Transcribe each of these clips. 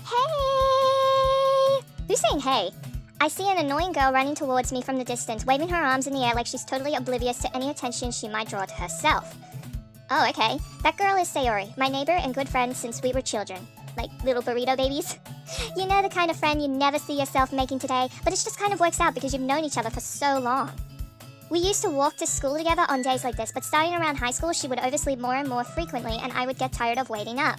Hey! Who's saying hey? I see an annoying girl running towards me from the distance, waving her arms in the air like she's totally oblivious to any attention she might draw to herself. Oh, okay. That girl is Sayori, my neighbor and good friend since we were children. Like little burrito babies. You know, the kind of friend you never see yourself making today, but it just kind of works out because you've known each other for so long. We used to walk to school together on days like this, but starting around high school, she would oversleep more and more frequently, and I would get tired of waiting up.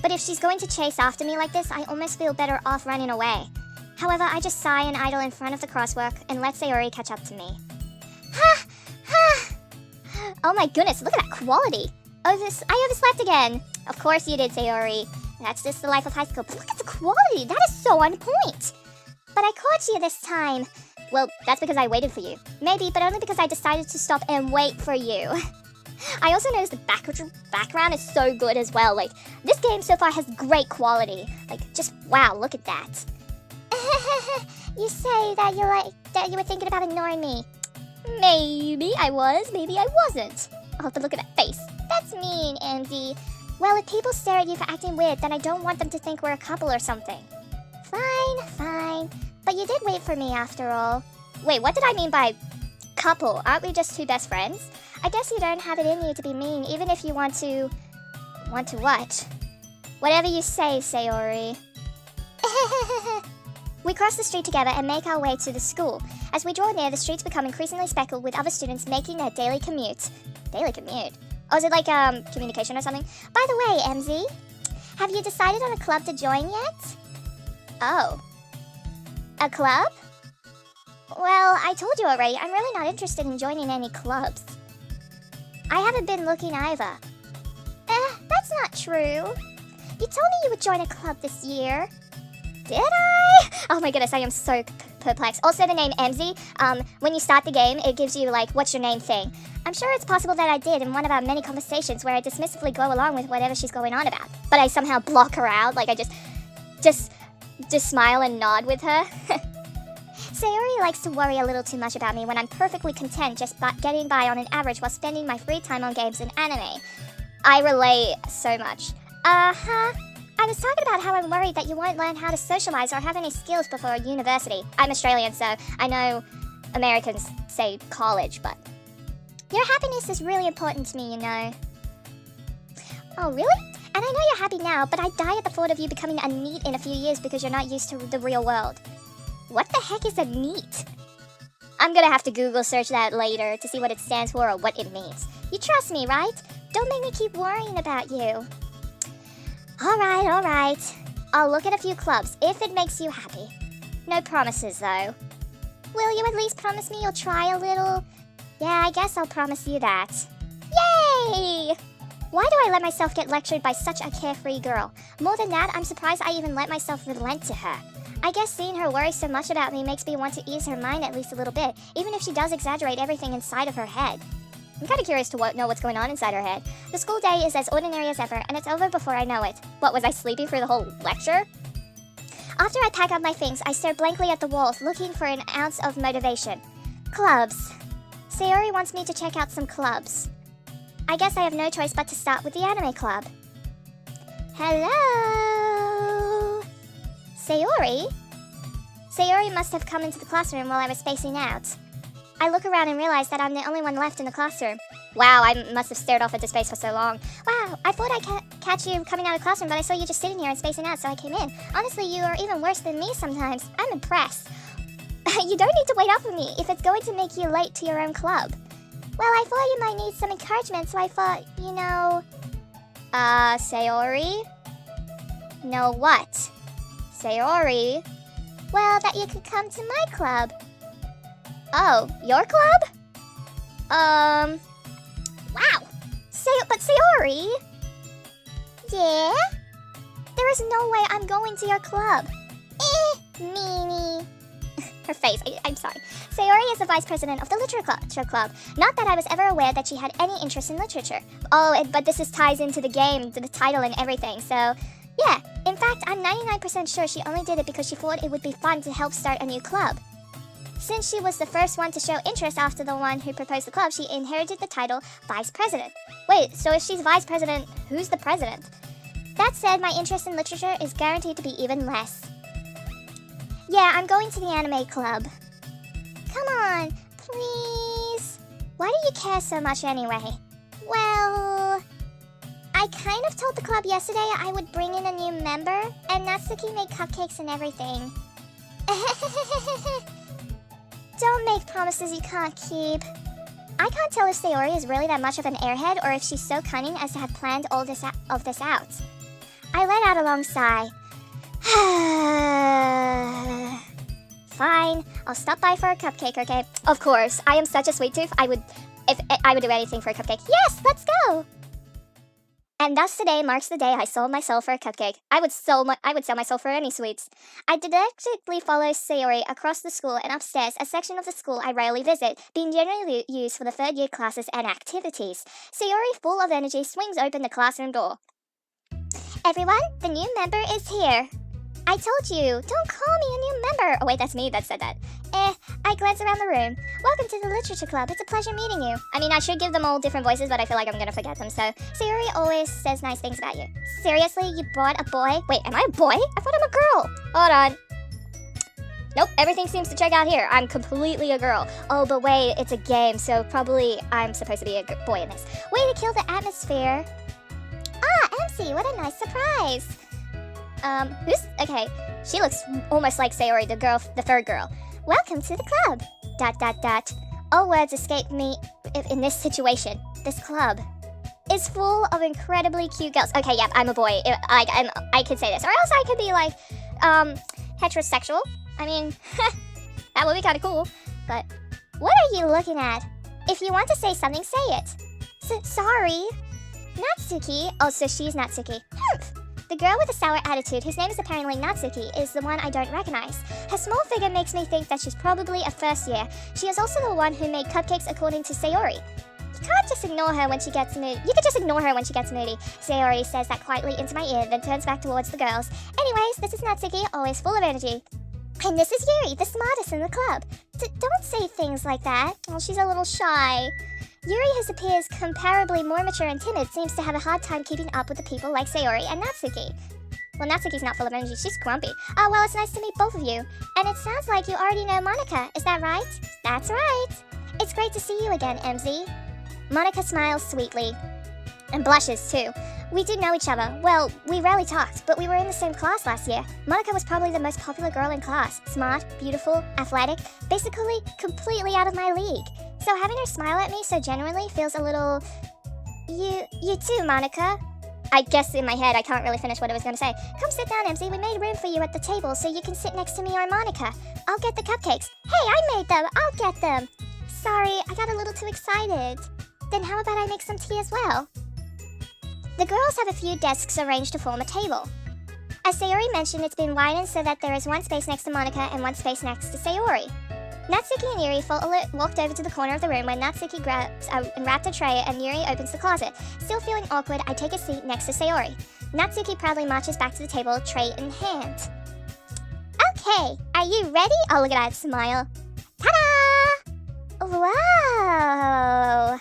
But if she's going to chase after me like this, I almost feel better off running away. However, I just sigh and idle in front of the crosswalk and let Sayori catch up to me. Ha! Ha! Oh my goodness, look at that quality! I overslept again! Of course you did, Sayori. That's just the life of high school. But look at the quality! That is so on point! But I caught you this time. Well, that's because I waited for you. Maybe, but only because I decided to stop and wait for you. I also noticed the background is so good as well. Like, this game so far has great quality. Like, just wow, look at that. You say that you were thinking about ignoring me. Maybe I was, maybe I wasn't. Oh, but look at that face. That's mean, Andy. Well, if people stare at you for acting weird, then I don't want them to think we're a couple or something. Fine, fine. But you did wait for me after all. Wait, what did I mean by couple? Aren't we just two best friends? I guess you don't have it in you to be mean, even if you want to... Want to what? Whatever you say, Sayori. We cross the street together and make our way to the school. As we draw near, the streets become increasingly speckled with other students making their daily commute. Daily commute? Oh, is it like, communication or something? By the way, MZ, have you decided on a club to join yet? Oh. A club? Well, I told you already, I'm really not interested in joining any clubs. I haven't been looking either. That's not true. You told me you would join a club this year. Did I? Oh my goodness, I am so perplexed. Also, the name MZ, when you start the game, it gives you, like, what's your name thing. I'm sure it's possible that I did in one of our many conversations where I dismissively go along with whatever she's going on about. But I somehow block her out, like I just smile and nod with her. Sayori likes to worry a little too much about me when I'm perfectly content just getting by on an average while spending my free time on games and anime. I relate so much. I was talking about how I'm worried that you won't learn how to socialize or have any skills before university. I'm Australian, so I know Americans say college, but... Your happiness is really important to me, you know. Oh, really? And I know you're happy now, but I'd die at the thought of you becoming a NEET in a few years because you're not used to the real world. What the heck is a NEET? I'm gonna have to Google search that later to see what it stands for or what it means. You trust me, right? Don't make me keep worrying about you. Alright. I'll look at a few clubs, if it makes you happy. No promises, though. Will you at least promise me you'll try a little? Yeah, I guess I'll promise you that. Yay! Why do I let myself get lectured by such a carefree girl? More than that, I'm surprised I even let myself relent to her. I guess seeing her worry so much about me makes me want to ease her mind at least a little bit, even if she does exaggerate everything inside of her head. I'm kind of curious to know what's going on inside her head. The school day is as ordinary as ever, and it's over before I know it. What, was I sleeping for the whole lecture? After I pack up my things, I stare blankly at the walls, looking for an ounce of motivation. Clubs. Sayori wants me to check out some clubs. I guess I have no choice but to start with the anime club. Hello? Sayori? Sayori must have come into the classroom while I was spacing out. I look around and realize that I'm the only one left in the classroom. Wow, I must have stared off into space for so long. Wow, I thought I'd catch you coming out of the classroom, but I saw you just sitting here and spacing out, so I came in. Honestly, you are even worse than me sometimes. I'm impressed. You don't need to wait up for me if it's going to make you late to your own club. Well, I thought you might need some encouragement, so I thought, you know... Sayori? No what? Sayori? Well, that you could come to my club. Oh, your club? Wow. But Sayori? Yeah? There is no way I'm going to your club. Meanie. Her face, I'm sorry. Sayori is the vice president of the literature club. Not that I was ever aware that she had any interest in literature. Oh, but this ties into the game, the title and everything, so... Yeah, in fact, I'm 99% sure she only did it because she thought it would be fun to help start a new club. Since she was the first one to show interest after the one who proposed the club, she inherited the title Vice President. Wait, so if she's Vice President, who's the President? That said, my interest in literature is guaranteed to be even less. Yeah, I'm going to the anime club. Come on, please. Why do you care so much anyway? Well, I kind of told the club yesterday I would bring in a new member, and Natsuki made cupcakes and everything. Don't make promises you can't keep. I can't tell if Sayori is really that much of an airhead or if she's so cunning as to have planned all this out. I let out a long sigh. Fine, I'll stop by for a cupcake, okay? Of course, I am such a sweet tooth. I would do anything for a cupcake. Yes, let's go! And thus today marks the day I sold my soul for a cupcake. I would sell my soul for any sweets. I didactically follow Sayori across the school and upstairs, a section of the school I rarely visit, being generally used for the third year classes and activities. Sayori, full of energy, swings open the classroom door. Everyone, the new member is here. I told you, don't call me a new member. Oh wait, that's me that said that. I glance around the room. Welcome to the literature club. It's a pleasure meeting you. I mean, I should give them all different voices, but I feel like I'm gonna forget them, so Sayori always says nice things about you. Seriously, you brought a boy? Wait, am I a boy? I thought I'm a girl. Hold on. Nope, everything seems to check out here. I'm completely a girl. Oh, but wait, it's a game, so probably I'm supposed to be a boy in this. Way to kill the atmosphere. Ah, MC, what a nice surprise. Okay, she looks almost like Sayori, the third girl. Welcome to the club. ... All words escape me in this situation. This club is full of incredibly cute girls. Okay, yeah, I'm a boy. I could say this. Or else I could be like, heterosexual. I mean, that would be kind of cool. But what are you looking at? If you want to say something, say it. Sorry. Natsuki. Oh, so she's Natsuki. Humph. The girl with the sour attitude, whose name is apparently Natsuki, is the one I don't recognize. Her small figure makes me think that she's probably a first year. She is also the one who made cupcakes according to Sayori. You can't just ignore her when she gets moody. You could just ignore her when she gets moody. Sayori says that quietly into my ear, then turns back towards the girls. Anyways, this is Natsuki, always full of energy. And this is Yuri, the smartest in the club. Don't say things like that. Well, she's a little shy. Yuri, who appears comparably more mature and timid, seems to have a hard time keeping up with the people like Sayori and Natsuki. Well, Natsuki's not full of energy, she's grumpy. Oh, well, it's nice to meet both of you. And it sounds like you already know Monika, is that right? That's right. It's great to see you again, MZ. Monika smiles sweetly. And blushes, too. We do know each other. Well, we rarely talked, but we were in the same class last year. Monika was probably the most popular girl in class. Smart, beautiful, athletic, basically completely out of my league. So having her smile at me so genuinely feels a little... You too, Monika. I guess in my head I can't really finish what I was going to say. Come sit down, MZ. We made room for you at the table so you can sit next to me or Monika. I'll get the cupcakes. Hey, I made them. I'll get them. Sorry, I got a little too excited. Then how about I make some tea as well? The girls have a few desks arranged to form a table. As Sayori mentioned, it's been widened so that there is one space next to Monika and one space next to Sayori. Natsuki and Yuri walked over to the corner of the room when Natsuki grabs and wrapped a tray and Yuri opens the closet. Still feeling awkward, I take a seat next to Sayori. Natsuki proudly marches back to the table, tray in hand. Okay, are you ready? Oh, look at that smile. Ta-da! Whoa!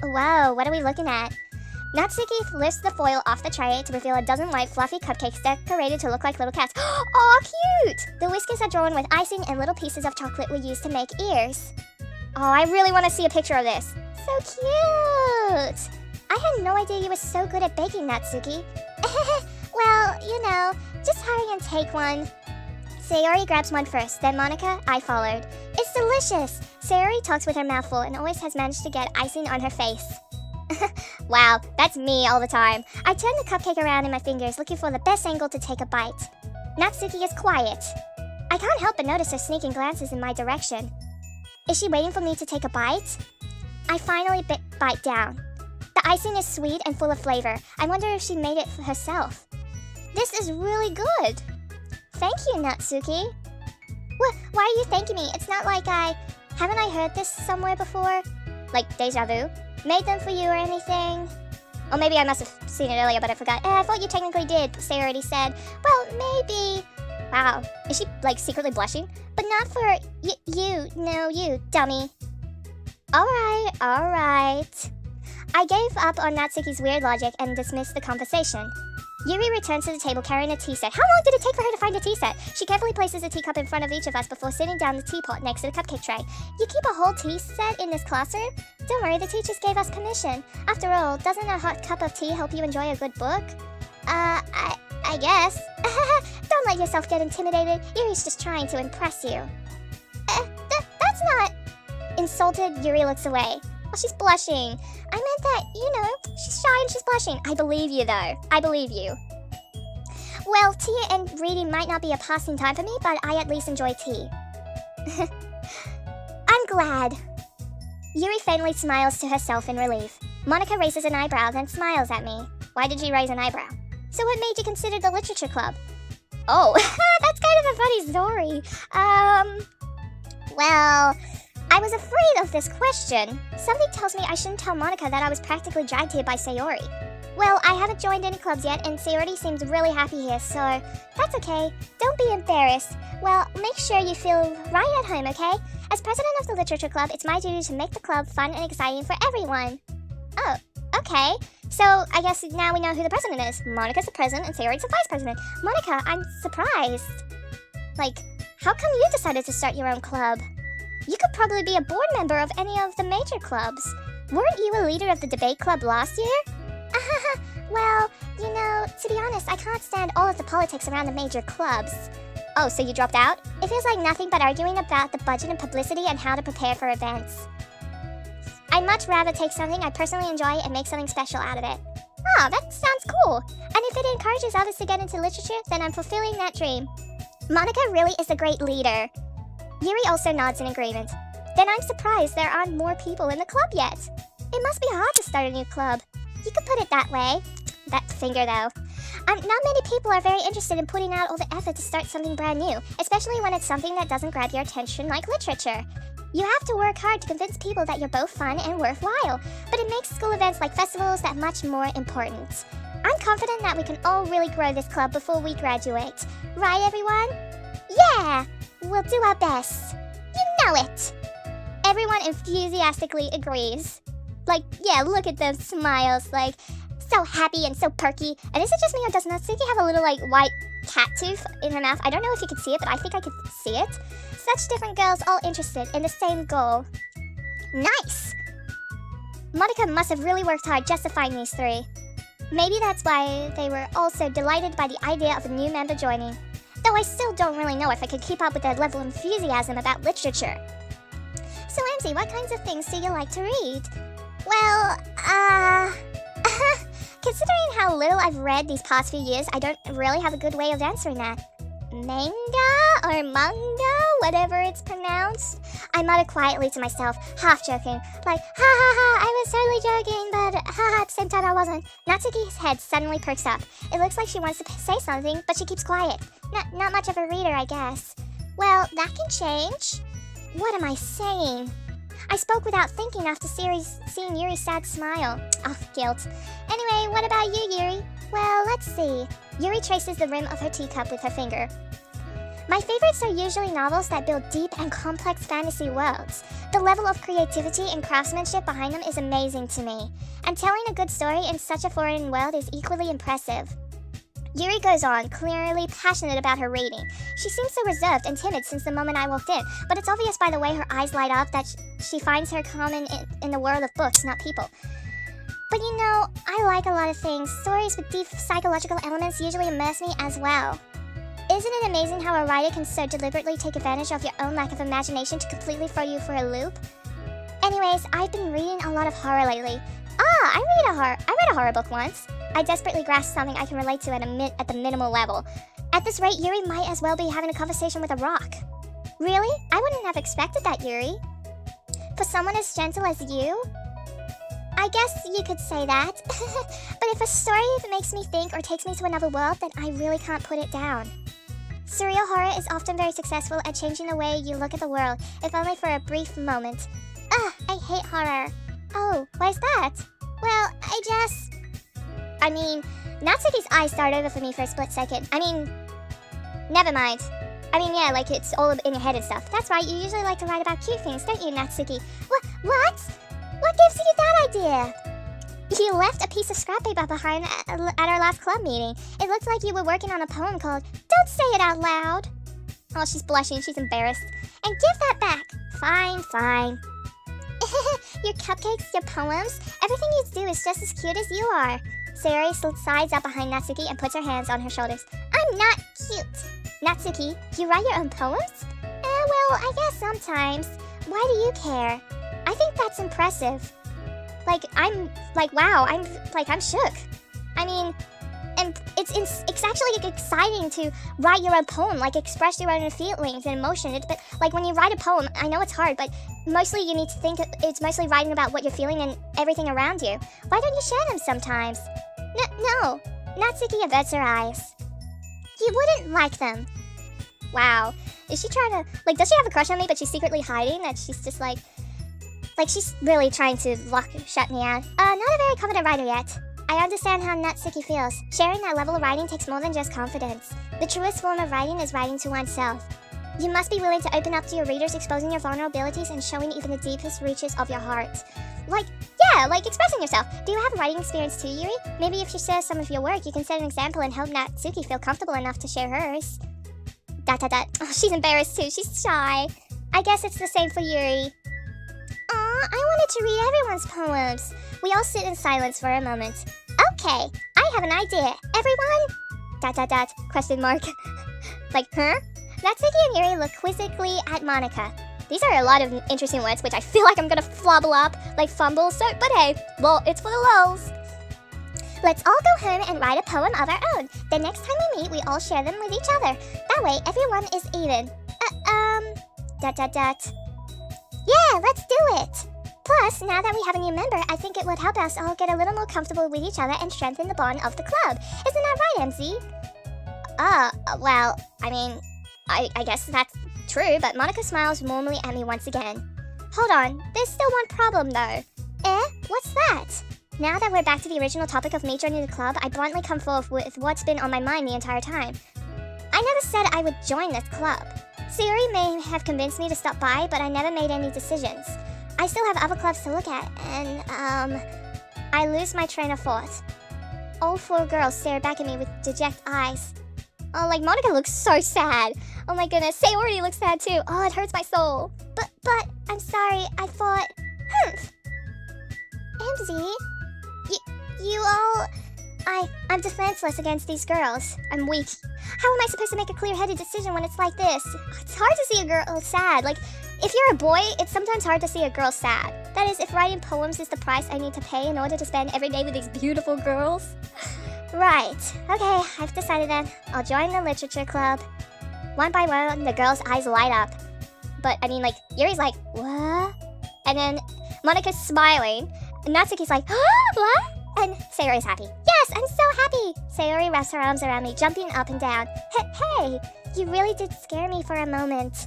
Whoa, what are we looking at? Natsuki lifts the foil off the tray to reveal a dozen white fluffy cupcakes decorated to look like little cats. Aw, cute! The whiskers are drawn with icing and little pieces of chocolate were used to make ears. Oh, I really want to see a picture of this. So cute! I had no idea you were so good at baking, Natsuki. Well, you know, just hurry and take one. Sayori grabs one first, then Monika, I followed. It's delicious! Sayori talks with her mouth full and always has managed to get icing on her face. Wow, that's me all the time. I turn the cupcake around in my fingers, looking for the best angle to take a bite. Natsuki is quiet. I can't help but notice her sneaking glances in my direction. Is she waiting for me to take a bite? I finally bite down. The icing is sweet and full of flavor. I wonder if she made it for herself. This is really good. Thank you, Natsuki. Why are you thanking me? It's not like haven't I heard this somewhere before? Like deja vu? Made them for you or anything? Or maybe I must have seen it earlier, but I forgot. I thought you technically did, Sarah already said. Well, maybe. Wow, is she, like, secretly blushing? But not for you. No, you, dummy. Alright. I gave up on Natsuki's weird logic and dismissed the conversation. Yuri returns to the table carrying a tea set. How long did it take for her to find a tea set? She carefully places a teacup in front of each of us before sitting down the teapot next to the cupcake tray. You keep a whole tea set in this classroom? Don't worry, the teachers gave us permission. After all, doesn't a hot cup of tea help you enjoy a good book? I guess. Don't let yourself get intimidated. Yuri's just trying to impress you. That's not... Insulted, Yuri looks away. Oh, she's blushing. I meant that, she's shy and she's blushing. I believe you, though. I believe you. Well, tea and reading might not be a passing time for me, but I at least enjoy tea. I'm glad. Yuri faintly smiles to herself in relief. Monica raises an eyebrow, then smiles at me. Why did you raise an eyebrow? So what made you consider the literature club? Oh, that's kind of a funny story. Well... I was afraid of this question. Something tells me I shouldn't tell Monica that I was practically dragged here by Sayori. Well, I haven't joined any clubs yet, and Sayori seems really happy here, so that's okay. Don't be embarrassed. Well, make sure you feel right at home, okay? As president of the literature club, it's my duty to make the club fun and exciting for everyone. Oh, okay. So, I guess now we know who the president is. Monica's the president, and Sayori's the vice president. Monica, I'm surprised. Like, how come you decided to start your own club? You could probably be a board member of any of the major clubs. Weren't you a leader of the debate club last year? Well, to be honest, I can't stand all of the politics around the major clubs. Oh, so you dropped out? It feels like nothing but arguing about the budget and publicity and how to prepare for events. I'd much rather take something I personally enjoy and make something special out of it. Oh, that sounds cool. And if it encourages others to get into literature, then I'm fulfilling that dream. Monica really is a great leader. Yuri also nods in agreement. Then I'm surprised there aren't more people in the club yet. It must be hard to start a new club. You could put it that way. That finger, though. Not many people are very interested in putting out all the effort to start something brand new, especially when it's something that doesn't grab your attention like literature. You have to work hard to convince people that you're both fun and worthwhile, but it makes school events like festivals that much more important. I'm confident that we can all really grow this club before we graduate. Right, everyone? Yeah! We'll do our best. You know it! Everyone enthusiastically agrees. Like, yeah, look at those smiles, like, so happy and so perky. And is it just me, or does Natsuki have a little, white cat tooth in her mouth? I don't know if you can see it, but I think I can see it. Such different girls all interested in the same goal. Nice! Monica must have really worked hard just to find these three. Maybe that's why they were all so delighted by the idea of a new member joining. Though I still don't really know if I could keep up with their level of enthusiasm about literature. So, Emzy, what kinds of things do you like to read? Well, considering how little I've read these past few years, I don't really have a good way of answering that. Manga or manga, whatever it's pronounced. I mutter quietly to myself, half joking, like, ha ha ha, I was totally joking, but ha ha, at the same time I wasn't. Natsuki's head suddenly perks up. It looks like she wants to say something, but she keeps quiet. Not much of a reader, I guess. Well, that can change. What am I saying? I spoke without thinking after seeing Yuri's sad smile. Oh, guilt. Anyway, what about you, Yuri? Well, let's see. Yuri traces the rim of her teacup with her finger. My favorites are usually novels that build deep and complex fantasy worlds. The level of creativity and craftsmanship behind them is amazing to me, and telling a good story in such a foreign world is equally impressive. Yuri goes on, clearly passionate about her reading. She seems so reserved and timid since the moment I walked in, but it's obvious by the way her eyes light up that she finds her common in the world of books, not people. But I like a lot of things. Stories with deep psychological elements usually immerse me as well. Isn't it amazing how a writer can so deliberately take advantage of your own lack of imagination to completely throw you for a loop? Anyways, I've been reading a lot of horror lately. I read a horror book once. I desperately grasped something I can relate to at the minimal level. At this rate, Yuri might as well be having a conversation with a rock. Really? I wouldn't have expected that, Yuri. For someone as gentle as you? I guess you could say that. But if a story makes me think or takes me to another world, then I really can't put it down. Surreal horror is often very successful at changing the way you look at the world, if only for a brief moment. I hate horror. Oh, why's that? Well, Natsuki's eyes start over for me for a split second. Never mind. It's all in your head and stuff. That's right, you usually like to write about cute things, don't you, Natsuki? What? What gives you that idea? You left a piece of scrap paper behind at our last club meeting. It looked like you were working on a poem called Don't Say It Out Loud. Oh, she's blushing. She's embarrassed. And give that back. Fine, fine. Your cupcakes, your poems, everything you do is just as cute as you are. Sayori slides up behind Natsuki and puts her hands on her shoulders. I'm not cute. Natsuki, you write your own poems? Well, I guess sometimes. Why do you care? I think that's impressive. Wow, I'm shook. I mean, and it's actually exciting to write your own poem, like express your own feelings and emotions. But like when you write a poem, I know it's hard, but mostly you need to think it's mostly writing about what you're feeling and everything around you. Why don't you share them sometimes? No. Natsuki averts her eyes. You wouldn't like them. Wow. Is she trying to, does she have a crush on me, but she's secretly hiding? That she's just like she's really trying to shut me out. Not a very confident writer yet. I understand how Natsuki feels. Sharing that level of writing takes more than just confidence. The truest form of writing is writing to oneself. You must be willing to open up to your readers, exposing your vulnerabilities and showing even the deepest reaches of your heart. Expressing yourself. Do you have a writing experience too, Yuri? Maybe if you share some of your work, you can set an example and help Natsuki feel comfortable enough to share hers. Oh, she's embarrassed too. She's shy. I guess it's the same for Yuri. Aw, I wanted to read everyone's poems. We all sit in silence for a moment. Okay, I have an idea. Everyone? Question mark. Huh? Natsuki and Yuri look quizzically at Monika. These are a lot of interesting words, which I feel like I'm gonna flobble up, fumble, but hey, it's for the lulz. Let's all go home and write a poem of our own. The next time we meet, we all share them with each other. That way, everyone is even. Yeah, let's do it. Plus, now that we have a new member, I think it would help us all get a little more comfortable with each other and strengthen the bond of the club. Isn't that right, MZ? Well, I mean, I guess that's true, but Monika smiles warmly at me once again. Hold on, there's still one problem though. What's that? Now that we're back to the original topic of me joining the club, I bluntly come forth with what's been on my mind the entire time. I never said I would join this club. Sayori may have convinced me to stop by, but I never made any decisions. I still have other clubs to look at, and, I lose my train of thought. All four girls stare back at me with dejected eyes. Oh, Monika looks so sad. Oh my goodness, Sayori looks sad too. Oh, it hurts my soul. But, I'm sorry, I thought... MZ? You all... I'm defenseless against these girls. I'm weak. How am I supposed to make a clear-headed decision when it's like this? It's hard to see a girl sad. If you're a boy, it's sometimes hard to see a girl sad. That is, if writing poems is the price I need to pay in order to spend every day with these beautiful girls. Right. Okay, I've decided then. I'll join the literature club. One by one, the girls' eyes light up. But, Yuri's like, what? And then Monika's smiling. And Natsuki's like, what? And Sayori's happy. Yes, I'm so happy! Sayori wraps her arms around me, jumping up and down. Hey, you really did scare me for a moment.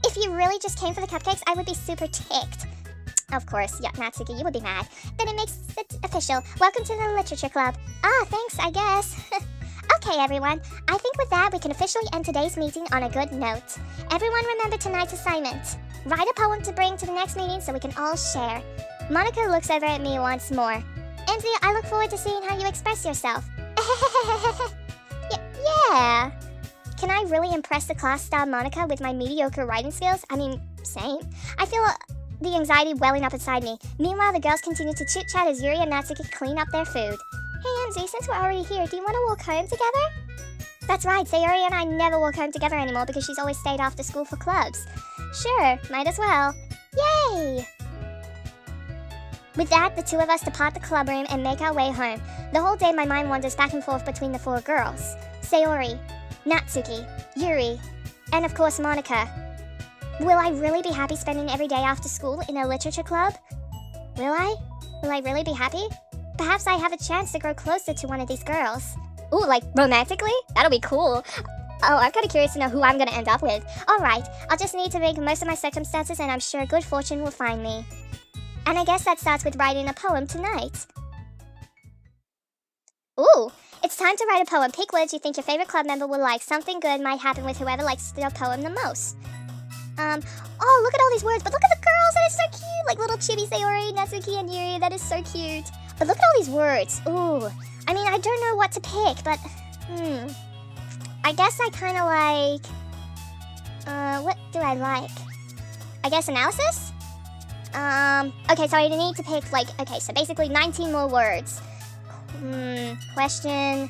If you really just came for the cupcakes, I would be super ticked. Of course, yeah, Natsuki, you would be mad. Then it makes it official. Welcome to the literature club. Thanks, I guess. Okay, everyone. I think with that, we can officially end today's meeting on a good note. Everyone remember tonight's assignment. Write a poem to bring to the next meeting so we can all share. Monika looks over at me once more. MZ, I look forward to seeing how you express yourself. Yeah. Can I really impress the class star Monika with my mediocre writing skills? Same. I feel the anxiety welling up inside me. Meanwhile, the girls continue to chit-chat as Yuri and Natsuki clean up their food. Hey MZ, since we're already here, do you want to walk home together? That's right, Sayori and I never walk home together anymore because she's always stayed after school for clubs. Sure, might as well. Yay! With that, the two of us depart the club room and make our way home. The whole day my mind wanders back and forth between the four girls. Sayori, Natsuki, Yuri, and of course Monika. Will I really be happy spending every day after school in a literature club? Will I? Will I really be happy? Perhaps I have a chance to grow closer to one of these girls. Ooh, romantically? That'll be cool. Oh, I'm kind of curious to know who I'm gonna end up with. Alright, I'll just need to make most of my circumstances and I'm sure good fortune will find me. And I guess that starts with writing a poem tonight. Ooh, it's time to write a poem. Pick words you think your favorite club member will like. Something good might happen with whoever likes your poem the most. Look at all these words, but look at the girls, that is so cute! Little chibi Sayori, Natsuki, and Yuri, that is so cute. But look at all these words. Ooh. I mean, I don't know what to pick, but... I guess I kind of like... what do I like? I guess analysis? Okay, so I need to pick, like... Okay, so basically 19 more words. Question...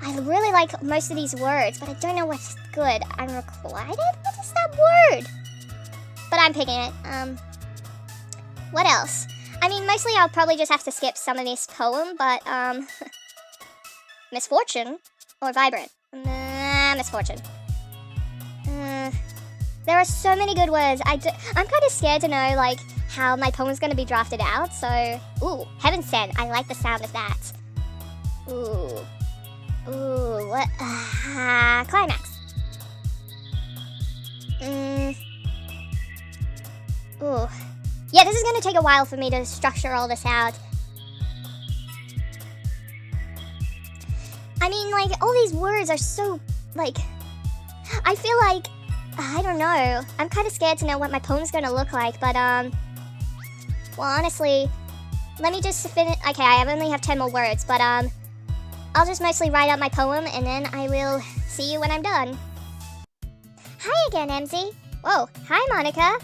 I really like most of these words, but I don't know what's good. Unrequited? What is that word? But I'm picking it. What else? I mean, mostly I'll probably just have to skip some of this poem, but, misfortune? Or vibrant? Misfortune. There are so many good words. I'm kind of scared to know, like, how my poem's gonna be drafted out, so... Ooh, Heaven Sent. I like the sound of that. Ooh, what? Climax. Ooh. Yeah, this is gonna take a while for me to structure all this out. I mean, like, all these words are so, like... I feel like... I don't know. I'm kind of scared to know what my poem's gonna look like, but, well, honestly... Let me just finish... Okay, I only have 10 more words, but, I'll just mostly write out my poem, and then I will see you when I'm done. Hi again, Emzy. Whoa, hi, Monica.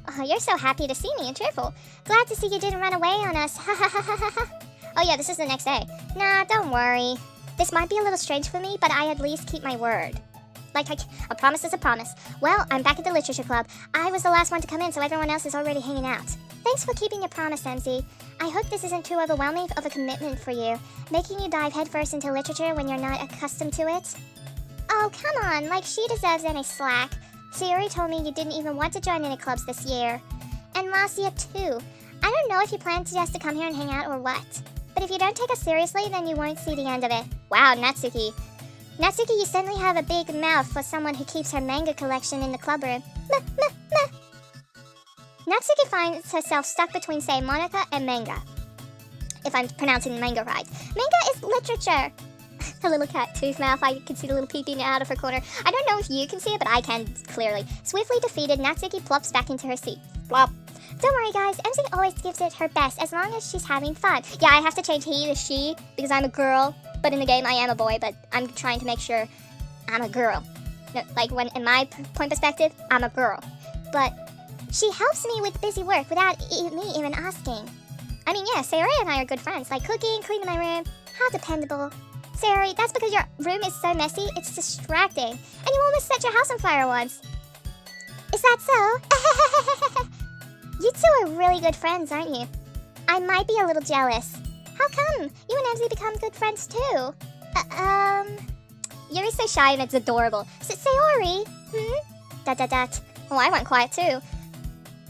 Oh, you're so happy to see me and cheerful. Glad to see you didn't run away on us. Ha ha ha ha ha. Oh yeah, this is the next day. Nah, don't worry. This might be a little strange for me, but I at least keep my word. Like, a promise is a promise. Well, I'm back at the literature club. I was the last one to come in, so everyone else is already hanging out. Thanks for keeping your promise, Emzy. I hope this isn't too overwhelming of a commitment for you, making you dive headfirst into literature when you're not accustomed to it. Oh, come on, like she deserves any slack. Sayori told me you didn't even want to join any clubs this year. And last year, too. I don't know if you plan to just to come here and hang out or what. But if you don't take us seriously, then you won't see the end of it. Wow, Natsuki. Natsuki, you certainly have a big mouth for someone who keeps her manga collection in the club room. Meh, meh, meh. Natsuki finds herself stuck between, say, Monica and manga. If I'm pronouncing manga right. Manga is literature. Her little cat tooth mouth, I can see the little peeping out of her corner. I don't know if you can see it, but I can clearly. Swiftly defeated, Natsuki plops back into her seat. Plop. Don't worry, guys. Emzy always gives it her best, as long as she's having fun. Yeah, I have to change he to she, because I'm a girl. But in the game, I am a boy, but I'm trying to make sure I'm a girl. No, like, when in my point perspective, I'm a girl. But she helps me with busy work without me even asking. I mean, yeah, Sayori and I are good friends, like cooking, cleaning my room. How dependable. Sayori, that's because your room is so messy, it's distracting. And you almost set your house on fire once. Is that so? You two are really good friends, aren't you? I might be a little jealous. How come? You and Emzy become good friends too. Yuri's so shy and it's adorable. Sayori? Dot. Oh, I went quiet too.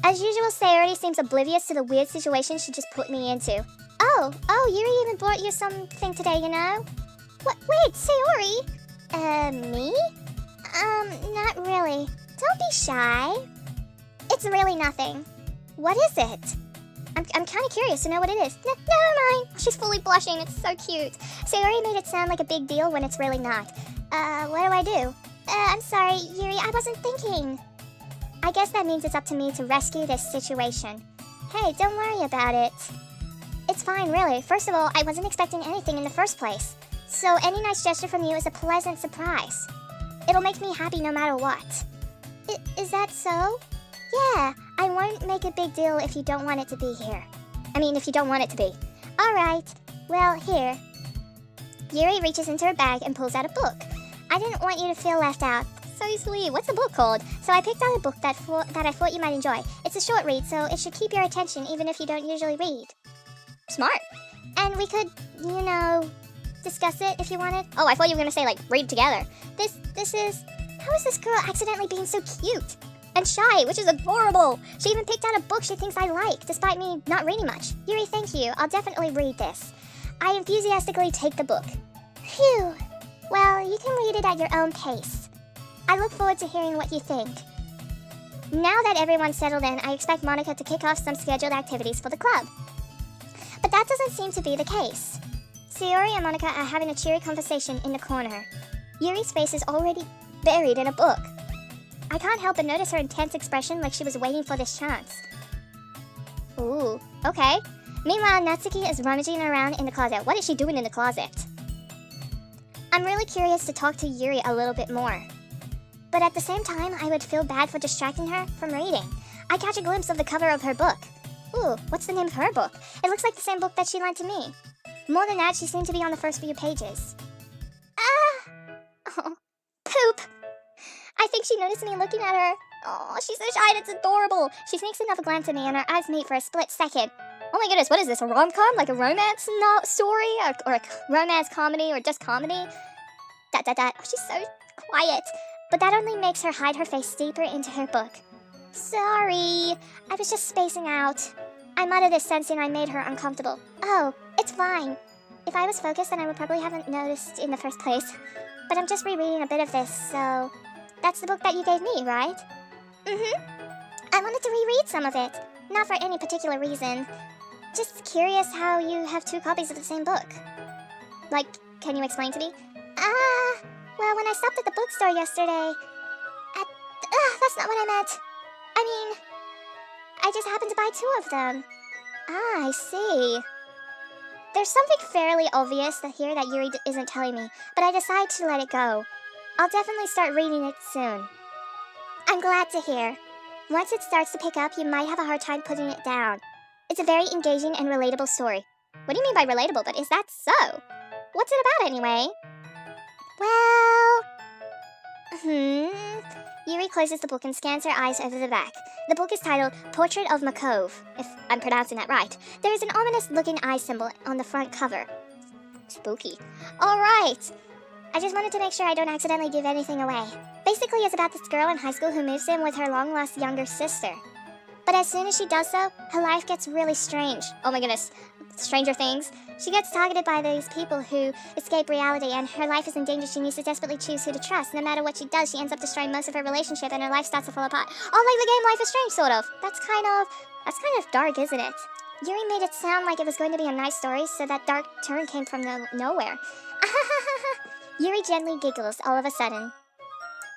As usual, Sayori seems oblivious to the weird situation she just put me into. Oh, Yuri even brought you something today, you know? What? Wait, Sayori? Me? Not really. Don't be shy. It's really nothing. What is it? I'm kind of curious to know what it is. Never mind. She's fully blushing. It's so cute. Sayori made it sound like a big deal when it's really not. What do? I'm sorry, Yuri. I wasn't thinking. I guess that means it's up to me to rescue this situation. Hey, don't worry about it. It's fine, really. First of all, I wasn't expecting anything in the first place. So any nice gesture from you is a pleasant surprise. It'll make me happy no matter what. Is that so? Yeah, I won't make a big deal if you don't want it to be here. I mean, if you don't want it to be. Alright, well, here. Yuri reaches into her bag and pulls out a book. I didn't want you to feel left out. So sweet. What's the book called? So I picked out a book that I thought you might enjoy. It's a short read, so it should keep your attention even if you don't usually read. Smart. And we could, you know, discuss it if you wanted. Oh, I thought you were going to say, like, read together. This is... How is this girl accidentally being so cute? And shy, which is adorable. She even picked out a book she thinks I like, despite me not reading much. Yuri, thank you. I'll definitely read this. I enthusiastically take the book. Phew. Well, you can read it at your own pace. I look forward to hearing what you think. Now that everyone's settled in, I expect Monica to kick off some scheduled activities for the club. But that doesn't seem to be the case. Sayori and Monica are having a cheery conversation in the corner. Yuri's face is already buried in a book. I can't help but notice her intense expression like she was waiting for this chance. Ooh, okay. Meanwhile, Natsuki is rummaging around in the closet. What is she doing in the closet? I'm really curious to talk to Yuri a little bit more. But at the same time, I would feel bad for distracting her from reading. I catch a glimpse of the cover of her book. Ooh, what's the name of her book? It looks like the same book that she lent to me. More than that, she seemed to be on the first few pages. Ah! Oh, poop! I think she noticed me looking at her. Oh, she's so shy and it's adorable. She sneaks another glance at me and our eyes meet for a split second. Oh my goodness, what is this, a rom-com? Like a romance story? Or a romance comedy or just comedy? Oh, she's so quiet. But that only makes her hide her face deeper into her book. Sorry, I was just spacing out. I muttered this, sensing I made her uncomfortable. Oh, it's fine. If I was focused, then I would probably haven't noticed in the first place. But I'm just rereading a bit of this, so... That's the book that you gave me, right? Mm-hmm. I wanted to reread some of it. Not for any particular reason. Just curious how you have 2 copies of the same book. Like, can you explain to me? Well, when I stopped at the bookstore yesterday... that's not what I meant. I mean, I just happened to buy 2 of them. Ah, I see. There's something fairly obvious here that Yuri isn't telling me, but I decide to let it go. I'll definitely start reading it soon. I'm glad to hear. Once it starts to pick up, you might have a hard time putting it down. It's a very engaging and relatable story. What do you mean by relatable, but is that so? What's it about anyway? Well... Yuri closes the book and scans her eyes over the back. The book is titled Portrait of Makove, if I'm pronouncing that right. There is an ominous-looking eye symbol on the front cover. Spooky. Alright! I just wanted to make sure I don't accidentally give anything away. Basically, it's about this girl in high school who moves in with her long-lost younger sister. But as soon as she does so, her life gets really strange. Oh my goodness. Stranger Things. She gets targeted by these people who escape reality, and her life is in danger. She needs to desperately choose who to trust. No matter what she does, she ends up destroying most of her relationship, and her life starts to fall apart. Oh, like the game Life is Strange, sort of. That's kind of dark, isn't it? Yuri made it sound like it was going to be a nice story, so that dark turn came from nowhere. Yuri gently giggles all of a sudden.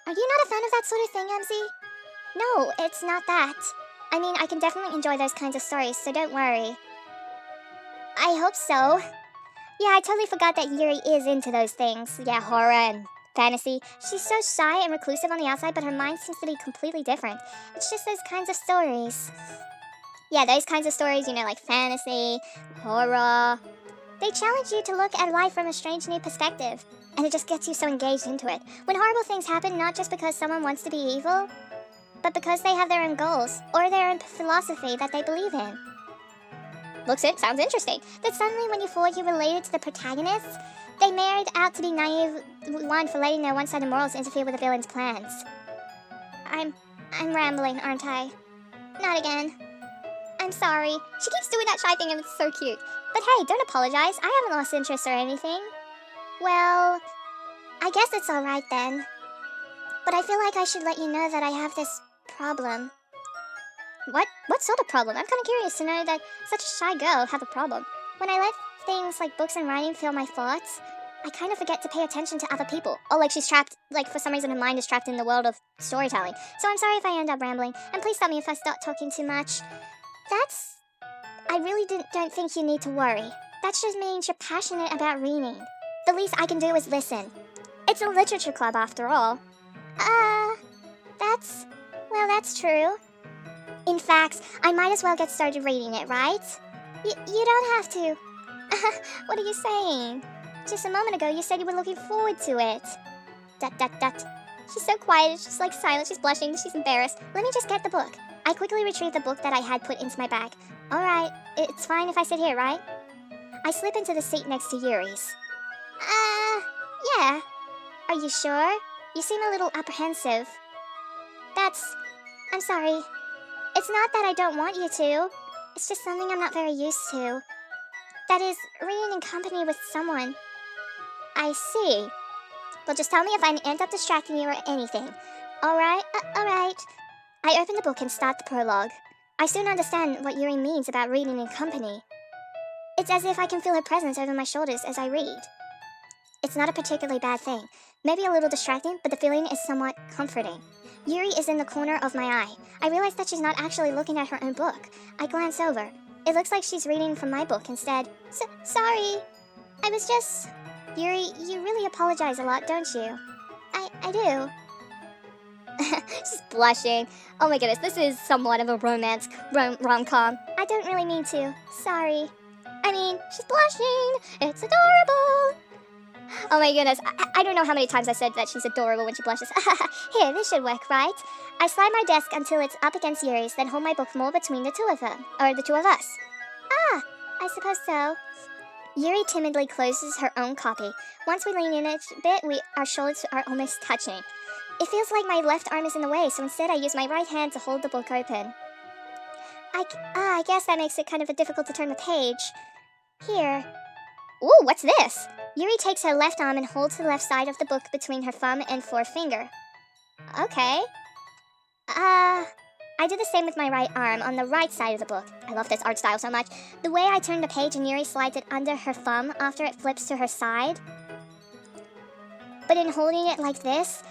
Are you not a fan of that sort of thing, MZ? No, it's not that. I mean, I can definitely enjoy those kinds of stories, so don't worry. I hope so. Yeah, I totally forgot that Yuri is into those things. Yeah, horror and fantasy. She's so shy and reclusive on the outside, but her mind seems to be completely different. It's just those kinds of stories. Yeah, those kinds of stories, like fantasy, horror. They challenge you to look at life from a strange new perspective, and it just gets you so engaged into it. When horrible things happen, not just because someone wants to be evil, but because they have their own goals, or their own philosophy that they believe in. Sounds interesting. That suddenly when you thought you related to the protagonists, they married out to be naive one for letting their one-sided morals interfere with the villain's plans. I'm rambling, aren't I? Not again. I'm sorry. She keeps doing that shy thing and it's so cute. But hey, don't apologize. I haven't lost interest or anything. Well, I guess it's alright then. But I feel like I should let you know that I have this problem. What sort of problem? I'm kind of curious to know that such a shy girl have a problem. When I let things like books and writing fill my thoughts, I kind of forget to pay attention to other people. Oh, like she's trapped, like for some reason her mind is trapped in the world of storytelling. So I'm sorry if I end up rambling, and please stop me if I start talking too much. I really don't think you need to worry. That just means you're passionate about reading. The least I can do is listen. It's a literature club after all. That's true. In fact, I might as well get started reading it, right? You don't have to. What are you saying? Just a moment ago, you said you were looking forward to it. She's so quiet, she's like silent, she's blushing, she's embarrassed. Let me just get the book. I quickly retrieved the book that I had put into my bag. Alright, it's fine if I sit here, right? I slip into the seat next to Yuri's. Yeah. Are you sure? You seem a little apprehensive. I'm sorry. It's not that I don't want you to. It's just something I'm not very used to. That is, reading in company with someone. I see. Well, just tell me if I end up distracting you or anything. Alright? Alright. I open the book and start the prologue. I soon understand what Yuri means about reading in company. It's as if I can feel her presence over my shoulders as I read. It's not a particularly bad thing. Maybe a little distracting, but the feeling is somewhat comforting. Yuri is in the corner of my eye. I realize that she's not actually looking at her own book. I glance over. It looks like she's reading from my book instead. Sorry. I was just... Yuri, you really apologize a lot, don't you? I do. She's blushing. Oh my goodness, this is somewhat of a rom-com. I don't really mean to. Sorry. I mean, she's blushing. It's adorable. Oh my goodness, I don't know how many times I said that she's adorable when she blushes. Here, this should work, right? I slide my desk until it's up against Yuri's, then hold my book more between the two of them. Or the two of us. Ah, I suppose so. Yuri timidly closes her own copy. Once we lean in a bit, our shoulders are almost touching. It feels like my left arm is in the way, so instead I use my right hand to hold the book open. I guess that makes it kind of difficult to turn the page. Here. Ooh, what's this? Yuri takes her left arm and holds the left side of the book between her thumb and forefinger. Okay. I do the same with my right arm on the right side of the book. I love this art style so much. The way I turn the page and Yuri slides it under her thumb after it flips to her side. But in holding it like this,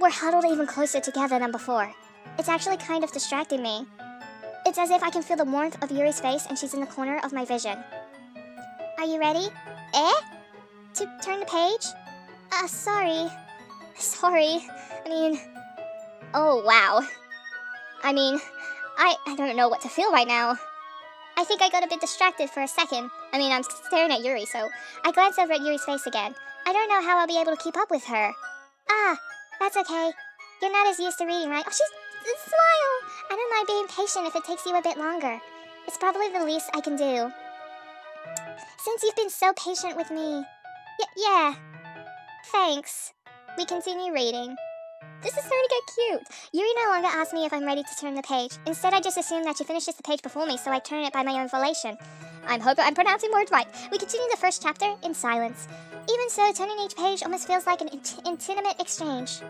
we're huddled even closer together than before. It's actually kind of distracting me. It's as if I can feel the warmth of Yuri's face and she's in the corner of my vision. Are you ready? To turn the page? Sorry. Oh wow. I don't know what to feel right now. I think I got a bit distracted for a second. I'm staring at Yuri, so I glance over at Yuri's face again. I don't know how I'll be able to keep up with her. That's okay. You're not as used to reading, right? Oh, smile! I don't mind being patient if it takes you a bit longer. It's probably the least I can do. Since you've been so patient with me. Yeah. Thanks. We continue reading. This is starting to get cute. Yuri no longer asks me if I'm ready to turn the page. Instead, I just assume that she finishes the page before me, so I turn it by my own volition. I'm hoping I'm pronouncing words right. We continue the first chapter in silence. Even so, turning each page almost feels like an intimate exchange.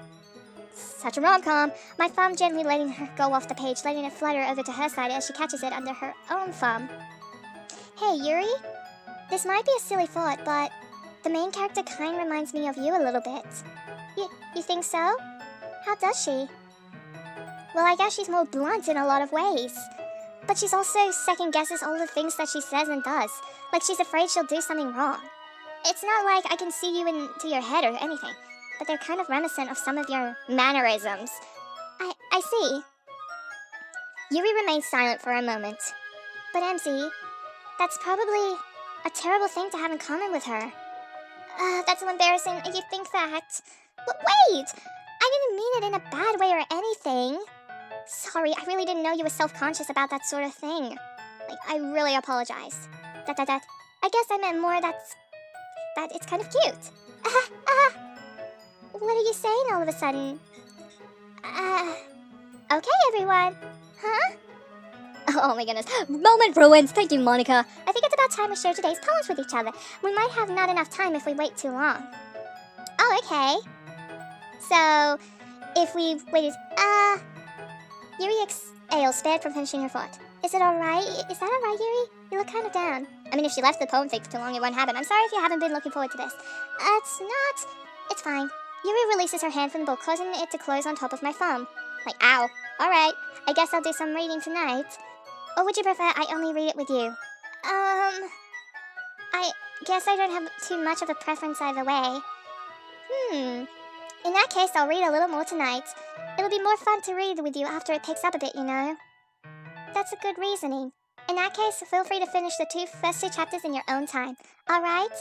Such a rom-com. My thumb gently letting her go off the page, letting it flutter over to her side as she catches it under her own thumb. Hey, Yuri? This might be a silly thought, but the main character kind of reminds me of you a little bit. You think so? How does she? Well, I guess she's more blunt in a lot of ways. But she's also second-guesses all the things that she says and does. Like she's afraid she'll do something wrong. It's not like I can see you into your head or anything, but they're kind of reminiscent of some of your mannerisms. I see. Yuri remains silent for a moment. But MZ, that's probably a terrible thing to have in common with her. That's so embarrassing. You think that? Wait! I didn't mean it in a bad way or anything. Sorry, I really didn't know you were self-conscious about that sort of thing. I really apologize. I guess I meant more that it's kind of cute. What are you saying all of a sudden? Okay, everyone. Huh? Oh my goodness. Moment ruins. Thank you, Monica. I think it's about time we share today's poems with each other. We might have not enough time if we wait too long. Oh, okay. So, if we waited... Yuri exhales, spared from finishing her thought. Is it alright? Is that alright, Yuri? You look kind of down. If she left the poem fake for too long, it won't happen. I'm sorry if you haven't been looking forward to this. It's fine. Yuri releases her hand from the book, causing it to close on top of my thumb. Ow. Alright, I guess I'll do some reading tonight. Or would you prefer I only read it with you? I guess I don't have too much of a preference either way. In that case, I'll read a little more tonight. It'll be more fun to read with you after it picks up a bit, you know. That's a good reasoning. In that case, feel free to finish the first two chapters in your own time. Alright?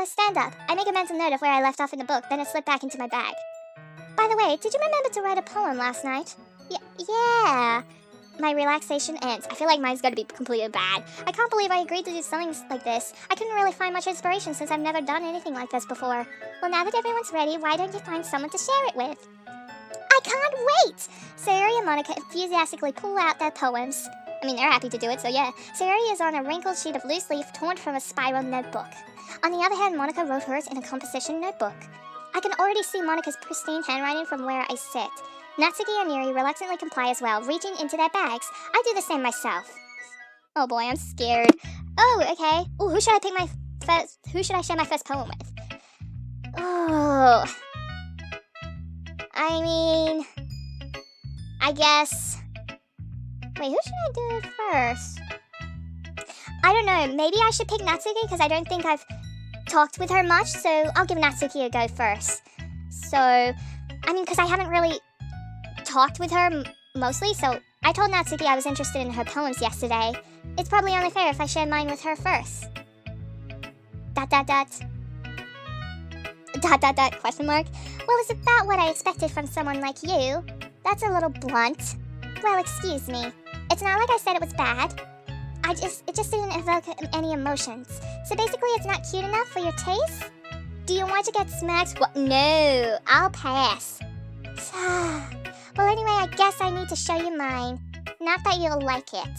Stand up. I make a mental note of where I left off in the book, then it slipped back into my bag. By the way, did you remember to write a poem last night? Yeah. My relaxation ends. I feel like mine's gonna be completely bad. I can't believe I agreed to do something like this. I couldn't really find much inspiration since I've never done anything like this before. Well, now that everyone's ready, why don't you find someone to share it with? I can't wait! Sayuri and Monica enthusiastically pull out their poems. They're happy to do it, so yeah. Sayuri is on a wrinkled sheet of loose leaf torn from a spiral notebook. On the other hand, Monica wrote hers in a composition notebook. I can already see Monica's pristine handwriting from where I sit. Natsuki and Yuri reluctantly comply as well, reaching into their bags. I do the same myself. Oh boy, I'm scared. Oh, okay. Oh, who should I share my first poem with? Oh. I guess... Wait, who should I do it first? I don't know. Maybe I should pick Natsuki because I don't think I've talked with her much, so I'll give Natsuki a go first. So, I mean, because I haven't really talked with her mostly, so I told Natsuki I was interested in her poems yesterday. It's probably only fair if I share mine with her first. ... question mark. Well, it's about what I expected from someone like you. That's a little blunt. Well, excuse me. It's not like I said it was bad. It just didn't evoke any emotions. So basically, it's not cute enough for your taste? Do you want to get smacked? What? No, I'll pass. Well, anyway, I guess I need to show you mine. Not that you'll like it.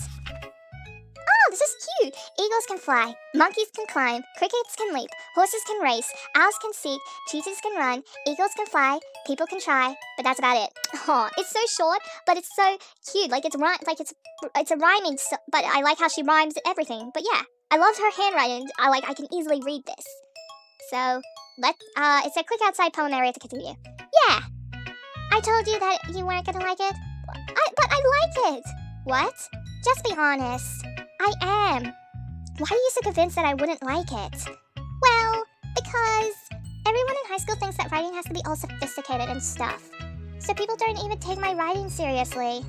Oh, this is cute. Eagles can fly, monkeys can climb, crickets can leap, horses can race, owls can seek, cheetahs can run, eagles can fly, people can try, but that's about it. Oh, it's so short, but it's so cute. Like it's a rhyming, but I like how she rhymes everything. But yeah, I love her handwriting. I can easily read this. So it's a quick outside poem area to continue. Yeah, I told you that you weren't gonna like it. But I like it. What? Just be honest. I am. Why are you so convinced that I wouldn't like it? Well, because everyone in high school thinks that writing has to be all sophisticated and stuff. So people don't even take my writing seriously.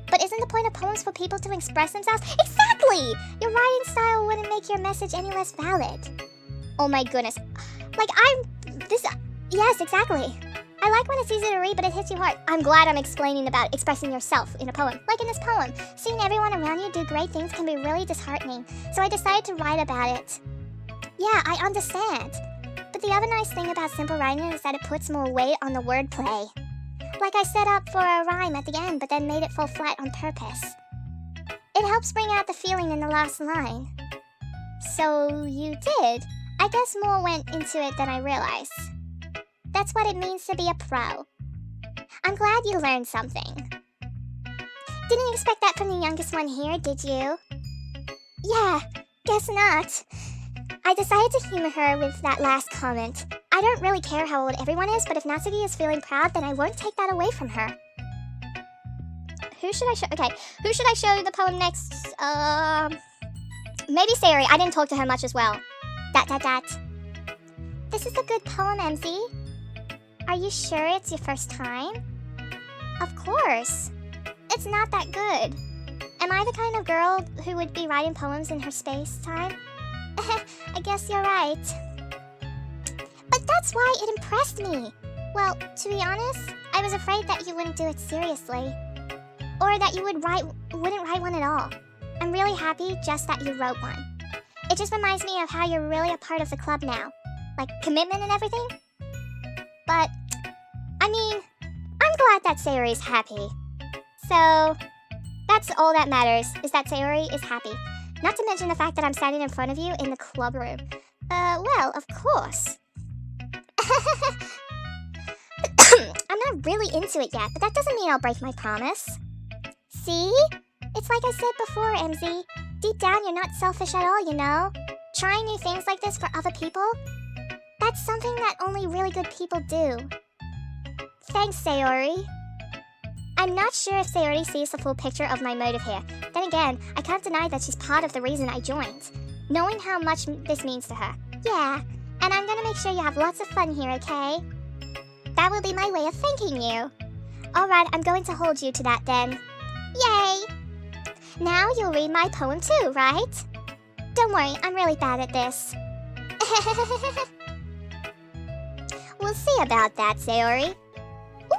But isn't the point of poems for people to express themselves? Exactly! Your writing style wouldn't make your message any less valid. Oh my goodness. Yes, exactly. I like when it's easy to read, but it hits you hard. I'm glad I'm explaining about expressing yourself in a poem. Like in this poem, seeing everyone around you do great things can be really disheartening. So I decided to write about it. Yeah, I understand. But the other nice thing about simple writing is that it puts more weight on the wordplay. Like I set up for a rhyme at the end, but then made it fall flat on purpose. It helps bring out the feeling in the last line. So you did. I guess more went into it than I realized. That's what it means to be a pro. I'm glad you learned something. Didn't expect that from the youngest one here, did you? Yeah, guess not. I decided to humor her with that last comment. I don't really care how old everyone is, but if Natsuki is feeling proud, then I won't take that away from her. Who should I show? Okay, who should I show the poem next? Maybe Sayori. I didn't talk to her much as well. This is a good poem, MZ. Are you sure it's your first time? Of course. It's not that good. Am I the kind of girl who would be writing poems in her space time? I guess you're right. But that's why it impressed me. Well, to be honest, I was afraid that you wouldn't do it seriously. Or that you wouldn't write one at all. I'm really happy just that you wrote one. It just reminds me of how you're really a part of the club now. Like commitment and everything. But, I mean, I'm glad that Sayori is happy. So, that's all that matters, is that Sayori is happy. Not to mention the fact that I'm standing in front of you in the club room. Well, of course. I'm not really into it yet, but that doesn't mean I'll break my promise. See? It's like I said before, MZ. Deep down, you're not selfish at all, you know? Trying new things like this for other people? That's something that only really good people do. Thanks, Sayori. I'm not sure if Sayori sees the full picture of my motive here. Then again, I can't deny that she's part of the reason I joined. Knowing how much this means to her. Yeah, and I'm gonna make sure you have lots of fun here, okay? That will be my way of thanking you. Alright, I'm going to hold you to that then. Yay! Now you'll read my poem too, right? Don't worry, I'm really bad at this. We'll see about that, Sayori.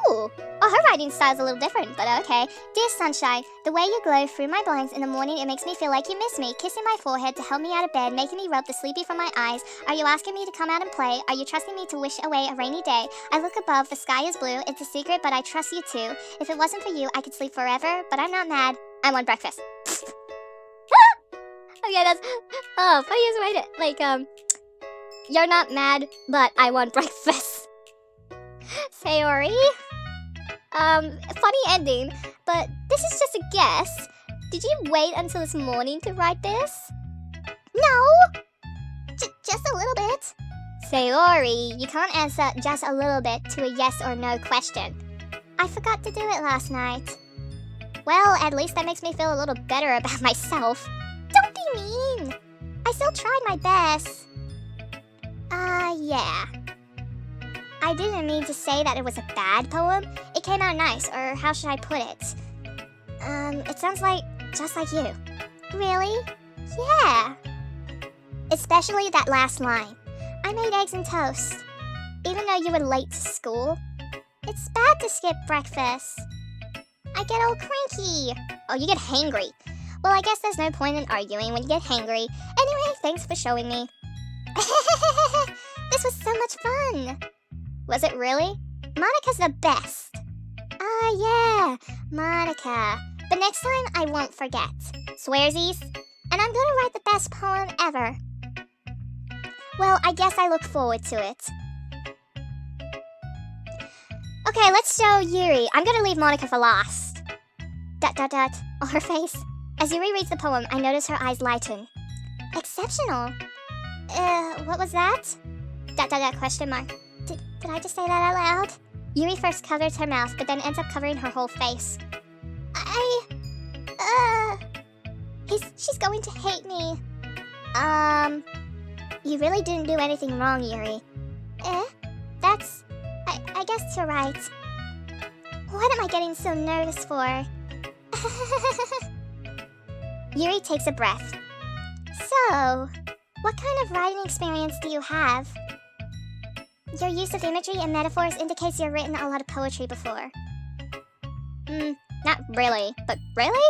Ooh, her writing style's a little different, but okay. Dear Sunshine, the way you glow through my blinds in the morning, it makes me feel like you miss me. Kissing my forehead to help me out of bed, making me rub the sleepy from my eyes. Are you asking me to come out and play? Are you trusting me to wish away a rainy day? I look above, the sky is blue. It's a secret, but I trust you too. If it wasn't for you, I could sleep forever, but I'm not mad. I want breakfast. Okay, that's... Oh, funny as way to... Like, you're not mad, but I want breakfast. Sayori? Funny ending, but this is just a guess. Did you wait until this morning to write this? No! Just a little bit. Sayori, you can't answer just a little bit to a yes or no question. I forgot to do it last night. Well, at least that makes me feel a little better about myself. Don't be mean! I still tried my best. Yeah. I didn't mean to say that it was a bad poem. It came out nice, or how should I put it? It sounds like just like you. Really? Yeah. Especially that last line. I made eggs and toast. Even though you were late to school. It's bad to skip breakfast. I get all cranky. Oh, you get hangry. Well, I guess there's no point in arguing when you get hangry. Anyway, thanks for showing me. This was so much fun. Was it really? Monica's the best. Yeah, Monica. But next time, I won't forget. Swearsies. And I'm gonna write the best poem ever. Well, I guess I look forward to it. Okay, let's show Yuri. I'm gonna leave Monica for last. ... on her face. As Yuri reads the poem, I notice her eyes lighten. Exceptional. What was that? ... question mark. Did I just say that out loud? Yuri first covers her mouth, but then ends up covering her whole face. She's going to hate me. You really didn't do anything wrong, Yuri. That's... I guess you're right. What am I getting so nervous for? Yuri takes a breath. So, what kind of writing experience do you have? Your use of imagery and metaphors indicates you've written a lot of poetry before. Not really, but really?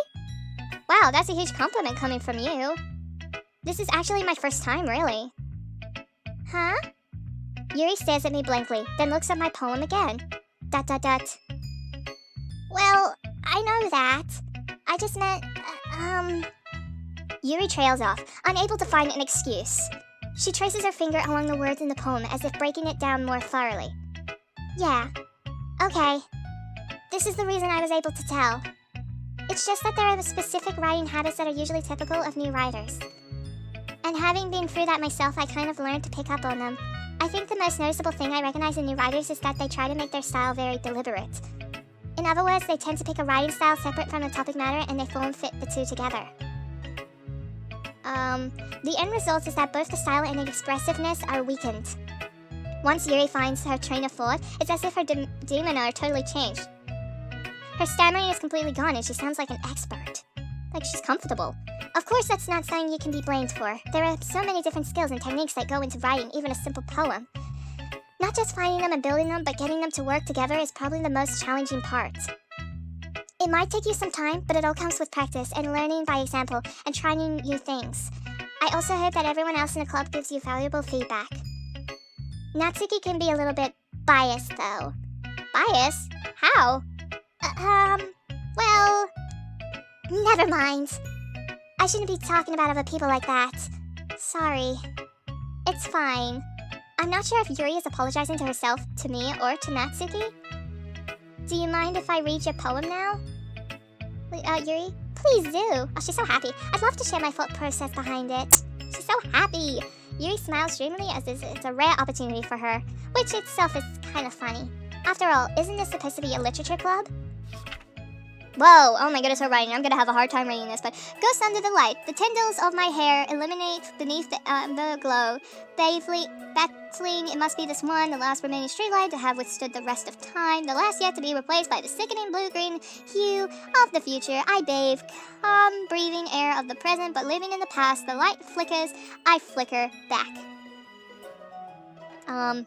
Wow, that's a huge compliment coming from you. This is actually my first time, really. Huh? Yuri stares at me blankly, then looks at my poem again. ... Well, I know that. I just meant, Yuri trails off, unable to find an excuse. She traces her finger along the words in the poem as if breaking it down more thoroughly. Yeah. Okay. This is the reason I was able to tell. It's just that there are specific writing habits that are usually typical of new writers. And having been through that myself, I kind of learned to pick up on them. I think the most noticeable thing I recognize in new writers is that they try to make their style very deliberate. In other words, they tend to pick a writing style separate from the topic matter and they form fit the two together. The end result is that both the style and the expressiveness are weakened. Once Yuri finds her train of thought, it's as if her demeanor totally changed. Her stammering is completely gone and she sounds like an expert. Like she's comfortable. Of course, that's not something you can be blamed for. There are so many different skills and techniques that go into writing even a simple poem. Not just finding them and building them, but getting them to work together is probably the most challenging part. It might take you some time, but it all comes with practice and learning by example and trying new things. I also hope that everyone else in the club gives you valuable feedback. Natsuki can be a little bit biased, though. Biased? How? Well... Never mind. I shouldn't be talking about other people like that. Sorry. It's fine. I'm not sure if Yuri is apologizing to herself, to me, or to Natsuki. Do you mind if I read your poem now? Yuri? Please do. Oh, she's so happy. I'd love to share my thought process behind it. She's so happy. Yuri smiles dreamily as it's a rare opportunity for her, which itself is kind of funny. After all, isn't this supposed to be a literature club? Whoa, oh my goodness, her writing. I'm gonna have a hard time reading this, but Ghost under the light. The tendrils of my hair illuminate beneath the amber glow. Battling, it must be this one, the last remaining streetlight to have withstood the rest of time. The last yet to be replaced by the sickening blue-green hue of the future. I bathe, calm, breathing air of the present, but living in the past. The light flickers, I flicker back. I'm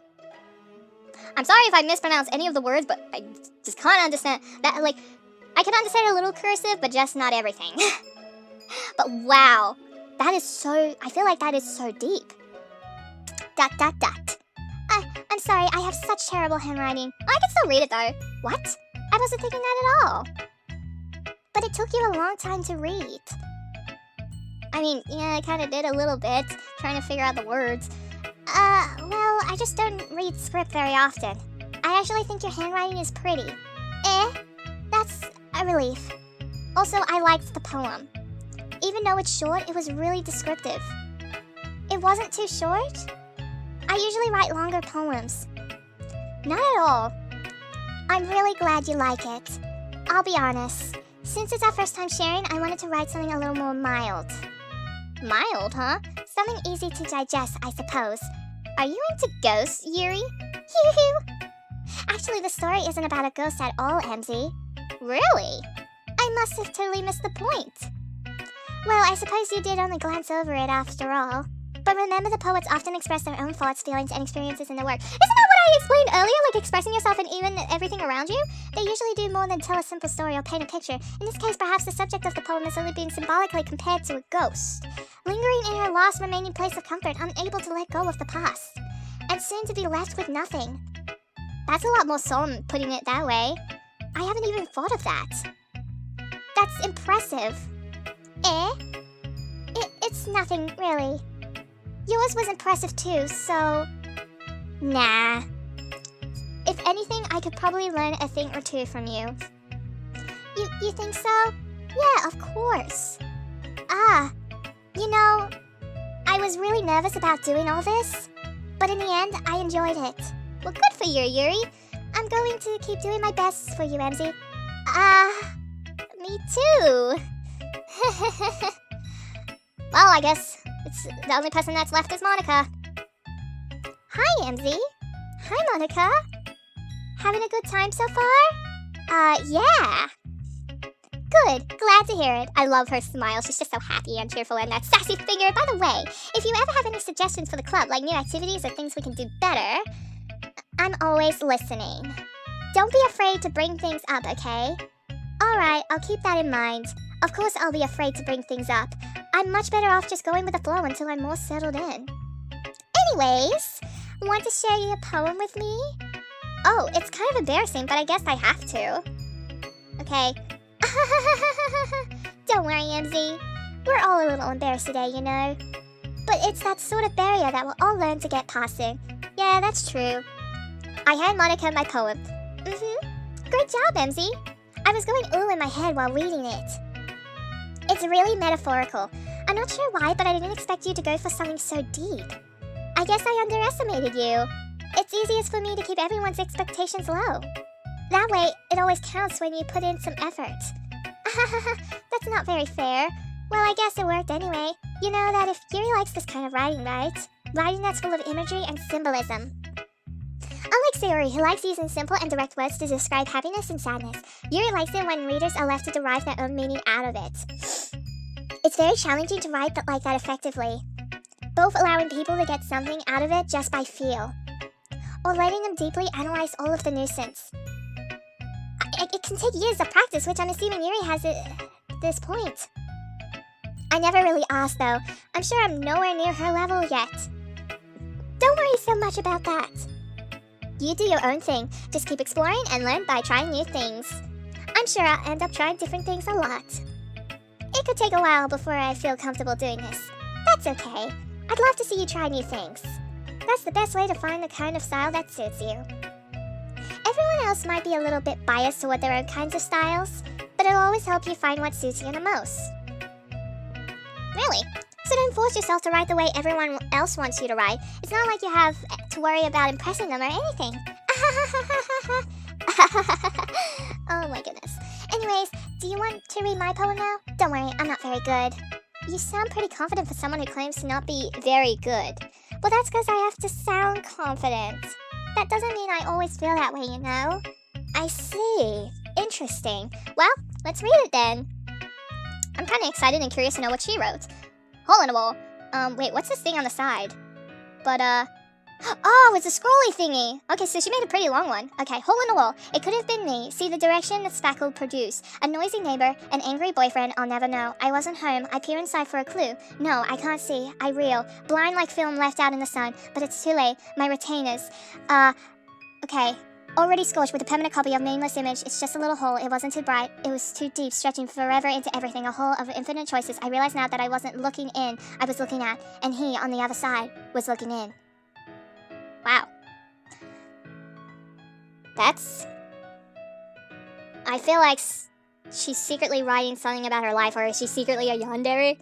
sorry if I mispronounce any of the words, but I just can't understand that, like... I can understand a little cursive, but just not everything. But wow, that is so... I feel like that is so deep. ... I'm sorry, I have such terrible handwriting. I can still read it though. What? I wasn't thinking that at all. But it took you a long time to read. I mean, yeah, I kind of did a little bit, trying to figure out the words. Well, I just don't read script very often. I actually think your handwriting is pretty. That's a relief. Also, I liked the poem. Even though it's short, it was really descriptive. It wasn't too short? I usually write longer poems. Not at all. I'm really glad you like it. I'll be honest. Since it's our first time sharing, I wanted to write something a little more mild. Mild, huh? Something easy to digest, I suppose. Are you into ghosts, Yuri? Hee-hoo! Actually, the story isn't about a ghost at all, Emzy. Really? I must have totally missed the point. Well, I suppose you did only glance over it after all. But remember, the poets often express their own thoughts, feelings, and experiences in their work. Isn't that what I explained earlier, like expressing yourself and even everything around you? They usually do more than tell a simple story or paint a picture. In this case, perhaps the subject of the poem is only being symbolically compared to a ghost, lingering in her last remaining place of comfort, unable to let go of the past, and soon to be left with nothing. That's a lot more solemn, putting it that way. I haven't even thought of that. That's impressive. It's nothing, really. Yours was impressive too, so... Nah. If anything, I could probably learn a thing or two from you. You think so? Yeah, of course. You know, I was really nervous about doing all this, but in the end, I enjoyed it. Well, good for you, Yuri. I'm going to keep doing my best for you, Emzy. Me too. Well, I guess it's the only person that's left is Monica. Hi, Emzy. Hi, Monica. Having a good time so far? Yeah. Good. Glad to hear it. I love her smile. She's just so happy and cheerful, and that sassy finger. By the way, if you ever have any suggestions for the club, like new activities or things we can do better, I'm always listening. Don't be afraid to bring things up, okay? Alright, I'll keep that in mind. Of course I'll be afraid to bring things up. I'm much better off just going with the flow until I'm more settled in. Anyways, want to share your poem with me? Oh, it's kind of embarrassing, but I guess I have to. Okay. Don't worry, Emzy. We're all a little embarrassed today, you know. But it's that sort of barrier that we'll all learn to get past it. Yeah, that's true. I hand Monica my poem. Great job, Emzy. I was going ooh in my head while reading it. It's really metaphorical. I'm not sure why, but I didn't expect you to go for something so deep. I guess I underestimated you. It's easiest for me to keep everyone's expectations low. That way, it always counts when you put in some effort. That's not very fair. Well, I guess it worked anyway. You know that if Yuri likes this kind of writing, right? Writing that's full of imagery and symbolism. Unlike Sayori, who likes using simple and direct words to describe happiness and sadness, Yuri likes it when readers are left to derive their own meaning out of it. It's very challenging to write like that effectively, both allowing people to get something out of it just by feel, or letting them deeply analyze all of the nuisance. It can take years of practice, which I'm assuming Yuri has at this point. I never really asked, though. I'm sure I'm nowhere near her level yet. Don't worry so much about that. You do your own thing. Just keep exploring and learn by trying new things. I'm sure I'll end up trying different things a lot. It could take a while before I feel comfortable doing this. That's okay. I'd love to see you try new things. That's the best way to find the kind of style that suits you. Everyone else might be a little bit biased toward their own kinds of styles, but it'll always help you find what suits you the most. Really? So don't force yourself to write the way everyone else wants you to write. It's not like you have to worry about impressing them or anything. Oh my goodness. Anyways, do you want to read my poem now? Don't worry, I'm not very good. You sound pretty confident for someone who claims to not be very good. Well, that's because I have to sound confident. That doesn't mean I always feel that way, you know? I see. Interesting. Well, let's read it then. I'm kind of excited and curious to know what she wrote. Hole in a wall. Wait, what's this thing on the side? But, oh, it's a scrolly thingy. Okay, so she made a pretty long one. Okay, hole in the wall. It could have been me. See the direction the spackle produced. A noisy neighbor, an angry boyfriend, I'll never know. I wasn't home. I peer inside for a clue. No, I can't see. I reel. Blind like film left out in the sun. But it's too late. My retainers. Okay. Already scorched with a permanent copy of Nameless Image. It's just a little hole. It wasn't too bright. It was too deep, stretching forever into everything. A hole of infinite choices. I realize now that I wasn't looking in. I was looking at. And he, on the other side, was looking in. Wow. That's... I feel like she's secretly writing something about her life, or is she secretly a yandere?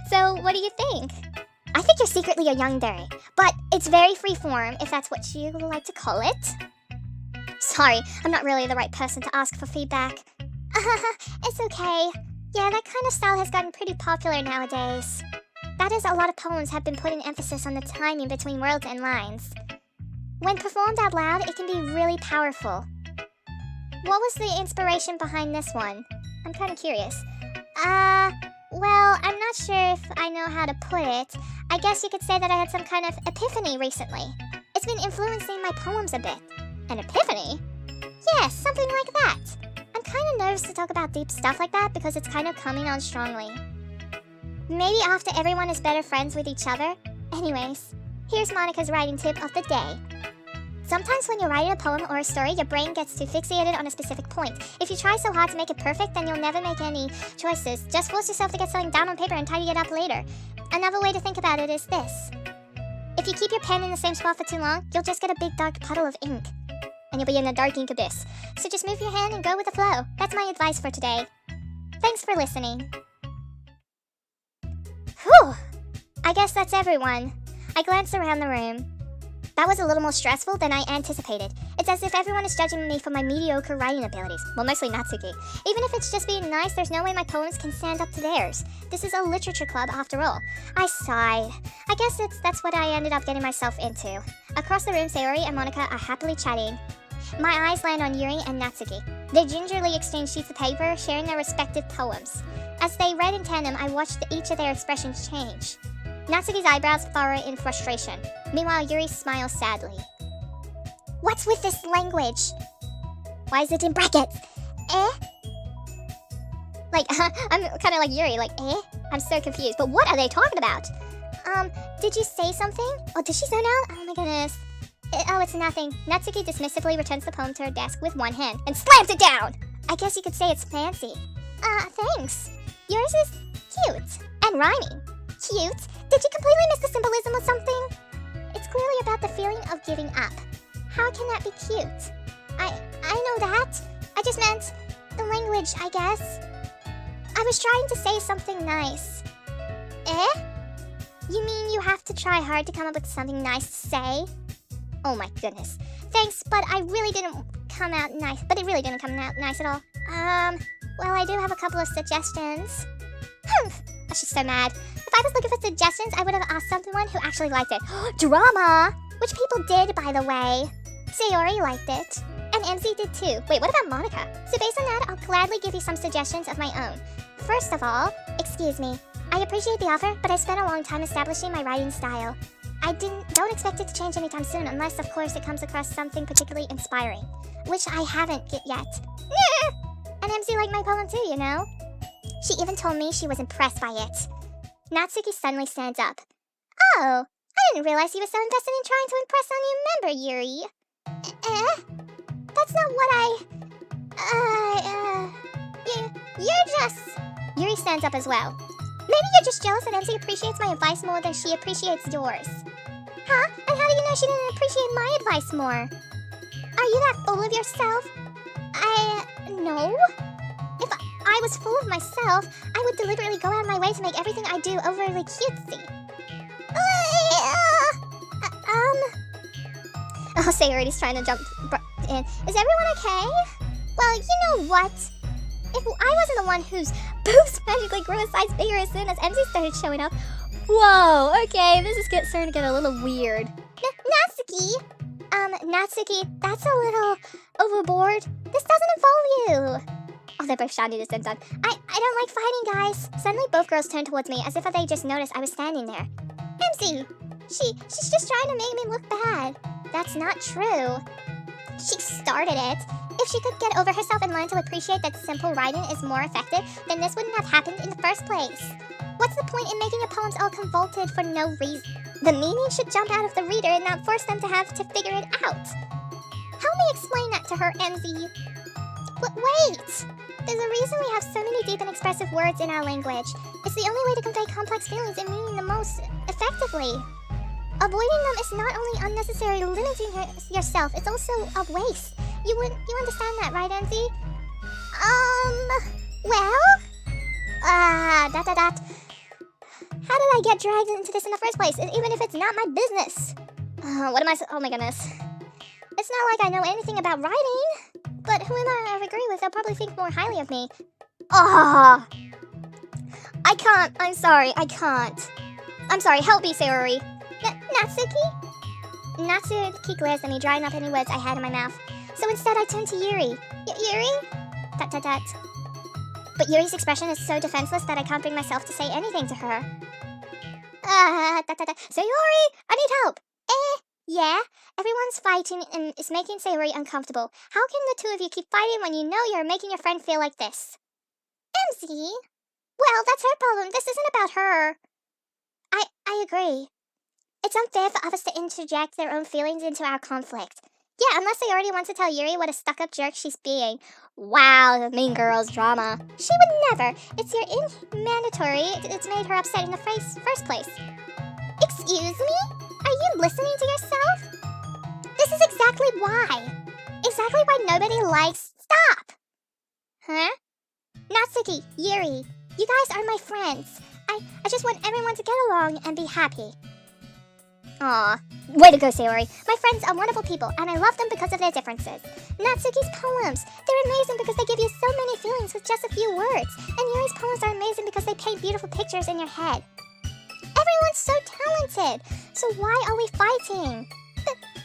So, what do you think? I think you're secretly a yandere, but it's very freeform, if that's what you like to call it. Sorry, I'm not really the right person to ask for feedback. It's okay. Yeah, that kind of style has gotten pretty popular nowadays. That is, a lot of poems have been putting emphasis on the timing between words and lines. When performed out loud, it can be really powerful. What was the inspiration behind this one? I'm kind of curious. Well, I'm not sure if I know how to put it. I guess you could say that I had some kind of epiphany recently. It's been influencing my poems a bit. An epiphany? Yes, something like that. I'm kind of nervous to talk about deep stuff like that because it's kind of coming on strongly. Maybe after everyone is better friends with each other. Anyways, here's Monica's writing tip of the day. Sometimes when you're writing a poem or a story, your brain gets too fixated on a specific point. If you try so hard to make it perfect, then you'll never make any choices. Just force yourself to get something down on paper and tidy it up later. Another way to think about it is this. If you keep your pen in the same spot for too long, you'll just get a big dark puddle of ink. And you'll be in a dark ink abyss. So just move your hand and go with the flow. That's my advice for today. Thanks for listening. Whew! I guess that's everyone. I glanced around the room. That was a little more stressful than I anticipated. It's as if everyone is judging me for my mediocre writing abilities. Well, mostly Natsuki. Even if it's just being nice, there's no way my poems can stand up to theirs. This is a literature club after all. I sighed. I guess that's what I ended up getting myself into. Across the room, Sayori and Monica are happily chatting. My eyes land on Yuri and Natsuki. They gingerly exchange sheets of paper, sharing their respective poems. As they read in tandem, I watched each of their expressions change. Natsuki's eyebrows furrow in frustration. Meanwhile, Yuri smiles sadly. What's with this language? Why is it in brackets? Eh? Like, I'm kind of like Yuri, like, eh? I'm so confused. But what are they talking about? Did you say something? Oh, did she zone out? Oh my goodness. Oh, it's nothing. Natsuki dismissively returns the poem to her desk with one hand and slams it down! I guess you could say it's fancy. Thanks. Yours is cute. And rhyming. Cute? Did you completely miss the symbolism or something? It's clearly about the feeling of giving up. How can that be cute? I know that. I just meant the language, I guess. I was trying to say something nice. Eh? You mean you have to try hard to come up with something nice to say? Oh my goodness. Thanks, but it really didn't come out nice at all. Well, I do have a couple of suggestions. Oh, she's so mad. If I was looking for suggestions, I would have asked someone who actually liked it. Drama! Which people did, by the way. Sayori liked it. And MZ did too. Wait, what about Monica? So based on that, I'll gladly give you some suggestions of my own. First of all, excuse me. I appreciate the offer, but I spent a long time establishing my writing style. I don't expect it to change anytime soon, unless, of course, it comes across something particularly inspiring. Which I haven't yet. And MZ liked my poem too, you know? She even told me she was impressed by it. Natsuki suddenly stands up. Oh, I didn't realize you were so invested in trying to impress a new member, Yuri. That's not what you're just... Yuri stands up as well. Maybe you're just jealous that MZ appreciates my advice more than she appreciates yours. Huh? And how do you know she didn't appreciate my advice more? Are you that full of yourself? No. If I was full of myself, I would deliberately go out of my way to make everything I do overly cutesy. Oh, Sayori's trying to jump in. Is everyone okay? Well, you know what? If I wasn't the one whose boobs magically grew a size bigger as soon as MZ started showing up. Whoa, okay, this is starting to get a little weird. Natsuki? Natsuki, that's a little overboard. This doesn't involve you. Oh, they're both shouting at the same time. I don't like fighting, guys. Suddenly, both girls turned towards me as if they just noticed I was standing there. MZ, she's just trying to make me look bad. That's not true. She started it. If she could get over herself and learn to appreciate that simple writing is more effective, then this wouldn't have happened in the first place. What's the point in making your poems all convoluted for no reason? The meaning should jump out of the reader and not force them to have to figure it out. Help me explain that to her, MZ. But wait! There's a reason we have so many deep and expressive words in our language. It's the only way to convey complex feelings and meaning the most effectively. Avoiding them is not only unnecessary limiting yourself, it's also a waste. You understand that, right, MZ? How did I get dragged into this in the first place, even if it's not my business? Oh my goodness. It's not like I know anything about writing. But whoever I agree with, they'll probably think more highly of me. Ah! I can't. I'm sorry. I can't. I'm sorry. Help me, Sayori. Natsuki? Natsuki glares at me, drying up any words I had in my mouth. So instead, I turn to Yuri. Yuri? Dot. But Yuri's expression is so defenseless that I can't bring myself to say anything to her. Sayori, I need help. Yeah? Everyone's fighting and it's making Sayori uncomfortable. How can the two of you keep fighting when you know you're making your friend feel like this? MZ? Well, that's her problem. This isn't about her. I agree. It's unfair for others to interject their own feelings into our conflict. Yeah, unless they already want to tell Yuri what a stuck-up jerk she's being. Wow, the mean girl's drama. She would never. It's your mandatory. It's made her upset in the first place. Excuse me? Are you listening to yourself? This is exactly why. Exactly why nobody likes... Stop! Huh? Natsuki, Yuri, you guys are my friends. I just want everyone to get along and be happy. Aw, way to go, Sayori. My friends are wonderful people, and I love them because of their differences. Natsuki's poems, they're amazing because they give you so many feelings with just a few words. And Yuri's poems are amazing because they paint beautiful pictures in your head. Everyone's so talented, so why are we fighting?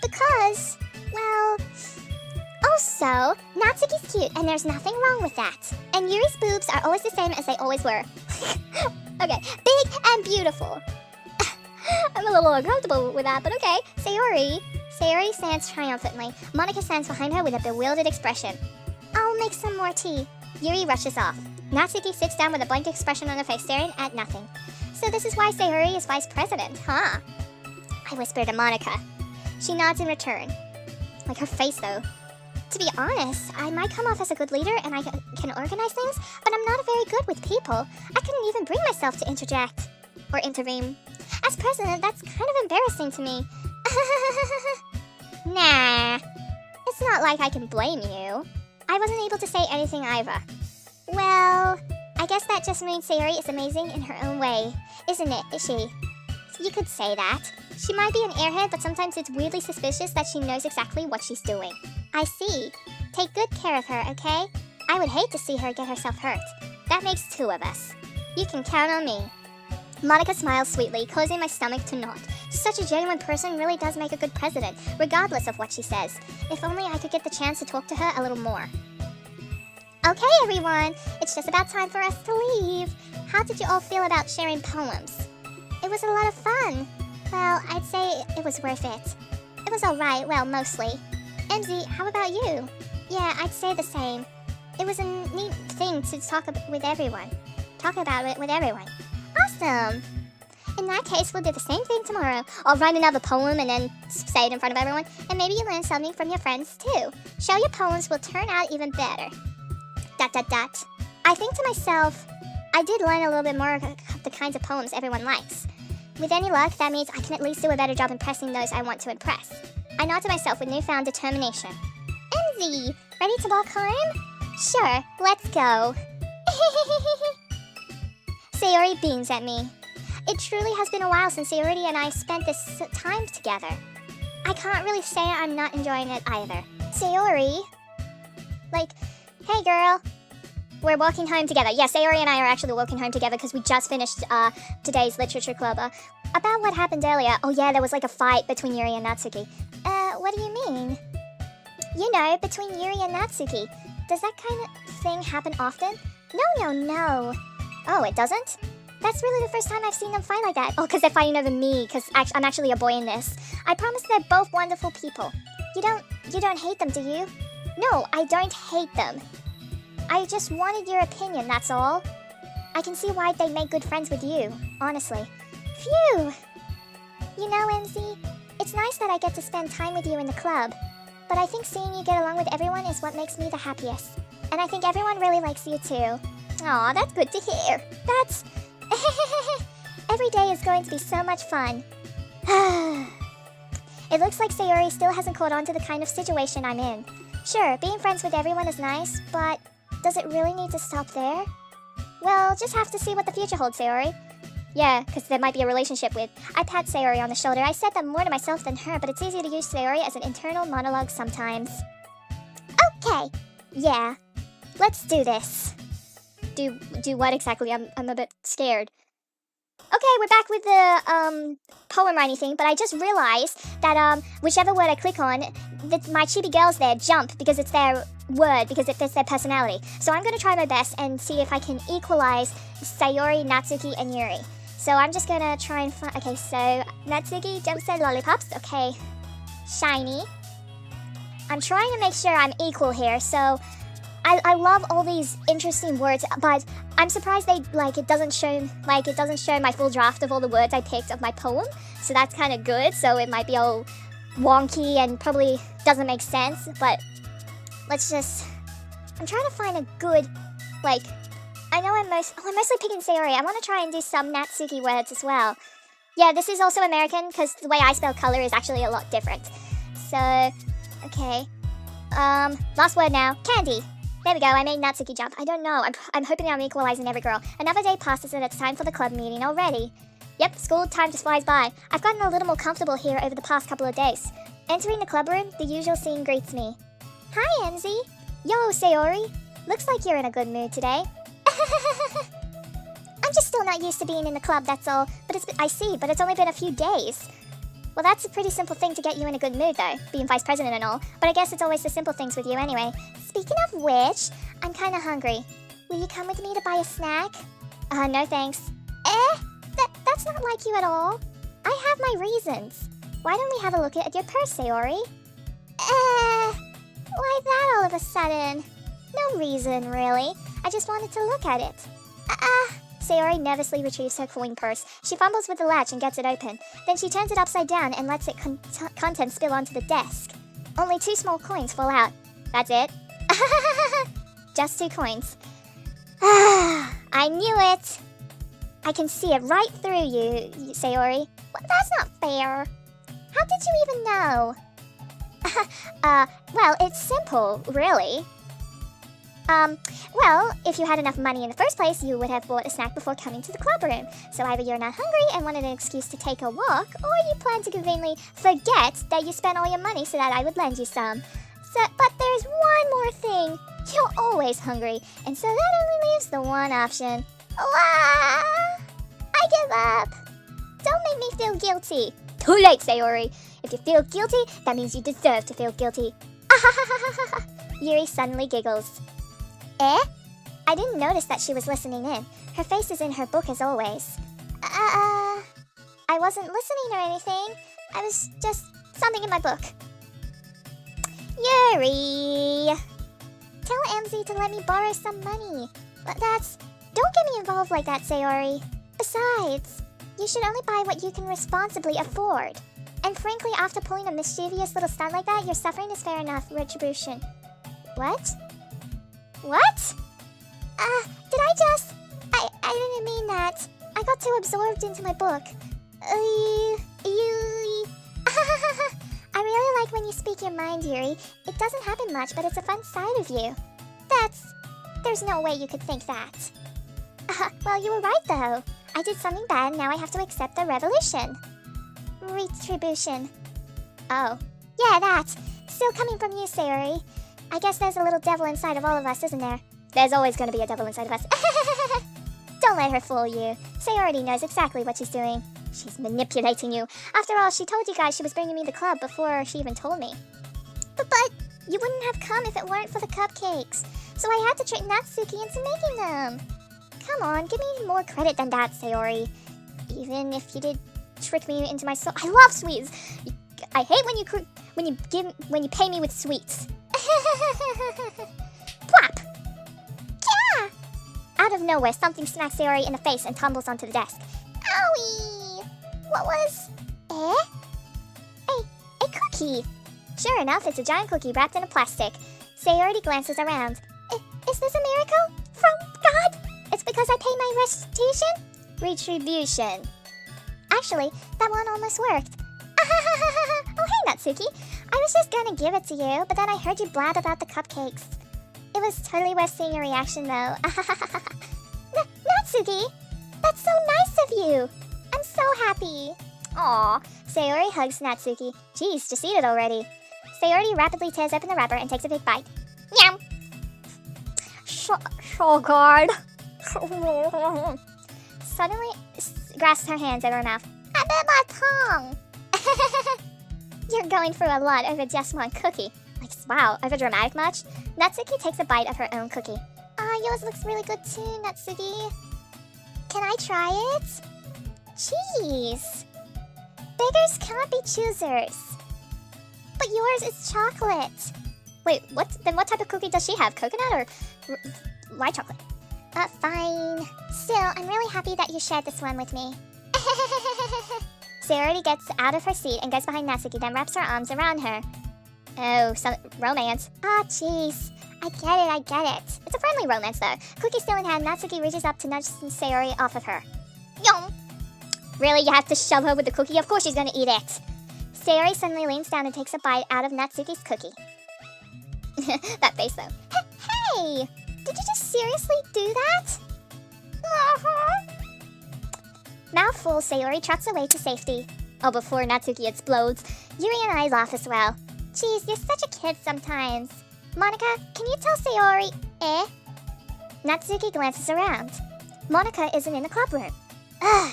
Because, well... Also, Natsuki's cute, and there's nothing wrong with that. And Yuri's boobs are always the same as they always were. Okay, big and beautiful. I'm a little uncomfortable with that, but okay. Sayori stands triumphantly. Monika stands behind her with a bewildered expression. I'll make some more tea. Yuri rushes off. Natsuki sits down with a blank expression on her face, staring at nothing. So this is why Sayori is vice president, huh? I whisper to Monika. She nods in return. Like her face, though. To be honest, I might come off as a good leader and I can organize things, but I'm not very good with people. I couldn't even bring myself to interject. Or intervene. As president, that's kind of embarrassing to me. Nah. It's not like I can blame you. I wasn't able to say anything either. Well, I guess that just means Sayori is amazing in her own way. Isn't it, is she? You could say that. She might be an airhead, but sometimes it's weirdly suspicious that she knows exactly what she's doing. I see. Take good care of her, okay? I would hate to see her get herself hurt. That makes two of us. You can count on me. Monika smiles sweetly, causing my stomach to knot. Such a genuine person really does make a good president, regardless of what she says. If only I could get the chance to talk to her a little more. Okay, everyone, it's just about time for us to leave. How did you all feel about sharing poems? It was a lot of fun. Well, I'd say it was worth it. It was alright, well, mostly. MZ, how about you? Yeah, I'd say the same. It was a neat thing to talk about with everyone. Awesome! In that case, we'll do the same thing tomorrow. I'll write another poem and then say it in front of everyone. And maybe you learn something from your friends, too. Show your poems will turn out even better. ... I think to myself, I did learn a little bit more of the kinds of poems everyone likes. With any luck, that means I can at least do a better job impressing those I want to impress. I nod to myself with newfound determination. MZ, ready to walk home? Sure, let's go. Sayori beams at me. It truly has been a while since Sayori and I spent this time together. I can't really say I'm not enjoying it either. Sayori? Like, hey girl. We're walking home together. Yeah, Sayori and I are actually walking home together because we just finished today's literature club. About what happened earlier. Oh yeah, there was like a fight between Yuri and Natsuki. What do you mean? You know, between Yuri and Natsuki. Does that kind of thing happen often? No. Oh, it doesn't? That's really the first time I've seen them fight like that. Oh, because they're fighting over me, because I'm actually a boy in this. I promise they're both wonderful people. You don't hate them, do you? No, I don't hate them. I just wanted your opinion, that's all. I can see why they'd make good friends with you, honestly. Phew! You know, MZ, it's nice that I get to spend time with you in the club, but I think seeing you get along with everyone is what makes me the happiest. And I think everyone really likes you too. Aw, that's good to hear. That's... Every day is going to be so much fun. It looks like Sayori still hasn't caught on to the kind of situation I'm in. Sure, being friends with everyone is nice, but does it really need to stop there? Well, just have to see what the future holds, Sayori. Yeah, because there might be a relationship with... I pat Sayori on the shoulder. I said that more to myself than her, but it's easy to use Sayori as an internal monologue sometimes. Okay, Yeah, let's do this. Do what exactly? I'm a bit scared. Okay, we're back with the poem writing thing, but I just realized that whichever word I click on, my chibi girls there jump because it's their word, because it fits their personality. So I'm gonna try my best and see if I can equalize Sayori, Natsuki, and Yuri. So I'm just gonna try and find. Okay, so Natsuki jumps at lollipops. Okay, shiny. I'm trying to make sure I'm equal here. So I love all these interesting words, but I'm surprised it doesn't show my full draft of all the words I picked of my poem. So that's kind of good. So it might be all wonky and probably doesn't make sense, but I'm trying to find a good, I know I'm mostly picking Sayori. I want to try and do some Natsuki words as well. Yeah, this is also American because the way I spell color is actually a lot different. So, okay. Last word now. Candy. There we go, I made Natsuki jump. I don't know, I'm hoping I'm equalizing every girl. Another day passes and it's time for the club meeting already. Yep, school time just flies by. I've gotten a little more comfortable here over the past couple of days. Entering the club room, the usual scene greets me. Hi, Emzy. Yo, Sayori. Looks like you're in a good mood today. I'm just still not used to being in the club, that's all. But it's only been a few days. Well, that's a pretty simple thing to get you in a good mood, though, being vice president and all. But I guess it's always the simple things with you anyway. Speaking of which, I'm kinda hungry. Will you come with me to buy a snack? No thanks. That's not like you at all. I have my reasons. Why don't we have a look at your purse, Sayori? Why that all of a sudden? No reason, really. I just wanted to look at it. Sayori nervously retrieves her coin purse. She fumbles with the latch and gets it open. Then she turns it upside down and lets its contents spill onto the desk. Only 2 small coins fall out. That's it. Just 2 coins. I knew it. I can see it right through you, Sayori. Well, that's not fair. How did you even know? Well, it's simple, really. Well, if you had enough money in the first place, you would have bought a snack before coming to the club room. So either you're not hungry and wanted an excuse to take a walk, or you plan to conveniently forget that you spent all your money so that I would lend you some. But there's one more thing. You're always hungry, and so that only leaves the one option. I give up. Don't make me feel guilty. Too late, Sayori. If you feel guilty, that means you deserve to feel guilty. Yuri suddenly giggles. I didn't notice that she was listening in. Her face is in her book as always. I wasn't listening or anything. I was just something in my book. Yuri! Tell Emzy to let me borrow some money. But don't get me involved like that, Sayori. Besides, you should only buy what you can responsibly afford. And frankly, after pulling a mischievous little stunt like that, your suffering is fair enough retribution. What? What? Did I just... I didn't mean that. I got too absorbed into my book. I really like when you speak your mind, Yuri. It doesn't happen much, but it's a fun side of you. There's no way you could think that. Well, you were right, though. I did something bad, and now I have to accept the revolution. Retribution. Oh. Yeah, that. Still coming from you, Sayori. I guess there's a little devil inside of all of us, isn't there? There's always going to be a devil inside of us. Don't let her fool you. Sayori knows exactly what she's doing. She's manipulating you. After all, she told you guys she was bringing me the club before she even told me. But you wouldn't have come if it weren't for the cupcakes. So I had to trick Natsuki into making them. Come on, give me more credit than that, Sayori. Even if you did trick me into my soul. I love sweets. I hate when you pay me with sweets. Plop! Yeah! Out of nowhere, something smacks Sayori in the face and tumbles onto the desk. Owie! What was... A cookie! Sure enough, it's a giant cookie wrapped in a plastic. Sayori glances around. Is this a miracle? From God? It's because I paid my restitution? Retribution. Actually, that one almost worked. Oh, hey, Natsuki. I was just gonna give it to you, but then I heard you blab about the cupcakes. It was totally worth seeing your reaction, though. Natsuki, that's so nice of you. I'm so happy. Aw, Sayori hugs Natsuki. Geez, just eat it already. Sayori rapidly tears open the wrapper and takes a big bite. Yum! so good. Suddenly, grasps her hands over her mouth. I bit my tongue. You're going through a lot over just one cookie. Like, wow, over dramatic much? Natsuki takes a bite of her own cookie. Yours looks really good too, Natsuki. Can I try it? Jeez. Beggars cannot be choosers. But yours is chocolate. Wait, what? Then what type of cookie does she have? Coconut or white chocolate? Fine. Still, I'm really happy that you shared this one with me. Sayori gets out of her seat and goes behind Natsuki, then wraps her arms around her. Oh, some romance. Jeez. I get it. It's a friendly romance, though. Cookie still in hand, Natsuki reaches up to nudge Sayori off of her. Yum! Really, you have to shove her with the cookie? Of course she's gonna eat it. Sayori suddenly leans down and takes a bite out of Natsuki's cookie. That face, though. Hey! Did you just seriously do that? Mouthful, Sayori trots away to safety. Oh, before Natsuki explodes, Yuri and I laugh as well. Jeez, you're such a kid sometimes. Monica, can you tell Sayori, Natsuki glances around. Monica isn't in the club room. Ugh.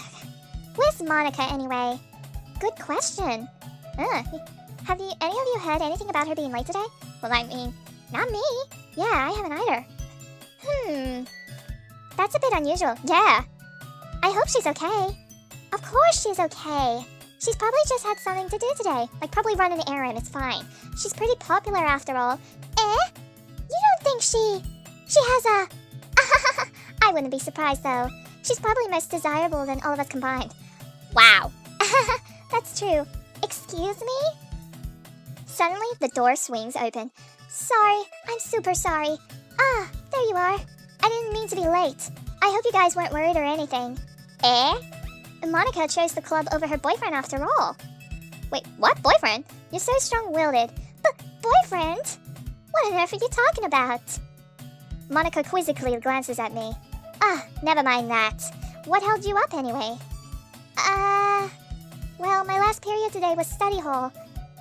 Where's Monica anyway? Good question. Have any of you heard anything about her being late today? Well, I mean, not me. Yeah, I haven't either. That's a bit unusual. Yeah. I hope she's okay. Of course she's okay. She's probably just had something to do today. Like probably run an errand, it's fine. She's pretty popular after all. You don't think she has a... I wouldn't be surprised though. She's probably most desirable than all of us combined. Wow. That's true. Excuse me? Suddenly, the door swings open. Sorry, I'm super sorry. There you are. I didn't mean to be late. I hope you guys weren't worried or anything. Monica chose the club over her boyfriend after all. Wait, what? Boyfriend? You're so strong-willed. But boyfriend? What on earth are you talking about? Monica quizzically glances at me. Never mind that. What held you up anyway? Well, my last period today was study hall.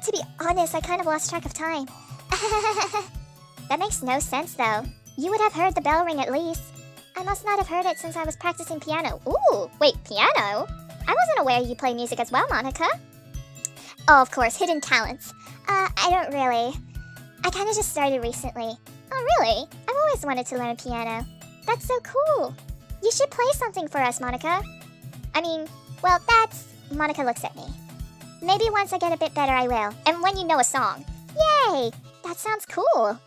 To be honest, I kind of lost track of time. That makes no sense, though. You would have heard the bell ring at least. I must not have heard it since I was practicing piano. Ooh, wait, piano? I wasn't aware you play music as well, Monica. Oh, of course, hidden talents. I don't really. I kind of just started recently. Oh, really? I've always wanted to learn piano. That's so cool. You should play something for us, Monica. I mean, well, Monica looks at me. Maybe once I get a bit better, I will. And when you know a song. Yay! That sounds cool.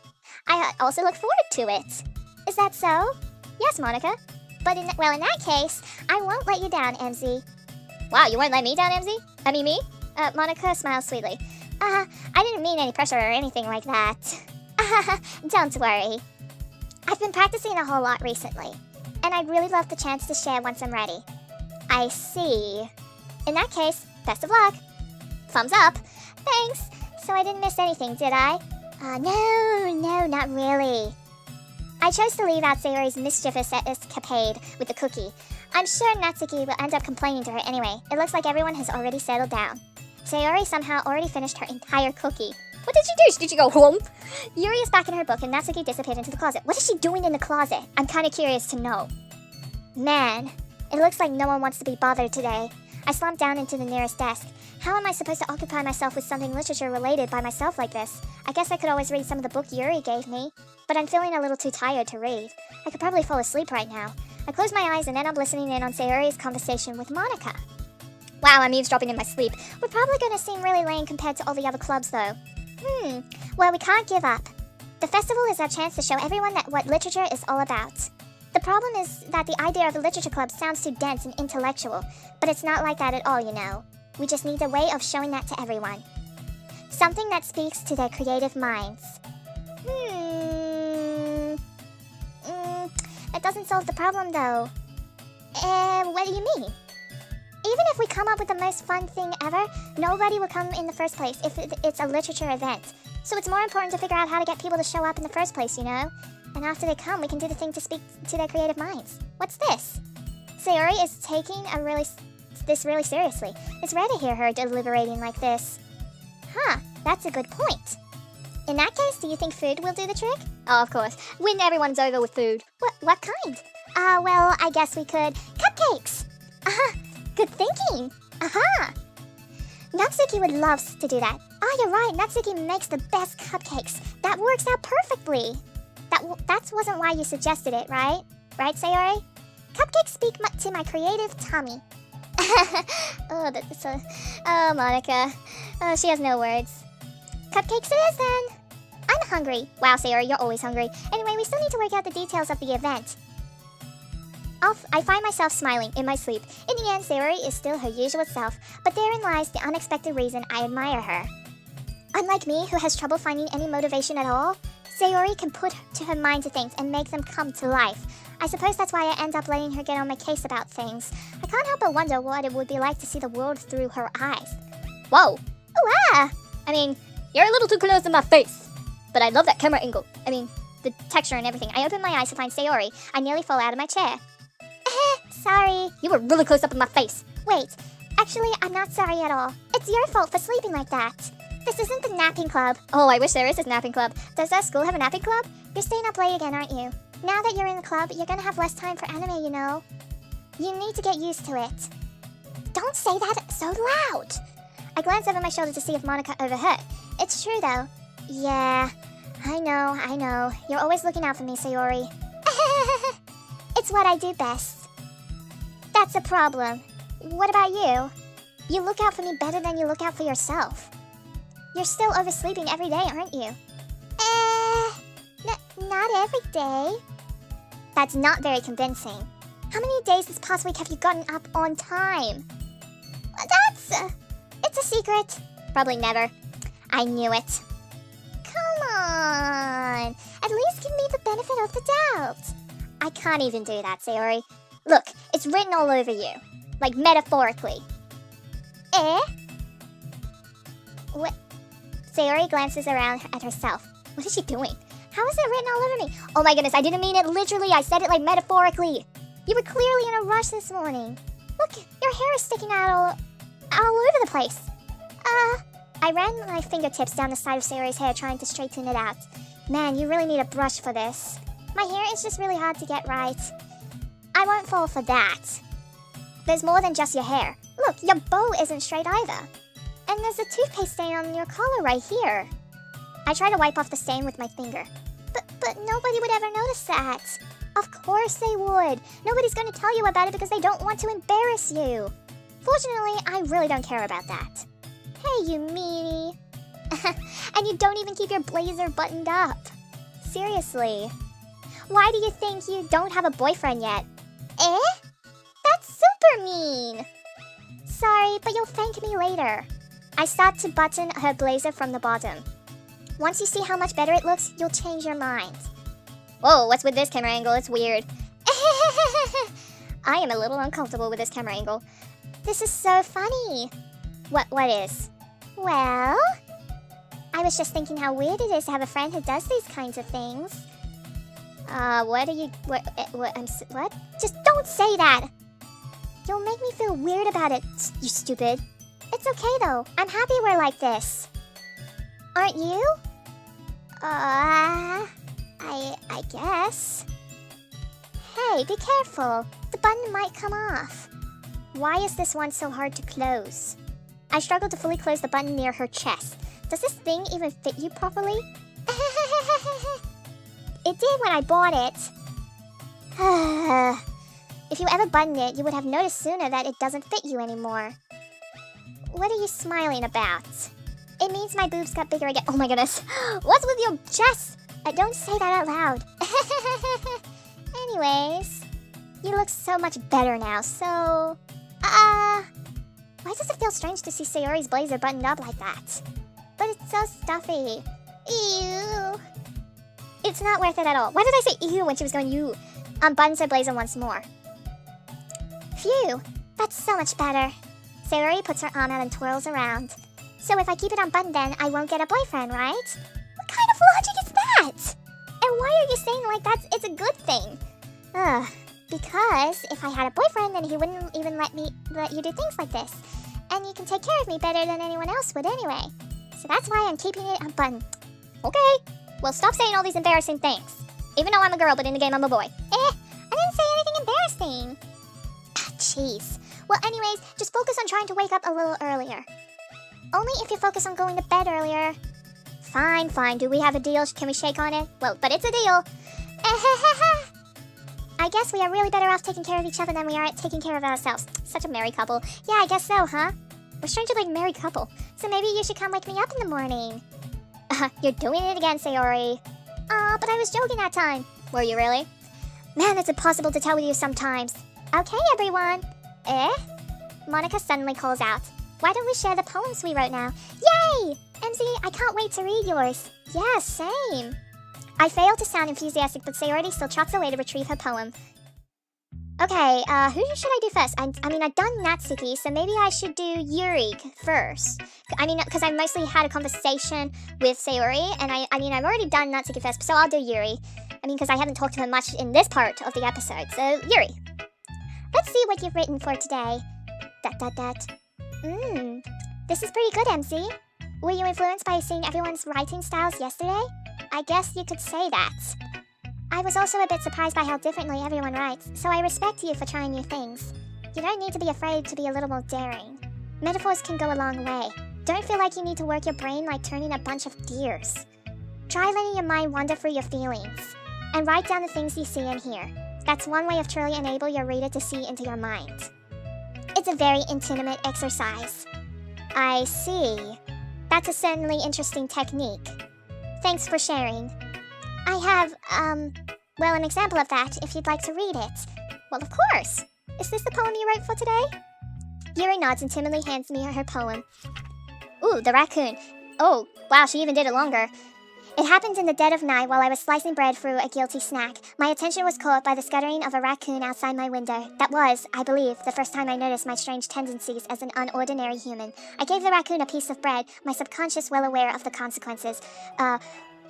I also look forward to it. Is that so? Yes, Monica. But in that case, I won't let you down, MZ. Wow, you won't let me down, MZ? I mean me? Monica smiles sweetly. I didn't mean any pressure or anything like that. Don't worry. I've been practicing a whole lot recently, and I'd really love the chance to share once I'm ready. I see. In that case, best of luck. Thumbs up. Thanks. So I didn't miss anything, did I? No, not really. I chose to leave out Sayori's mischievous escapade with the cookie. I'm sure Natsuki will end up complaining to her anyway. It looks like everyone has already settled down. Sayori somehow already finished her entire cookie. What did she do? Did she go home? Yuri is back in her book and Natsuki disappeared into the closet. What is she doing in the closet? I'm kind of curious to know. Man, it looks like no one wants to be bothered today. I slumped down into the nearest desk. How am I supposed to occupy myself with something literature-related by myself like this? I guess I could always read some of the book Yuri gave me, but I'm feeling a little too tired to read. I could probably fall asleep right now. I close my eyes and end up listening in on Sayori's conversation with Monica. Wow, I'm eavesdropping in my sleep. We're probably going to seem really lame compared to all the other clubs, though. Well, we can't give up. The festival is our chance to show everyone what literature is all about. The problem is that the idea of a literature club sounds too dense and intellectual, but it's not like that at all, you know. We just need a way of showing that to everyone. Something that speaks to their creative minds. That doesn't solve the problem, though. What do you mean? Even if we come up with the most fun thing ever, nobody will come in the first place if it's a literature event. So it's more important to figure out how to get people to show up in the first place, you know? And after they come, we can do the thing to speak to their creative minds. What's this? Sayori is taking this really seriously. It's rare to hear her deliberating like this. That's a good point. In that case, do you think food will do the trick? Oh, of course. Win everyone's over with food. What kind? Well, I guess we could... Cupcakes! Good thinking! Natsuki would love to do that. Oh, you're right. Natsuki makes the best cupcakes. That works out perfectly. That wasn't why you suggested it, right? Right, Sayori? Cupcakes speak to my creative tummy. Oh, Monica. Oh, she has no words. Cupcakes it is then. I'm hungry. Wow, Sayori, you're always hungry. Anyway, we still need to work out the details of the event. I find myself smiling in my sleep. In the end, Sayori is still her usual self, but therein lies the unexpected reason I admire her. Unlike me, who has trouble finding any motivation at all, Sayori can put to her mind to things and make them come to life. I suppose that's why I end up letting her get on my case about things. I can't help but wonder what it would be like to see the world through her eyes. Whoa! Ooh, I mean, you're a little too close to my face. But I love that camera angle. I mean, the texture and everything. I open my eyes to find Sayori. I nearly fall out of my chair. Sorry. You were really close up in my face. Wait, actually, I'm not sorry at all. It's your fault for sleeping like that. This isn't the napping club. Oh, I wish there is a napping club. Does that school have a napping club? You're staying up late again, aren't you? Now that you're in the club, you're gonna have less time for anime, you know. You need to get used to it. Don't say that so loud. I glance over my shoulder to see if Monica overheard. It's true, though. Yeah, I know. You're always looking out for me, Sayori. It's what I do best. That's a problem. What about you? You look out for me better than you look out for yourself. You're still oversleeping every day, aren't you? Not every day. That's not very convincing. How many days this past week have you gotten up on time? It's a secret. Probably never. I knew it. Come on. At least give me the benefit of the doubt. I can't even do that, Sayori. Look, it's written all over you. Like, metaphorically. What? Sayori glances around at herself. What is she doing? How is it written all over me? Oh my goodness, I didn't mean it literally. I said it like metaphorically. You were clearly in a rush this morning. Look, your hair is sticking out all over the place. I ran my fingertips down the side of Sayori's hair trying to straighten it out. Man, you really need a brush for this. My hair is just really hard to get right. I won't fall for that. There's more than just your hair. Look, your bow isn't straight either. And there's a toothpaste stain on your collar right here. I try to wipe off the stain with my finger. But nobody would ever notice that. Of course they would. Nobody's going to tell you about it because they don't want to embarrass you. Fortunately, I really don't care about that. Hey, you meanie. And you don't even keep your blazer buttoned up. Seriously. Why do you think you don't have a boyfriend yet? That's super mean. Sorry, but you'll thank me later. I start to button her blazer from the bottom. Once you see how much better it looks, you'll change your mind. Whoa, what's with this camera angle? It's weird. I am a little uncomfortable with this camera angle. This is so funny. What is? Well, I was just thinking how weird it is to have a friend who does these kinds of things. What? Just don't say that. You'll make me feel weird about it, you stupid. It's okay though. I'm happy we're like this. Aren't you? I guess. Hey, be careful. The button might come off. Why is this one so hard to close? I struggle to fully close the button near her chest. Does this thing even fit you properly? It did when I bought it. If you ever buttoned it, you would have noticed sooner that it doesn't fit you anymore. What are you smiling about? It means my boobs got bigger again. Oh my goodness. What's with your chest? Don't say that out loud. Anyways, you look so much better now, so... Why does it feel strange to see Sayori's blazer buttoned up like that? But it's so stuffy. Ew. It's not worth it at all. Why did I say ew when she was going ew? Unbuttons her blazer once more. Phew, that's so much better. Sayori puts her arm out and twirls around. So if I keep it unbuttoned then, I won't get a boyfriend, right? What kind of logic is that? And why are you saying like it's a good thing? Because if I had a boyfriend, then he wouldn't even let you do things like this. And you can take care of me better than anyone else would anyway. So that's why I'm keeping it unbuttoned. Okay. Well, stop saying all these embarrassing things. Even though I'm a girl, but in the game I'm a boy. I didn't say anything embarrassing. Jeez. Well, anyways, just focus on trying to wake up a little earlier. Only if you focus on going to bed earlier. Fine. Do we have a deal? Can we shake on it? Well, but it's a deal. I guess we are really better off taking care of each other than we are at taking care of ourselves. Such a merry couple. Yeah, I guess so, huh? We're strangely like married couple. So maybe you should come wake me up in the morning. You're doing it again, Sayori. Aw, but I was joking that time. Were you really? Man, it's impossible to tell with you sometimes. Okay, everyone. Monica suddenly calls out. Why don't we share the poems we wrote now? Yay! MZ, I can't wait to read yours. Yeah, same. I fail to sound enthusiastic, but Sayori still trots away to retrieve her poem. Okay, who should I do first? I mean, I've done Natsuki, so maybe I should do Yuri first. I mean, because I mostly had a conversation with Sayori, and I've already done Natsuki first, so I'll do Yuri. I mean, because I haven't talked to her much in this part of the episode, so Yuri. Let's see what you've written for today. This is pretty good, MC. Were you influenced by seeing everyone's writing styles yesterday? I guess you could say that. I was also a bit surprised by how differently everyone writes, so I respect you for trying new things. You don't need to be afraid to be a little more daring. Metaphors can go a long way. Don't feel like you need to work your brain like turning a bunch of gears. Try letting your mind wander through your feelings, and write down the things you see and hear. That's one way of truly enable your reader to see into your mind. It's a very intimate exercise. I see. That's a certainly interesting technique. Thanks for sharing. I have, an example of that, if you'd like to read it. Well, of course. Is this the poem you wrote for today? Yuri nods and timidly hands me her poem. Ooh, the raccoon. Oh, wow, she even did it longer. It happened in the dead of night while I was slicing bread through a guilty snack. My attention was caught by the scuttering of a raccoon outside my window. That was, I believe, the first time I noticed my strange tendencies as an unordinary human. I gave the raccoon a piece of bread, my subconscious well aware of the consequences.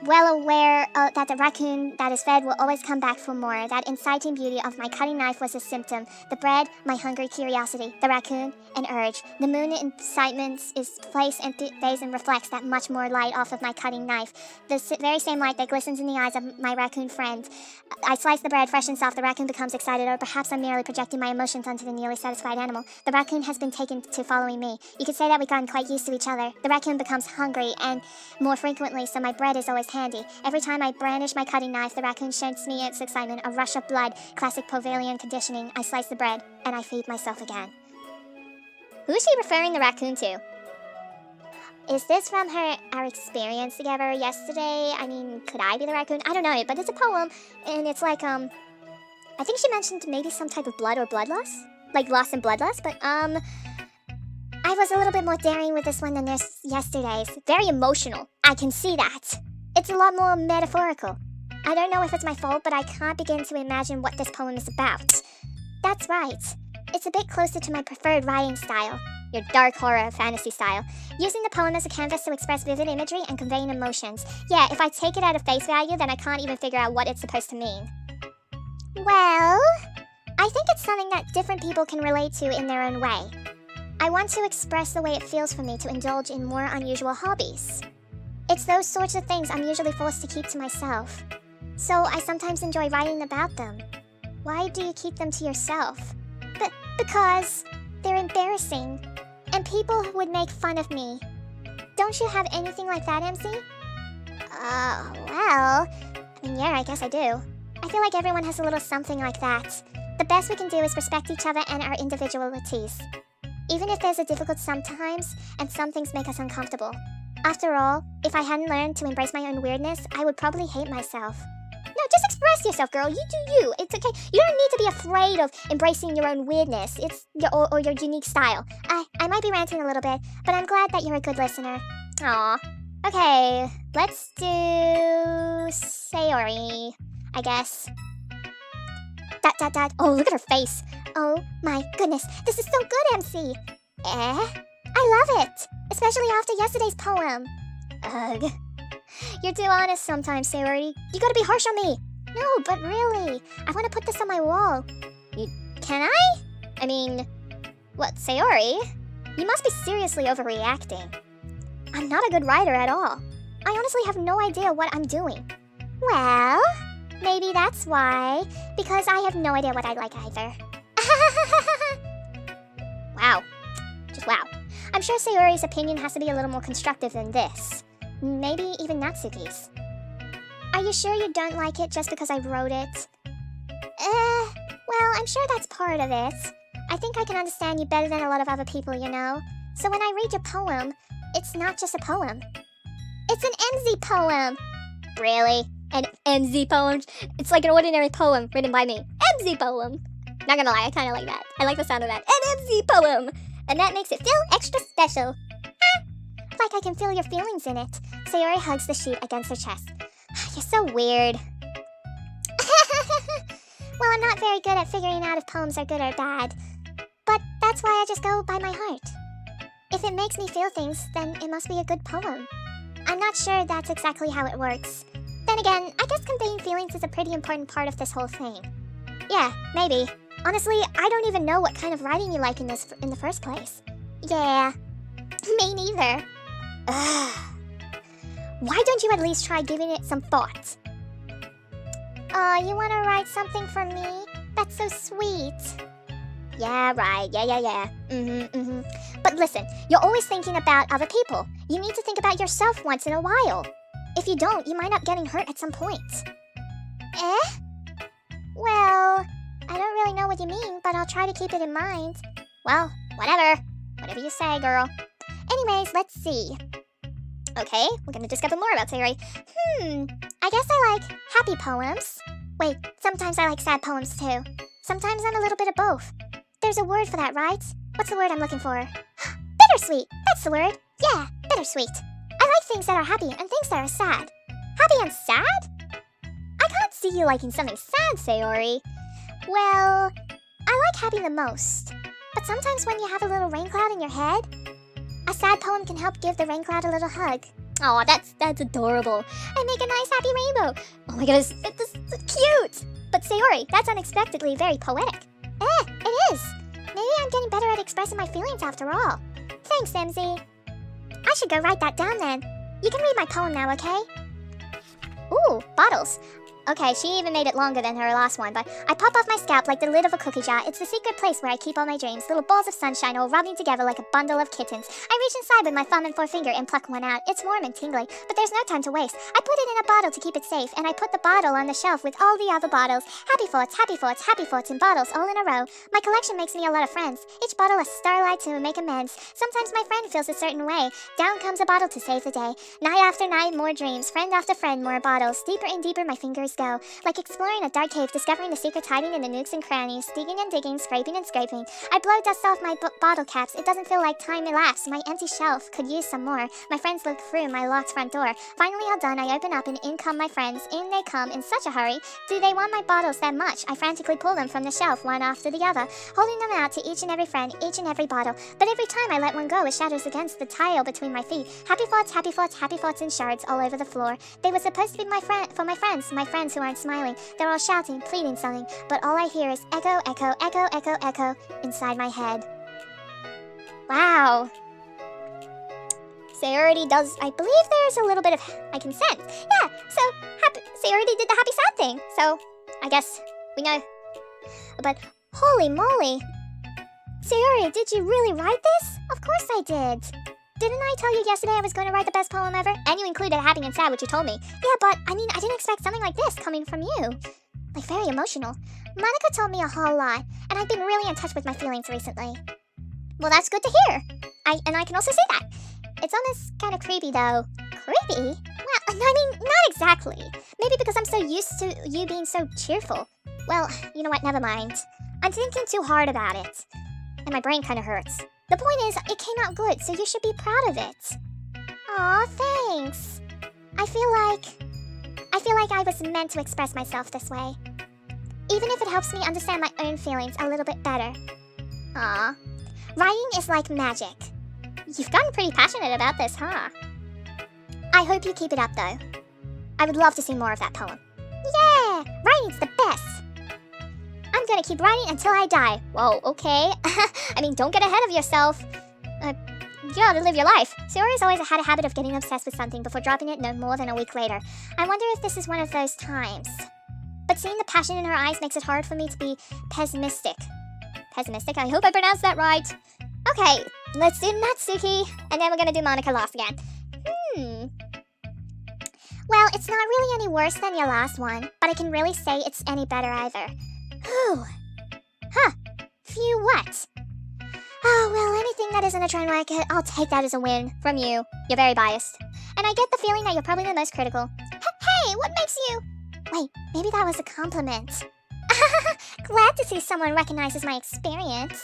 Well aware that the raccoon that is fed will always come back for more. That inciting beauty of my cutting knife was a symptom. The bread, my hungry curiosity. The raccoon, an urge. The moon incitement is placed and phase and reflects that much more light off of my cutting knife. The very same light that glistens in the eyes of my raccoon friend. I slice the bread fresh and soft. The raccoon becomes excited, or perhaps I'm merely projecting my emotions onto the nearly satisfied animal. The raccoon has been taken to following me. You could say that we've gotten quite used to each other. The raccoon becomes hungry, and more frequently, so my bread is always handy. Every time I brandish my cutting knife, the raccoon shows me its excitement, a rush of blood, classic Povalian conditioning. I slice the bread, and I feed myself again. Who is she referring the raccoon to? Is this from our experience together yesterday? I mean, could I be the raccoon? I don't know, but it's a poem, and it's like, I think she mentioned maybe some type of blood or blood loss? Like loss and blood loss, but, I was a little bit more daring with this one than yesterday's. Very emotional. I can see that. It's a lot more metaphorical. I don't know if it's my fault, but I can't begin to imagine what this poem is about. That's right. It's a bit closer to my preferred writing style. Your dark horror fantasy style. Using the poem as a canvas to express vivid imagery and conveying emotions. Yeah, if I take it at a face value, then I can't even figure out what it's supposed to mean. Well, I think it's something that different people can relate to in their own way. I want to express the way it feels for me to indulge in more unusual hobbies. It's those sorts of things I'm usually forced to keep to myself. So I sometimes enjoy writing about them. Why do you keep them to yourself? Because they're embarrassing, and people would make fun of me. Don't you have anything like that, MC? Yeah, I guess I do. I feel like everyone has a little something like that. The best we can do is respect each other and our individualities. Even if there's a difficult sometimes, and some things make us uncomfortable. After all, if I hadn't learned to embrace my own weirdness, I would probably hate myself. No, just express yourself, girl. You do you. It's okay. You don't need to be afraid of embracing your own weirdness. It's your unique style. I might be ranting a little bit, but I'm glad that you're a good listener. Aw. Okay, let's do Sayori, I guess. Oh, look at her face. Oh my goodness, this is so good, MC. I love it, especially after yesterday's poem. Ugh. You're too honest sometimes, Sayori. You gotta be harsh on me. No, but really, I want to put this on my wall. Can I? I mean, what, Sayori? You must be seriously overreacting. I'm not a good writer at all. I honestly have no idea what I'm doing. Well, maybe that's why. Because I have no idea what I like either. Wow. Just wow. I'm sure Sayori's opinion has to be a little more constructive than this. Maybe even Natsuki's. Are you sure you don't like it just because I wrote it? Well, I'm sure that's part of it. I think I can understand you better than a lot of other people, you know? So when I read your poem, it's not just a poem. It's an MZ poem! Really? An MZ poem? It's like an ordinary poem written by me. MZ poem! Not gonna lie, I kinda like that. I like the sound of that. An MZ poem! And that makes it feel extra special. Like I can feel your feelings in it. Sayori hugs the sheet against her chest. You're so weird. Well, I'm not very good at figuring out if poems are good or bad. But that's why I just go by my heart. If it makes me feel things, then it must be a good poem. I'm not sure that's exactly how it works. Then again, I guess conveying feelings is a pretty important part of this whole thing. Yeah, maybe. Honestly, I don't even know what kind of writing you like in the first place. Yeah, me neither. Ugh. Why don't you at least try giving it some thought? You wanna write something for me? That's so sweet. Yeah, right. Yeah. But listen, you're always thinking about other people. You need to think about yourself once in a while. If you don't, you might end up getting hurt at some point. Well, I don't really know what you mean, but I'll try to keep it in mind. Well, whatever. Whatever you say, girl. Anyways, let's see. Okay, we're gonna discover more about Sayori. I guess I like happy poems. Wait, sometimes I like sad poems too. Sometimes I'm a little bit of both. There's a word for that, right? What's the word I'm looking for? Bittersweet! That's the word! Yeah, bittersweet. I like things that are happy and things that are sad. Happy and sad? I can't see you liking something sad, Sayori. Well, I like happy the most. But sometimes when you have a little rain cloud in your head, a sad poem can help give the rain cloud a little hug. Oh, that's adorable. And make a nice happy rainbow. Oh my goodness, it's cute. But Sayori, that's unexpectedly very poetic. It is. Maybe I'm getting better at expressing my feelings after all. Thanks, MZ. I should go write that down then. You can read my poem now, okay? Ooh, bottles. Okay, she even made it longer than her last one, but I pop off my scalp like the lid of a cookie jar. It's the secret place where I keep all my dreams, little balls of sunshine all rubbing together like a bundle of kittens. I reach inside with my thumb and forefinger and pluck one out. It's warm and tingly, but there's no time to waste. I put it in a bottle to keep it safe, and I put the bottle on the shelf with all the other bottles. Happy thoughts, happy thoughts, happy thoughts in bottles all in a row. My collection makes me a lot of friends. Each bottle a starlight to make amends. Sometimes my friend feels a certain way. Down comes a bottle to save the day. Night after night, more dreams. Friend after friend, more bottles. Deeper and deeper my fingers go. Like exploring a dark cave, discovering the secrets hiding in the nooks and crannies, digging and digging, scraping and scraping. I blow dust off my bottle caps. It doesn't feel like time elapsed. My empty shelf could use some more. My friends look through my locked front door. Finally all done, I open up and in come my friends. In they come in such a hurry. Do they want my bottles that much? I frantically pull them from the shelf, one after the other, holding them out to each and every friend, each and every bottle. But every time I let one go, it shatters against the tile between my feet. Happy thoughts, happy thoughts, happy thoughts in shards all over the floor. They were supposed to be my friends who aren't smiling. They're all shouting, pleading something, but all I hear is echo, echo, echo, echo, echo inside my head. Wow. Sayori does, I believe there's a little bit of, I can sense. Yeah, so Sayori did the happy sad thing, so I guess we know. But holy moly. Sayori, did you really write this? Of course I did. Didn't I tell you yesterday I was going to write the best poem ever? And you included happy and sad, which you told me. Yeah, but I mean, I didn't expect something like this coming from you. Like, very emotional. Monica told me a whole lot, and I've been really in touch with my feelings recently. Well, that's good to hear. I can also see that. It's almost kind of creepy, though. Creepy? Well, I mean, not exactly. Maybe because I'm so used to you being so cheerful. Well, you know what? Never mind. I'm thinking too hard about it, and my brain kind of hurts. The point is, it came out good, so you should be proud of it. Aw, thanks. I feel like I was meant to express myself this way. Even if it helps me understand my own feelings a little bit better. Aw. Writing is like magic. You've gotten pretty passionate about this, huh? I hope you keep it up, though. I would love to see more of that poem. Yeah! Writing's the best! I'm gonna keep writing until I die. Whoa, okay. I mean, don't get ahead of yourself. yeah, to live your life. Sayori's always had a habit of getting obsessed with something before dropping it no more than a week later. I wonder if this is one of those times. But seeing the passion in her eyes makes it hard for me to be pessimistic. Pessimistic? I hope I pronounced that right. Okay, let's do Natsuki, and then we're gonna do Monica last again. Well, it's not really any worse than your last one, but I can really say it's any better either. Whew. Huh. Phew, what? Oh, well, anything that isn't a train wreck, I'll take that as a win. From you. You're very biased. And I get the feeling that you're probably the most critical. Hey, what makes you... Wait, maybe that was a compliment. Glad to see someone recognizes my experience.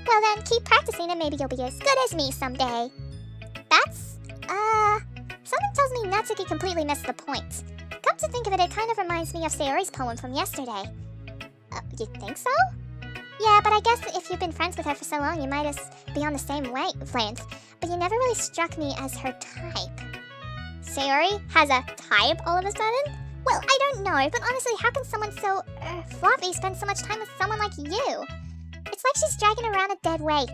Well then, keep practicing and maybe you'll be as good as me someday. That's, something tells me Natsuki completely missed the point. Come to think of it, it kind of reminds me of Sayori's poem from yesterday. You think so? Yeah, but I guess if you've been friends with her for so long, you might be on the same wavelength. But you never really struck me as her type. Sayori has a type all of a sudden? Well, I don't know, but honestly, how can someone so fluffy spend so much time with someone like you? It's like she's dragging around a dead weight.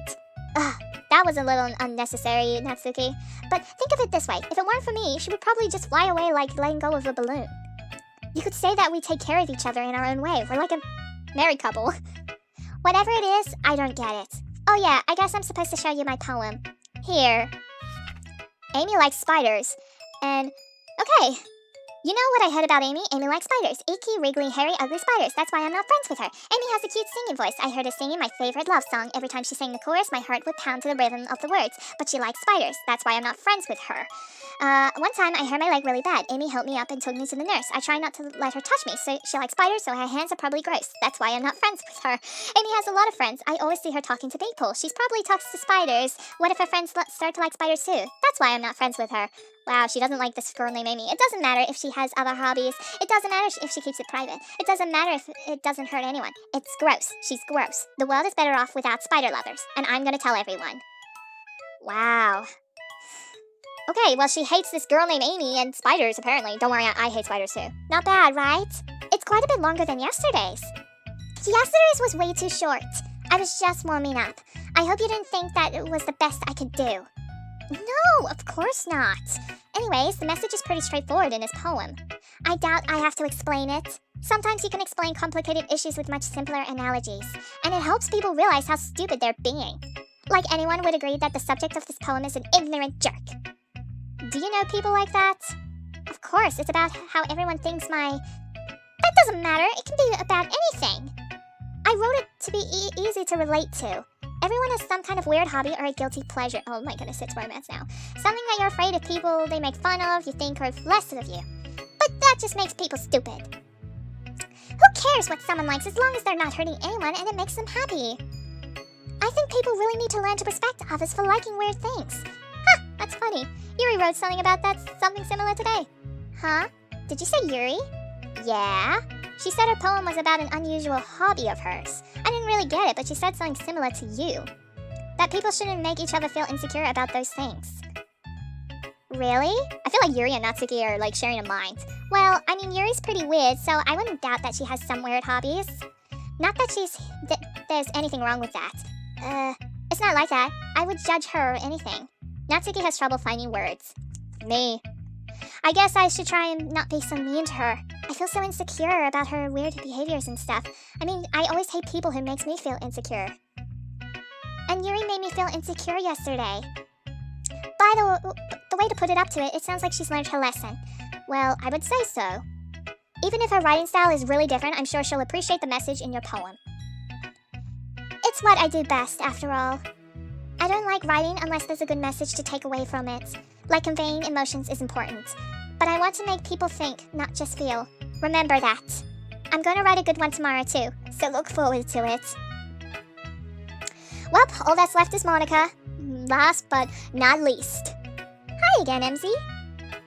Ugh, that was a little unnecessary, Natsuki. But think of it this way, if it weren't for me, she would probably just fly away like letting go of a balloon. You could say that we take care of each other in our own way. We're like a married couple. Whatever it is, I don't get it. Oh yeah, I guess I'm supposed to show you my poem. Here. Amy likes spiders. And, okay. You know what I heard about Amy? Amy likes spiders. Icky, wriggly, hairy, ugly spiders. That's why I'm not friends with her. Amy has a cute singing voice. I heard her singing my favorite love song. Every time she sang the chorus, my heart would pound to the rhythm of the words. But she likes spiders. That's why I'm not friends with her. One time I hurt my leg really bad. Amy helped me up and took me to the nurse. I try not to let her touch me. So she likes spiders, so her hands are probably gross. That's why I'm not friends with her. Amy has a lot of friends. I always see her talking to people. She's probably talks to spiders. What if her friends start to like spiders too? That's why I'm not friends with her. Wow, she doesn't like this girl named Amy. It doesn't matter if she has other hobbies. It doesn't matter if she keeps it private. It doesn't matter if it doesn't hurt anyone. It's gross. She's gross. The world is better off without spider lovers. And I'm gonna tell everyone. Wow. Okay, well, she hates this girl named Amy and spiders, apparently. Don't worry, I hate spiders too. Not bad, right? It's quite a bit longer than yesterday's. Yesterday's was way too short. I was just warming up. I hope you didn't think that it was the best I could do. No, of course not. Anyways, the message is pretty straightforward in his poem. I doubt I have to explain it. Sometimes you can explain complicated issues with much simpler analogies, and it helps people realize how stupid they're being. Like anyone would agree that the subject of this poem is an ignorant jerk. Do you know people like that? Of course, it's about how everyone thinks That doesn't matter, it can be about anything. I wrote it to be easy to relate to. Everyone has some kind of weird hobby or a guilty pleasure. Oh my goodness, it's romance now. Something that you're afraid of people they make fun of, you think are less of you. But that just makes people stupid. Who cares what someone likes as long as they're not hurting anyone and it makes them happy? I think people really need to learn to respect others for liking weird things. Huh, that's funny. Yuri wrote something about that, something similar today. Huh? Did you say Yuri? Yeah. She said her poem was about an unusual hobby of hers. I didn't really get it, but she said something similar to you. That people shouldn't make each other feel insecure about those things. Really? I feel like Yuri and Natsuki are like sharing a mind. Well, I mean, Yuri's pretty weird, so I wouldn't doubt that she has some weird hobbies. Not that there's anything wrong with that. It's not like that. I would judge her or anything. Natsuki has trouble finding words. Me. I guess I should try and not be so mean to her. I feel so insecure about her weird behaviors and stuff. I mean, I always hate people who makes me feel insecure. And Yuri made me feel insecure yesterday. By the way to put it up to it, it sounds like she's learned her lesson. Well, I would say so. Even if her writing style is really different, I'm sure she'll appreciate the message in your poem. It's what I do best, after all. I don't like writing unless there's a good message to take away from it. Like conveying emotions is important. But I want to make people think, not just feel. Remember that. I'm going to write a good one tomorrow too, so look forward to it. Well, all that's left is Monica. Last but not least. Hi again, MZ.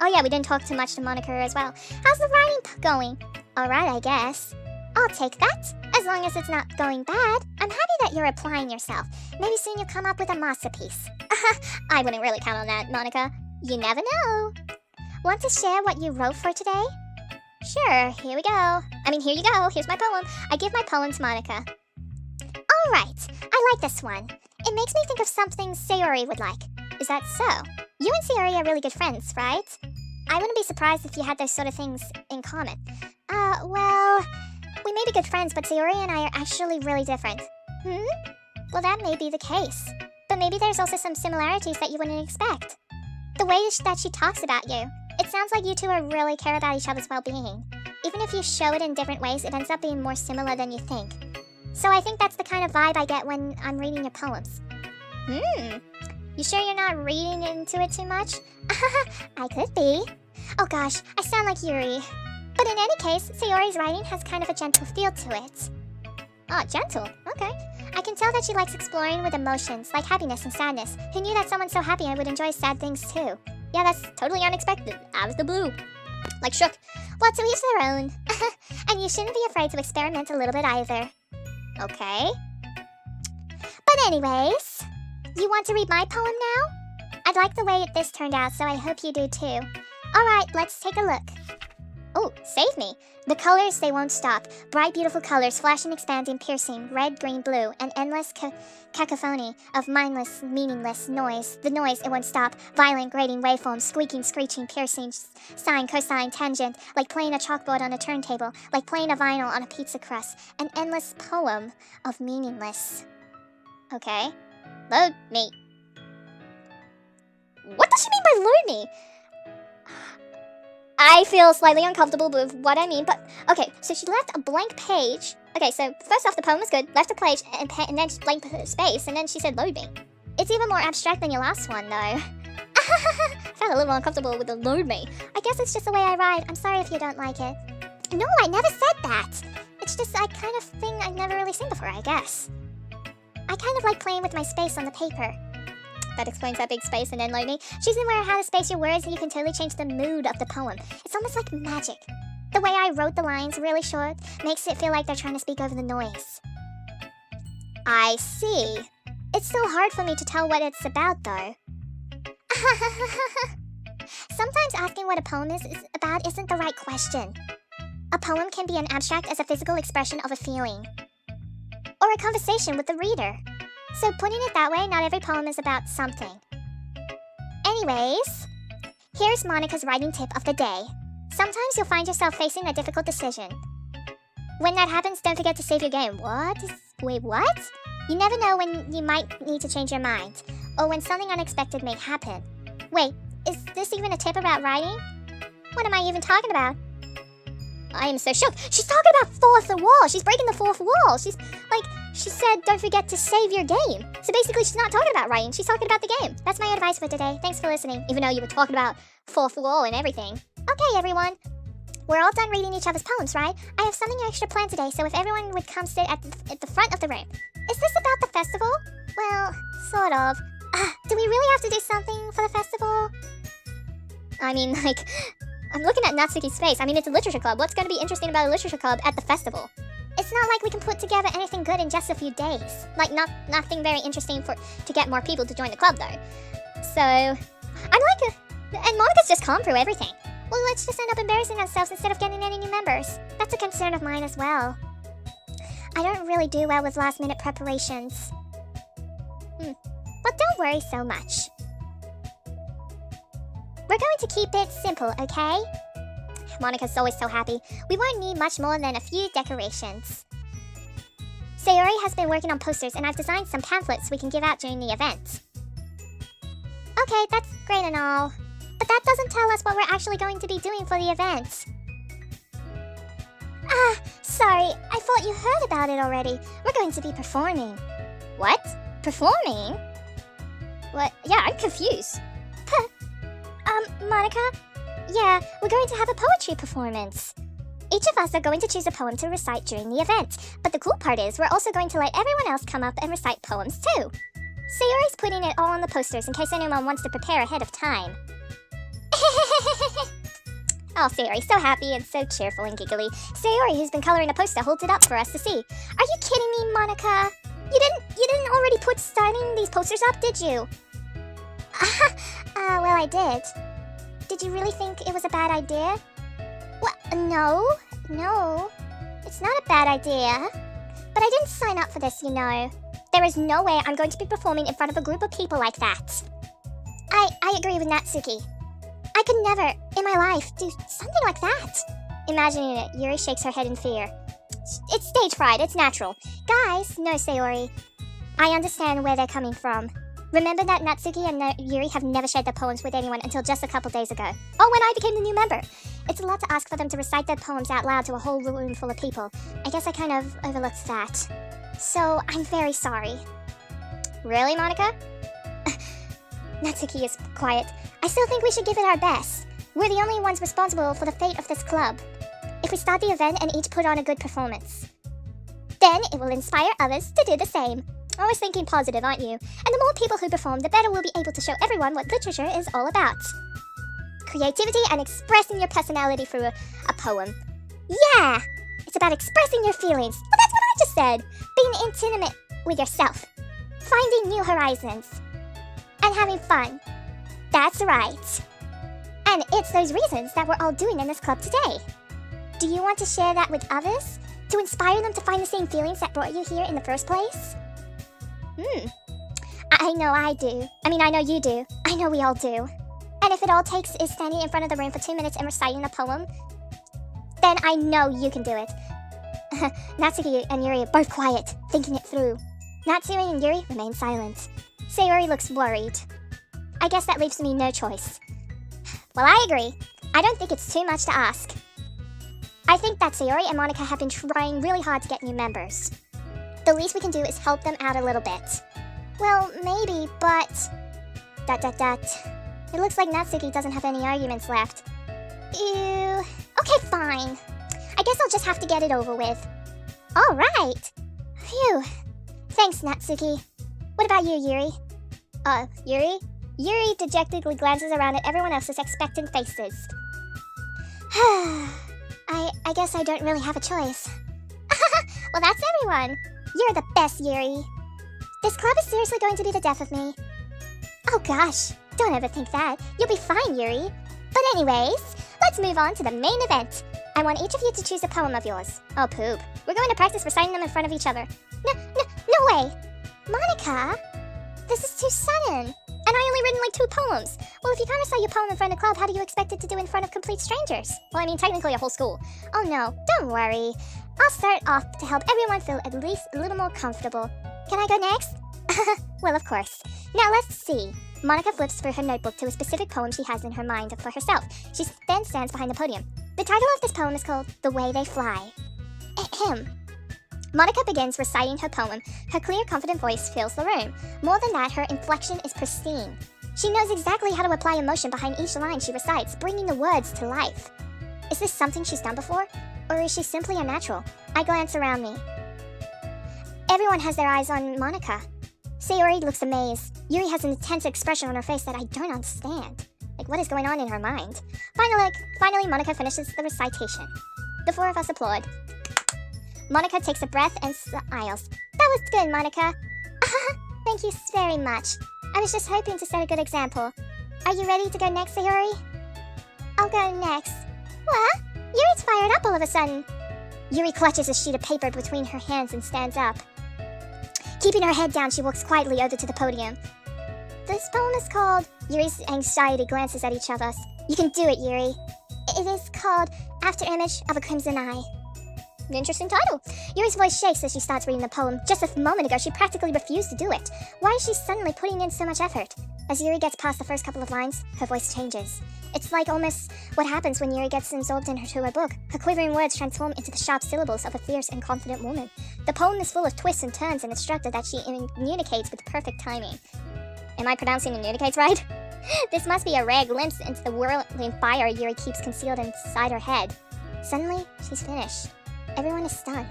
Oh yeah, we didn't talk too much to Monica as well. How's the writing going? Alright, I guess. I'll take that, as long as it's not going bad. I'm happy that you're applying yourself. Maybe soon you'll come up with a masterpiece. I wouldn't really count on that, Monica. You never know. Want to share what you wrote for today? Sure, here we go. Here you go. Here's my poem. I give my poem to Monica. Alright, I like this one. It makes me think of something Sayori would like. Is that so? You and Sayori are really good friends, right? I wouldn't be surprised if you had those sort of things in common. Well, we may be good friends, but Sayori and I are actually really different. Well, that may be the case. But maybe there's also some similarities that you wouldn't expect. The way that she talks about you, it sounds like you two really care about each other's well-being. Even if you show it in different ways, it ends up being more similar than you think. So I think that's the kind of vibe I get when I'm reading your poems. You sure you're not reading into it too much? I could be. Oh gosh, I sound like Yuri. But in any case, Sayori's writing has kind of a gentle feel to it. Oh, gentle? Okay. I can tell that she likes exploring with emotions, like happiness and sadness. Who knew that someone so happy would enjoy sad things too? Yeah, that's totally unexpected. Out of the blue. Like shook. Well, to each their own. And you shouldn't be afraid to experiment a little bit either. Okay. But anyways, you want to read my poem now? I'd like the way this turned out, so I hope you do too. Alright, let's take a look. Oh, save me. The colors, they won't stop. Bright, beautiful colors, flashing, expanding, piercing, red, green, blue, an endless cacophony of mindless, meaningless noise. The noise, it won't stop. Violent, grating, waveforms, squeaking, screeching, piercing, sine, cosine, tangent, like playing a chalkboard on a turntable, like playing a vinyl on a pizza crust. An endless poem of meaningless. Okay. Load me. What does she mean by load me? I feel slightly uncomfortable with what I mean, but okay, so she left a blank page. Okay, so first off, the poem was good, left a page and then blank space, and then she said load me. It's even more abstract than your last one, though. I felt a little uncomfortable with the load me. I guess it's just the way I write. I'm sorry if you don't like it. No, I never said that. It's just a kind of thing I've never really seen before, I guess. I kind of like playing with my space on the paper. That explains that big space and then load me. Choosing where how to space your words and you can totally change the mood of the poem. It's almost like magic. The way I wrote the lines really short makes it feel like they're trying to speak over the noise. I see. It's still hard for me to tell what it's about though. Sometimes asking what a poem is about isn't the right question. A poem can be as abstract as a physical expression of a feeling. Or a conversation with the reader. So putting it that way, not every poem is about something. Anyways, here's Monica's writing tip of the day. Sometimes you'll find yourself facing a difficult decision. When that happens, don't forget to save your game. Wait, what? You never know when you might need to change your mind, or when something unexpected may happen. Wait, is this even a tip about writing? What am I even talking about? I am so shook. She's talking about fourth wall. She's breaking the fourth wall. She said, don't forget to save your game. So basically, she's not talking about writing. She's talking about the game. That's my advice for today. Thanks for listening, even though you were talking about fourth wall and everything. Okay, everyone. We're all done reading each other's poems, right? I have something extra planned today, so if everyone would come sit at the front of the room. Is this about the festival? Well, sort of. Do we really have to do something for the festival? I mean, I'm looking at Natsuki's face. I mean, it's a literature club. What's going to be interesting about a literature club at the festival? It's not like we can put together anything good in just a few days. Nothing very interesting to get more people to join the club, though. So, and Monica's just calm through everything. Well, let's just end up embarrassing ourselves instead of getting any new members. That's a concern of mine as well. I don't really do well with last-minute preparations. But don't worry so much. We're going to keep it simple, okay? Monica's always so happy. We won't need much more than a few decorations. Sayori has been working on posters, and I've designed some pamphlets we can give out during the event. Okay, that's great and all. But that doesn't tell us what we're actually going to be doing for the event. Sorry. I thought you heard about it already. We're going to be performing. What? Performing? What? Yeah, I'm confused. Monica? Yeah, we're going to have a poetry performance. Each of us are going to choose a poem to recite during the event. But the cool part is we're also going to let everyone else come up and recite poems too. Sayori's putting it all on the posters in case anyone wants to prepare ahead of time. Oh, Sayori's so happy and so cheerful and giggly. Sayori, who's been coloring a poster, holds it up for us to see. Are you kidding me, Monica? You didn't already put starting these posters up, did you? Well, I did. Did you really think it was a bad idea? What? No. It's not a bad idea. But I didn't sign up for this, you know. There is no way I'm going to be performing in front of a group of people like that. I agree with Natsuki. I could never, in my life, do something like that. Imagining it, Yuri shakes her head in fear. It's stage fright, it's natural. Guys, no, Sayori. I understand where they're coming from. Remember that Natsuki and Yuri have never shared their poems with anyone until just a couple days ago. Oh, when I became the new member. It's a lot to ask for them to recite their poems out loud to a whole room full of people. I guess I kind of overlooked that. So, I'm very sorry. Really, Monica? Natsuki is quiet. I still think we should give it our best. We're the only ones responsible for the fate of this club. If we start the event and each put on a good performance, then it will inspire others to do the same. Always thinking positive, aren't you? And the more people who perform, the better we'll be able to show everyone what literature is all about. Creativity and expressing your personality through a poem. Yeah! It's about expressing your feelings. Well, that's what I just said. Being intimate with yourself. Finding new horizons. And having fun. That's right. And it's those reasons that we're all doing in this club today. Do you want to share that with others? To inspire them to find the same feelings that brought you here in the first place? I know I do. I mean, I know you do. I know we all do. And if it all takes is standing in front of the room for 2 minutes and reciting a poem, then I know you can do it. Natsuki and Yuri are both quiet, thinking it through. Natsuki and Yuri remain silent. Sayori looks worried. I guess that leaves me no choice. Well, I agree. I don't think it's too much to ask. I think that Sayori and Monica have been trying really hard to get new members. The least we can do is help them out a little bit. Well, maybe, but... ... It looks like Natsuki doesn't have any arguments left. Ew. Okay, fine. I guess I'll just have to get it over with. Alright. Phew. Thanks, Natsuki. What about you, Yuri? Yuri? Yuri dejectedly glances around at everyone else's expectant faces. I guess I don't really have a choice. Well, that's everyone. You're the best, Yuri. This club is seriously going to be the death of me. Oh gosh, don't ever think that. You'll be fine, Yuri. But anyways, let's move on to the main event. I want each of you to choose a poem of yours. Oh, poop. We're going to practice reciting them in front of each other. No way. Monica, this is too sudden. And I only written like 2 poems. Well, if you can't recite your poem in front of the club, how do you expect it to do in front of complete strangers? Well, I mean, technically a whole school. Oh no, don't worry. I'll start off to help everyone feel at least a little more comfortable. Can I go next? Well, of course. Now let's see. Monica flips through her notebook to a specific poem she has in her mind for herself. She then stands behind the podium. The title of this poem is called The Way They Fly. Ahem. Monica begins reciting her poem. Her clear, confident voice fills the room. More than that, her inflection is pristine. She knows exactly how to apply emotion behind each line she recites, bringing the words to life. Is this something she's done before? Or is she simply a natural? I glance around me. Everyone has their eyes on Monica. Sayori looks amazed. Yuri has an intense expression on her face that I don't understand. Like, what is going on in her mind? Finally, Monica finishes the recitation. The 4 of us applaud. Monica takes a breath and smiles. That was good, Monica. Thank you very much. I was just hoping to set a good example. Are you ready to go next, Sayori? I'll go next. What? Yuri's fired up all of a sudden. Yuri clutches a sheet of paper between her hands and stands up. Keeping her head down, she walks quietly over to the podium. This poem is called... Yuri's anxiety glances at each of us. You can do it, Yuri. It is called Afterimage of a Crimson Eye. Interesting title. Yuri's voice shakes as she starts reading the poem. Just a moment ago, she practically refused to do it. Why is she suddenly putting in so much effort? As Yuri gets past the first couple of lines, her voice changes. It's like almost what happens when Yuri gets absorbed into her book. Her quivering words transform into the sharp syllables of a fierce and confident woman. The poem is full of twists and turns and instructed that she communicates with perfect timing. Am I pronouncing communicates right? This must be a rare glimpse into the whirling fire Yuri keeps concealed inside her head. Suddenly, she's finished. Everyone is stunned.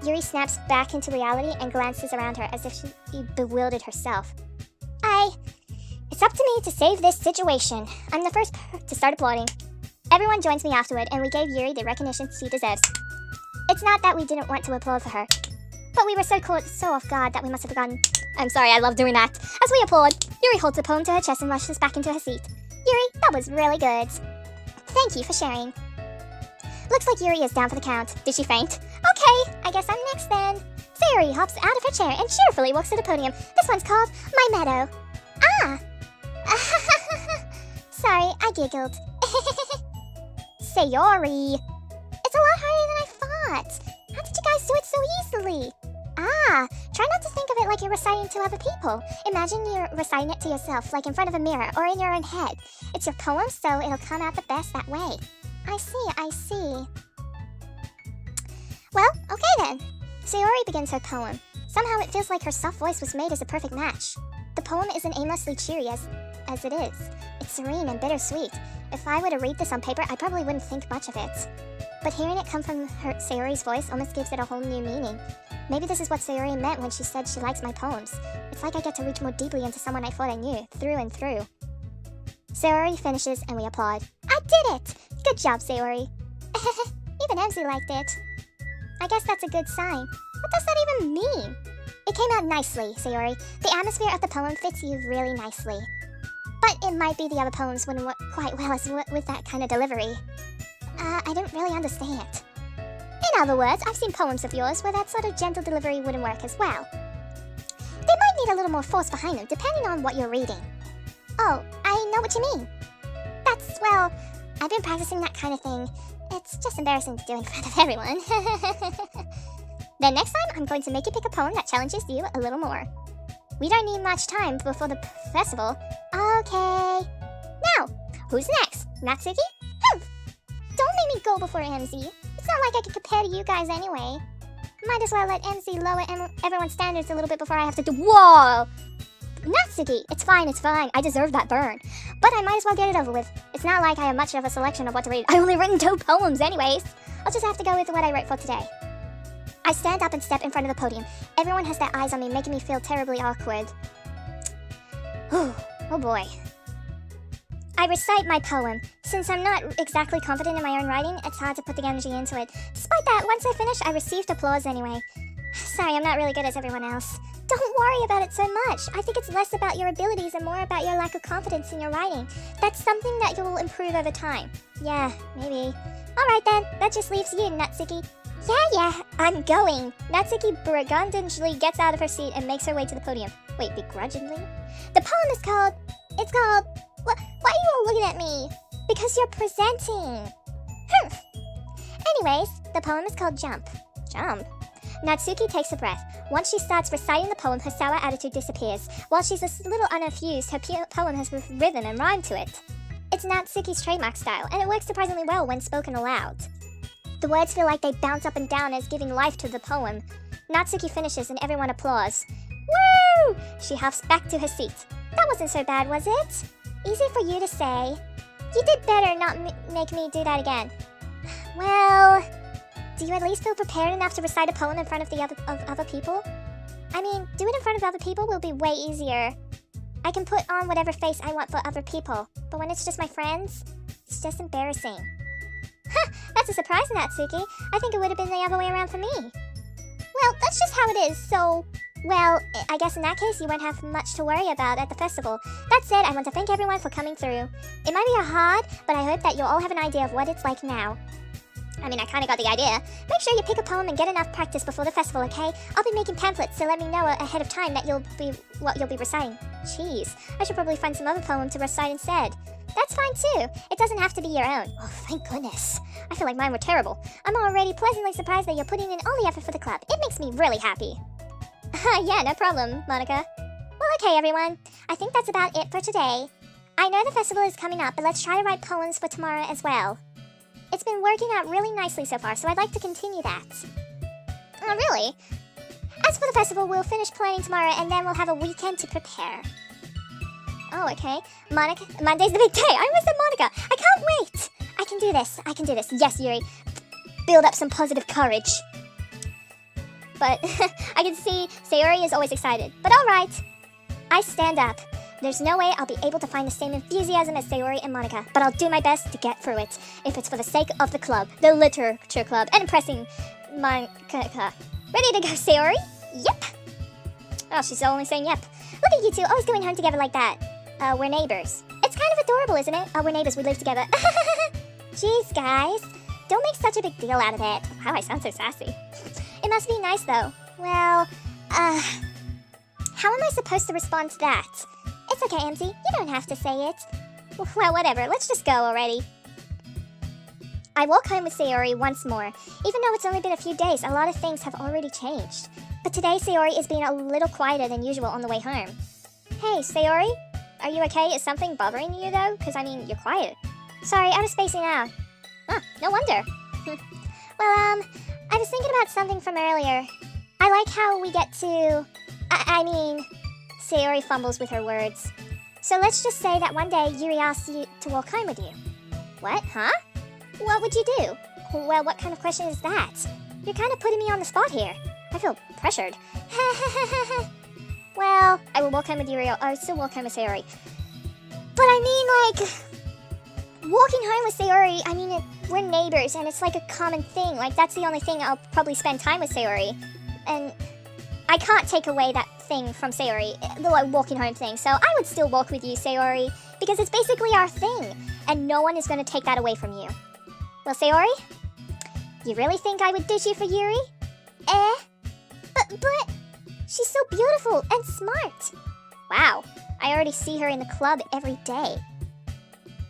Yuri snaps back into reality and glances around her as if she bewildered herself. It's up to me to save this situation. I'm the first to start applauding. Everyone joins me afterward, and we gave Yuri the recognition she deserves. It's not that we didn't want to applaud for her, but we were so caught so off guard that we must have forgotten. I'm sorry, I love doing that. As we applaud, Yuri holds the poem to her chest and rushes back into her seat. Yuri, that was really good. Thank you for sharing. Looks like Yuri is down for the count. Did she faint? Okay, I guess I'm next then. Sayori hops out of her chair and cheerfully walks to the podium. This one's called My Meadow. Sorry, I giggled. Sayori! It's a lot harder than I thought. How did you guys do it so easily? Ah, try not to think of it like you're reciting to other people. Imagine you're reciting it to yourself, like in front of a mirror or in your own head. It's your poem, so it'll come out the best that way. I see. Well, okay then. Sayori begins her poem. Somehow it feels like her soft voice was made as a perfect match. The poem isn't aimlessly cheery as it is. It's serene and bittersweet. If I were to read this on paper, I probably wouldn't think much of it. But hearing it come from Sayori's voice almost gives it a whole new meaning. Maybe this is what Sayori meant when she said she likes my poems. It's like I get to reach more deeply into someone I thought I knew, through and through. Sayori finishes and we applaud. I did it! Good job, Sayori. Even Emzy liked it. I guess that's a good sign. What does that even mean? It came out nicely, Sayori. The atmosphere of the poem fits you really nicely. But it might be the other poems wouldn't work quite well as with that kind of delivery. I don't really understand. In other words, I've seen poems of yours where that sort of gentle delivery wouldn't work as well. They might need a little more force behind them, depending on what you're reading. Oh, I know what you mean. Well, I've been practicing that kind of thing. It's just embarrassing to do in front of everyone. Then next time, I'm going to make you pick a poem that challenges you a little more. We don't need much time before the festival. Okay. Now, who's next? Natsuki? Don't make me go before Emzy. It's not like I can compare to you guys anyway. Might as well let Emzy lower everyone's standards a little bit before I have to do— Whoa! Natsuki, it's fine. I deserve that burn. But I might as well get it over with. It's not like I have much of a selection of what to read. I only written 2 poems anyways. I'll just have to go with what I wrote for today. I stand up and step in front of the podium. Everyone has their eyes on me, making me feel terribly awkward. Oh boy. I recite my poem. Since I'm not exactly confident in my own writing, it's hard to put the energy into it. Despite that, once I finish, I received applause anyway. Sorry, I'm not really good as everyone else. Don't worry about it so much. I think it's less about your abilities and more about your lack of confidence in your writing. That's something that you'll improve over time. Yeah, maybe. Alright then, that just leaves you, Natsuki. Yeah, I'm going. Natsuki begrudgingly gets out of her seat and makes her way to the podium. Wait, begrudgingly? The poem is called... Why are you all looking at me? Because you're presenting. Anyways, the poem is called Jump. Jump? Natsuki takes a breath. Once she starts reciting the poem, her sour attitude disappears. While she's a little uninfused, her poem has rhythm and rhyme to it. It's Natsuki's trademark style, and it works surprisingly well when spoken aloud. The words feel like they bounce up and down as giving life to the poem. Natsuki finishes and everyone applauds. Woo! She huffs back to her seat. That wasn't so bad, was it? Easy for you to say. You did better not make me do that again. Well, do you at least feel prepared enough to recite a poem in front of other people? I mean, do it in front of other people will be way easier. I can put on whatever face I want for other people, but when it's just my friends, it's just embarrassing. That's a surprise, Natsuki. I think it would have been the other way around for me. Well, that's just how it is, so... Well, I guess in that case, you won't have much to worry about at the festival. That said, I want to thank everyone for coming through. It might be hard, but I hope that you'll all have an idea of what it's like now. I mean, I kind of got the idea. Make sure you pick a poem and get enough practice before the festival, okay? I'll be making pamphlets, so let me know ahead of time that what you'll be reciting. Jeez, I should probably find some other poem to recite instead. That's fine too. It doesn't have to be your own. Oh, thank goodness. I feel like mine were terrible. I'm already pleasantly surprised that you're putting in all the effort for the club. It makes me really happy. Yeah, no problem, Monica. Well, okay, everyone. I think that's about it for today. I know the festival is coming up, but let's try to write poems for tomorrow as well. It's been working out really nicely so far, so I'd like to continue that. Oh, really? As for the festival, we'll finish planning tomorrow, and then we'll have a weekend to prepare. Oh, okay. Monica, Monday's the big day. I almost said Monica. I can't wait. I can do this. Yes, Yuri. Build up some positive courage. But I can see Sayori is always excited. But alright. I stand up. There's no way I'll be able to find the same enthusiasm as Sayori and Monica, but I'll do my best to get through it, if it's for the sake of the club, the literature club, and impressing Monica. Ready to go, Sayori? Yep. Oh, she's only saying yep. Look at you two, always going home together like that. We're neighbors. It's kind of adorable, isn't it? Oh, we're neighbors, we live together. Jeez, guys. Don't make such a big deal out of it. Wow, I sound so sassy. It must be nice, though. Well, how am I supposed to respond to that? It's okay, Emzy. You don't have to say it. Well, whatever. Let's just go already. I walk home with Sayori once more. Even though it's only been a few days, a lot of things have already changed. But today, Sayori is being a little quieter than usual on the way home. Hey, Sayori? Are you okay? Is something bothering you, though? Because, I mean, you're quiet. Sorry, I was spacing out. Huh, no wonder. Well, I was thinking about something from earlier. I like how we get to... Sayori fumbles with her words. So let's just say that one day Yuri asks you to walk home with you. What? Huh? What would you do? Well, what kind of question is that? You're kind of putting me on the spot here. I feel pressured. Well, I will walk home with Yuri. I'll still walk home with Sayori. But I mean, like, walking home with Sayori, I mean, we're neighbors, and it's like a common thing. Like, that's the only thing I'll probably spend time with Sayori. And I can't take away that thing from Sayori, the like, walking home thing. So I would still walk with you, Sayori, because it's basically our thing, and no one is going to take that away from you. Well, Sayori, you really think I would ditch you for Yuri? But she's so beautiful and smart. Wow, I already see her in the club every day.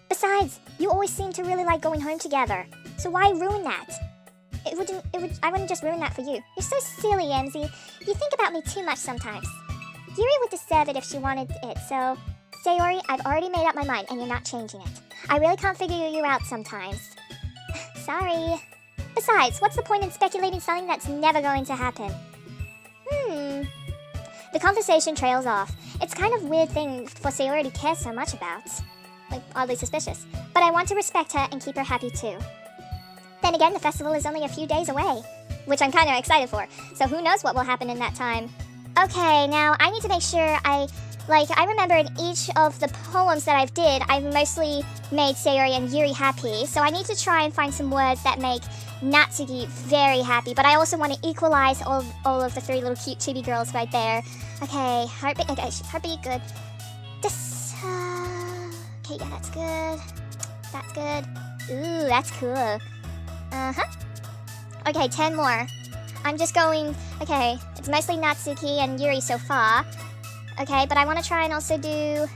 Besides, you always seem to really like going home together, so why ruin that? I wouldn't just ruin that for you. You're so silly, Emzy. You think about me too much sometimes. Yuri would deserve it if she wanted it, so... Sayori, I've already made up my mind, and you're not changing it. I really can't figure you out sometimes. Sorry. Besides, what's the point in speculating something that's never going to happen? The conversation trails off. It's kind of a weird thing for Sayori to care so much about. Like, oddly suspicious. But I want to respect her and keep her happy too. Then again, the festival is only a few days away, which I'm kind of excited for, so who knows what will happen in that time. Okay, now I need to make sure I remember in each of the poems that I've mostly made Sayori and Yuri happy, so I need to try and find some words that make Natsuki very happy, but I also want to equalize all of the three little cute chibi girls right there. Okay, heartbeat, good. Okay, yeah, that's good. That's good. Ooh, that's cool. Okay, 10 more. I'm just going, okay, it's mostly Natsuki and Yuri so far. Okay, but I want to try and also do,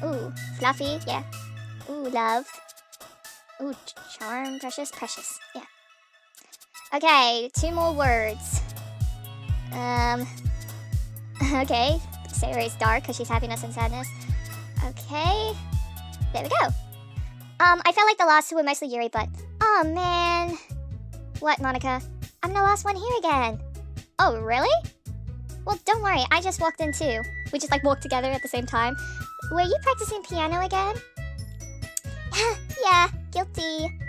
ooh, fluffy, yeah. Ooh, love. Ooh, charm, precious, yeah. Okay, 2 more words. Okay, Sayori's dark because she's happiness and sadness. Okay, there we go. I felt like the last 2 were mostly Yuri, but, oh man. What, Monica? I'm the last one here again. Oh, really? Well, don't worry, I just walked in too. We just like walked together at the same time. Were you practicing piano again? Yeah, guilty.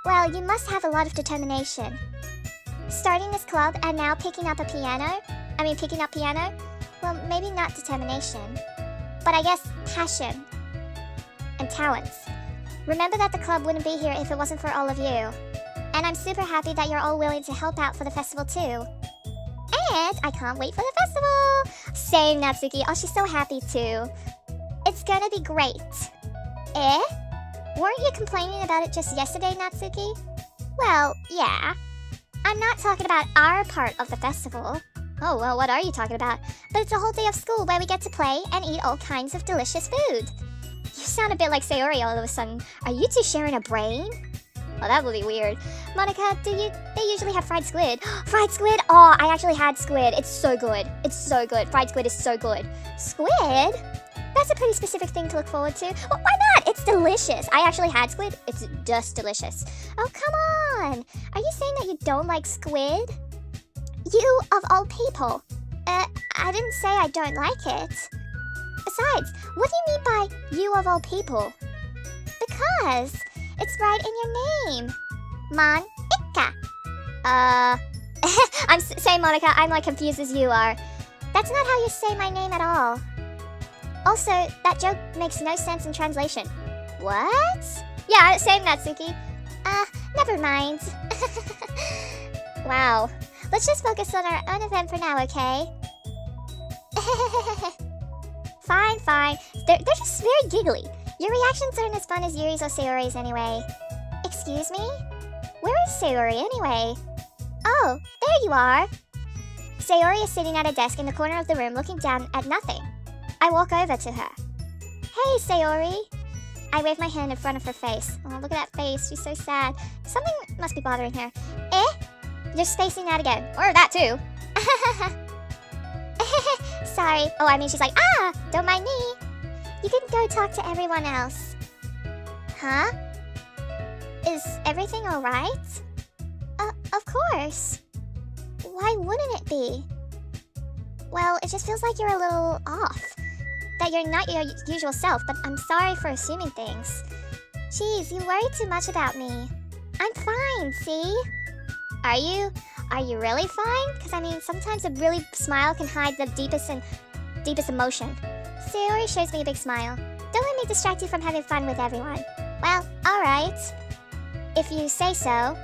Well, you must have a lot of determination. Starting this club and now picking up piano? Well, maybe not determination, but I guess passion and talents. Remember that the club wouldn't be here if it wasn't for all of you. And I'm super happy that you're all willing to help out for the festival too. And I can't wait for the festival! Same, Natsuki. Oh, she's so happy too. It's gonna be great. Weren't you complaining about it just yesterday, Natsuki? Well, yeah. I'm not talking about our part of the festival. Oh, well, what are you talking about? But it's a whole day of school where we get to play and eat all kinds of delicious food. You sound a bit like Sayori all of a sudden. Are you two sharing a brain? Oh, that would be weird. Monica, they usually have fried squid. Fried squid? Oh, I actually had squid. It's so good. It's so good. Fried squid is so good. Squid? That's a pretty specific thing to look forward to. Well, why not? It's delicious. I actually had squid. It's just delicious. Oh, come on. Are you saying that you don't like squid? You, of all people. I didn't say I don't like it. Besides, what do you mean by you of all people? Because it's right in your name. Monica. I'm saying Monica, I'm like confused as you are. That's not how you say my name at all. Also, that joke makes no sense in translation. What? Yeah, same Natsuki. Never mind. Wow. Let's just focus on our own event for now, okay? Fine. They're just very giggly. Your reactions aren't as fun as Yuri's or Sayori's anyway. Excuse me? Where is Sayori anyway? Oh, there you are. Sayori is sitting at a desk in the corner of the room looking down at nothing. I walk over to her. Hey, Sayori. I wave my hand in front of her face. Oh, look at that face. She's so sad. Something must be bothering her. You're spacing out again. Or that too. Sorry. Oh, I mean, she's like, don't mind me. You can go talk to everyone else. Huh? Is everything alright? Of course. Why wouldn't it be? Well, it just feels like you're a little off. That you're not your usual self, but I'm sorry for assuming things. Jeez, you worry too much about me. I'm fine, see? Are you really fine? Because, I mean, sometimes a really smile can hide the deepest emotion. Sayori shows me a big smile. Don't let me distract you from having fun with everyone. Well, alright. If you say so.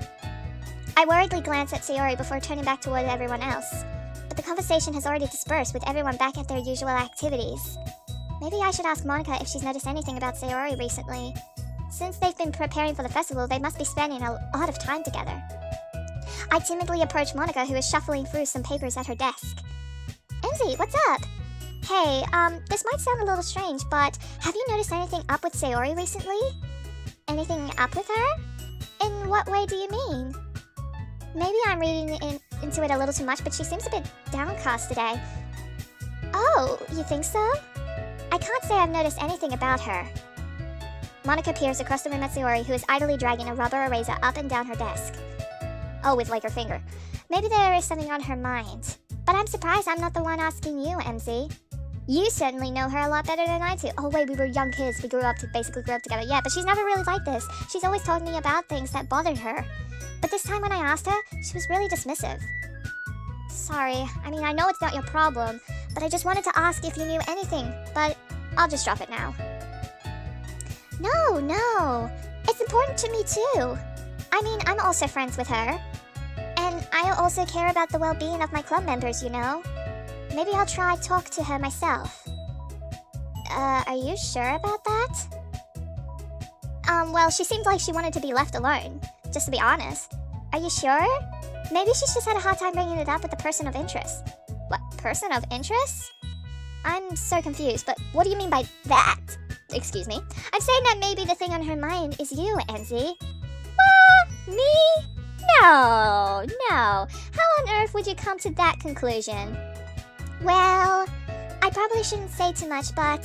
I worriedly glance at Sayori before turning back toward everyone else. But the conversation has already dispersed with everyone back at their usual activities. Maybe I should ask Monica if she's noticed anything about Sayori recently. Since they've been preparing for the festival, they must be spending a lot of time together. I timidly approach Monica, who is shuffling through some papers at her desk. Emzy, what's up? Hey, this might sound a little strange, but have you noticed anything up with Sayori recently? Anything up with her? In what way do you mean? Maybe I'm reading into it a little too much, but she seems a bit downcast today. Oh, you think so? I can't say I've noticed anything about her. Monica peers across the room at Sayori, who is idly dragging a rubber eraser up and down her desk. Oh, with like her finger. Maybe there is something on her mind. But I'm surprised I'm not the one asking you, Emzy. You certainly know her a lot better than I do. Oh wait, we were young kids. We basically grew up together. Yeah, but she's never really like this. She's always told me about things that bothered her. But this time when I asked her, she was really dismissive. Sorry, I mean, I know it's not your problem, but I just wanted to ask if you knew anything, but I'll just drop it now. No, it's important to me too. I mean, I'm also friends with her. And I also care about the well-being of my club members, you know? Maybe I'll try talk to her myself. Are you sure about that? Well, she seemed like she wanted to be left alone, just to be honest. Are you sure? Maybe she's just had a hard time bringing it up with the person of interest. What, person of interest? I'm so confused, but what do you mean by that? Excuse me. I'm saying that maybe the thing on her mind is you, Emzy. What? Me? No. How on earth would you come to that conclusion? Well, I probably shouldn't say too much, but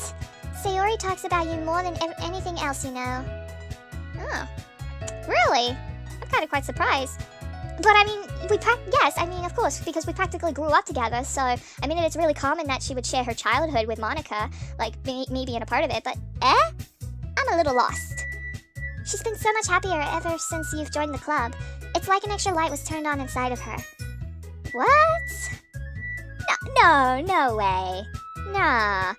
Sayori talks about you more than anything else, you know. Oh, really? I'm kind of quite surprised. But I mean, yes, I mean, of course, because we practically grew up together, so, I mean, it's really common that she would share her childhood with Monica, like, me being a part of it, but, I'm a little lost. She's been so much happier ever since you've joined the club. It's like an extra light was turned on inside of her. What? No way. Nah.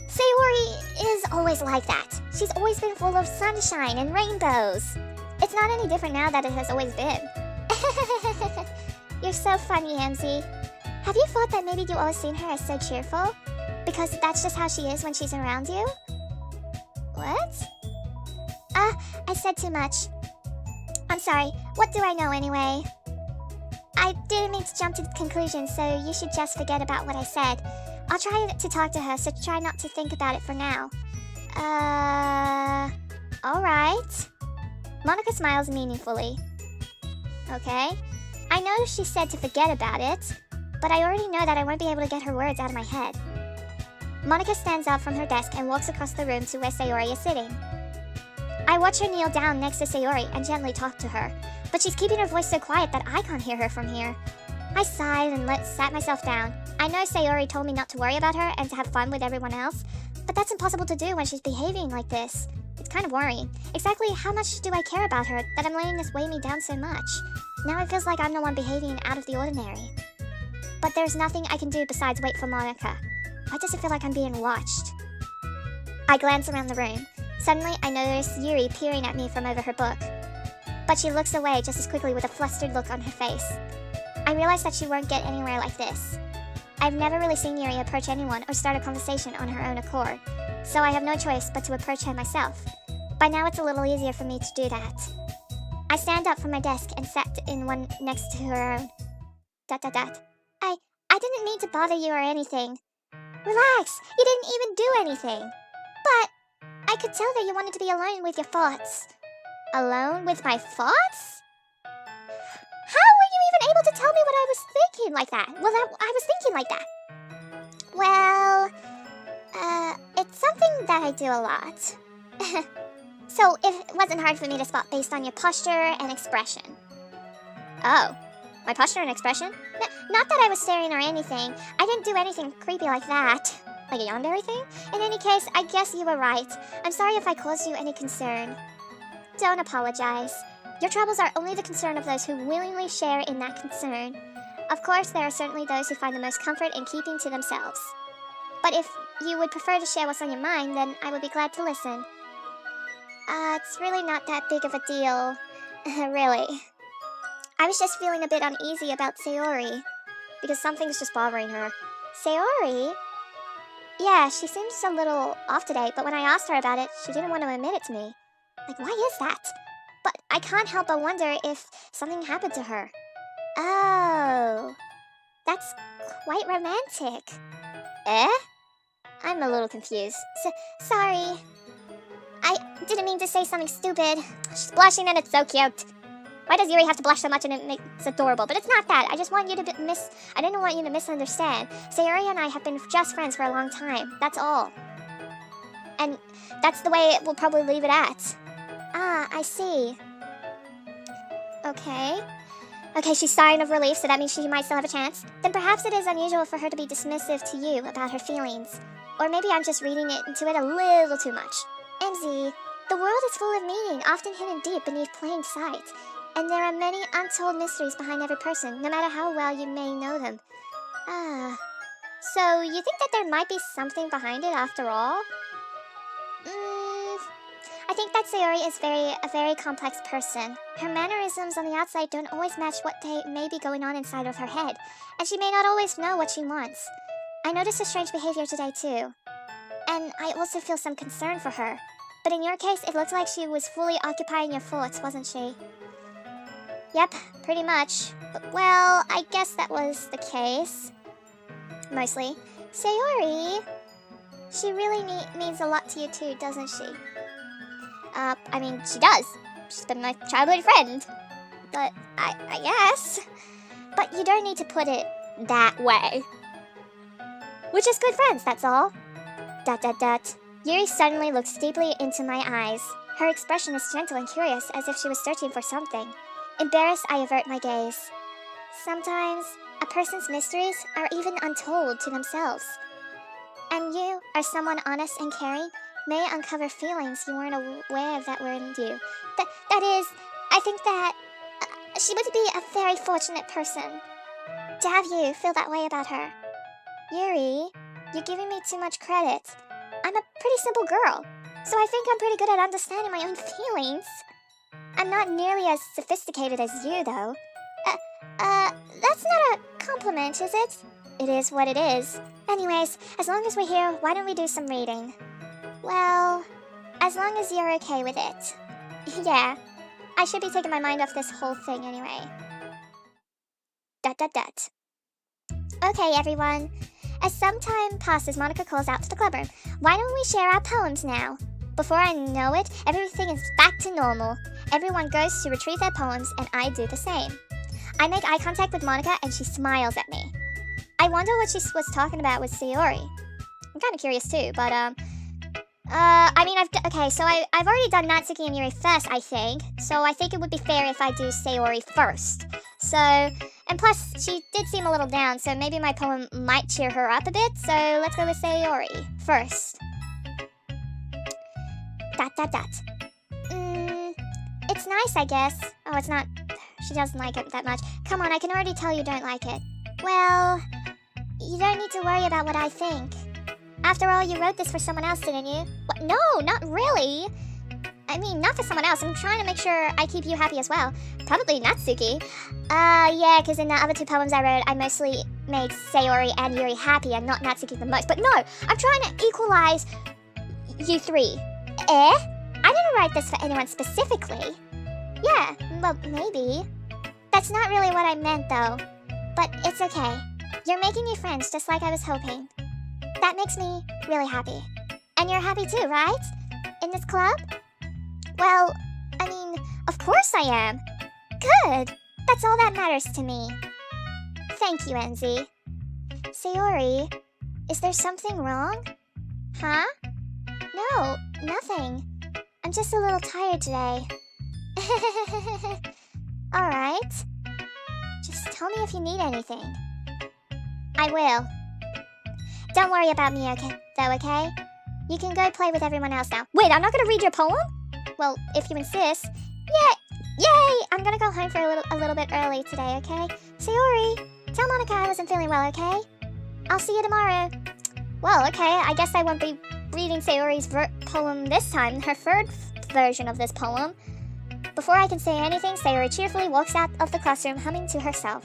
Sayori is always like that. She's always been full of sunshine and rainbows. It's not any different now that it has always been. You're so funny, Emzy. Have you thought that maybe you always seen her as so cheerful? Because that's just how she is when she's around you? What? I said too much. I'm sorry. What do I know anyway? I didn't mean to jump to conclusions, so you should just forget about what I said. I'll try to talk to her, so try not to think about it for now. Alright. Monica smiles meaningfully. Okay. I know she said to forget about it, but I already know that I won't be able to get her words out of my head. Monica stands up from her desk and walks across the room to where Sayori is sitting. I watch her kneel down next to Sayori and gently talk to her, but she's keeping her voice so quiet that I can't hear her from here. I sighed and sat myself down. I know Sayori told me not to worry about her and to have fun with everyone else, but that's impossible to do when she's behaving like this. It's kind of worrying. Exactly how much do I care about her that I'm letting this weigh me down so much? Now it feels like I'm the one behaving out of the ordinary. But there's nothing I can do besides wait for Monica. Why does it feel like I'm being watched? I glance around the room. Suddenly, I notice Yuri peering at me from over her book. But she looks away just as quickly with a flustered look on her face. I realize that she won't get anywhere like this. I've never really seen Yuri approach anyone or start a conversation on her own accord, so I have no choice but to approach her myself. By now it's a little easier for me to do that. I stand up from my desk and sat in one next to her own. I didn't mean to bother you or anything. Relax, you didn't even do anything. But I could tell that you wanted to be alone with your thoughts. Alone with my thoughts? How were you even able to tell me what I was thinking like that? Well, I was thinking like that. Well, it's something that I do a lot. So it wasn't hard for me to spot based on your posture and expression. Oh, my posture and expression? Not that I was staring or anything. I didn't do anything creepy like that. Like a yandere thing? In any case, I guess you were right. I'm sorry if I caused you any concern. Don't apologize. Your troubles are only the concern of those who willingly share in that concern. Of course, there are certainly those who find the most comfort in keeping to themselves. But if you would prefer to share what's on your mind, then I would be glad to listen. It's really not that big of a deal. Really. I was just feeling a bit uneasy about Sayori. Because something's just bothering her. Sayori? Yeah, she seems a little off today, but when I asked her about it, she didn't want to admit it to me. Like, why is that? But I can't help but wonder if something happened to her. Oh, that's quite romantic. Eh? I'm a little confused. Sorry. I didn't mean to say something stupid. She's blushing and it's so cute. Why does Yuri have to blush so much and it makes adorable? But it's not that. I just want you to I didn't want you to misunderstand. Sayori and I have been just friends for a long time. That's all. And that's the way we'll probably leave it at. Ah, I see. Okay. Okay, she's sighing of relief, so that means she might still have a chance. Then perhaps it is unusual for her to be dismissive to you about her feelings. Or maybe I'm just reading into it a little too much. MZ, the world is full of meaning, often hidden deep beneath plain sight. And there are many untold mysteries behind every person, no matter how well you may know them. Ah. So, you think that there might be something behind it after all? I think that Sayori is a very complex person. Her mannerisms on the outside don't always match what may be going on inside of her head, and she may not always know what she wants. I noticed a strange behavior today too, and I also feel some concern for her. But in your case, it looked like she was fully occupying your thoughts, wasn't she? Yep, pretty much. Well, I guess that was the case. Mostly. Sayori, she really means a lot to you too, doesn't she? I mean, she does. She's been my childhood friend. But, I guess. But you don't need to put it that way. We're just good friends, that's all. ... Yuri suddenly looks deeply into my eyes. Her expression is gentle and curious, as if she was searching for something. Embarrassed, I avert my gaze. Sometimes, a person's mysteries are even untold to themselves. And you are someone honest and caring, may uncover feelings you weren't aware of that were in you. That is, I think that she would be a very fortunate person to have you feel that way about her. Yuri, you're giving me too much credit. I'm a pretty simple girl, so I think I'm pretty good at understanding my own feelings. I'm not nearly as sophisticated as you, though. That's not a compliment, is it? It is what it is. Anyways, as long as we're here, why don't we do some reading? Well, as long as you're okay with it. Yeah, I should be taking my mind off this whole thing anyway. ... Okay, everyone. As some time passes, Monica calls out to the clubroom. Why don't we share our poems now? Before I know it, everything is back to normal. Everyone goes to retrieve their poems, and I do the same. I make eye contact with Monica, and she smiles at me. I wonder what she was talking about with Sayori. I'm kind of curious too, but I've already done Natsuki and Yuri first, I think. So I think it would be fair if I do Sayori first. So, and plus, she did seem a little down, so maybe my poem might cheer her up a bit. So let's go with Sayori first. ... It's nice, I guess. Oh, it's not. She doesn't like it that much. Come on, I can already tell you don't like it. Well, you don't need to worry about what I think. After all, you wrote this for someone else, didn't you? What? No, not really. I mean, not for someone else. I'm trying to make sure I keep you happy as well. Probably Natsuki. Yeah, because in the other two poems I wrote, I mostly made Sayori and Yuri happy and not Natsuki the most. But no, I'm trying to equalize you three. I didn't write this for anyone specifically. Yeah, well, maybe. That's not really what I meant, though. But it's okay. You're making new friends, just like I was hoping. That makes me really happy. And you're happy too, right? In this club? Well, I mean, of course I am. Good. That's all that matters to me. Thank you, Enzy. Sayori, is there something wrong? Huh? No, nothing. I'm just a little tired today. Alright. Just tell me if you need anything. I will. Don't worry about me, okay? You can go play with everyone else now. Wait, I'm not gonna read your poem? Well, if you insist. Yay! I'm gonna go home for a little bit early today, okay? Sayori, tell Monica I wasn't feeling well, okay? I'll see you tomorrow. Well, okay, I guess I won't be reading Sayori's poem this time, her third version of this poem. Before I can say anything, Sayori cheerfully walks out of the classroom, humming to herself.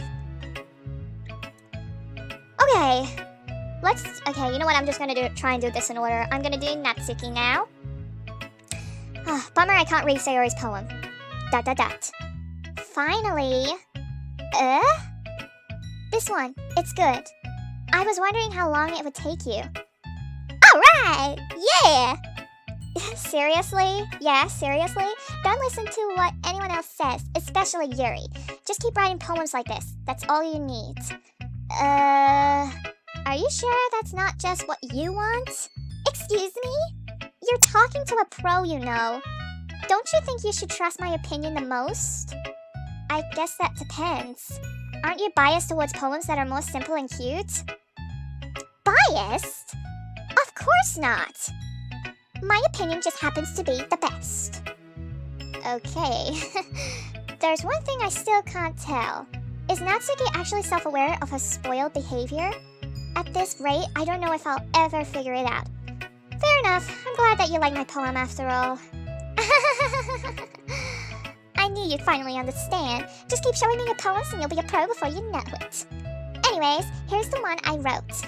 Okay, you know what, I'm just gonna try and do this in order. I'm gonna do Natsuki now. Bummer I can't read Sayori's poem. ... Finally. This one, it's good. I was wondering how long it would take you. Alright! Yeah! Seriously? Yeah, seriously? Don't listen to what anyone else says, especially Yuri. Just keep writing poems like this. That's all you need. Are you sure that's not just what you want? Excuse me? You're talking to a pro, you know. Don't you think you should trust my opinion the most? I guess that depends. Aren't you biased towards poems that are more simple and cute? Biased? Of course not. My opinion just happens to be the best. Okay. There's one thing I still can't tell. Is Natsuki actually self-aware of her spoiled behavior? At this rate, I don't know if I'll ever figure it out. Fair enough. I'm glad that you like my poem after all. I knew you'd finally understand. Just keep showing me your poems and you'll be a pro before you know it. Anyways, here's the one I wrote.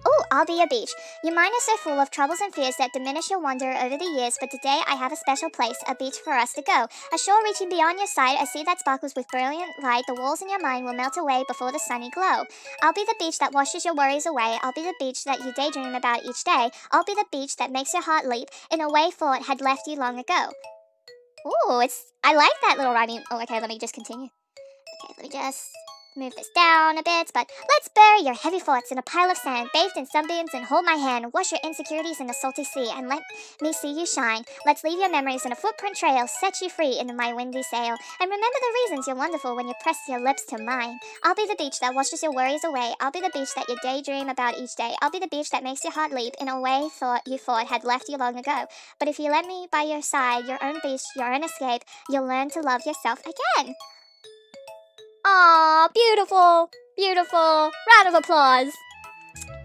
Oh, I'll be your beach. Your mind is so full of troubles and fears that diminish your wonder over the years, but today I have a special place, a beach for us to go. A shore reaching beyond your sight, a sea that sparkles with brilliant light. The walls in your mind will melt away before the sunny glow. I'll be the beach that washes your worries away. I'll be the beach that you daydream about each day. I'll be the beach that makes your heart leap in a way thought had left you long ago. Ooh, I like that little rhyming. Oh, okay, let me just continue. Okay, let me just move this down a bit, but let's bury your heavy thoughts in a pile of sand, bathed in sunbeams, and hold my hand, wash your insecurities in the salty sea, and let me see you shine. Let's leave your memories in a footprint trail, set you free in my windy sail, and remember the reasons you're wonderful when you press your lips to mine. I'll be the beach that washes your worries away. I'll be the beach that you daydream about each day. I'll be the beach that makes your heart leap in a way you thought had left you long ago. But if you let me by your side, your own beach, your own escape, you'll learn to love yourself again. Aw, beautiful, beautiful. Round of applause.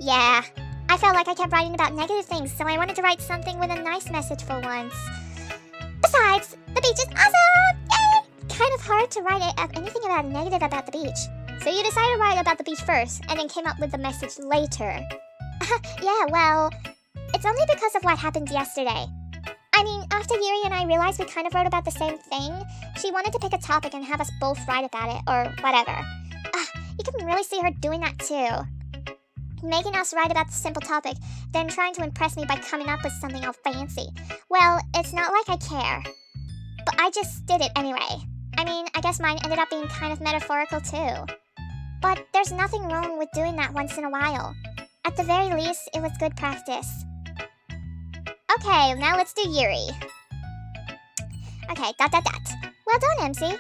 Yeah, I felt like I kept writing about negative things, so I wanted to write something with a nice message for once. Besides, the beach is awesome! Yay! Kind of hard to write anything about negative about the beach. So you decided to write about the beach first, and then came up with the message later. Yeah, well, it's only because of what happened yesterday. I mean, after Yuri and I realized we kind of wrote about the same thing, she wanted to pick a topic and have us both write about it, or whatever. You can really see her doing that too. Making us write about the simple topic, then trying to impress me by coming up with something all fancy. Well, it's not like I care. But I just did it anyway. I mean, I guess mine ended up being kind of metaphorical too. But there's nothing wrong with doing that once in a while. At the very least, it was good practice. Okay, now let's do Yuri. Okay, ... Well done, MC.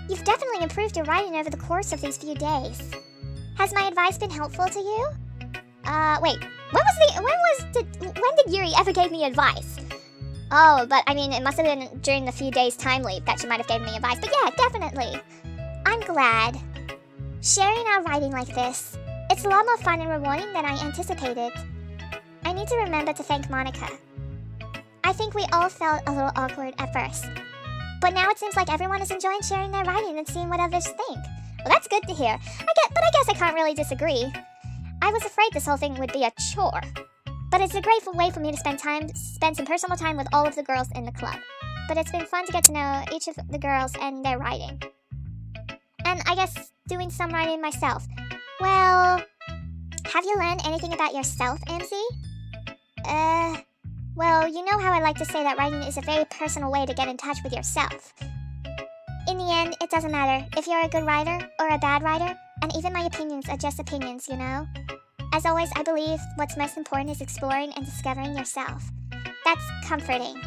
You've definitely improved your writing over the course of these few days. Has my advice been helpful to you? Wait. When did Yuri ever give me advice? Oh, but I mean, it must have been during the few days time leap that she might have given me advice. But yeah, definitely. I'm glad. Sharing our writing like this, it's a lot more fun and rewarding than I anticipated. I need to remember to thank Monica. I think we all felt a little awkward at first. But now it seems like everyone is enjoying sharing their writing and seeing what others think. Well, that's good to hear. But I guess I can't really disagree. I was afraid this whole thing would be a chore. But it's a great way for me to spend some personal time with all of the girls in the club. But it's been fun to get to know each of the girls and their writing. And I guess doing some writing myself. Well, Have you learned anything about yourself, MC? Well, you know how I like to say that writing is a very personal way to get in touch with yourself. In the end, it doesn't matter if you're a good writer or a bad writer, and even my opinions are just opinions, you know? As always, I believe what's most important is exploring and discovering yourself. That's comforting.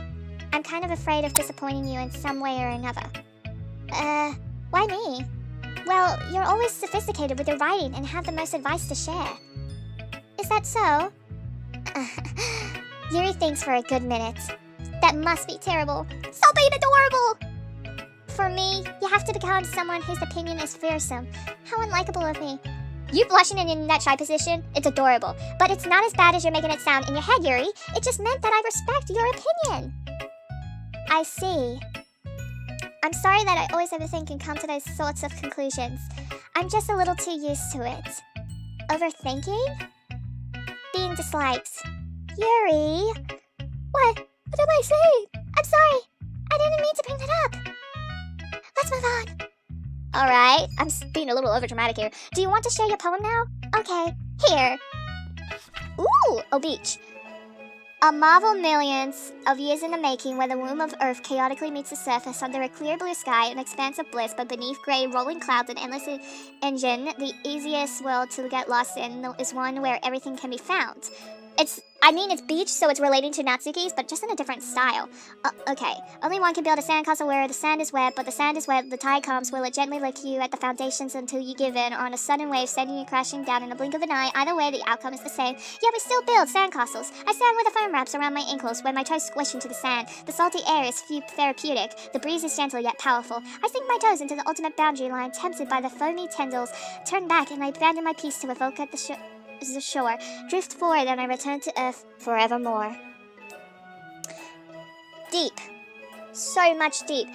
I'm kind of afraid of disappointing you in some way or another. Why me? Well, you're always sophisticated with your writing and have the most advice to share. Is that so? Yuri thinks for a good minute. That must be terrible. Stop being adorable! For me, you have to become someone whose opinion is fearsome. How unlikable of me. You blushing and in that shy position, it's adorable. But it's not as bad as you're making it sound in your head, Yuri. It just meant that I respect your opinion. I see. I'm sorry that I always overthink and come to those sorts of conclusions. I'm just a little too used to it. Overthinking? Being disliked. Yuri! What am I saying? I'm sorry. I didn't mean to bring that up. Let's move on. Alright, I'm being a little overdramatic here. Do you want to share your poem now? Okay, here. Ooh, a beach. A marvel millions of years in the making, where the womb of Earth chaotically meets the surface under a clear blue sky, an expanse of bliss, but beneath gray rolling clouds and endless engine, the easiest world to get lost in is one where everything can be found. It's beach, so it's relating to Natsuki's, but just in a different style. Okay, only one can build a sandcastle where the sand is wet, but the sand is wet, the tide comes, will it gently lick you at the foundations until you give in, or on a sudden wave sending you crashing down in a blink of an eye. Either way, the outcome is the same. Yeah, we still build sandcastles. I stand where the foam wraps around my ankles, where my toes squish into the sand. The salty air is therapeutic, the breeze is gentle yet powerful. I sink my toes into the ultimate boundary line, tempted by the foamy tendrils, turn back and I abandon my peace to evoke at the shore, drift forward, and I return to Earth forevermore. Deep. So much deep.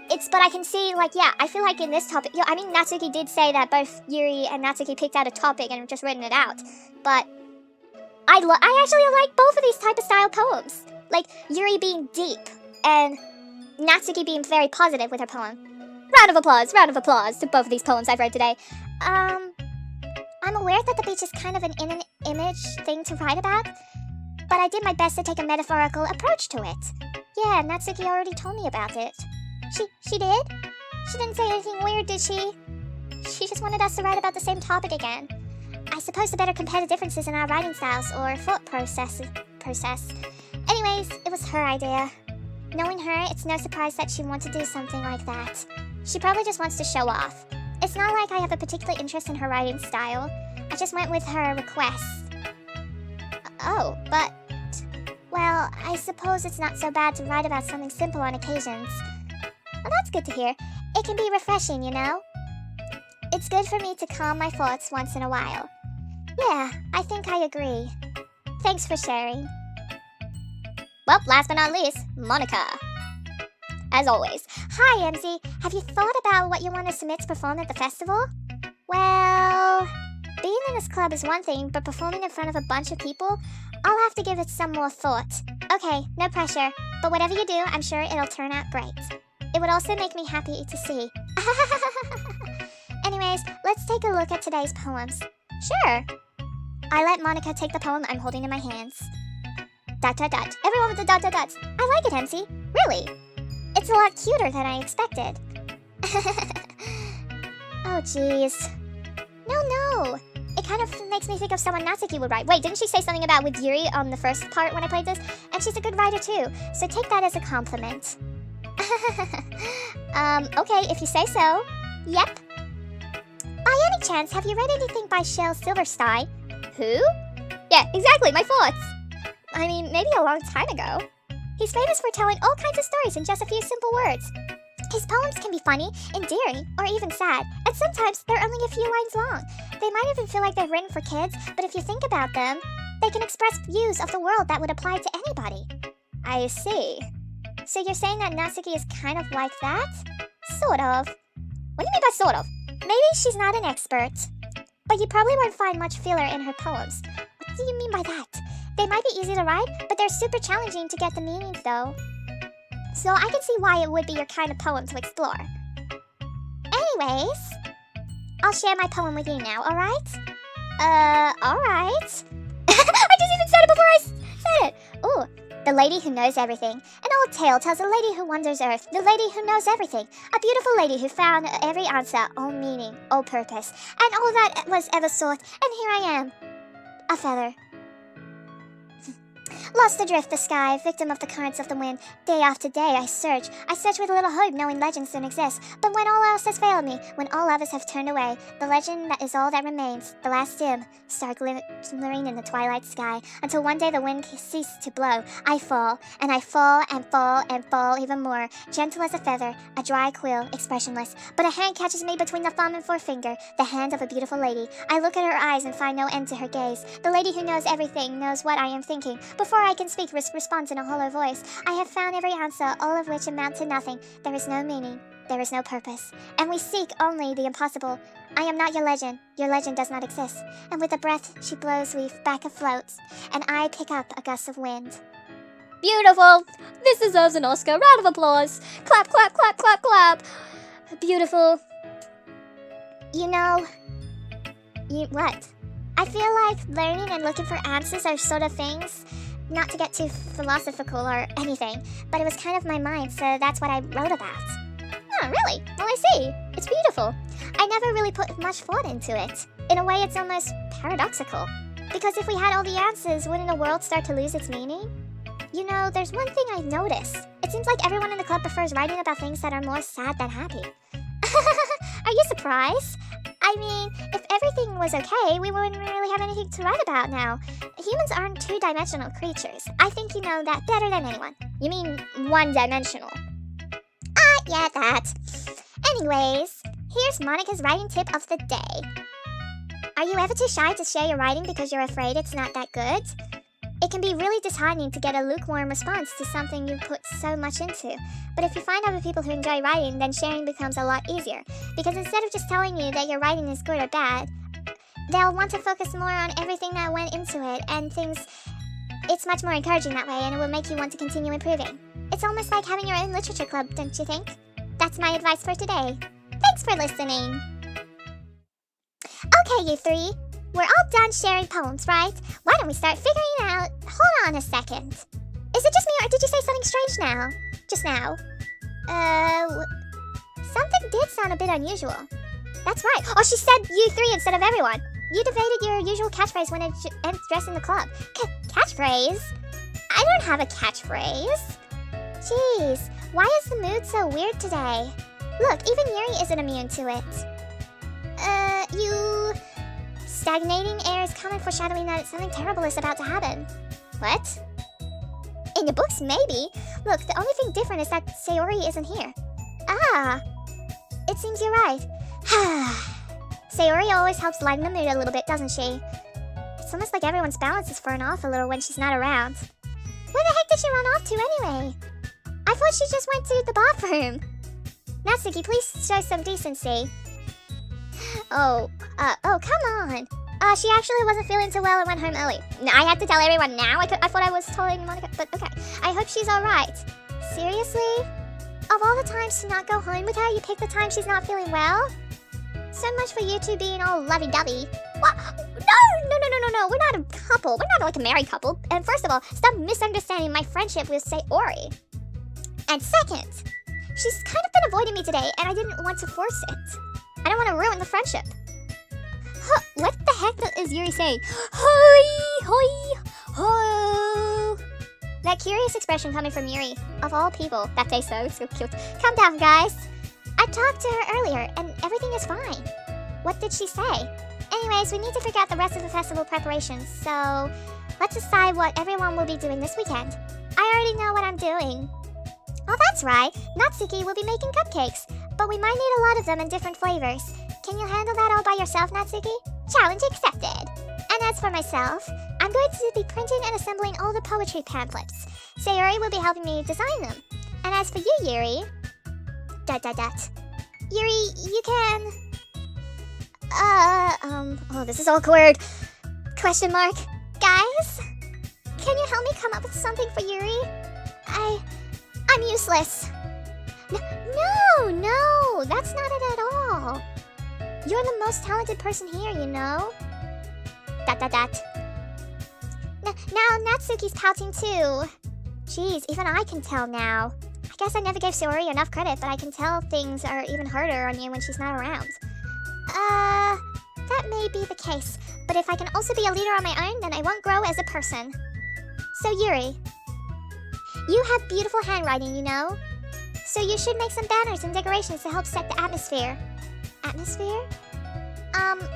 But I can see, I feel like in this topic, Natsuki did say that both Yuri and Natsuki picked out a topic and just written it out, but I actually like both of these type of style poems. Like, Yuri being deep, and Natsuki being very positive with her poem. Round of applause to both of these poems I've read today. I'm aware that the beach is kind of an image thing to write about, but I did my best to take a metaphorical approach to it. Yeah, Natsuki already told me about it. She did? She didn't say anything weird, did she? She just wanted us to write about the same topic again. I suppose to better compare the differences in our writing styles or thought process. Anyways, it was her idea. Knowing her, it's no surprise that she'd want to do something like that. She probably just wants to show off. It's not like I have a particular interest in her writing style. I just went with her request. Oh, but... Well, I suppose it's not so bad to write about something simple on occasions. Well, that's good to hear. It can be refreshing, you know? It's good for me to calm my thoughts once in a while. Yeah, I think I agree. Thanks for sharing. Well, last but not least, Monica. As always. Hi, MC. Have you thought about what you want to submit to perform at the festival? Well, being in this club is one thing, but performing in front of a bunch of people, I'll have to give it some more thought. Okay, no pressure, but whatever you do, I'm sure it'll turn out great. It would also make me happy to see. Anyways, let's take a look at today's poems. Sure. I let Monica take the poem I'm holding in my hands. ... Everyone with the ... I like it, MC. Really? It's a lot cuter than I expected. Oh, jeez. No. It kind of makes me think of someone Natsuki would write. Wait, didn't she say something about with Yuri on the first part when I played this? And she's a good writer too, so take that as a compliment. Okay, if you say so. Yep. By any chance, have you read anything by Shel Silverstein? Who? Yeah, exactly, my thoughts. Maybe a long time ago. He's famous for telling all kinds of stories in just a few simple words. His poems can be funny, endearing, or even sad, and sometimes they're only a few lines long. They might even feel like they're written for kids, but if you think about them, they can express views of the world that would apply to anybody. I see. So you're saying that Natsuki is kind of like that? Sort of. What do you mean by sort of? Maybe she's not an expert, but you probably won't find much filler in her poems. What do you mean by that? They might be easy to write, but they're super challenging to get the meaning, though. So I can see why it would be your kind of poem to explore. Anyways, I'll share my poem with you now, alright? Alright. I just even said it before I said it. Ooh, the lady who knows everything. An old tale tells a lady who wanders earth, the lady who knows everything. A beautiful lady who found every answer, all meaning, all purpose, and all that was ever sought, and here I am. A feather. Lost adrift the sky, victim of the currents of the wind. Day after day I search with little hope, knowing legends don't exist. But when all else has failed me, when all others have turned away, the legend that is all that remains, the last dim star glimmering in the twilight sky, until one day the wind ceases to blow. I fall, and I fall, and fall, and fall even more, gentle as a feather, a dry quill, expressionless. But a hand catches me between the thumb and forefinger, the hand of a beautiful lady. I look at her eyes and find no end to her gaze. The lady who knows everything knows what I am thinking. Before I can speak, responds in a hollow voice. I have found every answer, all of which amount to nothing. There is no meaning. There is no purpose. And we seek only the impossible. I am not your legend. Your legend does not exist. And with a breath, she blows me back afloat. And I pick up a gust of wind. Beautiful! This deserves an Oscar. Round of applause. Clap, clap, clap, clap, clap. Beautiful. What? I feel like learning and looking for answers are sort of things, not to get too philosophical or anything, but it was kind of my mind, so that's what I wrote about. Oh, really? Well, I see. It's beautiful. I never really put much thought into it. In a way, it's almost paradoxical. Because if we had all the answers, wouldn't the world start to lose its meaning? There's one thing I've noticed. It seems like everyone in the club prefers writing about things that are more sad than happy. Are you surprised? I mean, if everything was okay, we wouldn't really have anything to write about now. Humans aren't two-dimensional creatures. I think you know that better than anyone. You mean one-dimensional? Yeah, that. Anyways, here's Monica's writing tip of the day. Are you ever too shy to share your writing because you're afraid it's not that good? It can be really disheartening to get a lukewarm response to something you put so much into. But if you find other people who enjoy writing, then sharing becomes a lot easier. Because instead of just telling you that your writing is good or bad, they'll want to focus more on everything that went into it and things. It's much more encouraging that way, and it will make you want to continue improving. It's almost like having your own literature club, don't you think? That's my advice for today. Thanks for listening. Okay, you three. We're all done sharing poems, right? Why don't we start figuring out... Hold on a second. Is it just me, or did you say something strange now? Just now? Something did sound a bit unusual. That's right. Oh, she said you three instead of everyone. You debated your usual catchphrase when addressing the club. Catchphrase? I don't have a catchphrase. Jeez, why is the mood so weird today? Look, even Yuri isn't immune to it. Stagnating air is common foreshadowing that something terrible is about to happen. What? In the books, maybe. Look, the only thing different is that Sayori isn't here. Ah, it seems you're right. Sayori always helps lighten the mood a little bit, doesn't she? It's almost like everyone's balance is thrown off a little when she's not around. Where the heck did she run off to anyway? I thought she just went to the bathroom. Natsuki, please show some decency. Oh, come on. She actually wasn't feeling so well and went home early. I had to tell everyone now? I thought I was telling Monica, but okay. I hope she's alright. Seriously? Of all the times to not go home with her, you pick the time she's not feeling well? So much for you two being all lovey-dovey. What? No. We're not a couple. We're not like a married couple. And first of all, stop misunderstanding my friendship with Sayori. And second, she's kind of been avoiding me today, and I didn't want to force it. I don't want to ruin the friendship. Huh, what the heck is Yuri saying? Hoi. That curious expression coming from Yuri, of all people. That face though, so cute. Calm down, guys. I talked to her earlier, and everything is fine. What did she say? Anyways, we need to figure out the rest of the festival preparations, so let's decide what everyone will be doing this weekend. I already know what I'm doing. Oh, that's right. Natsuki will be making cupcakes, but we might need a lot of them in different flavors. Can you handle that all by yourself, Natsuki? Challenge accepted. And as for myself, I'm going to be printing and assembling all the poetry pamphlets. Sayori will be helping me design them. And as for you, Yuri... Yuri, you can... Oh, this is awkward. Question mark. Guys? Can you help me come up with something for Yuri? I'm useless. No, that's not it at all. You're the most talented person here, you know? Now Natsuki's pouting too. Jeez, even I can tell now. I guess I never gave Sayori enough credit, but I can tell things are even harder on you when she's not around. That may be the case, but if I can also be a leader on my own, then I won't grow as a person. So Yuri, you have beautiful handwriting, you know? So you should make some banners and decorations to help set the atmosphere. Atmosphere?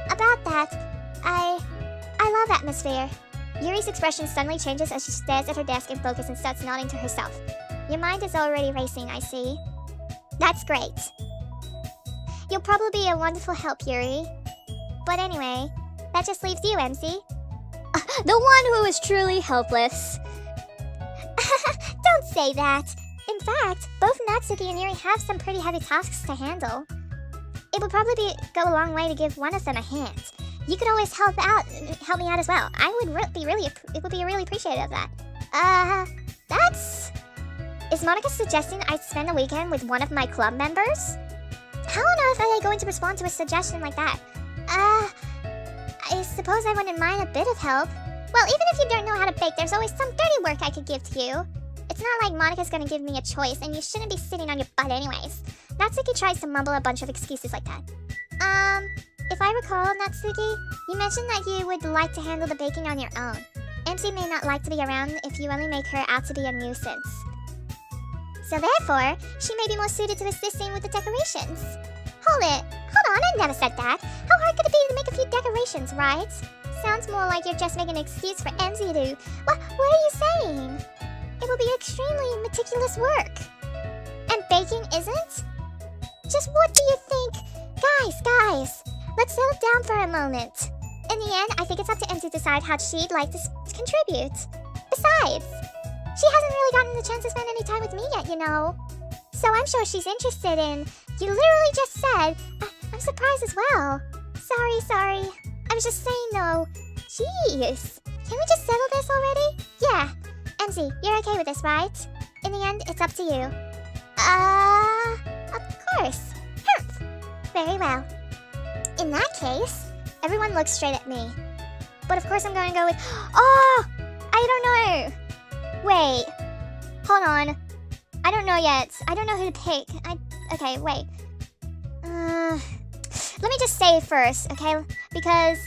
About that, I love atmosphere. Yuri's expression suddenly changes as she stares at her desk in focus and starts nodding to herself. Your mind is already racing, I see. That's great. You'll probably be a wonderful help, Yuri. But anyway, that just leaves you, MC. The one who is truly helpless. Don't say that. In fact, both Natsuki and Yuri have some pretty heavy tasks to handle. It would probably go a long way to give one of them a hand. You could always help me out as well. It would be really appreciative of that. Is Monica suggesting I spend a weekend with one of my club members? How on earth are they going to respond to a suggestion like that? I suppose I wouldn't mind a bit of help. Well, even if you don't know how to bake, there's always some dirty work I could give to you. It's not like Monica's gonna give me a choice, and you shouldn't be sitting on your butt anyways. Natsuki tries to mumble a bunch of excuses like that. If I recall, Natsuki, you mentioned that you would like to handle the baking on your own. MC may not like to be around if you only make her out to be a nuisance. So therefore, she may be more suited to assisting with the decorations. Hold on, I never said that. How hard could it be to make a few decorations, right? Sounds more like you're just making an excuse for MC to do. What are you saying? It will be extremely meticulous work. And baking isn't? Just what do you think? Guys, let's settle down for a moment. In the end, I think it's up to MC to decide how she'd like to contribute. Besides, she hasn't really gotten the chance to spend any time with me yet, you know. So I'm sure she's interested in... You literally just said... I'm surprised as well. Sorry. I was just saying though. Jeez. Can we just settle this already? Yeah. MC, you're okay with this, right? In the end, it's up to you. Of course. Humph. Very well. In that case, everyone looks straight at me. But of course I'm going to go with... Oh! I don't know. Wait. Hold on. I don't know yet. I don't know who to pick. Okay, wait. Let me just say first, okay? Because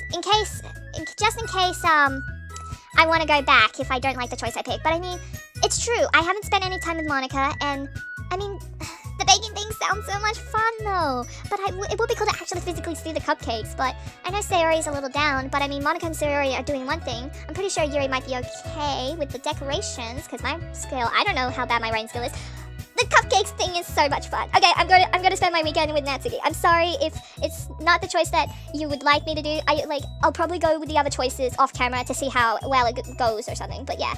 just in case, I want to go back if I don't like the choice I pick. But I mean, it's true. I haven't spent any time with Monica, and I mean, the baking thing sounds so much fun though. But it would be cool to actually physically see the cupcakes. But I know Sayori's a little down, but I mean, Monica and Sayori are doing one thing. I'm pretty sure Yuri might be okay with the decorations, because my skill, I don't know how bad my writing skill is. The cupcakes thing is so much fun. Okay, I'm gonna spend my weekend with Natsuki. I'm sorry if it's not the choice that you would like me to do. I'll probably go with the other choices off camera to see how well it goes or something. But yeah,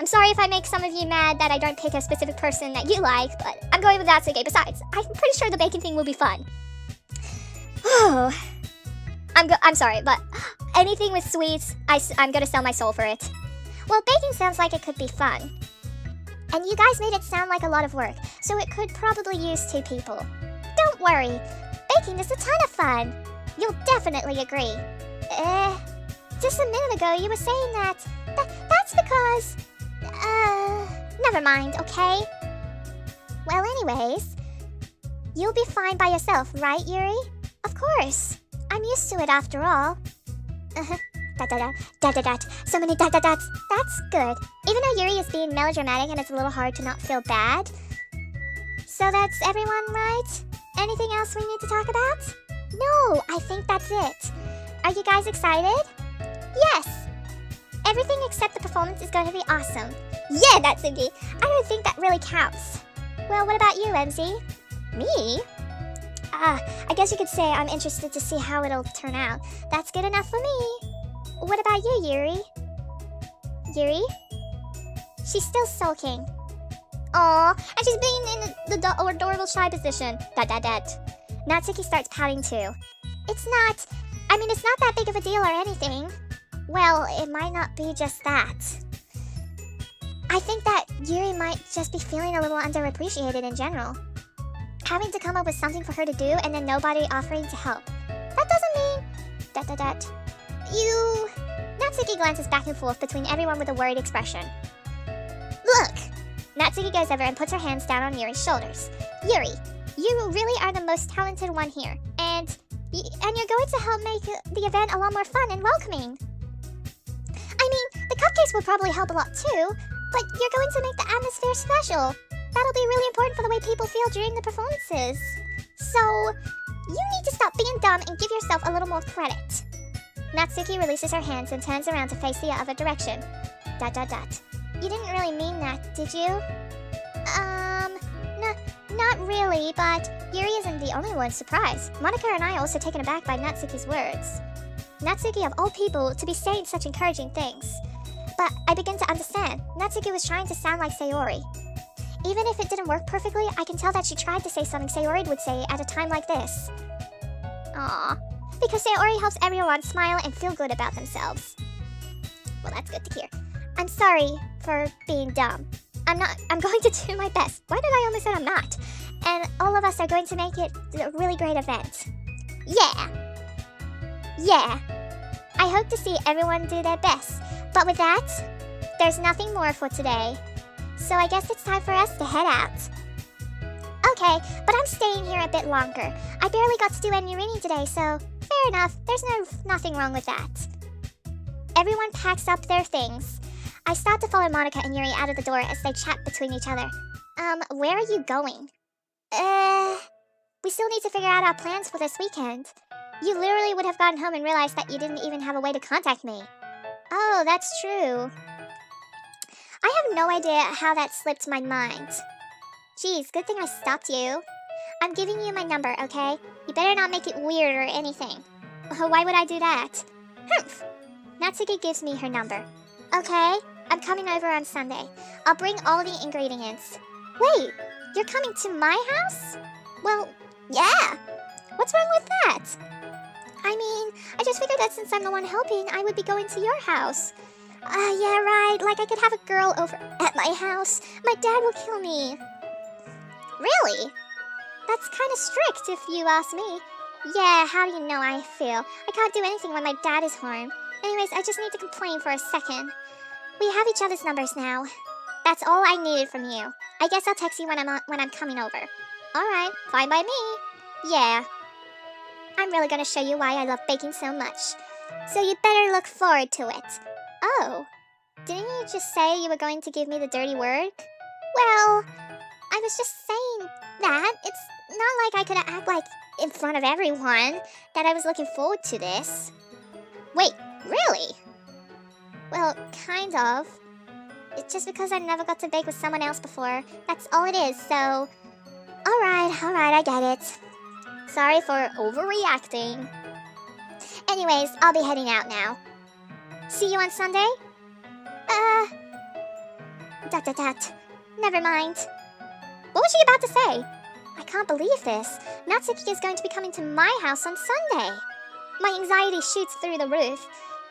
I'm sorry if I make some of you mad that I don't pick a specific person that you like, but I'm going with Natsuki. Besides, I'm pretty sure the baking thing will be fun. Oh, I'm sorry, but anything with sweets, I'm gonna sell my soul for it. Well, baking sounds like it could be fun. And you guys made it sound like a lot of work, so it could probably use 2 people. Don't worry, baking is a ton of fun. You'll definitely agree. Just a minute ago you were saying that's because... never mind, okay? Well, anyways, you'll be fine by yourself, right, Yuri? Of course. I'm used to it after all. So many da-da-dats. That's good. Even though Yuri is being melodramatic and it's a little hard to not feel bad. So that's everyone, right? Anything else we need to talk about? No, I think that's it. Are you guys excited? Yes. Everything except the performance is going to be awesome. Yeah, that's Cindy. I don't think that really counts. Well, what about you, MC? Me? I guess you could say I'm interested to see how it'll turn out. That's good enough for me. What about you, Yuri? Yuri? She's still sulking. Aww, and she's being in the adorable shy position. Natsuki starts pouting too. It's not that big of a deal or anything. Well, it might not be just that. I think that Yuri might just be feeling a little underappreciated in general. Having to come up with something for her to do and then nobody offering to help. That doesn't mean... You... Natsuki glances back and forth between everyone with a worried expression. Look! Natsuki goes over and puts her hands down on Yuri's shoulders. Yuri, you really are the most talented one here, and you're going to help make the event a lot more fun and welcoming. I mean, the cupcakes will probably help a lot too, but you're going to make the atmosphere special. That'll be really important for the way people feel during the performances. So, you need to stop being dumb and give yourself a little more credit. Natsuki releases her hands and turns around to face the other direction. ... You didn't really mean that, did you? Not really, but Yuri isn't the only one surprised. Monica and I are also taken aback by Natsuki's words. Natsuki, of all people, to be saying such encouraging things. But I begin to understand. Natsuki was trying to sound like Sayori. Even if it didn't work perfectly, I can tell that she tried to say something Sayori would say at a time like this. Aww. Because Sayori helps everyone smile and feel good about themselves. Well, that's good to hear. I'm sorry for being dumb. I'm going to do my best. Why did I almost say I'm not? And all of us are going to make it a really great event. Yeah. I hope to see everyone do their best. But with that, there's nothing more for today. So I guess it's time for us to head out. Okay, but I'm staying here a bit longer. I barely got to do any reading today, so fair enough. There's nothing wrong with that. Everyone packs up their things. I start to follow Monica and Yuri out of the door as they chat between each other. Where are you going? We still need to figure out our plans for this weekend. You literally would have gotten home and realized that you didn't even have a way to contact me. Oh, that's true. I have no idea how that slipped my mind. Geez, good thing I stopped you. I'm giving you my number, okay? You better not make it weird or anything. Why would I do that? Humph! Natsuki gives me her number. Okay, I'm coming over on Sunday. I'll bring all the ingredients. Wait, you're coming to my house? Well, yeah. What's wrong with that? I mean, I just figured that since I'm the one helping, I would be going to your house. Yeah, right. Like I could have a girl over at my house. My dad will kill me. Really? That's kind of strict if you ask me. Yeah, how do you know I feel? I can't do anything when my dad is home. Anyways, I just need to complain for a second. We have each other's numbers now. That's all I needed from you. I guess I'll text you when I'm coming over. Alright, fine by me. Yeah. I'm really gonna show you why I love baking so much. So you better look forward to it. Oh, didn't you just say you were going to give me the dirty word? Well, I was just saying that. It's not like I could act like in front of everyone that I was looking forward to this. Wait, really? Well, kind of. It's just because I never got to bake with someone else before. That's all it is, so... Alright, I get it. Sorry for overreacting. Anyways, I'll be heading out now. See you on Sunday? Never mind. What was she about to say? I can't believe this. Natsuki is going to be coming to my house on Sunday. My anxiety shoots through the roof.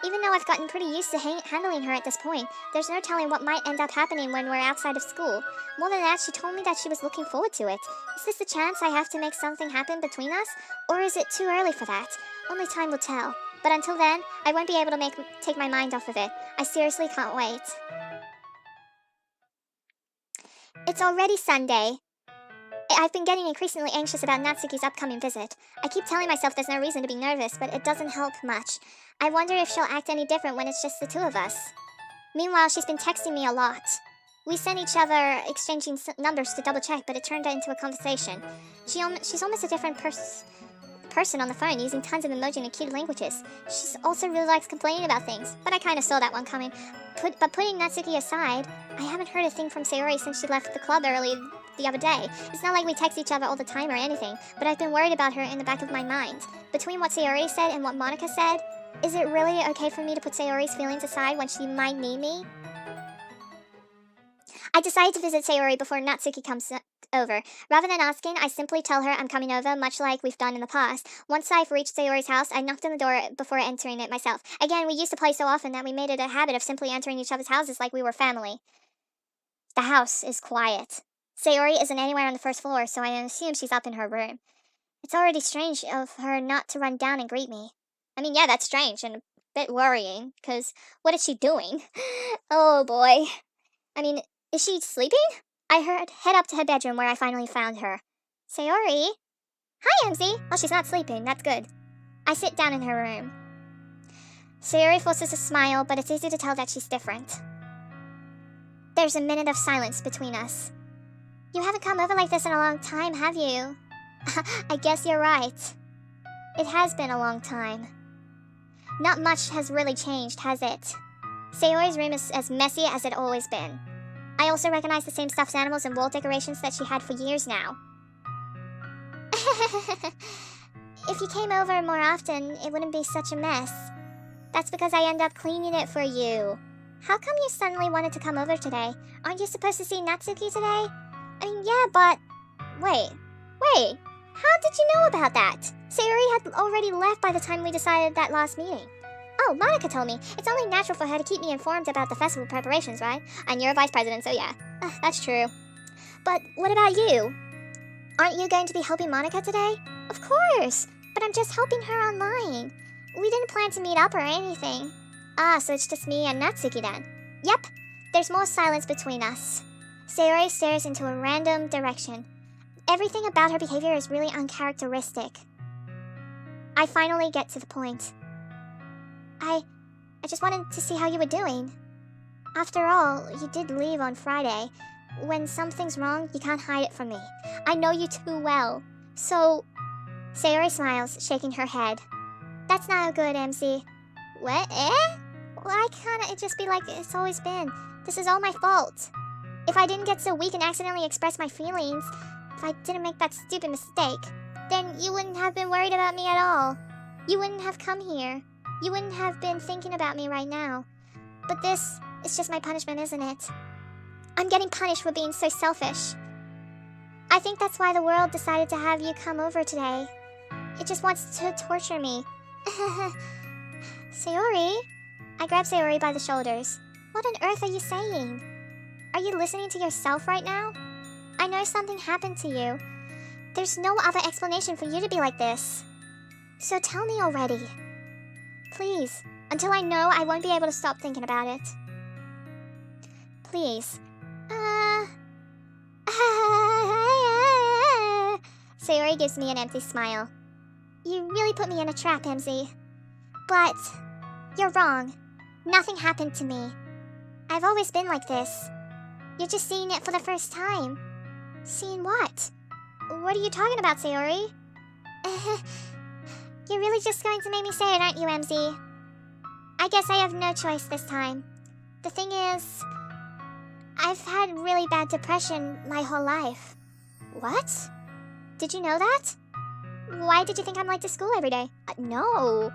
Even though I've gotten pretty used to handling her at this point, there's no telling what might end up happening when we're outside of school. More than that, she told me that she was looking forward to it. Is this the chance I have to make something happen between us? Or is it too early for that? Only time will tell. But until then, I won't be able to take my mind off of it. I seriously can't wait. It's already Sunday. I've been getting increasingly anxious about Natsuki's upcoming visit. I keep telling myself there's no reason to be nervous, but it doesn't help much. I wonder if she'll act any different when it's just the two of us. Meanwhile, she's been texting me a lot. We sent each other exchanging numbers to double check, but it turned into a conversation. She's almost a different person on the phone, using tons of emoji and cute languages. She also really likes complaining about things, but I kind of saw that one coming. But putting Natsuki aside, I haven't heard a thing from Sayori since she left the club early the other day. It's not like we text each other all the time or anything, but I've been worried about her in the back of my mind. Between what Sayori said and what Monica said, is it really okay for me to put Sayori's feelings aside when she might need me? I decided to visit Sayori before Natsuki comes over. Rather than asking, I simply tell her I'm coming over, much like we've done in the past. Once I've reached Sayori's house, I knocked on the door before entering it myself. Again, we used to play so often that we made it a habit of simply entering each other's houses like we were family. The house is quiet. Sayori isn't anywhere on the first floor, so I assume she's up in her room. It's already strange of her not to run down and greet me. I mean, yeah, that's strange, and bit worrying, because what is she doing? Oh boy. I mean, is she sleeping? I head up to her bedroom where I finally found her. Sayori? Hi, Emzy. Oh, she's not sleeping. That's good. I sit down in her room. Sayori forces a smile, but it's easy to tell that she's different. There's a minute of silence between us. You haven't come over like this in a long time, have you? I guess you're right. It has been a long time. Not much has really changed, has it? Sayori's room is as messy as it always been. I also recognize the same stuffed animals and wall decorations that she had for years now. If you came over more often, it wouldn't be such a mess. That's because I end up cleaning it for you. How come you suddenly wanted to come over today? Aren't you supposed to see Natsuki today? I mean, yeah, but... Wait. How did you know about that? Sayori had already left by the time we decided that last meeting. Oh, Monica told me. It's only natural for her to keep me informed about the festival preparations, right? And you're a vice president, so yeah. That's true. But what about you? Aren't you going to be helping Monica today? Of course! But I'm just helping her online. We didn't plan to meet up or anything. Ah, so it's just me and Natsuki then. Yep. There's more silence between us. Sayori stares into a random direction. Everything about her behavior is really uncharacteristic. I finally get to the point. I just wanted to see how you were doing. After all, you did leave on Friday. When something's wrong, you can't hide it from me. I know you too well. So... Sayori smiles, shaking her head. That's not good, MC. What? Why can't it just be like it's always been? This is all my fault. If I didn't get so weak and accidentally express my feelings, if I didn't make that stupid mistake, then you wouldn't have been worried about me at all. You wouldn't have come here. You wouldn't have been thinking about me right now. But this is just my punishment, isn't it? I'm getting punished for being so selfish. I think that's why the world decided to have you come over today. It just wants to torture me. Sayori? I grab Sayori by the shoulders. What on earth are you saying? Are you listening to yourself right now? I know something happened to you. There's no other explanation for you to be like this. So tell me already. Please. Until I know, I won't be able to stop thinking about it. Please. Sayori gives me an empty smile. You really put me in a trap, MZ. But you're wrong. Nothing happened to me. I've always been like this. You're just seeing it for the first time. Seeing what? What are you talking about, Sayori? You're really just going to make me say it, aren't you, MZ? I guess I have no choice this time. The thing is, I've had really bad depression my whole life. What? Did you know that? Why did you think I'm late to school every day? No.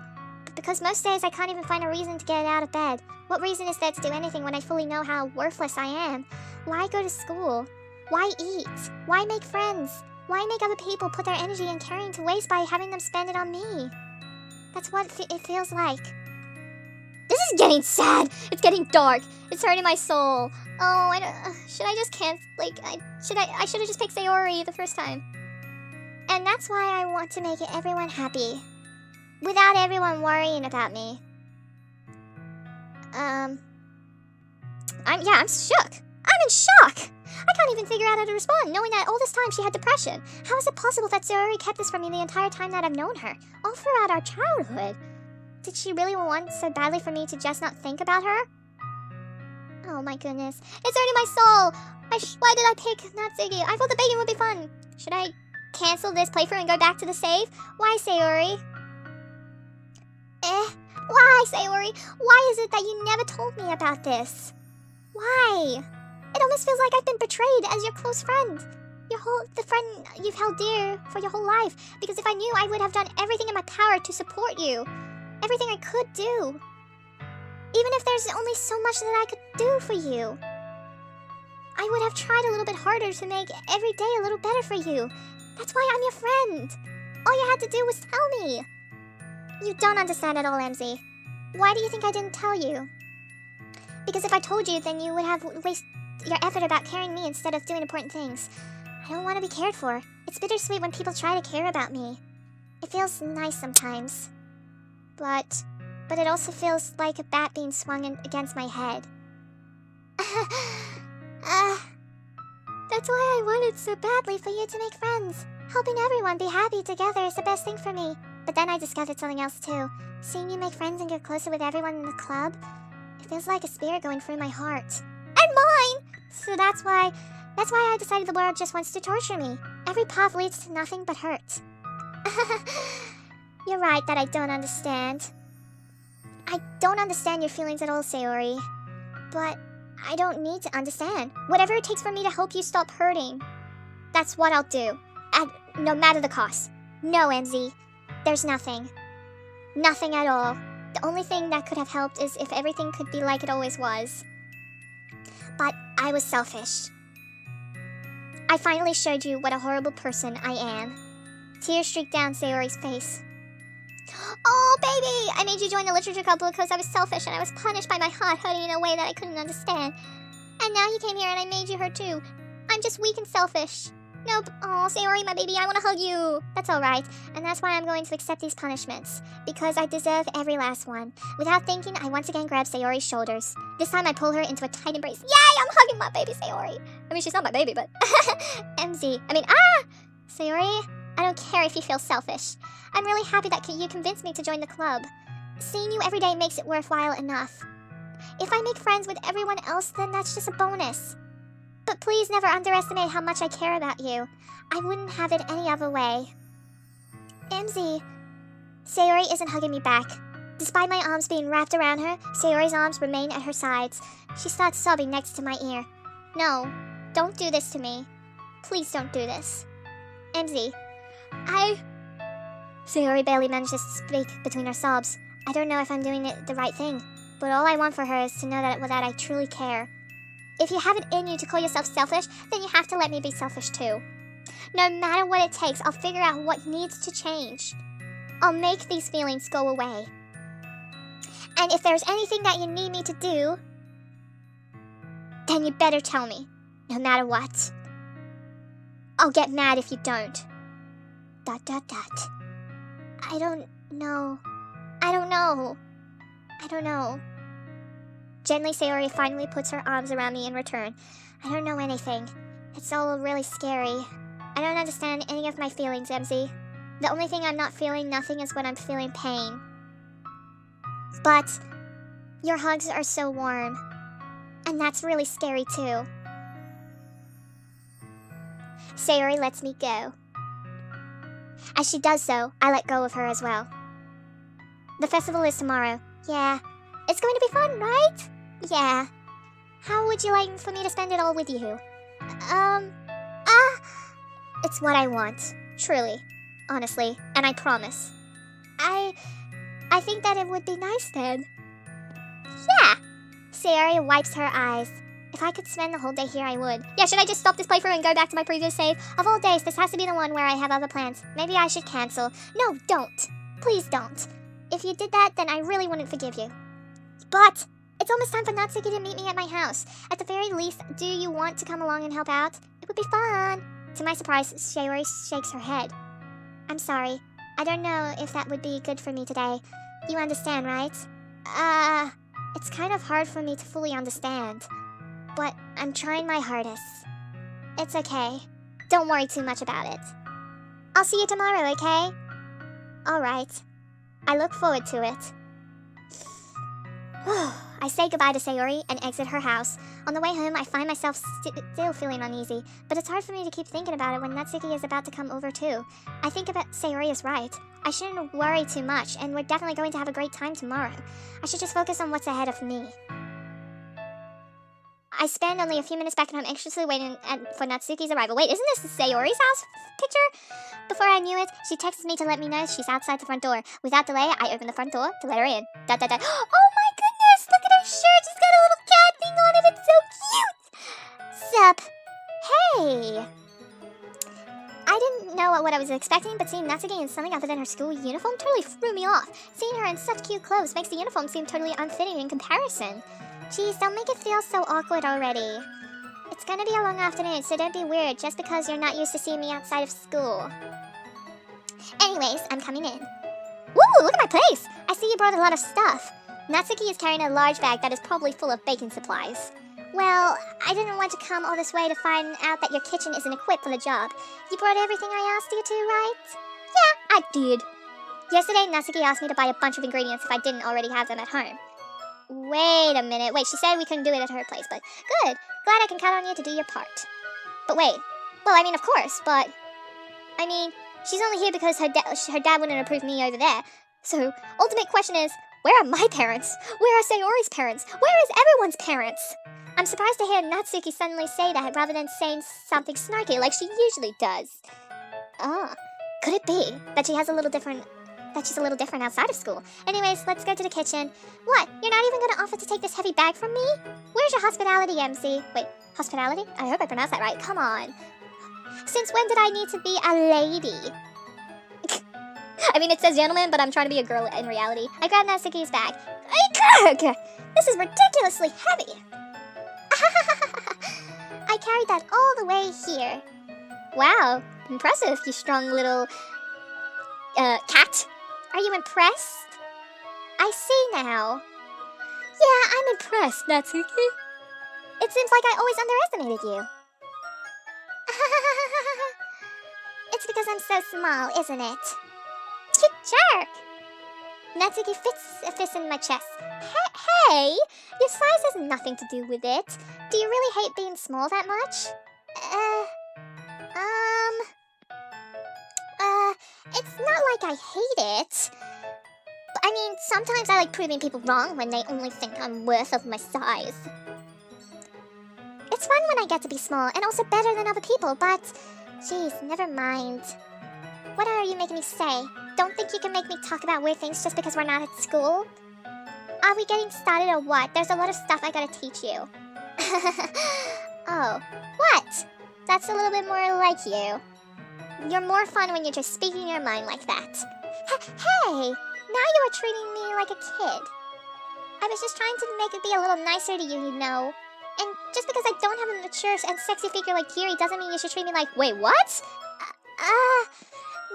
Because most days I can't even find a reason to get out of bed. What reason is there to do anything when I fully know how worthless I am? Why go to school? Why eat? Why make friends? Why make other people put their energy and caring to waste by having them spend it on me? That's what it feels like. This is getting sad. It's getting dark. It's hurting my soul. Oh, should I just cancel? I should have just picked Sayori the first time. And that's why I want to make everyone happy. Without everyone worrying about me. I'm shook. I'm in shock. I can't even figure out how to respond, knowing that all this time she had depression. How is it possible that Sayori kept this from me the entire time that I've known her? All throughout our childhood. Did she really want so badly for me to just not think about her? Oh my goodness. It's hurting my soul. Why did I pick Natsuki? I thought the begging would be fun. Should I cancel this playthrough and go back to the save? Why, Sayori? Why, Sayori? Why is it that you never told me about this? Why? It almost feels like I've been betrayed as your close friend. The friend you've held dear for your whole life. Because if I knew, I would have done everything in my power to support you. Everything I could do. Even if there's only so much that I could do for you. I would have tried a little bit harder to make every day a little better for you. That's why I'm your friend. All you had to do was tell me. You don't understand at all, MZ. Why do you think I didn't tell you? Because if I told you, then you would have wasted your effort about carrying me instead of doing important things. I don't want to be cared for. It's bittersweet when people try to care about me. It feels nice sometimes. But but it also feels like a bat being swung against my head. That's why I wanted so badly for you to make friends. Helping everyone be happy together is the best thing for me. But then I discovered something else too. Seeing you make friends and get closer with everyone in the club, it feels like a spirit going through my heart. And mine! So that's why I decided the world just wants to torture me. Every path leads to nothing but hurt. You're right that I don't understand. I don't understand your feelings at all, Sayori. But I don't need to understand. Whatever it takes for me to help you stop hurting, that's what I'll do. And no matter the cost. No, MZ. There's nothing. Nothing at all. The only thing that could have helped is if everything could be like it always was. But I was selfish. I finally showed you what a horrible person I am. Tears streaked down Sayori's face. Oh, baby! I made you join the literature club because I was selfish and I was punished by my heart hurting in a way that I couldn't understand. And now you came here and I made you hurt too. I'm just weak and selfish. Nope. Oh, Sayori, my baby, I want to hug you. That's alright. And that's why I'm going to accept these punishments. Because I deserve every last one. Without thinking, I once again grabbed Sayori's shoulders. This time I pull her into a tight embrace. Yay! I'm hugging my baby Sayori. I mean, she's not my baby, but... Sayori, I don't care if you feel selfish. I'm really happy that you convinced me to join the club. Seeing you every day makes it worthwhile enough. If I make friends with everyone else, then that's just a bonus. But please never underestimate how much I care about you. I wouldn't have it any other way. MZ. Sayori isn't hugging me back. Despite my arms being wrapped around her, Sayori's arms remain at her sides. She starts sobbing next to my ear. No, don't do this to me. Please don't do this. MZ. Sayori barely manages to speak between her sobs. I don't know if I'm doing the right thing, but all I want for her is to know that I truly care. If you have it in you to call yourself selfish, then you have to let me be selfish too. No matter what it takes, I'll figure out what needs to change. I'll make these feelings go away. And if there's anything that you need me to do, then you better tell me, no matter what. I'll get mad if you don't. ... I don't know. Gently, Sayori finally puts her arms around me in return. I don't know anything. It's all really scary. I don't understand any of my feelings, MZ. The only thing I'm not feeling nothing is when I'm feeling pain. But your hugs are so warm. And that's really scary too. Sayori lets me go. As she does so, I let go of her as well. The festival is tomorrow. Yeah. It's going to be fun, right? Yeah. How would you like for me to spend it all with you? It's what I want. Truly. Honestly. And I promise. I think that it would be nice then. Yeah. Sayori wipes her eyes. If I could spend the whole day here, I would. Yeah, should I just stop this playthrough and go back to my previous save? Of all days, this has to be the one where I have other plans. Maybe I should cancel. No, don't. Please don't. If you did that, then I really wouldn't forgive you. But it's almost time for Natsuki to meet me at my house. At the very least, do you want to come along and help out? It would be fun. To my surprise, Sayori shakes her head. I'm sorry. I don't know if that would be good for me today. You understand, right? It's kind of hard for me to fully understand. But I'm trying my hardest. It's okay. Don't worry too much about it. I'll see you tomorrow, okay? Alright. I look forward to it. I say goodbye to Sayori and exit her house. On the way home, I find myself still feeling uneasy, but it's hard for me to keep thinking about it when Natsuki is about to come over too. I think about Sayori is right. I shouldn't worry too much, and we're definitely going to have a great time tomorrow. I should just focus on what's ahead of me. I spend only a few minutes back at home anxiously waiting for Natsuki's arrival. Wait, isn't this Sayori's house picture? Before I knew it, she texts me to let me know she's outside the front door. Without delay, I open the front door to let her in. Oh my goodness, look at her shirt. She's got a little cat thing on it. It's so cute. Sup? Hey. I didn't know what I was expecting, but seeing Natsuki in something other than her school uniform totally threw me off. Seeing her in such cute clothes makes the uniform seem totally unfitting in comparison. Jeez, don't make it feel so awkward already. It's gonna be a long afternoon, so don't be weird just because you're not used to seeing me outside of school. Anyways, I'm coming in. Woo, look at my place! I see you brought a lot of stuff. Natsuki is carrying a large bag that is probably full of baking supplies. Well, I didn't want to come all this way to find out that your kitchen isn't equipped for the job. You brought everything I asked you to, right? Yeah, I did. Yesterday, Natsuki asked me to buy a bunch of ingredients if I didn't already have them at home. Wait a minute. Wait, she said we couldn't do it at her place, but good. Glad I can count on you to do your part. But wait. Well, I mean, of course, but... I mean, she's only here because her dad wouldn't approve me over there. So, ultimate question is, where are my parents? Where are Sayori's parents? Where is everyone's parents? I'm surprised to hear Natsuki suddenly say that rather than saying something snarky like she usually does. Ah, could it be that she's a little different outside of school? Anyways, let's go to the kitchen. What? You're not even gonna offer to take this heavy bag from me? Where's your hospitality, MC? Wait, hospitality? I hope I pronounced that right. Come on. Since when did I need to be a lady? I mean, it says gentleman, but I'm trying to be a girl in reality. I grabbed Natsuki's bag. This is ridiculously heavy. I carried that all the way here. Wow, impressive, you strong little, cat. Are you impressed? I see now. Yeah, I'm impressed, Natsuki. It seems like I always underestimated you. It's because I'm so small, isn't it? You jerk! Natsuki fits a fist in my chest. Hey, your size has nothing to do with it. Do you really hate being small that much? It's not like I hate it. But, I mean, sometimes I like proving people wrong when they only think I'm worth of my size. It's fun when I get to be small and also better than other people, but... Jeez, never mind. What are you making me say? Don't think you can make me talk about weird things just because we're not at school? Are we getting started or what? There's a lot of stuff I gotta teach you. Oh, what? That's a little bit more like you. You're more fun when you're just speaking your mind like that. Hey, now you are treating me like a kid. I was just trying to make it be a little nicer to you, you know. And just because I don't have a mature and sexy figure like Kiri doesn't mean you should treat me like, wait, what?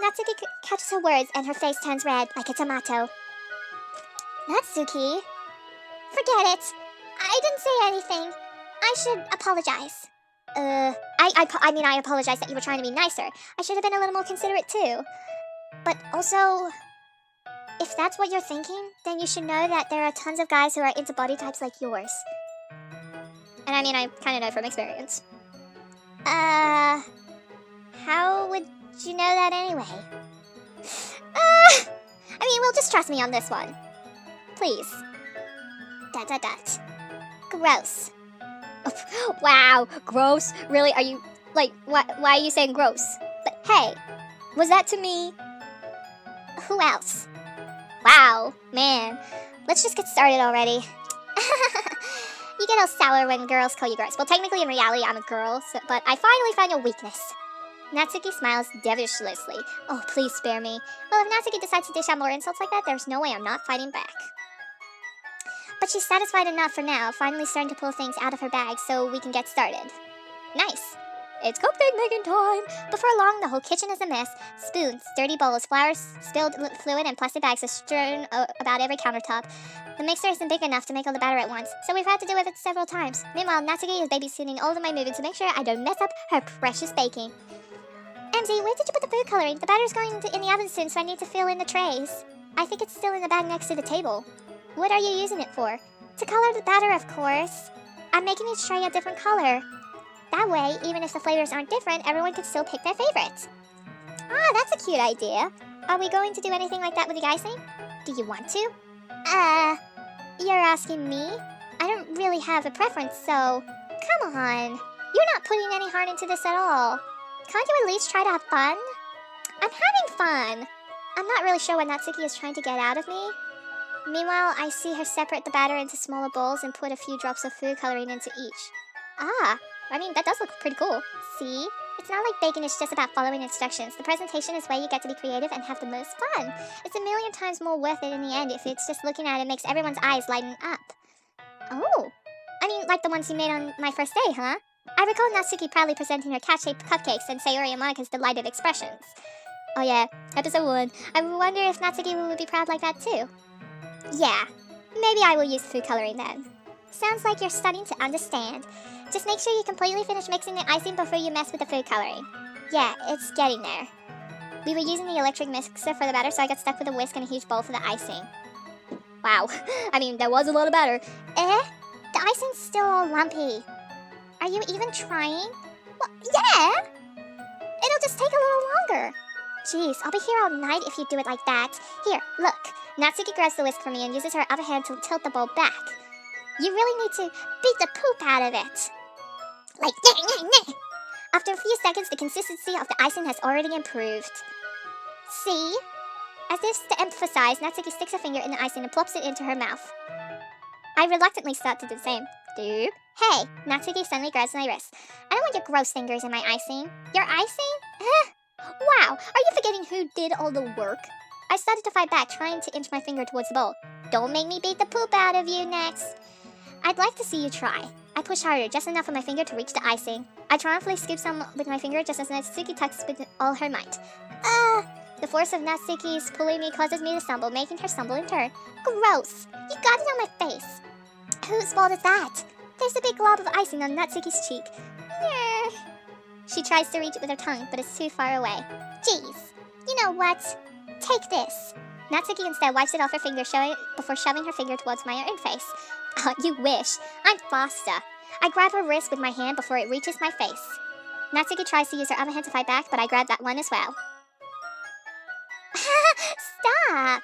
Natsuki catches her words and her face turns red like a tomato. Natsuki? Forget it. I didn't say anything. I should apologize. I mean, I apologize that you were trying to be nicer. I should have been a little more considerate too. But also, if that's what you're thinking, then you should know that there are tons of guys who are into body types like yours. And I mean, I kind of know from experience. How would you know that anyway? I mean, well, just trust me on this one. Please. ... Gross. Wow, gross? Really? Are you, like, why are you saying gross? But hey, was that to me? Who else? Wow, man. Let's just get started already. You get all sour when girls call you gross. Well, technically, in reality, I'm a girl, but I finally found your weakness. Natsuki smiles devilishly. Oh, please spare me. Well, if Natsuki decides to dish out more insults like that, there's no way I'm not fighting back. But she's satisfied enough for now, finally starting to pull things out of her bag so we can get started. Nice. It's cupcake making time. Before long, the whole kitchen is a mess. Spoons, dirty bowls, flowers, spilled fluid, and plastic bags are strewn about every countertop. The mixer isn't big enough to make all the batter at once, so we've had to do it several times. Meanwhile, Natsuki is babysitting all of my movements to make sure I don't mess up her precious baking. MZ, where did you put the food coloring? The batter's going in the oven soon, so I need to fill in the trays. I think it's still in the bag next to the table. What are you using it for? To color the batter, of course. I'm making each tray a different color. That way, even if the flavors aren't different, everyone can still pick their favorites. Ah, that's a cute idea. Are we going to do anything like that with the icing? Do you want to? You're asking me? I don't really have a preference, so... Come on. You're not putting any heart into this at all. Can't you at least try to have fun? I'm having fun. I'm not really sure what Natsuki is trying to get out of me. Meanwhile, I see her separate the batter into smaller bowls and put a few drops of food coloring into each. Ah, I mean, that does look pretty cool. See? It's not like baking is just about following instructions. The presentation is where you get to be creative and have the most fun. It's a million times more worth it in the end if it's just looking at it makes everyone's eyes lighten up. Oh, I mean, like the ones you made on my first day, huh? I recall Natsuki proudly presenting her cat-shaped cupcakes and Sayori and Monika's delighted expressions. Oh yeah, episode 1. I wonder if Natsuki would be proud like that too. Yeah, maybe I will use food coloring then. Sounds like you're starting to understand. Just make sure you completely finish mixing the icing before you mess with the food coloring. Yeah, it's getting there. We were using the electric mixer for the batter, so I got stuck with a whisk and a huge bowl for the icing. Wow, I mean, there was a lot of batter. The icing's still all lumpy. Are you even trying? Well, yeah! It'll just take a little longer. Jeez, I'll be here all night if you do it like that. Here, look. Natsuki grabs the whisk from me and uses her other hand to tilt the bowl back. You really need to beat the poop out of it. Like, yeah. After a few seconds, the consistency of the icing has already improved. See? As if to emphasize, Natsuki sticks her finger in the icing and plops it into her mouth. I reluctantly start to do the same. Doop. Hey! Natsuki suddenly grabs my wrist. I don't want your gross fingers in my icing. Your icing? Wow, are you forgetting who did all the work? I started to fight back, trying to inch my finger towards the bowl. Don't make me beat the poop out of you next. I'd like to see you try. I push harder, just enough for my finger to reach the icing. I triumphantly scoop some with my finger just as Natsuki tugs with all her might. The force of Natsuki's pulling me causes me to stumble, making her stumble in turn. Gross! You got it on my face. Whose fault is that? There's a big glob of icing on Natsuki's cheek. Yeah. She tries to reach it with her tongue, but it's too far away. Jeez. You know what? Take this. Natsuki instead wipes it off her finger before shoving her finger towards my own face. Oh, you wish. I'm faster. I grab her wrist with my hand before it reaches my face. Natsuki tries to use her other hand to fight back, but I grab that one as well. Stop!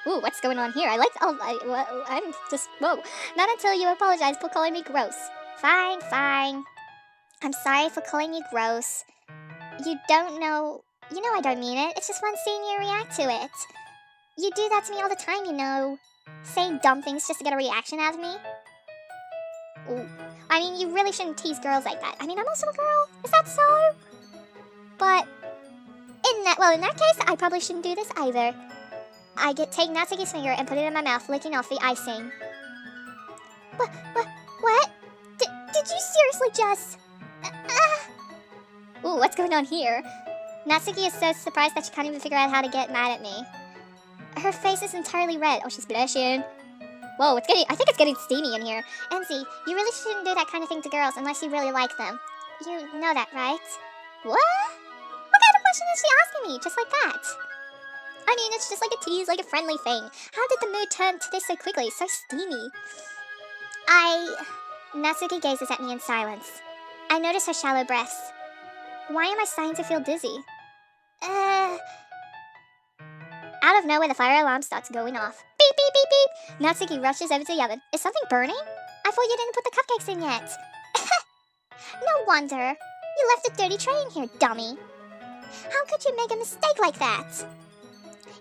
Ooh, what's going on here? I'm just, whoa. Not until you apologize for calling me gross. Fine. I'm sorry for calling you gross. You know I don't mean it. It's just fun seeing you react to it. You do that to me all the time, you know. Saying dumb things just to get a reaction out of me. Ooh. I mean, you really shouldn't tease girls like that. I mean, I'm also a girl. Is that so? But in that case, I probably shouldn't do this either. I take Natsuki's finger and put it in my mouth, licking off the icing. What? Did you seriously just... Ooh, what's going on here? Natsuki is so surprised that she can't even figure out how to get mad at me. Her face is entirely red. Oh, she's blushing. Whoa, I think it's getting steamy in here. Enzy, you really shouldn't do that kind of thing to girls unless you really like them. You know that, right? What? What kind of question is she asking me? Just like that? I mean, it's just like a tease, like a friendly thing. How did the mood turn to this so quickly? It's so steamy. Natsuki gazes at me in silence. I notice her shallow breaths. Why am I starting to feel dizzy? Out of nowhere, the fire alarm starts going off. Beep, beep, beep, beep. Natsuki rushes over to the oven. Is something burning? I thought you didn't put the cupcakes in yet. No wonder. You left a dirty tray in here, dummy. How could you make a mistake like that?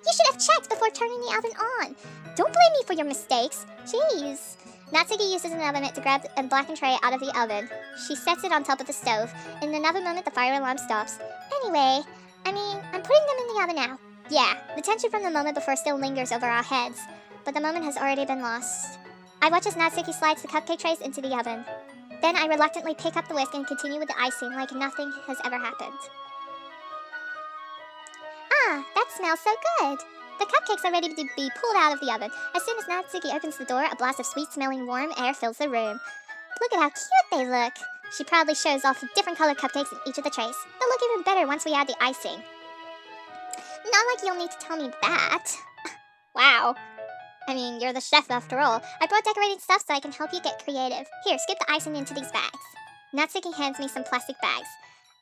You should have checked before turning the oven on. Don't blame me for your mistakes. Jeez. Natsuki uses another mitt to grab a blackened tray out of the oven. She sets it on top of the stove. In another moment, the fire alarm stops. Anyway, I'm putting them in the oven now. Yeah, the tension from the moment before still lingers over our heads, but the moment has already been lost. I watch as Natsuki slides the cupcake trays into the oven. Then I reluctantly pick up the whisk and continue with the icing like nothing has ever happened. That smells so good. The cupcakes are ready to be pulled out of the oven. As soon as Natsuki opens the door, a blast of sweet-smelling warm air fills the room. Look at how cute they look. She proudly shows off different colored cupcakes in each of the trays. They'll look even better once we add the icing. Not like you'll need to tell me that. Wow. I mean, you're the chef after all. I brought decorating stuff so I can help you get creative. Here, skip the icing into these bags. Natsuki hands me some plastic bags.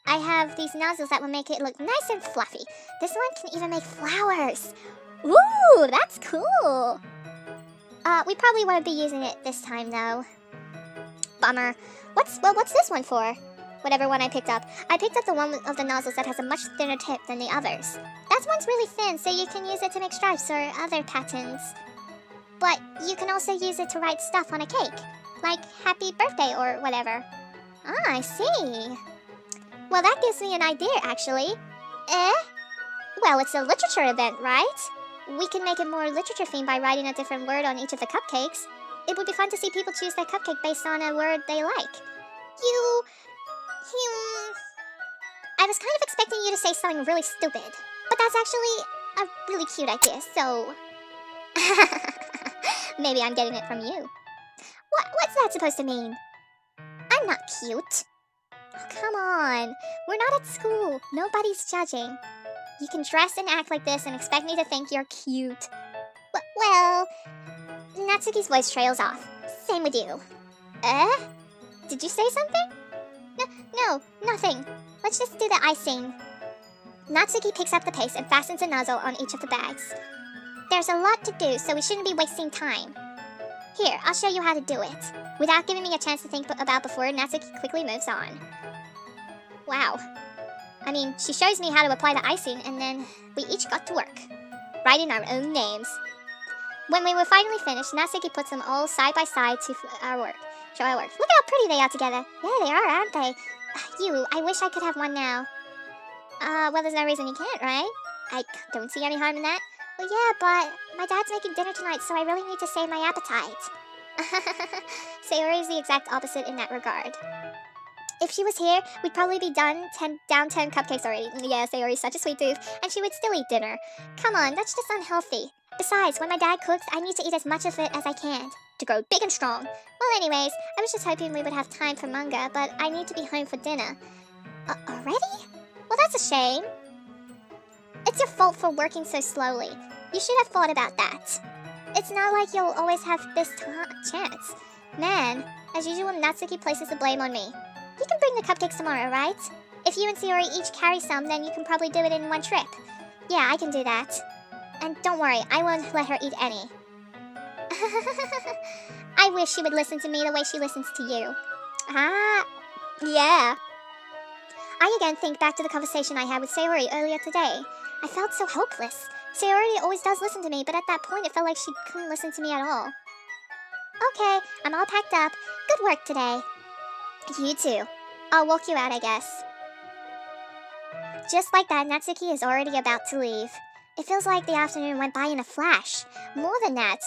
I have these nozzles that will make it look nice and fluffy. This one can even make flowers. Ooh, that's cool. We probably won't be using it this time, though. Bummer. What's this one for? Whatever one I picked up. I picked up the one of the nozzles that has a much thinner tip than the others. That one's really thin, so you can use it to make stripes or other patterns. But you can also use it to write stuff on a cake. Like, happy birthday or whatever. Ah, I see. Well, that gives me an idea, actually. Well, it's a literature event, right? We can make it more literature-themed by writing a different word on each of the cupcakes. It would be fun to see people choose their cupcake based on a word they like. I was kind of expecting you to say something really stupid. but that's actually a really cute idea, so... Maybe I'm getting it from you. What's that supposed to mean? I'm not cute. Oh, come on. We're not at school. Nobody's judging. You can dress and act like this and expect me to think you're cute. Well... Natsuki's voice trails off. Same with you. Did you say something? No, nothing. Let's just do the icing. Natsuki picks up the paste and fastens a nozzle on each of the bags. There's a lot to do, so we shouldn't be wasting time. Here, I'll show you how to do it. Without giving me a chance to think about before, Natsuki quickly moves on. Wow. I mean, she shows me how to apply the icing, and then we each got to work. Writing our own names. When we were finally finished, Natsuki puts them all side by side to our work. Show our work. Look how pretty they are together. Yeah, they are, aren't they? I wish I could have one now. Well, there's no reason you can't, right? I don't see any harm in that. Well, yeah, but my dad's making dinner tonight, so I really need to save my appetite. Sayori is the exact opposite in that regard. If she was here, we'd probably be down 10 cupcakes already. Yeah, Sayori's such a sweet tooth, and she would still eat dinner. Come on, that's just unhealthy. Besides, when my dad cooks, I need to eat as much of it as I can, to grow big and strong. Well, anyways, I was just hoping we would have time for manga, but I need to be home for dinner. Already? Well, that's a shame. It's your fault for working so slowly. You should have thought about that. It's not like you'll always have this chance. Man, as usual, Natsuki places the blame on me. You can bring the cupcakes tomorrow, right? If you and Sayori each carry some, then you can probably do it in one trip. Yeah, I can do that. And don't worry, I won't let her eat any. I wish she would listen to me the way she listens to you. Yeah. I again think back to the conversation I had with Sayori earlier today. I felt so hopeless. Sayori always does listen to me, but at that point it felt like she couldn't listen to me at all. Okay, I'm all packed up. Good work today. You too. I'll walk you out, I guess. Just like that, Natsuki is already about to leave. It feels like the afternoon went by in a flash. More than that,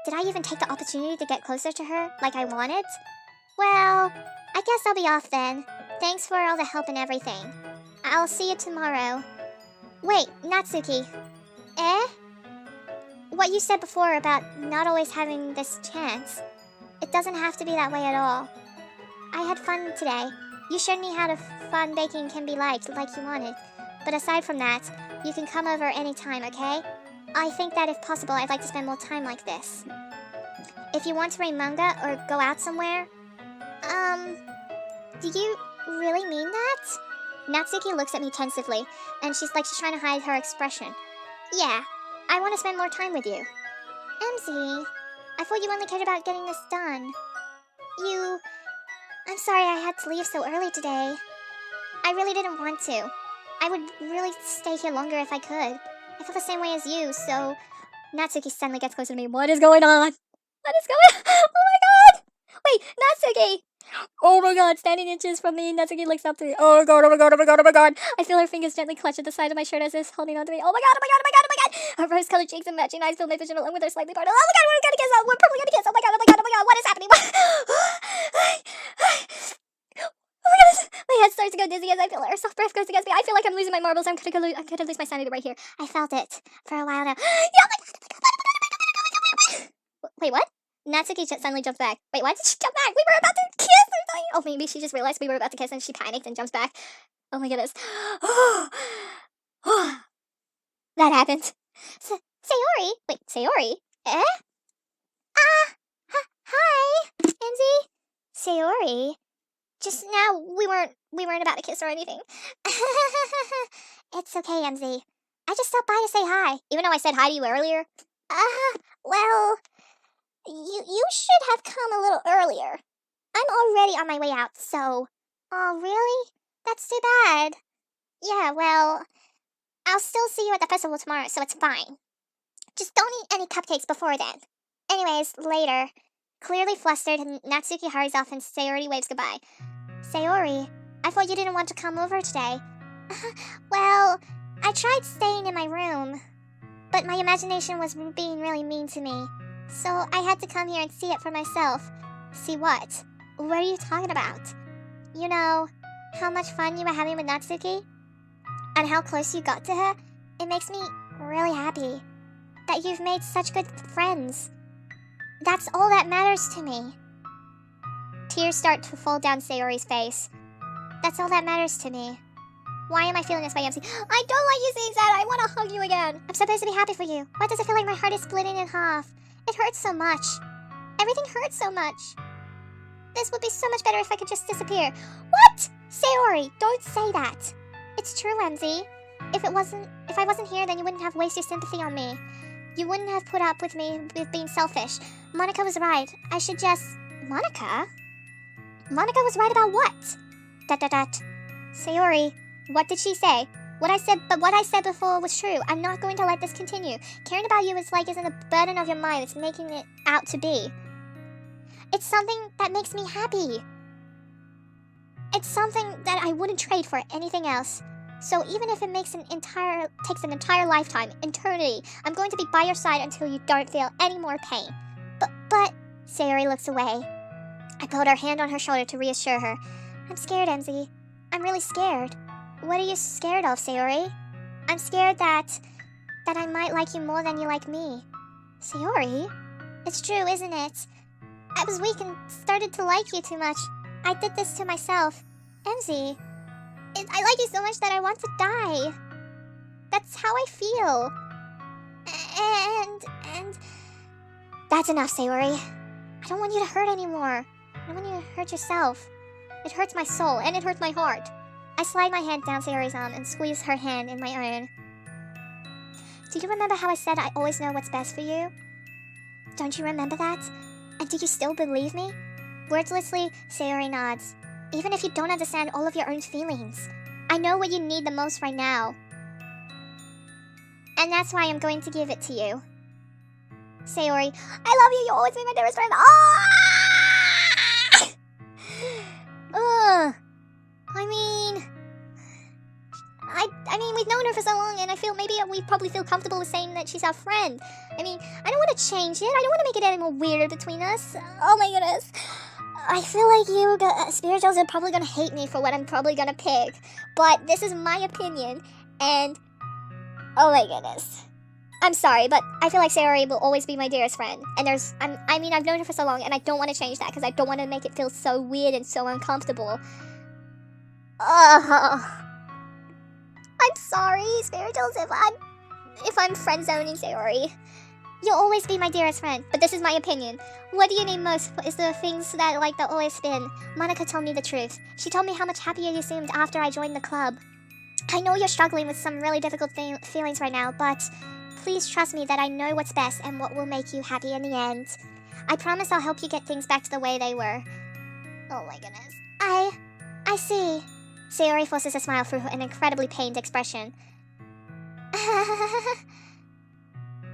did I even take the opportunity to get closer to her like I wanted? Well, I guess I'll be off then. Thanks for all the help and everything. I'll see you tomorrow. Wait, Natsuki. What you said before about not always having this chance, it doesn't have to be that way at all. I had fun today. You showed me how fun baking can be like you wanted. But aside from that, you can come over anytime, okay? I think that if possible, I'd like to spend more time like this. If you want to read manga or go out somewhere... do you really mean that? Natsuki looks at me tensively, and she's trying to hide her expression. Yeah, I want to spend more time with you. Emzy, I thought you only cared about getting this done. I'm sorry I had to leave so early today. I really didn't want to. I would really stay here longer if I could. I feel the same way as you, so... Natsuki suddenly gets closer to me. What is going on? What is going on? Oh my god! Wait, Natsuki! Oh my god, standing inches from me, Natsuki looks up to me. Oh my god, oh my god, oh my god, oh my god! I feel her fingers gently clutch at the side of my shirt as if holding on to me. Oh my god, oh my god, oh my god, oh my god! Her rose-colored cheeks and matching eyes fill my vision along with her slightly parted. Oh my god, we're gonna kiss! We're probably gonna kiss! Oh my god, oh my god, oh my god! What is happening? Oh my goodness! My head starts to go dizzy as I feel her soft breath goes against me. I feel like I'm losing my marbles. I'm gonna lose my sanity right here. I felt it for a while now. Yeah, oh my god, oh my god, oh my god, oh my god, oh my god. Wait, what? Natsuki suddenly jumps back. Wait, why did she jump back? We were about to kiss or something. Oh, maybe she just realized we were about to kiss and she panicked and jumps back. Oh my goodness. That happened. Sayori? Wait, Sayori? Hi, Emzy. Sayori? Just now, we weren't about to kiss or anything. It's okay, Emzy. I just stopped by to say hi. Even though I said hi to you earlier? Well... You should have come a little earlier. I'm already on my way out, so... Oh, really? That's too bad. Yeah, well... I'll still see you at the festival tomorrow, so it's fine. Just don't eat any cupcakes before then. Anyways, later. Clearly flustered, Natsuki hurries off and Sayori waves goodbye. Sayori, I thought you didn't want to come over today. Well, I tried staying in my room, but my imagination was being really mean to me. So I had to come here and see it for myself. See what? What are you talking about? You know, how much fun you were having with Natsuki? And how close you got to her? It makes me really happy that you've made such good friends. That's all that matters to me. Tears start to fall down Sayori's face. That's all that matters to me. Why am I feeling this way, MC? I don't like you saying that. I want to hug you again. I'm supposed to be happy for you. Why does it feel like my heart is splitting in half? It hurts so much. Everything hurts so much. This would be so much better if I could just disappear. What? Sayori, don't say that. It's true, MZ. If I wasn't here, then you wouldn't have wasted your sympathy on me. You wouldn't have put up with me with being selfish. Monica was right. I should just... Monica? Monica was right about what? ... Sayori, what did she say? What I said before was true. I'm not going to let this continue. Caring about you isn't a burden of your mind. It's making it out to be. It's something that makes me happy. It's something that I wouldn't trade for anything else. So even if it takes an entire lifetime, eternity, I'm going to be by your side until you don't feel any more pain. But Sayori looks away. I put her hand on her shoulder to reassure her. I'm scared, MZ. I'm really scared. What are you scared of, Sayori? I'm scared that I might like you more than you like me. Sayori? It's true, isn't it? I was weak and started to like you too much. I did this to myself. MZ, I like you so much that I want to die. That's how I feel. And... That's enough, Sayori. I don't want you to hurt anymore. I don't want you to hurt yourself. It hurts my soul, and it hurts my heart. I slide my hand down Sayori's arm and squeeze her hand in my own. Do you remember how I said I always know what's best for you? Don't you remember that? And do you still believe me? Wordlessly, Sayori nods. Even if you don't understand all of your own feelings, I know what you need the most right now. And that's why I'm going to give it to you. Sayori, I love you. You'll always be my dearest friend. Ugh. I mean, we've known her for so long, and I feel maybe we probably feel comfortable with saying that she's our friend. I mean, I don't want to change it. I don't want to make it any more weird between us. Oh my goodness. I feel like you spirituals are probably going to hate me for what I'm probably going to pick. But this is my opinion, and... Oh my goodness. I'm sorry, but I feel like Sayori will always be my dearest friend. And I've known her for so long, and I don't want to change that, because I don't want to make it feel so weird and so uncomfortable. I'm sorry, spirituals, if I'm friend-zoning Sayori. You'll always be my dearest friend, but this is my opinion. What do you need most is the things that always spin. Monica told me the truth. She told me how much happier you seemed after I joined the club. I know you're struggling with some really difficult feelings right now, but please trust me that I know what's best and what will make you happy in the end. I promise I'll help you get things back to the way they were. Oh my goodness. I see. Sayori forces a smile through an incredibly pained expression.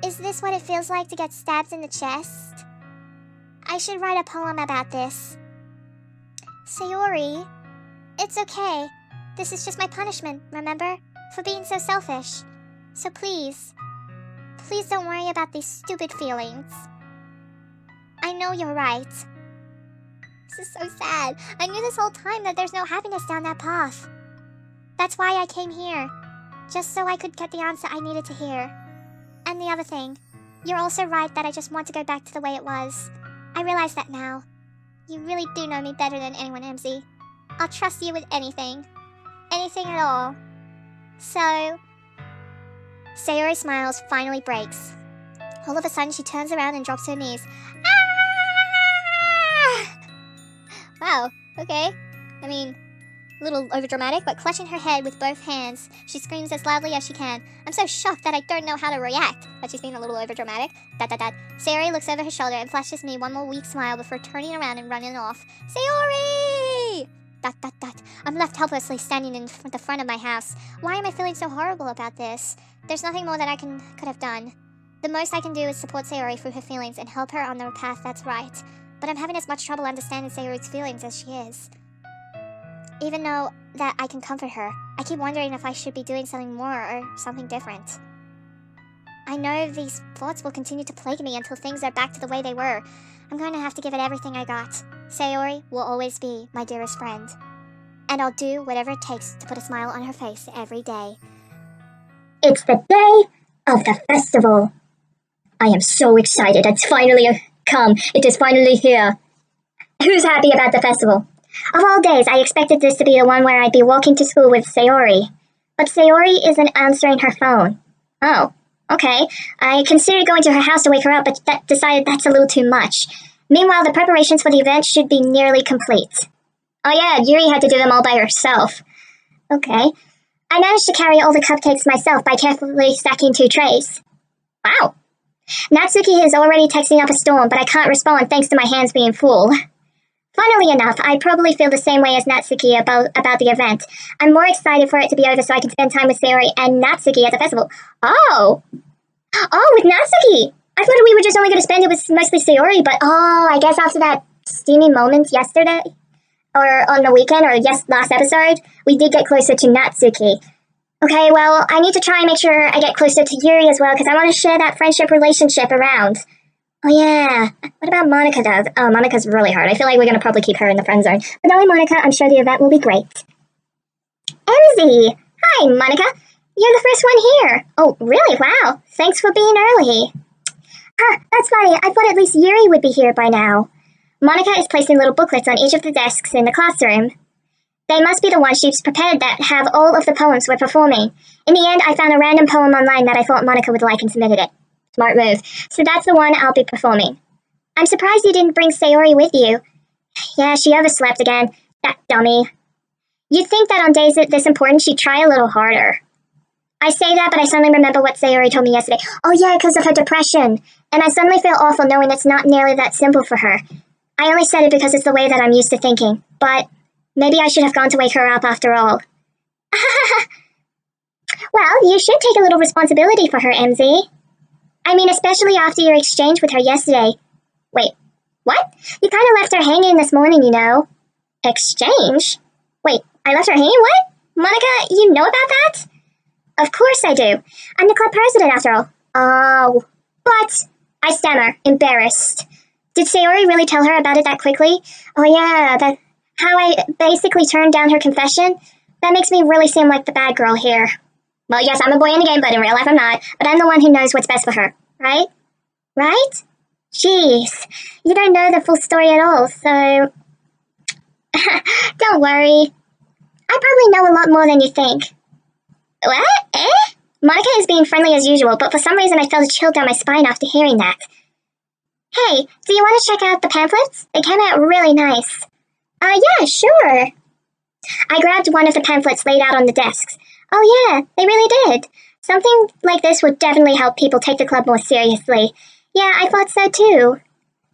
Is this what it feels like to get stabbed in the chest? I should write a poem about this. Sayori, it's okay. This is just my punishment, remember? For being so selfish. So please don't worry about these stupid feelings. I know you're right. This is so sad. I knew this whole time that there's no happiness down that path. That's why I came here. Just so I could get the answer I needed to hear. And the other thing, you're also right that I just want to go back to the way it was. I realize that now. You really do know me better than anyone, MZ. I'll trust you with anything. Anything at all. So... Sayori's smiles finally breaks. All of a sudden, she turns around and drops to her knees. Ah! Wow, okay. I mean, a little overdramatic, but clutching her head with both hands, she screams as loudly as she can. I'm so shocked that I don't know how to react, but she's being a little overdramatic. Sayori looks over her shoulder and flashes me one more weak smile before turning around and running off. Sayori! I'm left helplessly standing in the front of my house. Why am I feeling so horrible about this? There's nothing more that I could have done. The most I can do is support Sayori through her feelings and help her on the path that's right. But I'm having as much trouble understanding Sayori's feelings as she is. Even though that I can comfort her, I keep wondering if I should be doing something more or something different. I know these thoughts will continue to plague me until things are back to the way they were. I'm going to have to give it everything I got. Sayori will always be my dearest friend. And I'll do whatever it takes to put a smile on her face every day. It's the day of the festival. I am so excited. It's finally come. It is finally here. Who's happy about the festival? Of all days, I expected this to be the one where I'd be walking to school with Sayori. But Sayori isn't answering her phone. Oh, okay. I considered going to her house to wake her up, but decided that's a little too much. Meanwhile, the preparations for the event should be nearly complete. Oh yeah, Yuri had to do them all by herself. Okay. I managed to carry all the cupcakes myself by carefully stacking 2 trays. Wow. Natsuki is already texting up a storm, but I can't respond thanks to my hands being full. Funnily enough, I probably feel the same way as Natsuki about the event. I'm more excited for it to be over so I can spend time with Sayori and Natsuki at the festival. Oh, with Natsuki! I thought we were just only going to spend it with mostly Sayori, but I guess after that steamy moment yesterday, or on the weekend, or last episode, we did get closer to Natsuki. Okay, well, I need to try and make sure I get closer to Yuri as well, because I want to share that friendship relationship around. Oh yeah, what about Monica though? Oh, Monica's really hard. I feel like we're going to probably keep her in the friend zone. But knowing Monica, I'm sure the event will be great. Emzy! Hi, Monica! You're the first one here! Oh, really? Wow! Thanks for being early. That's funny. I thought at least Yuri would be here by now. Monica is placing little booklets on each of the desks in the classroom. They must be the ones she's prepared that have all of the poems we're performing. In the end, I found a random poem online that I thought Monica would like and submitted it. Smart move. So that's the one I'll be performing. I'm surprised you didn't bring Sayori with you. Yeah, she overslept again. That dummy. You'd think that on days this important she'd try a little harder. I say that, but I suddenly remember what Sayori told me yesterday. Oh yeah, because of her depression. And I suddenly feel awful knowing it's not nearly that simple for her. I only said it because it's the way that I'm used to thinking. But maybe I should have gone to wake her up after all. Well, you should take a little responsibility for her, Emzy. I mean, especially after your exchange with her yesterday. Wait, what? You kind of left her hanging this morning, you know. Exchange? Wait, I left her hanging? What? Monica, you know about that? Of course I do. I'm the club president, after all. Oh, but... I stammer, embarrassed. Did Sayori really tell her about it that quickly? Oh yeah, how I basically turned down her confession? That makes me really seem like the bad girl here. Well, yes, I'm a boy in the game, but in real life I'm not. But I'm the one who knows what's best for her, right? Right? Jeez, you don't know the full story at all, so... Don't worry. I probably know a lot more than you think. What? Eh? Monica is being friendly as usual, but for some reason I felt a chill down my spine after hearing that. Hey, do you want to check out the pamphlets? They came out really nice. Yeah, sure. I grabbed one of the pamphlets laid out on the desks. Oh yeah, they really did. Something like this would definitely help people take the club more seriously. Yeah, I thought so too.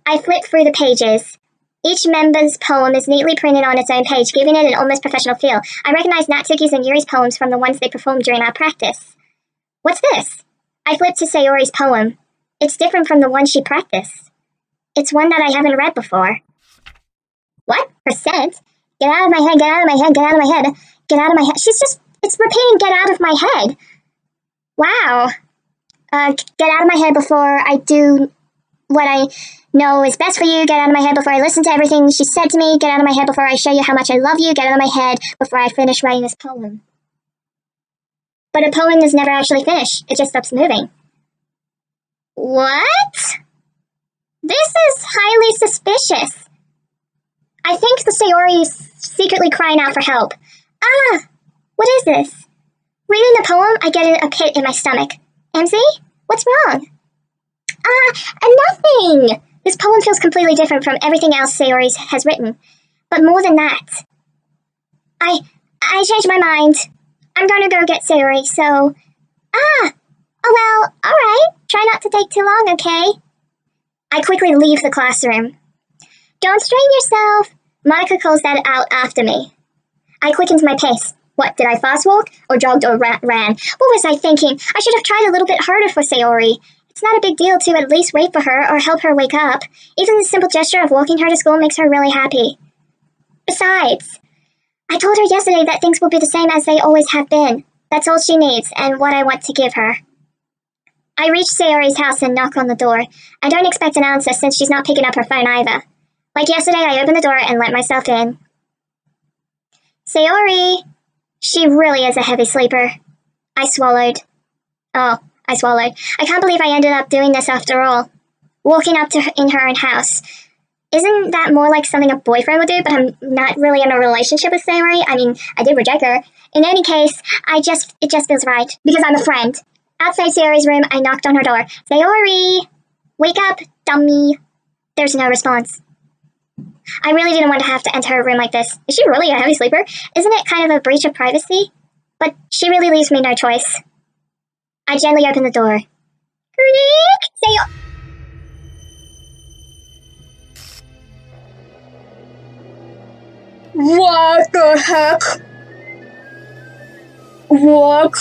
I flipped through the pages. Each member's poem is neatly printed on its own page, giving it an almost professional feel. I recognized Natsuki's and Yuri's poems from the ones they performed during our practice. What's this? I flipped to Sayori's poem. It's different from the one she practiced. It's one that I haven't read before. What? Percent? Get out of my head, get out of my head, get out of my head, get out of my head. It's repeating get out of my head. Wow. Get out of my head before I do what I know is best for you. Get out of my head before I listen to everything she said to me. Get out of my head before I show you how much I love you. Get out of my head before I finish writing this poem. But a poem is never actually finished. It just stops moving. What? This is highly suspicious. I think the Sayori is secretly crying out for help. What is this? Reading the poem, I get a pit in my stomach. Emzy? What's wrong? Nothing! This poem feels completely different from everything else Sayori has written. But more than that, I changed my mind. I'm gonna go get Sayori, so... Oh well, alright. Try not to take too long, okay? I quickly leave the classroom. Don't strain yourself. Monica calls that out after me. I quickened my pace. What, did I fast walk? Or jogged or ran? What was I thinking? I should have tried a little bit harder for Sayori. It's not a big deal to at least wait for her or help her wake up. Even the simple gesture of walking her to school makes her really happy. Besides, I told her yesterday that things will be the same as they always have been. That's all she needs and what I want to give her. I reach Sayori's house and knock on the door. I don't expect an answer since she's not picking up her phone either. Like yesterday, I opened the door and let myself in. Sayori! She really is a heavy sleeper. I swallowed. Oh, I swallowed. I can't believe I ended up doing this after all. Walking up to her in her own house. Isn't that more like something a boyfriend would do, but I'm not really in a relationship with Sayori? I mean, I did reject her. In any case, it just feels right, because I'm a friend. Outside Sayori's room, I knocked on her door. Sayori! Wake up, dummy. There's no response. I really didn't want to have to enter her room like this. Is she really a heavy sleeper? Isn't it kind of a breach of privacy? But she really leaves me no choice. I gently open the door. Sayori! What the heck? What?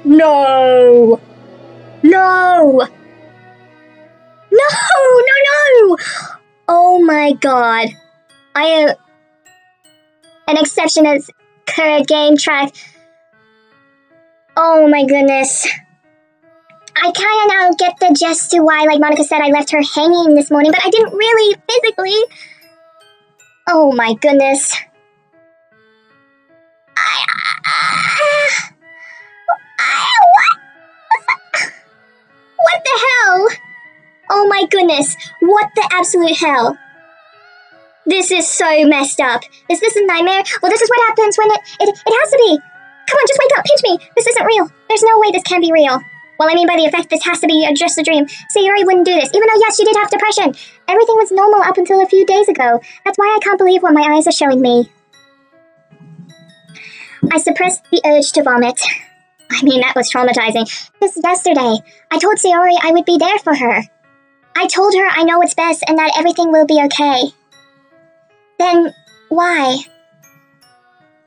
No! Oh my god. I am an exception as current game track. Oh my goodness. I kinda now get the gist to why, like Monica said, I left her hanging this morning, but I didn't really physically. Oh my goodness. What the hell? Oh my goodness. What the absolute hell? This is so messed up. Is this a nightmare? Well, this is what happens when it has to be. Come on, just wake up, pinch me. This isn't real. There's no way this can be real. Well, I mean by the effect, this has to be just a dream. Sayori wouldn't do this, even though, yes, she did have depression. Everything was normal up until a few days ago. That's why I can't believe what my eyes are showing me. I suppressed the urge to vomit. I mean, that was traumatizing. Just yesterday, I told Sayori I would be there for her. I told her I know what's best and that everything will be okay. Then, why?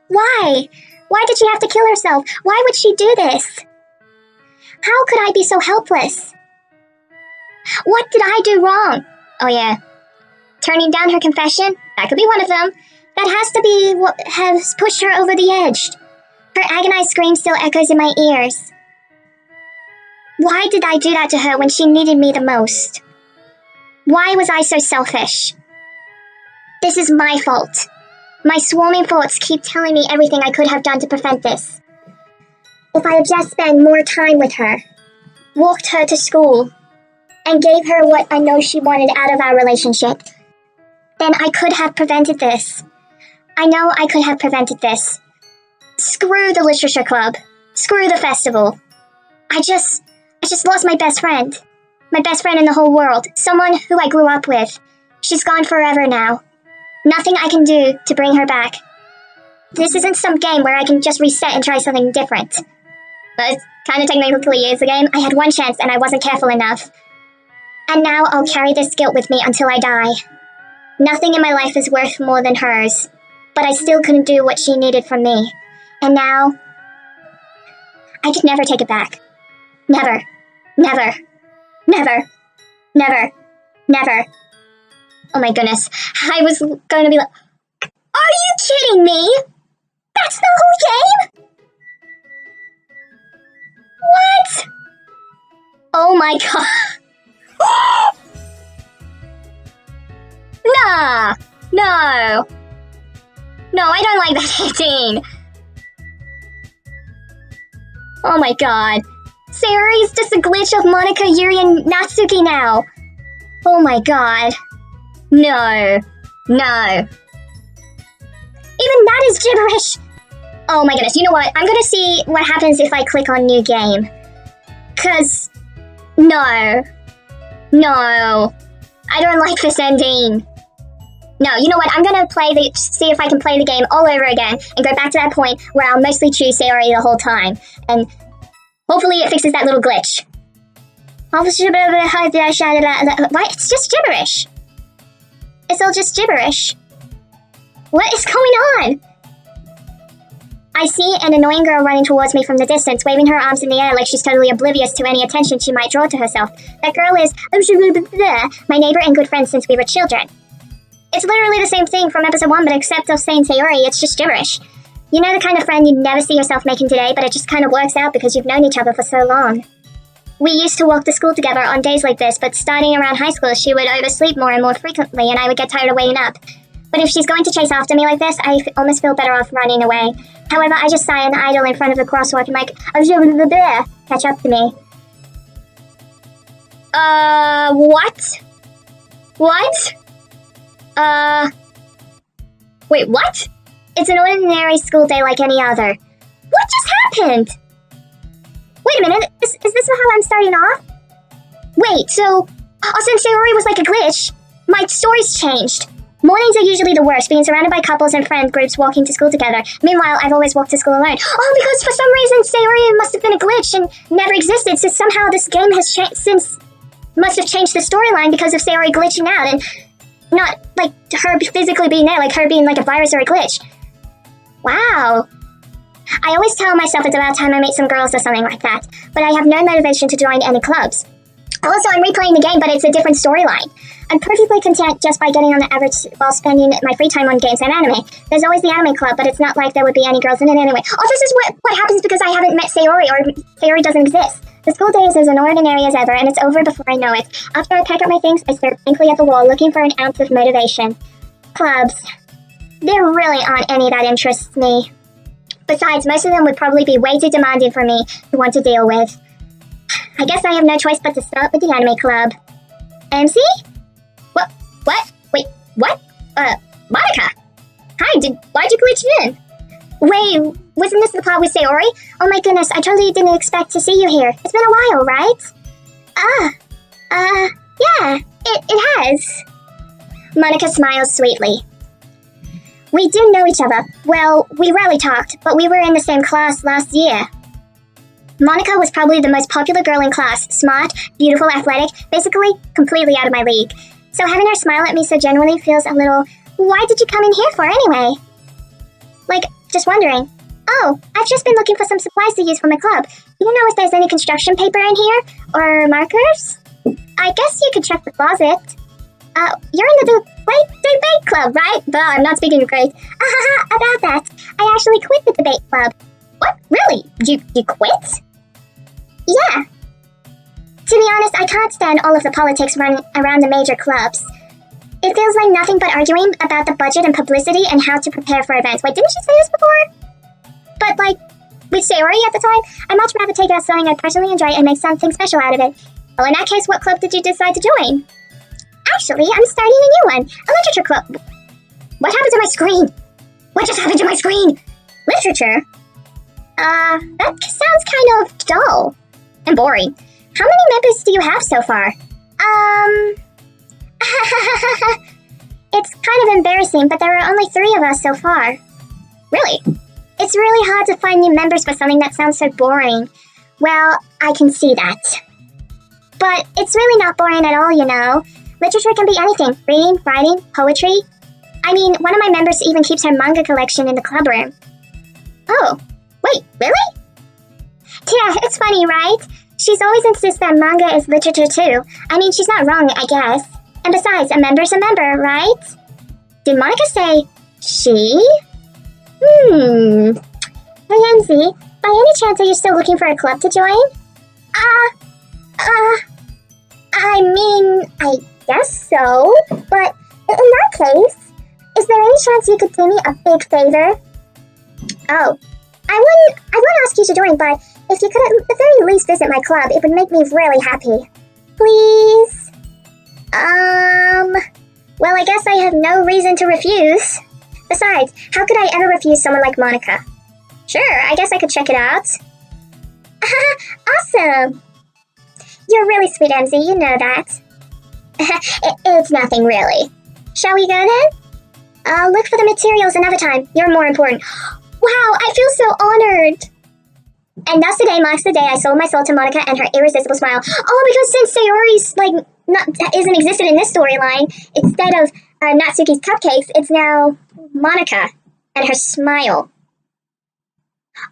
Why? Why did she have to kill herself? Why would she do this? How could I be so helpless? What did I do wrong? Oh yeah. Turning down her confession? That could be one of them. That has to be what has pushed her over the edge. Her agonized scream still echoes in my ears. Why did I do that to her when she needed me the most? Why was I so selfish? This is my fault. My swarming thoughts keep telling me everything I could have done to prevent this. If I had just spent more time with her, walked her to school, and gave her what I know she wanted out of our relationship, then I could have prevented this. I know I could have prevented this. Screw the literature club. Screw the festival. I just lost my best friend. My best friend in the whole world. Someone who I grew up with. She's gone forever now. Nothing I can do to bring her back. This isn't some game where I can just reset and try something different. But kind of technically is a game. I had one chance and I wasn't careful enough. And now I'll carry this guilt with me until I die. Nothing in my life is worth more than hers. But I still couldn't do what she needed from me. And now, I could never take it back. Never. Never. Never. Never. Never. Oh my goodness. I was going to be like, are you kidding me? That's the whole game? What? Oh my god. Nah. No. No, I don't like that ending. Oh my god. Sayori's just a glitch of Monica, Yuri, and Natsuki now. Oh my god. No. No. Even that is gibberish. Oh my goodness, you know what? I'm gonna see what happens if I click on new game. Cause, no. No. I don't like this ending. No, you know what? I'm gonna see if I can play the game all over again and go back to that point where I'll mostly choose Sayori the whole time. And hopefully it fixes that little glitch. What? It's just gibberish. It's all just gibberish. What is going on? I see an annoying girl running towards me from the distance, waving her arms in the air like she's totally oblivious to any attention she might draw to herself. That girl is my neighbor and good friend since we were children. It's literally the same thing from episode 1, but except of saying Sayori, it's just gibberish. You know the kind of friend you'd never see yourself making today, but it just kind of works out because you've known each other for so long. We used to walk to school together on days like this, but starting around high school, she would oversleep more and more frequently, and I would get tired of waiting up. But if she's going to chase after me like this, I almost feel better off running away. However, I just sigh and idle in front of the crosswalk and like, catch up to me. What? What? Wait, what? It's an ordinary school day like any other. What just happened? Wait a minute, is this how I'm starting off? Wait, so, since Sayori was like a glitch, my story's changed. Mornings are usually the worst, being surrounded by couples and friend groups walking to school together. Meanwhile, I've always walked to school alone. Oh, because for some reason Sayori must have been a glitch and never existed, so somehow this game has must have changed the storyline because of Sayori glitching out and not, like, her physically being there, like her being like a virus or a glitch. Wow. I always tell myself it's about time I meet some girls or something like that, but I have no motivation to join any clubs. Also, I'm replaying the game, but it's a different storyline. I'm perfectly content just by getting on the average while spending my free time on games and anime. There's always the anime club, but it's not like there would be any girls in it anyway. Oh, this is what happens because I haven't met Sayori, or Sayori doesn't exist. The school day is as ordinary as ever, and it's over before I know it. After I pack up my things, I stare blankly at the wall, looking for an ounce of motivation. Clubs. There really aren't any that interest me. Besides, most of them would probably be way too demanding for me to want to deal with. I guess I have no choice but to start with the anime club. MC? What? Wait, what? Monica! Hi, why'd you glitch in? Wait, wasn't this the part with Sayori? Oh my goodness, I totally didn't expect to see you here. It's been a while, right? Yeah, it has. Monica smiles sweetly. We do know each other. Well, we rarely talked, but we were in the same class last year. Monica was probably the most popular girl in class. Smart, beautiful, athletic, basically completely out of my league. So having her smile at me so genuinely feels a little, why did you come in here for anyway? Like, just wondering. Oh, I've just been looking for some supplies to use for my club. You don't know if there's any construction paper in here? Or markers? I guess you could check the closet. You're in the debate club, right? Well, I'm not speaking great. About that. I actually quit the debate club. What? Really? You quit? Yeah. To be honest, I can't stand all of the politics running around the major clubs. It feels like nothing but arguing about the budget and publicity and how to prepare for events. Wait, didn't she say this before? But, like, with Sayori at the time, I'd much rather take out something I personally enjoy and make something special out of it. Well, in that case, what club did you decide to join? Actually, I'm starting a new one. A literature club. What happened to my screen? What just happened to my screen? Literature? That sounds kind of dull. And boring. How many members do you have so far? It's kind of embarrassing, but there are only 3 of us so far. Really? It's really hard to find new members for something that sounds so boring. Well, I can see that. But it's really not boring at all, you know. Literature can be anything. Reading, writing, poetry. I mean, one of my members even keeps her manga collection in the club room. Oh, wait, really? Yeah, it's funny, right? She's always insisted that manga is literature too. I mean, she's not wrong, I guess. And besides, a member's a member, right? Did Monica say she? Hey, Enzy, by any chance are you still looking for a club to join? I mean, I guess so, but in that case, is there any chance you could do me a big favor? Oh, I wouldn't ask you to join, but if you could at the very least visit my club, it would make me really happy. Please? Well, I guess I have no reason to refuse. Besides, how could I ever refuse someone like Monica? Sure, I guess I could check it out. Awesome! You're really sweet, Emzy, you know that. It's nothing, really. Shall we go then? I'll look for the materials another time. You're more important. Wow, I feel so honored! And thus today marks the day I sold my soul to Monica and her irresistible smile. Oh, because since Sayori's, isn't existed in this storyline, instead of Natsuki's cupcakes, it's now Monica and her smile.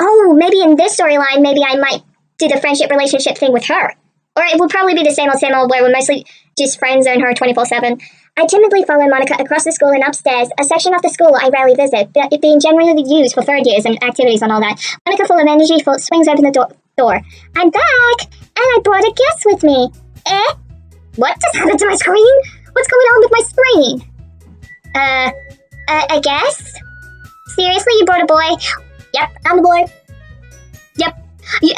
Oh, maybe in this storyline, maybe I might do the friendship relationship thing with her. Or it will probably be the same old where we're mostly just friends zone her 24/7. I timidly follow Monica across the school and upstairs, a section of the school I rarely visit, but it being generally used for third years and activities and all that. Monica, full of energy, swings open the door. I'm back! And I brought a guest with me. What just happened to my screen? What's going on with my screen? I guess? Seriously, you brought a boy? Yep, I'm a boy. Yep.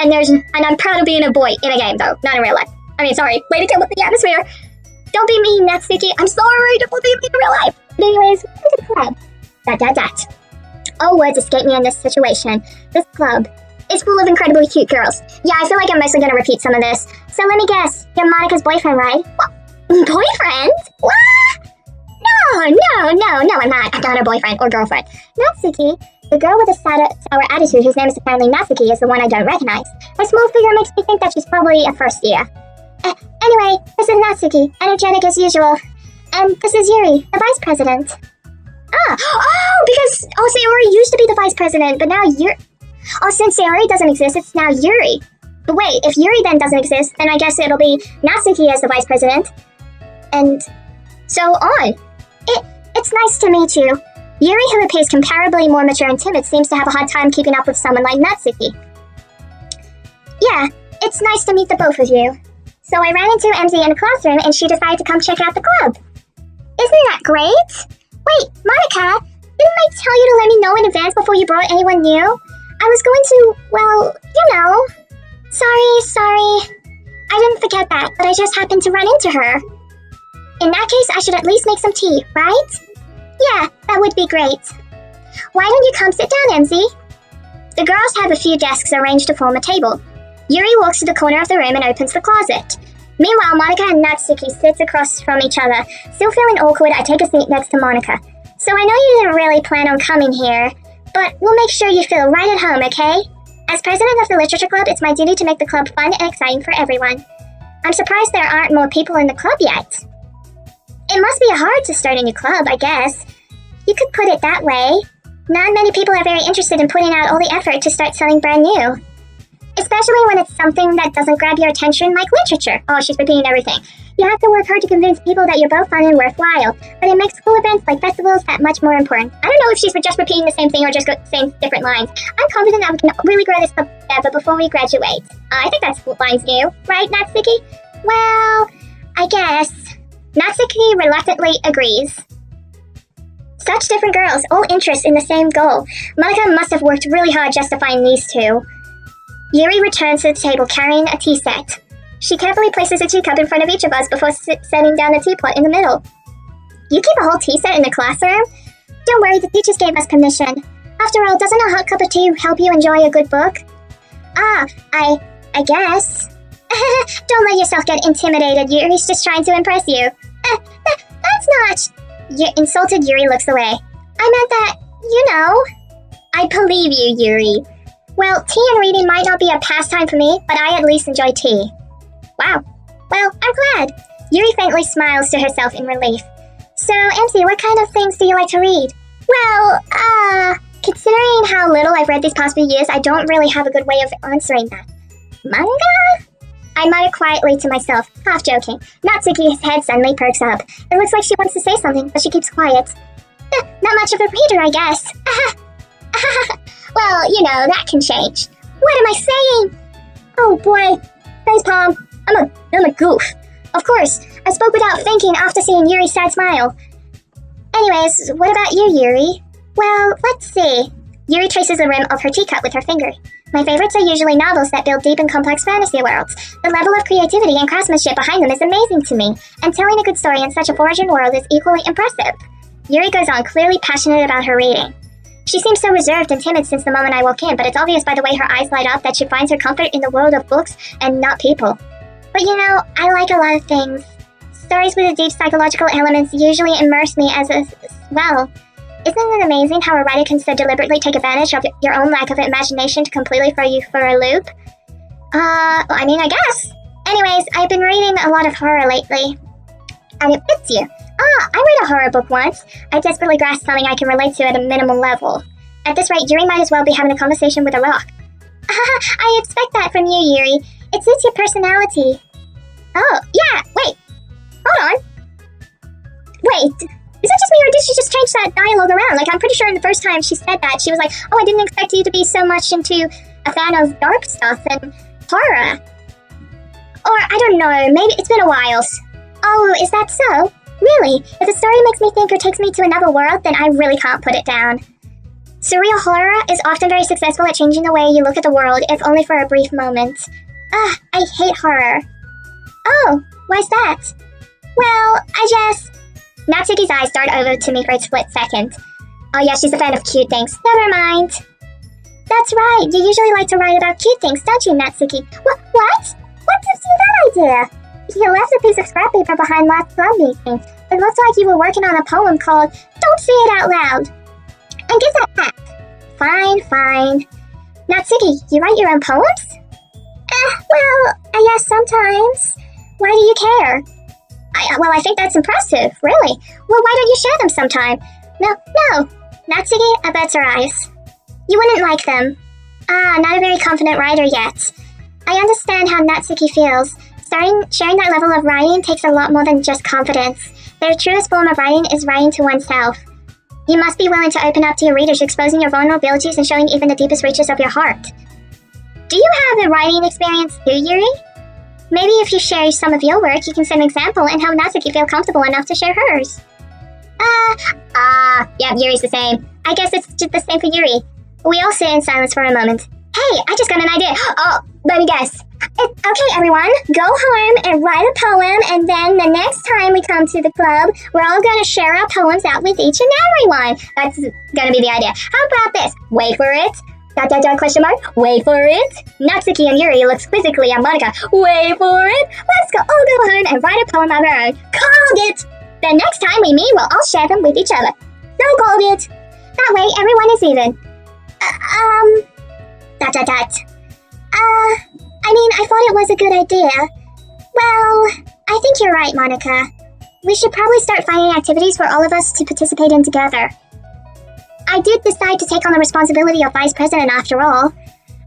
And I'm proud of being a boy in a game, though, not in real life. I mean, sorry, way to kill with the atmosphere. Don't be mean, Natsuki. I'm sorry, don't be mean in real life. But anyways, welcome to the club. ... All words escape me in this situation. This club is full of incredibly cute girls. Yeah, I feel like I'm mostly gonna repeat some of this. So let me guess, you're Monika's boyfriend, right? What? Boyfriend? What? No, I'm not. I'm not a boyfriend or girlfriend. Natsuki, the girl with a sour attitude whose name is apparently Natsuki, is the one I don't recognize. Her small figure makes me think that she's probably a first year. Anyway, this is Natsuki, energetic as usual. And this is Yuri, the vice president. Because Sayori used to be the vice president, but now since Sayori doesn't exist, it's now Yuri. But wait, if Yuri then doesn't exist, then I guess it'll be Natsuki as the vice president. And so on. It's nice to meet you. Yuri, who appears comparably more mature and timid, seems to have a hard time keeping up with someone like Natsuki. Yeah, it's nice to meet the both of you. So I ran into MZ in a classroom and she decided to come check out the club. Isn't that great? Wait, Monika, didn't I tell you to let me know in advance before you brought anyone new? I was going to, well, you know. Sorry. I didn't forget that, but I just happened to run into her. In that case, I should at least make some tea, right? Yeah, that would be great. Why don't you come sit down, MZ? The girls have a few desks arranged to form a table. Yuri walks to the corner of the room and opens the closet. Meanwhile, Monika and Natsuki sit across from each other. Still feeling awkward, I take a seat next to Monika. So I know you didn't really plan on coming here, but we'll make sure you feel right at home, okay? As president of the literature club, it's my duty to make the club fun and exciting for everyone. I'm surprised there aren't more people in the club yet. It must be hard to start a new club, I guess. You could put it that way. Not many people are very interested in putting out all the effort to start selling brand new. Especially when it's something that doesn't grab your attention like literature. Oh, she's repeating everything. You have to work hard to convince people that you're both fun and worthwhile, but it makes cool events like festivals that much more important. I don't know if she's just repeating the same thing or just saying different lines. I'm confident that we can really grow this club together before we graduate. I think that's line's new, right, Natsuki? Well, I guess. Natsuki reluctantly agrees. Such different girls, all interested in the same goal. Monika must have worked really hard just to find these two. Yuri returns to the table carrying a tea set. She carefully places a teacup in front of each of us before setting down the teapot in the middle. You keep a whole tea set in the classroom? Don't worry, the teachers gave us permission. After all, doesn't a hot cup of tea help you enjoy a good book? I guess. Don't let yourself get intimidated. Yuri's just trying to impress you. That's not... Insulted Yuri looks away. I meant that, you know. I believe you, Yuri. Well, tea and reading might not be a pastime for me, but I at least enjoy tea. Wow. Well, I'm glad. Yuri faintly smiles to herself in relief. So, MC, what kind of things do you like to read? Well, considering how little I've read these past few years, I don't really have a good way of answering that. Manga? I mutter quietly to myself, half joking. Natsuki's head suddenly perks up. It looks like she wants to say something, but she keeps quiet. Not much of a reader, I guess. Well, you know, that can change. What am I saying? Oh boy. Facepalm. I'm a goof. Of course, I spoke without thinking after seeing Yuri's sad smile. Anyways, what about you, Yuri? Well, let's see. Yuri traces the rim of her teacup with her finger. My favorites are usually novels that build deep and complex fantasy worlds. The level of creativity and craftsmanship behind them is amazing to me, and telling a good story in such a foreign world is equally impressive. Yuri goes on, clearly passionate about her reading. She seems so reserved and timid since the moment I walk in, but it's obvious by the way her eyes light up that she finds her comfort in the world of books and not people. But you know, I like a lot of things. Stories with deep psychological elements usually immerse me as well. Isn't it amazing how a writer can so deliberately take advantage of your own lack of imagination to completely throw you for a loop? I guess. Anyways, I've been reading a lot of horror lately. And it fits you. I read a horror book once. I desperately grasped something I can relate to at a minimal level. At this rate, Yuri might as well be having a conversation with a rock. I expect that from you, Yuri. It suits your personality. Oh, yeah, wait. Hold on. Wait, is that just me or did she just change that dialogue around? Like, I'm pretty sure the first time she said that, she was like, oh, I didn't expect you to be so much into a fan of dark stuff and horror. Or, I don't know, maybe it's been a while. Oh, is that so? Really, if a story makes me think or takes me to another world, then I really can't put it down. Surreal horror is often very successful at changing the way you look at the world, if only for a brief moment. I hate horror. Oh, why's that? Well, Natsuki's eyes dart over to me for a split second. Oh yeah, she's a fan of cute things. Never mind. That's right, you usually like to write about cute things, don't you, Natsuki? What? What gives you that idea? You left a piece of scrap paper behind last club meeting. It looks like you were working on a poem called Don't Say It Out Loud. And give that back. Fine. Natsuki, you write your own poems? Well, I guess sometimes. Why do you care? I think that's impressive, really. Well, why don't you share them sometime? No. Natsuki averts her eyes. You wouldn't like them. Not a very confident writer yet. I understand how Natsuki feels. Sharing that level of writing takes a lot more than just confidence. The truest form of writing is writing to oneself. You must be willing to open up to your readers, exposing your vulnerabilities and showing even the deepest reaches of your heart. Do you have a writing experience too, Yuri? Maybe if you share some of your work, you can set an example and help Natsuki feel comfortable enough to share hers. Yeah, Yuri's the same. I guess it's just the same for Yuri. We all sit in silence for a moment. Hey, I just got an idea. Oh, let me guess. Okay, everyone, go home and write a poem, and then the next time we come to the club, we're all going to share our poems out with each and everyone. That's going to be the idea. How about this? Wait for it. ... question mark. Wait for it. Natsuki and Yuri looks quizzically at Monica. Wait for it. Let's all go home and write a poem of our own. Called it. The next time we meet, we'll all share them with each other. So called it. That way, everyone is even. I thought it was a good idea. Well, I think you're right, Monica. We should probably start finding activities for all of us to participate in together. I did decide to take on the responsibility of vice president after all.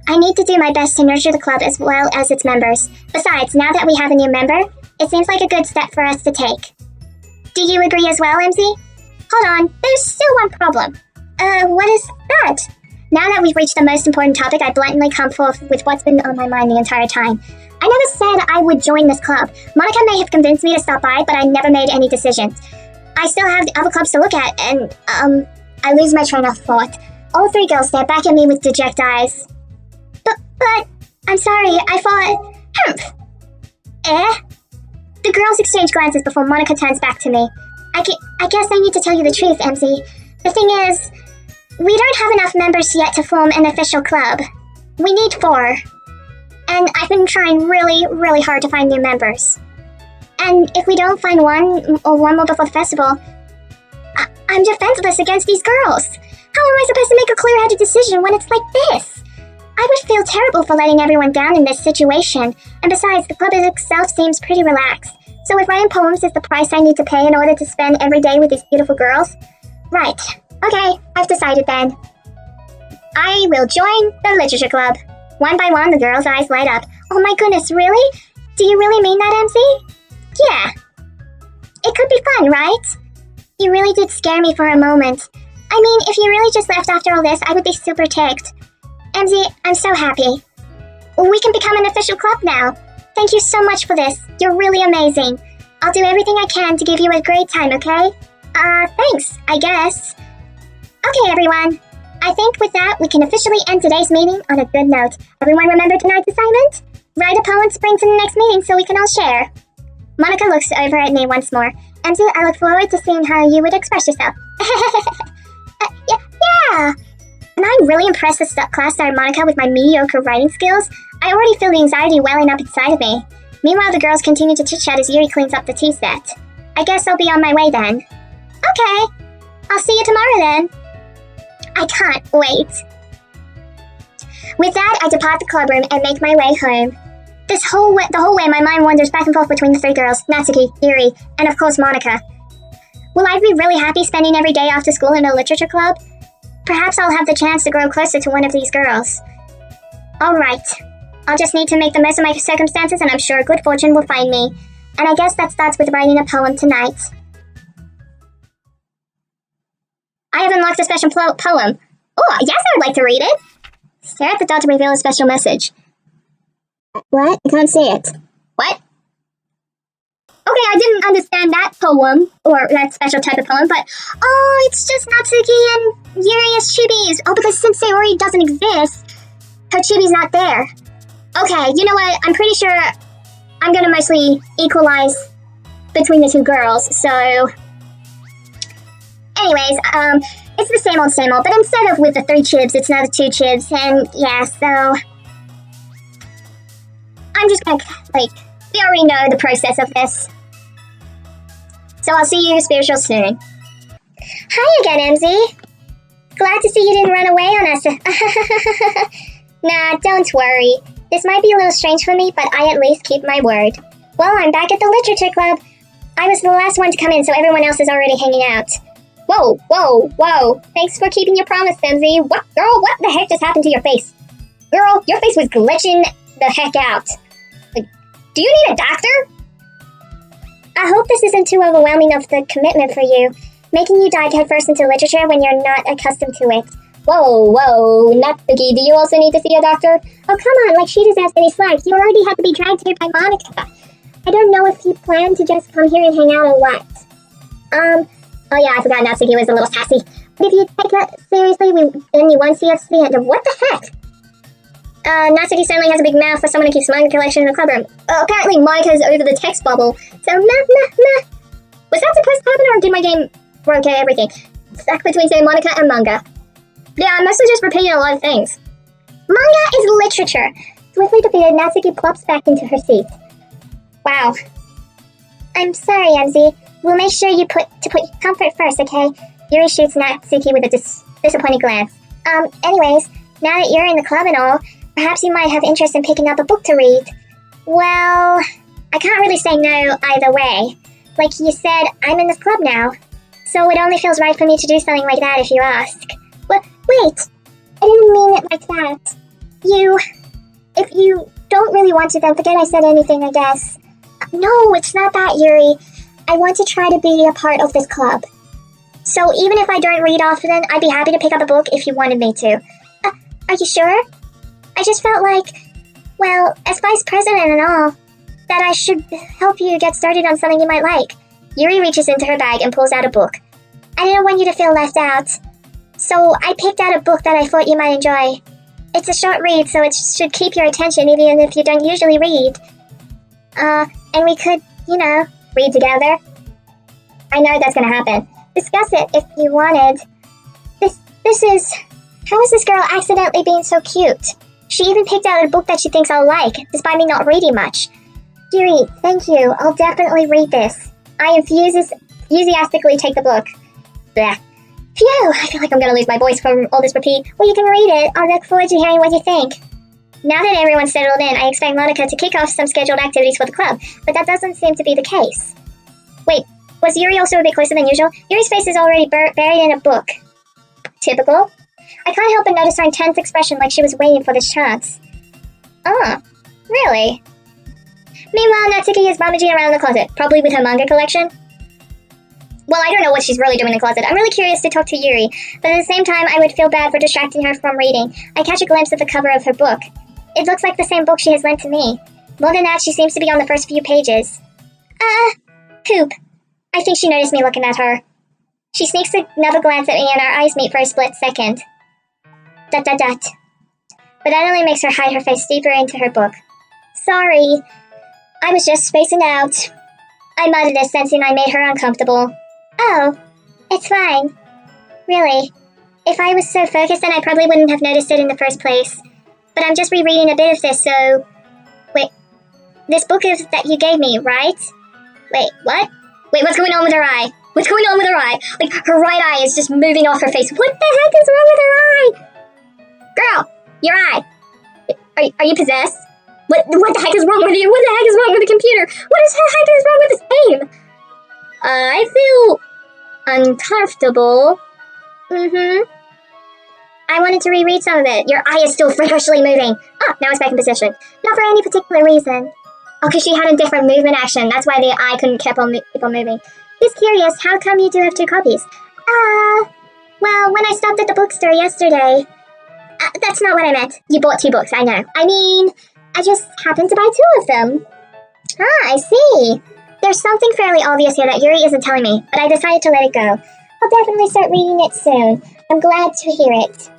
I need to do my best to nurture the club as well as its members. Besides, now that we have a new member, it seems like a good step for us to take. Do you agree as well, MZ? Hold on, there's still one problem. What is that? Now that we've reached the most important topic, I blatantly come forth with what's been on my mind the entire time. I never said I would join this club. Monica may have convinced me to stop by, but I never made any decisions. I still have the other clubs to look at, and, I lose my train of thought. All three girls stare back at me with dejected eyes. But, I'm sorry, I thought... The girls exchange glances before Monica turns back to me. I guess I need to tell you the truth, MZ. The thing is, we don't have enough members yet to form an official club. We need 4. And I've been trying really, really hard to find new members. And if we don't find one more before the festival, I'm defenseless against these girls. How am I supposed to make a clear-headed decision when it's like this? I would feel terrible for letting everyone down in this situation. And besides, the club itself seems pretty relaxed. So if writing poems is the price I need to pay in order to spend every day with these beautiful girls? Right. Okay, I've decided then. I will join the literature club. One by one, the girls' eyes light up. Oh my goodness, really? Do you really mean that, MZ? Yeah. It could be fun, right? You really did scare me for a moment. I mean, if you really just left after all this, I would be super ticked. MZ, I'm so happy. We can become an official club now. Thank you so much for this. You're really amazing. I'll do everything I can to give you a great time, okay? Thanks, I guess. Okay, everyone. I think with that, we can officially end today's meeting on a good note. Everyone remember tonight's assignment? Write a poem to bring to the next meeting so we can all share. Monica looks over at me once more. MZ, I look forward to seeing how you would express yourself. Yeah. And I'm really impressed this class started Monica with my mediocre writing skills. I already feel the anxiety welling up inside of me. Meanwhile, the girls continue to chit-chat as Yuri cleans up the tea set. I guess I'll be on my way then. Okay. I'll see you tomorrow then. I can't wait. With that, I depart the clubroom and make my way home. The whole way, my mind wanders back and forth between the 3 girls, Natsuki, Yuri, and of course Monica. Will I be really happy spending every day after school in a literature club? Perhaps I'll have the chance to grow closer to one of these girls. Alright. I'll just need to make the most of my circumstances, and I'm sure good fortune will find me. And I guess that starts with writing a poem tonight. I have unlocked a special poem. Oh, yes, I would like to read it. Stare at the dot to reveal a special message. What? I can't see it. What? Okay, I didn't understand that poem, or that special type of poem, but oh, it's just Natsuki and Yuri as chibis. Oh, because since Sayori doesn't exist, her chibi's not there. Okay, you know what? I'm pretty sure I'm gonna mostly equalize between the two girls, so... Anyways, it's the same old, but instead of with the 3 chibs, it's now the 2 chibs, and yeah, so... I'm just gonna, we already know the process of this. So I'll see you spiritual soon. Hi again, MZ. Glad to see you didn't run away on us. Nah, don't worry. This might be a little strange for me, but I at least keep my word. Well, I'm back at the literature club. I was the last one to come in, so everyone else is already hanging out. Whoa. Thanks for keeping your promise, MZ. What, girl, what the heck just happened to your face? Girl, your face was glitching the heck out. Do you need a doctor? I hope this isn't too overwhelming of the commitment for you, making you dive headfirst into literature when you're not accustomed to it. Whoa, Natsuki, do you also need to see a doctor? Oh, come on, like she deserves any slack. You already had to be dragged here by Monica. I don't know if you plan to just come here and hang out or what. Oh yeah, I forgot Natsuki was a little sassy. But if you take that seriously, then you won't see us the end of what the heck? Natsuki certainly has a big mouth for someone who keeps manga collection in the clubroom. Apparently Monica's over the text bubble, so meh. Was that supposed to happen, or did my game rotate everything? Stuck between, say, Monica and manga. Yeah, I'm mostly just repeating a lot of things. Manga is literature. Swiftly defeated, Natsuki plops back into her seat. Wow. I'm sorry, MZ. We'll make sure you put comfort first, okay? Yuri shoots Natsuki with a disappointed glance. Anyways, now that you're in the club and all, perhaps you might have interest in picking up a book to read. Well, I can't really say no either way. Like you said, I'm in this club now. So it only feels right for me to do something like that if you ask. Wait, I didn't mean it like that. If you don't really want to, then forget I said anything, I guess. No, it's not that, Yuri. I want to try to be a part of this club. So even if I don't read often, I'd be happy to pick up a book if you wanted me to. Are you sure? I just felt like, well, as vice president and all, that I should help you get started on something you might like. Yuri reaches into her bag and pulls out a book. I didn't want you to feel left out. So I picked out a book that I thought you might enjoy. It's a short read, so it should keep your attention even if you don't usually read. And we could, read together. I know that's gonna happen. Discuss it if you wanted. This is... How is this girl accidentally being so cute? She even picked out a book that she thinks I'll like, despite me not reading much. Yuri, thank you. I'll definitely read this. I enthusiastically take the book. Blech. Phew, I feel like I'm gonna lose my voice from all this repeat. Well, you can read it. I'll look forward to hearing what you think. Now that everyone's settled in, I expect Monica to kick off some scheduled activities for the club, but that doesn't seem to be the case. Wait, was Yuri also a bit closer than usual? Yuri's face is already buried in a book. Typical. I can't help but notice her intense expression, like she was waiting for this chance. Oh, really? Meanwhile, Natsuki is rummaging around the closet, probably with her manga collection. Well, I don't know what she's really doing in the closet. I'm really curious to talk to Yuri, but at the same time, I would feel bad for distracting her from reading. I catch a glimpse of the cover of her book. It looks like the same book she has lent to me. More than that, she seems to be on the first few pages. Poop. I think she noticed me looking at her. She sneaks another glance at me and our eyes meet for a split second. ... But that only makes her hide her face deeper into her book. Sorry. I was just spacing out. I muttered as sensing I made her uncomfortable. Oh, it's fine. Really. If I was so focused, then I probably wouldn't have noticed it in the first place. But I'm just rereading a bit of this, so... Wait, this book is that you gave me, right? Wait, what? Wait, what's going on with her eye? What's going on with her eye? Like, her right eye is just moving off her face. What the heck is wrong with her eye? Girl, your eye. Are you possessed? What the heck is wrong with you? What the heck is wrong with the computer? What the heck is wrong with this game? I feel uncomfortable. I wanted to reread some of it. Your eye is still freakishly moving. Oh, now it's back in position. Not for any particular reason. Oh, because she had a different movement action. That's why the eye couldn't keep on moving. Just curious, how come you do have 2 copies? Well, when I stopped at the bookstore yesterday... that's not what I meant. You bought 2 books, I know. I mean, I just happened to buy 2 of them. Ah, I see. There's something fairly obvious here that Yuri isn't telling me, but I decided to let it go. I'll definitely start reading it soon. I'm glad to hear it.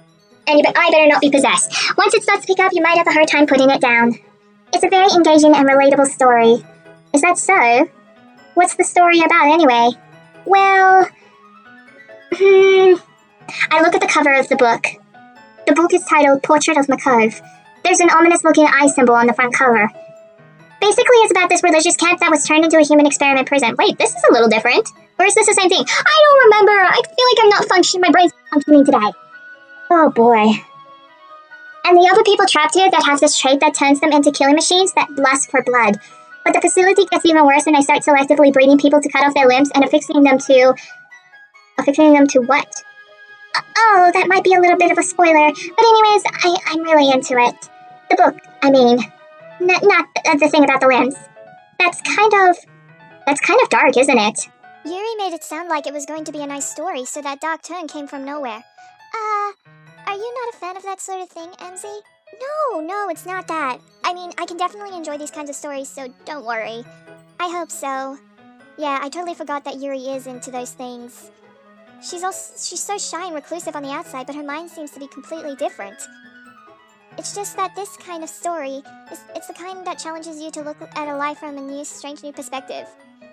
And I better not be possessed. Once it starts to pick up, you might have a hard time putting it down. It's a very engaging and relatable story. Is that so? What's the story about anyway? Well, I look at the cover of the book. The book is titled Portrait of Makov. There's an ominous-looking eye symbol on the front cover. Basically, it's about this religious camp that was turned into a human experiment prison. Wait, this is a little different. Or is this the same thing? I don't remember. I feel like I'm not functioning. My brain's functioning today. Oh boy. And the other people trapped here that have this trait that turns them into killing machines that lust for blood. But the facility gets even worse when I start selectively breeding people to cut off their limbs and affixing them to what? Oh, that might be a little bit of a spoiler. But anyways, I'm really into it. The book, I mean. Not the thing about the limbs. That's kind of dark, isn't it? Yuri made it sound like it was going to be a nice story, so that dark turn came from nowhere. Are you not a fan of that sort of thing, MZ? No, it's not that. I mean, I can definitely enjoy these kinds of stories, so don't worry. I hope so. Yeah, I totally forgot that Yuri is into those things. She's so shy and reclusive on the outside, but her mind seems to be completely different. It's just that this kind of story, it's the kind that challenges you to look at a life from a strange new perspective.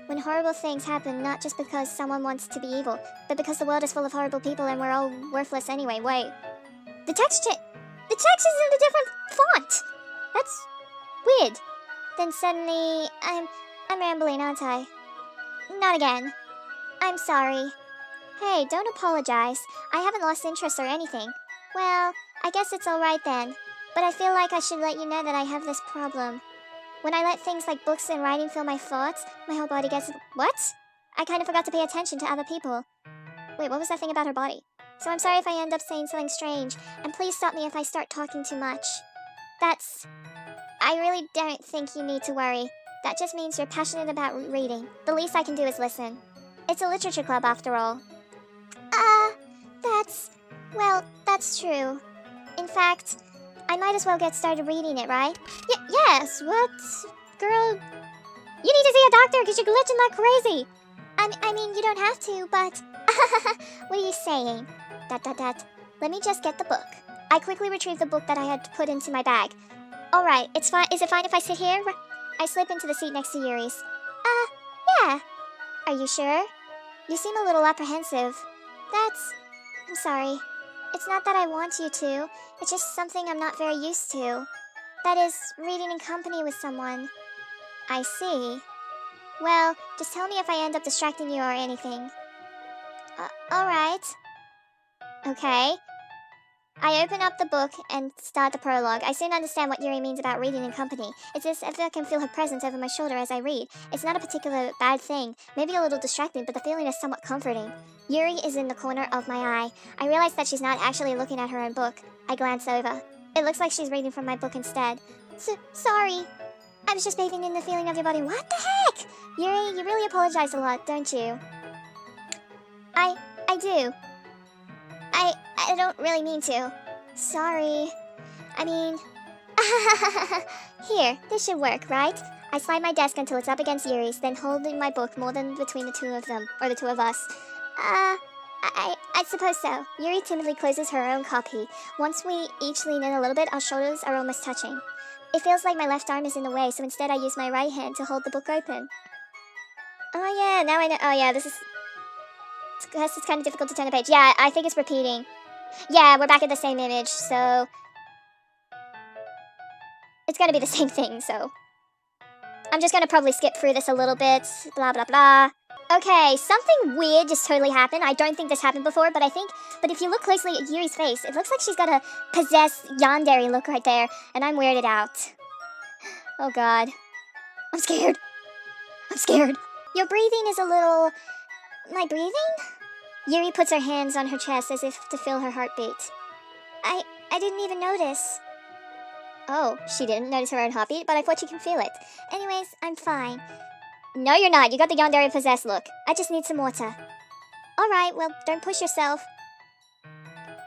When horrible things happen, not just because someone wants to be evil, but because the world is full of horrible people and we're all worthless anyway. Wait. The text is in a different font! That's weird. Then suddenly, I'm rambling, aren't I? Not again. I'm sorry. Hey, don't apologize. I haven't lost interest or anything. Well, I guess it's alright then. But I feel like I should let you know that I have this problem. When I let things like books and writing fill my thoughts, my whole body gets... What? I kind of forgot to pay attention to other people. Wait, what was that thing about her body? So I'm sorry if I end up saying something strange, and please stop me if I start talking too much. I really don't think you need to worry. That just means you're passionate about reading. The least I can do is listen. It's a literature club after all. That's true. In fact, I might as well get started reading it, right? Yes, what? Girl, you need to see a doctor because you're glitching like crazy. I mean, you don't have to, but... What are you saying? Let me just get the book. I quickly retrieved the book that I had put into my bag. Alright, it's fine. Is it fine if I sit here? I slip into the seat next to Yuri's. Yeah. Are you sure? You seem a little apprehensive. I'm sorry. It's not that I want you to. It's just something I'm not very used to. That is, reading in company with someone. I see. Well, just tell me if I end up distracting you or anything. Alright. Okay. I open up the book and start the prologue. I soon understand what Yuri means about reading in company. It's as if I can feel her presence over my shoulder as I read. It's not a particular bad thing, maybe a little distracting, but the feeling is somewhat comforting. Yuri is in the corner of my eye. I realize that she's not actually looking at her own book. I glance over. It looks like she's reading from my book instead. Sorry. I was just bathing in the feeling of your body. What the heck? Yuri, you really apologize a lot, don't you? I do. I don't really mean to. Sorry. I mean... Here, this should work, right? I slide my desk until it's up against Yuri's, then holding my book more than between the two of them, or the two of us. I suppose so. Yuri timidly closes her own copy. Once we each lean in a little bit, our shoulders are almost touching. It feels like my left arm is in the way, so instead I use my right hand to hold the book open. Oh yeah, now I know. Oh yeah, this is kind of difficult to turn the page. Yeah, I think it's repeating. Yeah, we're back at the same image, so... It's gonna be the same thing, so... I'm just gonna probably skip through this a little bit, blah blah blah. Okay, something weird just totally happened. I don't think this happened before, but if you look closely at Yuri's face, it looks like she's got a possessed yandere look right there, and I'm weirded out. Oh god. I'm scared. Your breathing is a little... My breathing? Yuri puts her hands on her chest as if to feel her heartbeat. I didn't even notice. Oh, she didn't notice her own heartbeat, but I thought she can feel it. Anyways, I'm fine. No, you're not. You got the yandere possessed look. I just need some water. Alright, well, don't push yourself.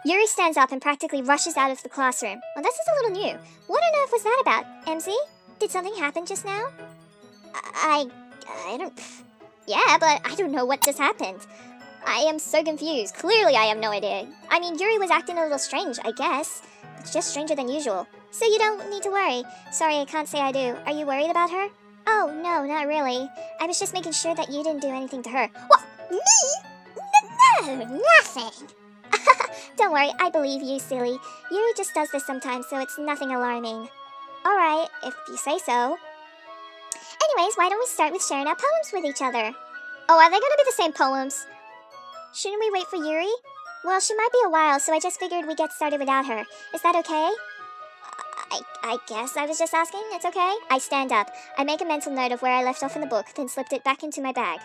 Yuri stands up and practically rushes out of the classroom. Well, this is a little new. What on earth was that about? MZ? Did something happen just now? I I don't... Yeah, but I don't know what just happened. I am so confused. Clearly I have no idea. I mean, Yuri was acting a little strange, I guess. It's just stranger than usual. So you don't need to worry. Sorry, I can't say I do. Are you worried about her? Oh, no, not really. I was just making sure that you didn't do anything to her. What? Me? No, nothing. Don't worry, I believe you, silly. Yuri just does this sometimes, so it's nothing alarming. Alright, if you say so. Anyways, why don't we start with sharing our poems with each other? Oh, are they gonna be the same poems? Shouldn't we wait for Yuri? Well, she might be a while, so I just figured we'd get started without her. Is that okay? I guess I was just asking. It's okay. I stand up. I make a mental note of where I left off in the book, then slipped it back into my bag.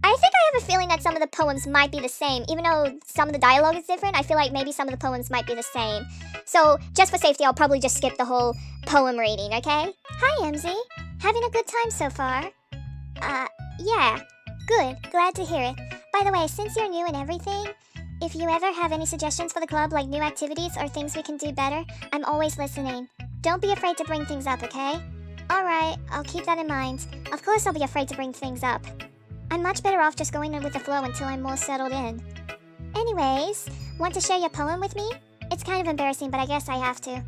I think I have a feeling that some of the poems might be the same. Even though some of the dialogue is different, I feel like maybe some of the poems might be the same. So, just for safety, I'll probably just skip the whole poem reading, okay? Hi, Emzy. Having a good time so far? Yeah. Good. Glad to hear it. By the way, since you're new and everything, if you ever have any suggestions for the club, like new activities or things we can do better, I'm always listening. Don't be afraid to bring things up, okay? Alright, I'll keep that in mind. Of course I'll be afraid to bring things up. I'm much better off just going in with the flow until I'm more settled in. Anyways, want to share your poem with me? It's kind of embarrassing, but I guess I have to.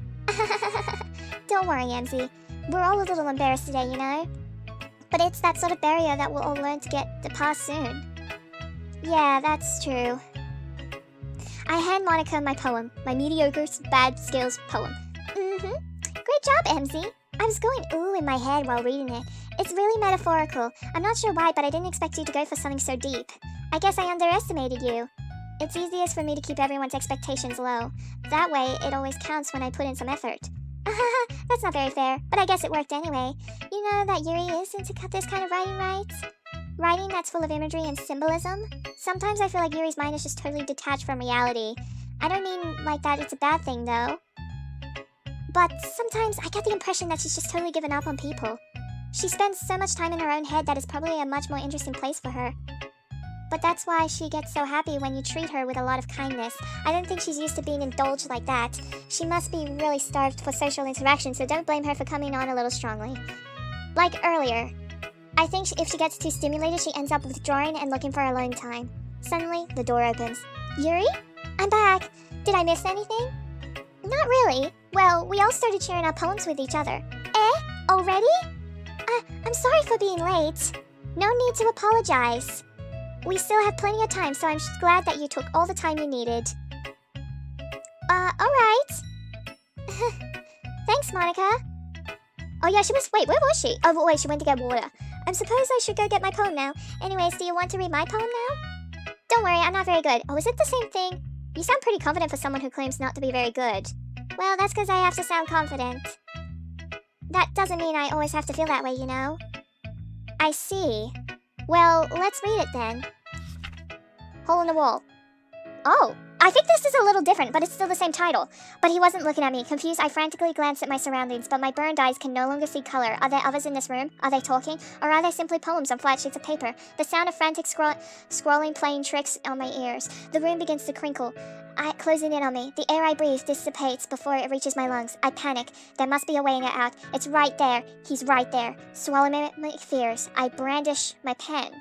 Don't worry, Emzy. We're all a little embarrassed today, you know? But it's that sort of barrier that we'll all learn to get past soon. Yeah, that's true. I hand Monica my poem, my mediocre bad skills poem. Great job, Emzy. I was going ooh in my head while reading it. It's really metaphorical. I'm not sure why, but I didn't expect you to go for something so deep. I guess I underestimated you. It's easiest for me to keep everyone's expectations low. That way, it always counts when I put in some effort. That's not very fair, but I guess it worked anyway. You know that Yuri is into this kind of writing, right? Writing that's full of imagery and symbolism? Sometimes I feel like Yuri's mind is just totally detached from reality. I don't mean like that it's a bad thing, though. But sometimes I get the impression that she's just totally given up on people. She spends so much time in her own head that it's probably a much more interesting place for her. But that's why she gets so happy when you treat her with a lot of kindness. I don't think she's used to being indulged like that. She must be really starved for social interaction, so don't blame her for coming on a little strongly. Like earlier, I think if she gets too stimulated, she ends up withdrawing and looking for alone time. Suddenly, the door opens. Yuri? I'm back. Did I miss anything? Not really. Well, we all started sharing our poems with each other. Already? I'm sorry for being late. No need to apologize. We still have plenty of time, so I'm glad that you took all the time you needed. Alright. Thanks, Monica. Oh yeah, wait, where was she? Oh, wait, she went to get water. I suppose I should go get my poem now. Anyways, do you want to read my poem now? Don't worry, I'm not very good. Oh, is it the same thing? You sound pretty confident for someone who claims not to be very good. Well, that's because I have to sound confident. That doesn't mean I always have to feel that way, you know? I see. Well, let's read it then. Hole in the wall. Oh, I think this is a little different, but it's still the same title. But he wasn't looking at me. Confused, I frantically glanced at my surroundings, but my burned eyes can no longer see color. Are there others in this room? Are they talking? Or are they simply poems on flat sheets of paper? The sound of frantic scrolling playing tricks on my ears. The room begins to crinkle, closing in on me. The air I breathe dissipates before it reaches my lungs. I panic. There must be a way out. It's right there. He's right there. Swallowing my fears, I brandish my pen.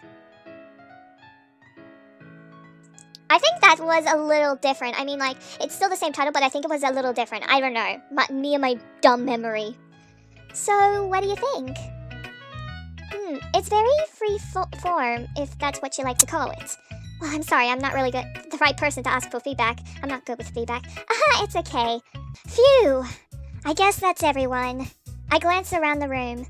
I think that was a little different. I mean, like, it's still the same title, but I think it was a little different. I don't know. Me and my dumb memory. So, what do you think? It's very free form, if that's what you like to call it. Well, I'm sorry, I'm not really the right person to ask for feedback. I'm not good with feedback. It's okay. Phew! I guess that's everyone. I glanced around the room.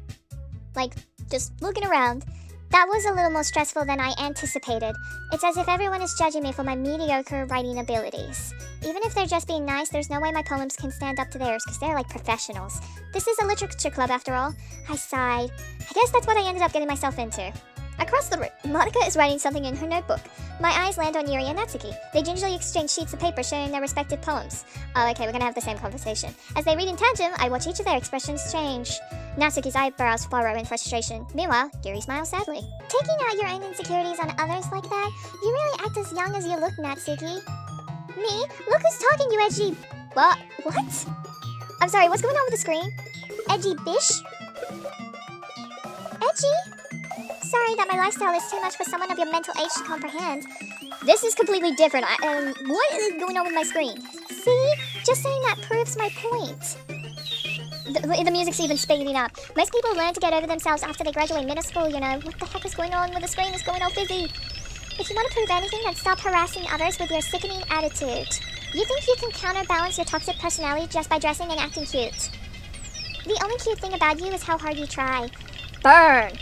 Like, just looking around. That was a little more stressful than I anticipated. It's as if everyone is judging me for my mediocre writing abilities. Even if they're just being nice, there's no way my poems can stand up to theirs, because they're like professionals. This is a literature club after all. I sighed. I guess that's what I ended up getting myself into. Across the room, Monica is writing something in her notebook. My eyes land on Yuri and Natsuki. They gingerly exchange sheets of paper sharing their respective poems. Oh, okay, we're gonna have the same conversation. As they read in tandem, I watch each of their expressions change. Natsuki's eyebrows furrow in frustration. Meanwhile, Yuri smiles sadly. Taking out your own insecurities on others like that? You really act as young as you look, Natsuki. Me? Look who's talking, you edgy... What? I'm sorry, what's going on with the screen? Edgy bish? edgy. Sorry that my lifestyle is too much for someone of your mental age to comprehend. This is completely different. What is going on with my screen? See? Just saying that proves my point. The music's even speeding up. Most people learn to get over themselves after they graduate middle school, you know. What the heck is going on with the screen? It's going all fizzy. If you want to prove anything, then stop harassing others with your sickening attitude. You think you can counterbalance your toxic personality just by dressing and acting cute. The only cute thing about you is how hard you try. Burn!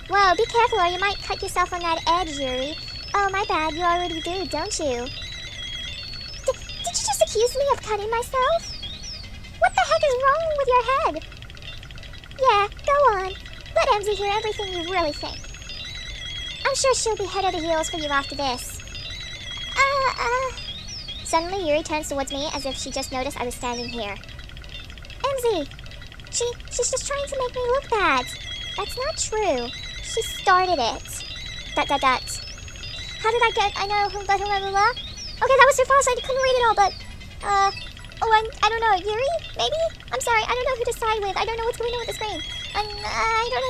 Whoa, be careful or you might cut yourself on that edge, Yuri. Oh, my bad, you already do, don't you? Did you just accuse me of cutting myself? What the heck is wrong with your head? Yeah, go on. Let Emzy hear everything you really think. I'm sure she'll be head over heels for you after this. Suddenly, Yuri turns towards me as if she just noticed I was standing here. Emzy, she's just trying to make me look bad. That's not true. She started it. Dot. How did I get, I know, blah. Okay, that was too fast, I couldn't read it all, but, I don't know, Yuri, maybe? I'm sorry, I don't know who to side with. I don't know what's going on with the screen. I don't know,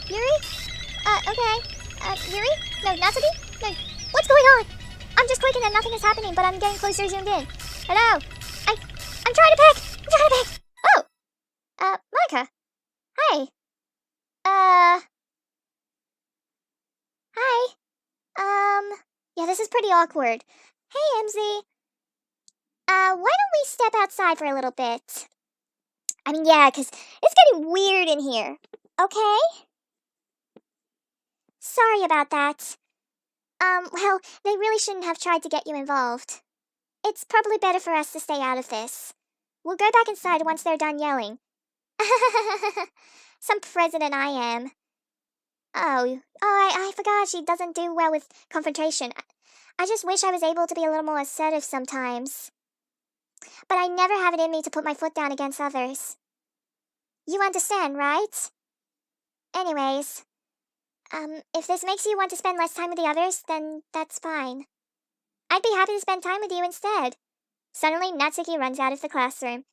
Yuri? Okay. Yuri? No, Natsuki? No, what's going on? I'm just clicking and nothing is happening, but I'm getting closer zoomed in. Hello? I'm trying to pick! Oh! Monica. Hi. Hi. Yeah, this is pretty awkward. Hey, Emzy. Why don't we step outside for a little bit? I mean, yeah, 'cause it's getting weird in here. Okay? Sorry about that. Well, they really shouldn't have tried to get you involved. It's probably better for us to stay out of this. We'll go back inside once they're done yelling. Some president I am. I forgot she doesn't do well with confrontation. I just wish I was able to be a little more assertive sometimes. But I never have it in me to put my foot down against others. You understand, right? Anyways, if this makes you want to spend less time with the others, then that's fine. I'd be happy to spend time with you instead. Suddenly, Natsuki runs out of the classroom.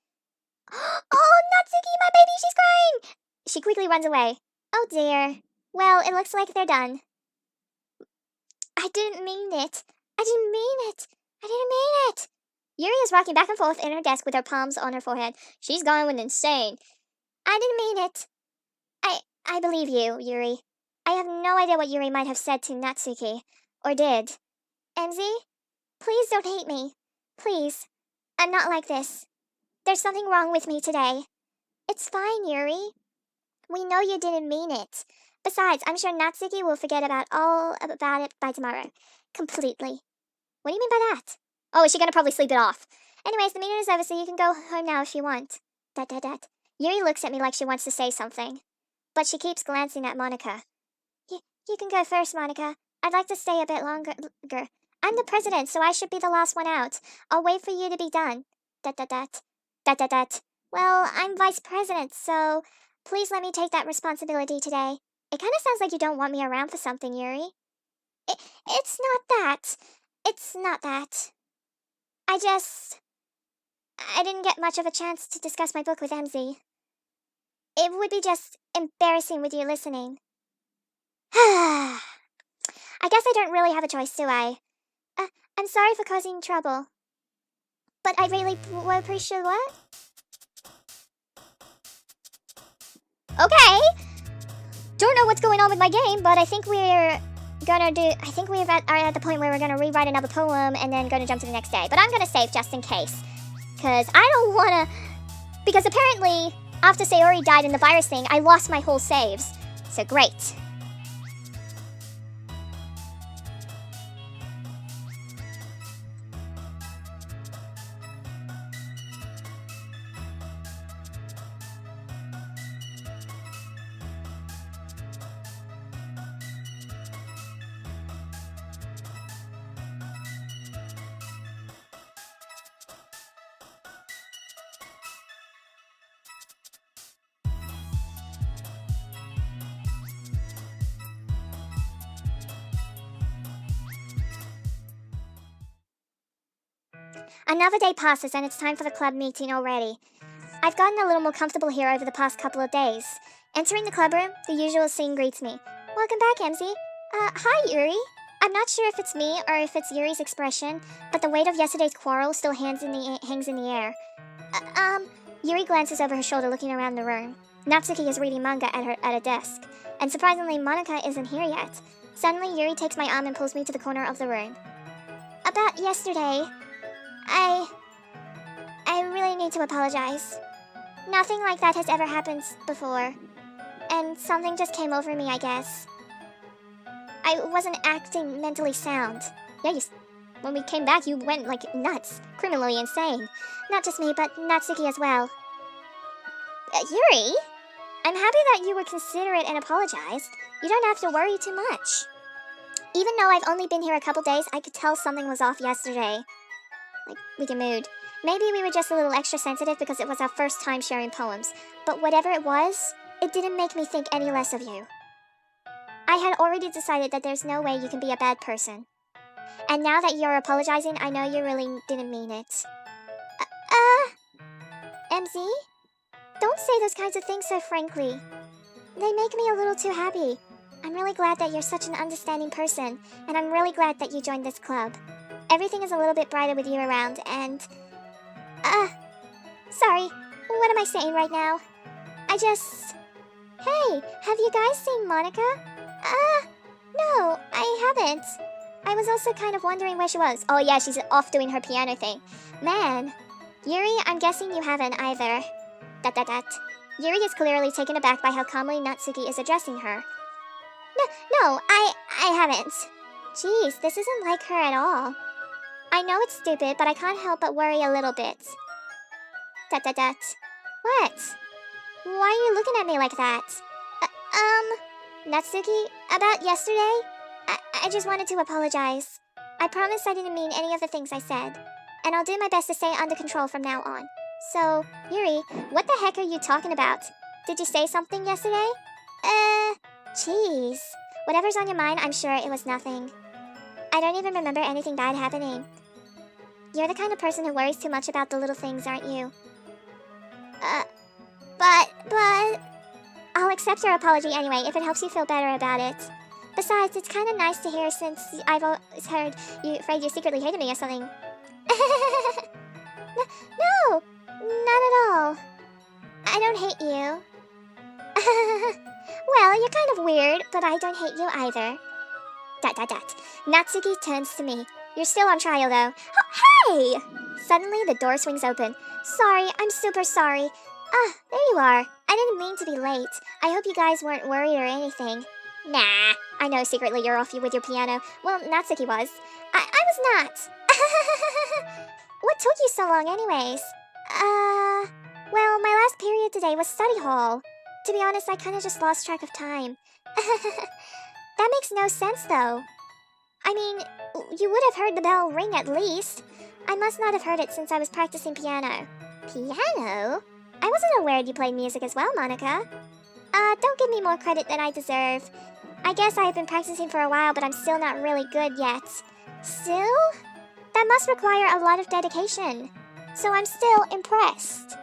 Oh, Natsuki, my baby, she's crying! She quickly runs away. Oh dear. Well, it looks like they're done. I didn't mean it. Yuri is rocking back and forth in her desk with her palms on her forehead. She's going insane. I didn't mean it. I believe you, Yuri. I have no idea what Yuri might have said to Natsuki. Or did. Emzy, please don't hate me. Please. I'm not like this. There's something wrong with me today. It's fine, Yuri. We know you didn't mean it. Besides, I'm sure Natsuki will forget all about it by tomorrow. Completely. What do you mean by that? Oh, is she gonna probably sleep it off? Anyways, the meeting is over, so you can go home now if you want. Yuri looks at me like she wants to say something, but she keeps glancing at Monica. You can go first, Monica. I'd like to stay a bit longer. I'm the president, so I should be the last one out. I'll wait for you to be done. Well, I'm vice president, so please let me take that responsibility today. It kind of sounds like you don't want me around for something, Yuri. It's not that. It's not that. I didn't get much of a chance to discuss my book with Emzy. It would be just embarrassing with you listening. I guess I don't really have a choice, do I? I'm sorry for causing trouble. But I really would appreciate what? Okay! Don't know what's going on with my game, but I think we're at the point where we're gonna rewrite another poem and then gonna jump to the next day. But I'm gonna save just in case. Because I don't wanna... Because apparently, after Sayori died in the virus thing, I lost my whole saves. So great. Another day passes and it's time for the club meeting already. I've gotten a little more comfortable here over the past couple of days. Entering the clubroom, the usual scene greets me. Welcome back, Emzy. Hi, Yuri. I'm not sure if it's me or if it's Yuri's expression, but the weight of yesterday's quarrel still hangs in the air. Yuri glances over her shoulder looking around the room. Natsuki is reading manga at a desk, and surprisingly Monika isn't here yet. Suddenly Yuri takes my arm and pulls me to the corner of the room. About yesterday, I really need to apologize. Nothing like that has ever happened before, and something just came over me, I guess. I wasn't acting mentally sound. Yeah, when we came back, you went like nuts, criminally insane. Not just me, but Natsuki as well. Yuri, I'm happy that you were considerate and apologized. You don't have to worry too much. Even though I've only been here a couple days, I could tell something was off yesterday. Like, with your mood. Maybe we were just a little extra sensitive because it was our first time sharing poems. But whatever it was, it didn't make me think any less of you. I had already decided that there's no way you can be a bad person. And now that you're apologizing, I know you really didn't mean it. MZ? Don't say those kinds of things so frankly. They make me a little too happy. I'm really glad that you're such an understanding person, and I'm really glad that you joined this club. Everything is a little bit brighter with you around, and... Sorry, what am I saying right now? Hey, have you guys seen Monika? No, I haven't. I was also kind of wondering where she was. Oh yeah, she's off doing her piano thing. Man. Yuri, I'm guessing you haven't either. Yuri is clearly taken aback by how calmly Natsuki is addressing her. No, I haven't. Jeez, this isn't like her at all. I know it's stupid, but I can't help but worry a little bit. What? Why are you looking at me like that? Natsuki, about yesterday? I just wanted to apologize. I promise I didn't mean any of the things I said. And I'll do my best to stay under control from now on. So, Yuri, what the heck are you talking about? Did you say something yesterday? Jeez. Whatever's on your mind, I'm sure it was nothing. I don't even remember anything bad happening. You're the kind of person who worries too much about the little things, aren't you? But... I'll accept your apology anyway, if it helps you feel better about it. Besides, it's kind of nice to hear since I've always heard you afraid you secretly hated me or something. No, not at all. I don't hate you. Well, you're kind of weird, but I don't hate you either. Natsuki turns to me. You're still on trial, though. Oh, hey! Suddenly, the door swings open. Sorry, I'm super sorry. There you are. I didn't mean to be late. I hope you guys weren't worried or anything. Nah, I know secretly you're off with your piano. Well, Natsuki was. I was not. What took you so long anyways? Well, my last period today was study hall. To be honest, I kind of just lost track of time. That makes no sense, though. I mean, you would have heard the bell ring at least. I must not have heard it since I was practicing piano. Piano? I wasn't aware you played music as well, Monika. Don't give me more credit than I deserve. I guess I have been practicing for a while, but I'm still not really good yet. Still? That must require a lot of dedication. So I'm still impressed.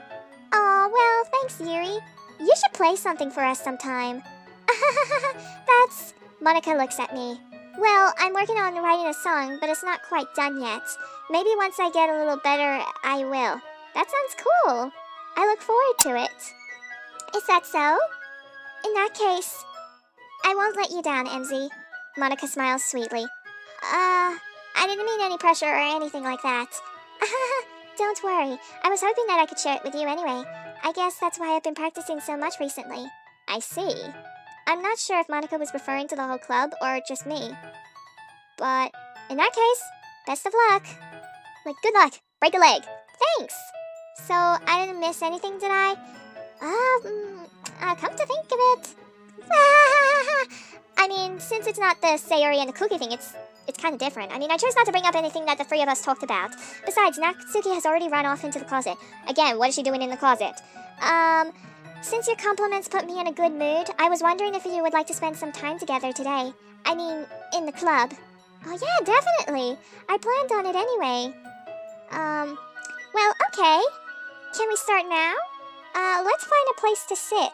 Aw, well, thanks, Yuri. You should play something for us sometime. That's... Monika looks at me. Well, I'm working on writing a song, but it's not quite done yet. Maybe once I get a little better, I will. That sounds cool. I look forward to it. Is that so? In that case, I won't let you down, MZ. Monika smiles sweetly. I didn't mean any pressure or anything like that. Don't worry. I was hoping that I could share it with you anyway. I guess that's why I've been practicing so much recently. I see. I'm not sure if Monika was referring to the whole club or just me. But in that case, best of luck. Like, good luck. Break a leg. Thanks. So, I didn't miss anything, did I? Come to think of it. I mean, since it's not the Sayori and the cookie thing, it's kind of different. I mean, I chose not to bring up anything that the three of us talked about. Besides, Natsuki has already run off into the closet. Again, what is she doing in the closet? Since your compliments put me in a good mood, I was wondering if you would like to spend some time together today. I mean, in the club. Oh yeah, definitely. I planned on it anyway. Well, okay. Can we start now? Let's find a place to sit.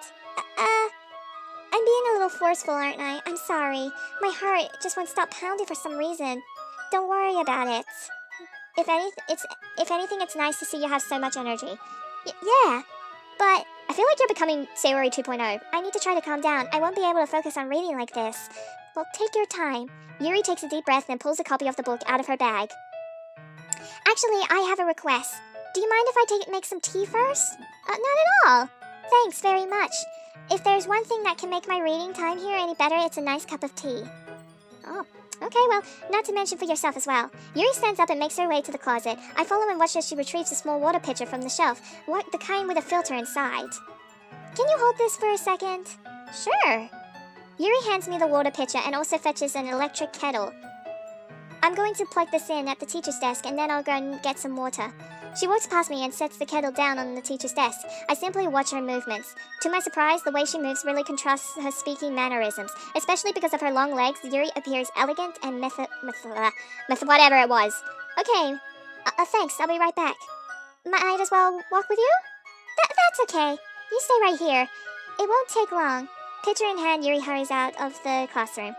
I'm being a little forceful, aren't I? I'm sorry. My heart just won't stop pounding for some reason. Don't worry about it. If anything, it's nice to see you have so much energy. Yeah, but I feel like you're becoming Sayori 2.0. I need to try to calm down. I won't be able to focus on reading like this. Well, take your time. Yuri takes a deep breath and pulls a copy of the book out of her bag. Actually, I have a request. Do you mind if I make some tea first? Not at all. Thanks very much. If there's one thing that can make my reading time here any better, it's a nice cup of tea. Oh, okay, well, not to mention for yourself as well. Yuri stands up and makes her way to the closet. I follow and watch as she retrieves a small water pitcher from the shelf, the kind with a filter inside. Can you hold this for a second? Sure. Yuri hands me the water pitcher and also fetches an electric kettle. I'm going to plug this in at the teacher's desk and then I'll go and get some water. She walks past me and sets the kettle down on the teacher's desk. I simply watch her movements. To my surprise, the way she moves really contrasts her speaking mannerisms. Especially because of her long legs, Yuri appears elegant and whatever it was. Okay, thanks, I'll be right back. Might I as well walk with you? That's okay. You stay right here. It won't take long. Pitcher in hand, Yuri hurries out of the classroom.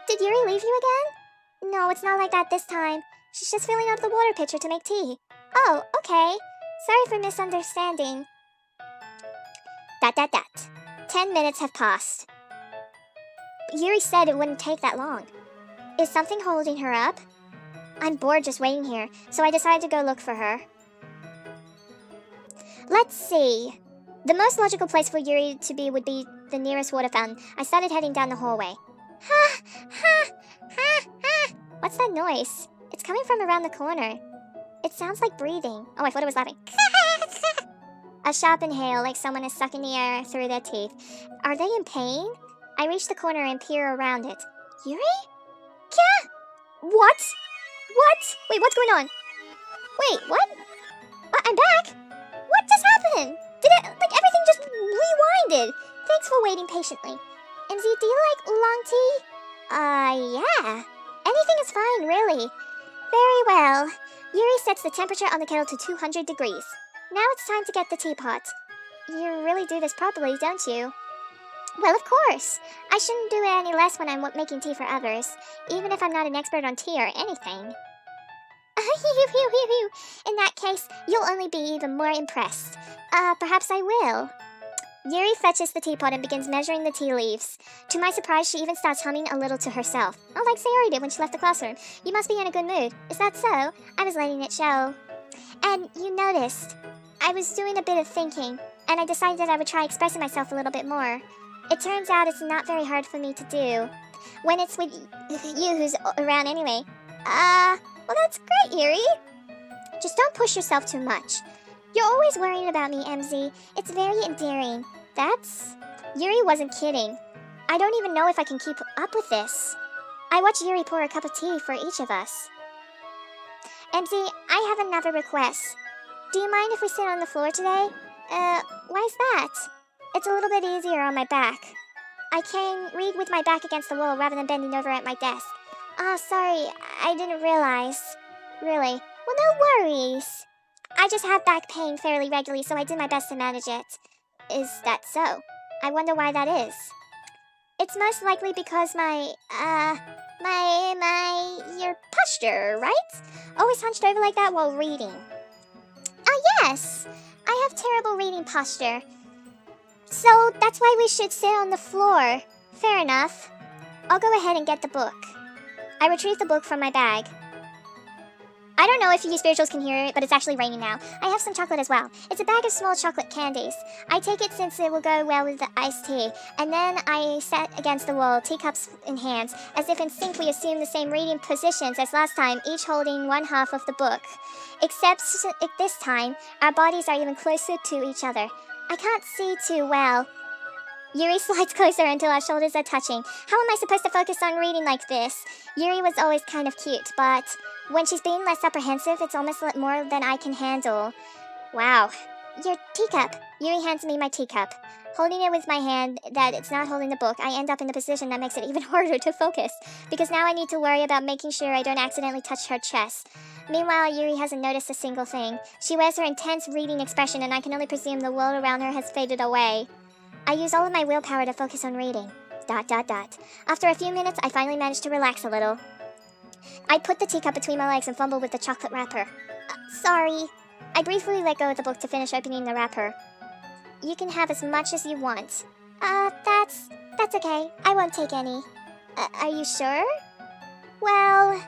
Did Yuri leave you again? No, it's not like that this time. She's just filling up the water pitcher to make tea. Oh, okay. Sorry for misunderstanding. ... 10 minutes have passed. Yuri said it wouldn't take that long. Is something holding her up? I'm bored just waiting here, so I decided to go look for her. Let's see. The most logical place for Yuri to be would be the nearest water fountain. I started heading down the hallway. Ha! Ha! Ha! Ha! What's that noise? It's coming from around the corner. It sounds like breathing. Oh, I thought it was laughing. A sharp inhale, like someone is sucking the air through their teeth. Are they in pain? I reach the corner and peer around it. Yuri? Kya? What? What? Wait, what's going on? Wait, what? I'm back? What just happened? Did it, everything just rewinded? Thanks for waiting patiently. MZ, do you like long tea? Yeah. Anything is fine, really. Very well. Yuri sets the temperature on the kettle to 200 degrees. Now it's time to get the teapot. You really do this properly, don't you? Well, of course. I shouldn't do it any less when I'm making tea for others, even if I'm not an expert on tea or anything. In that case, you'll only be even more impressed. Perhaps I will. Yuri fetches the teapot and begins measuring the tea leaves. To my surprise, she even starts humming a little to herself. Oh, like Sayori did when she left the classroom. You must be in a good mood. Is that so? I was letting it show. And you noticed. I was doing a bit of thinking, and I decided that I would try expressing myself a little bit more. It turns out it's not very hard for me to do. When it's with you who's around anyway. Well, that's great, Yuri. Just don't push yourself too much. You're always worrying about me, MZ. It's very endearing. Yuri wasn't kidding. I don't even know if I can keep up with this. I watch Yuri pour a cup of tea for each of us. MZ, I have another request. Do you mind if we sit on the floor today? Why's that? It's a little bit easier on my back. I can read with my back against the wall rather than bending over at my desk. Sorry, I didn't realize. Really? Well, no worries. I just have back pain fairly regularly, so I did my best to manage it. Is that so? I wonder why that is. It's most likely because your posture, right? Always hunched over like that while reading. Yes. I have terrible reading posture. So that's why we should sit on the floor. Fair enough. I'll go ahead and get the book. I retrieve the book from my bag. I don't know if you spirituals can hear it, but it's actually raining now. I have some chocolate as well. It's a bag of small chocolate candies. I take it since it will go well with the iced tea, and then I sit against the wall, teacups in hands. As if in sync, we assume the same reading positions as last time, each holding one half of the book. Except this time, our bodies are even closer to each other. I can't see too well. Yuri slides closer until our shoulders are touching. How am I supposed to focus on reading like this? Yuri was always kind of cute, but when she's being less apprehensive, it's almost more than I can handle. Wow. Your teacup. Yuri hands me my teacup. Holding it with my hand that it's not holding the book, I end up in a position that makes it even harder to focus, because now I need to worry about making sure I don't accidentally touch her chest. Meanwhile, Yuri hasn't noticed a single thing. She wears her intense reading expression, and I can only presume the world around her has faded away. I use all of my willpower to focus on reading. ... After a few minutes, I finally manage to relax a little. I put the teacup between my legs and fumble with the chocolate wrapper. Sorry. I briefly let go of the book to finish opening the wrapper. You can have as much as you want. That's okay. I won't take any. Are you sure? Well,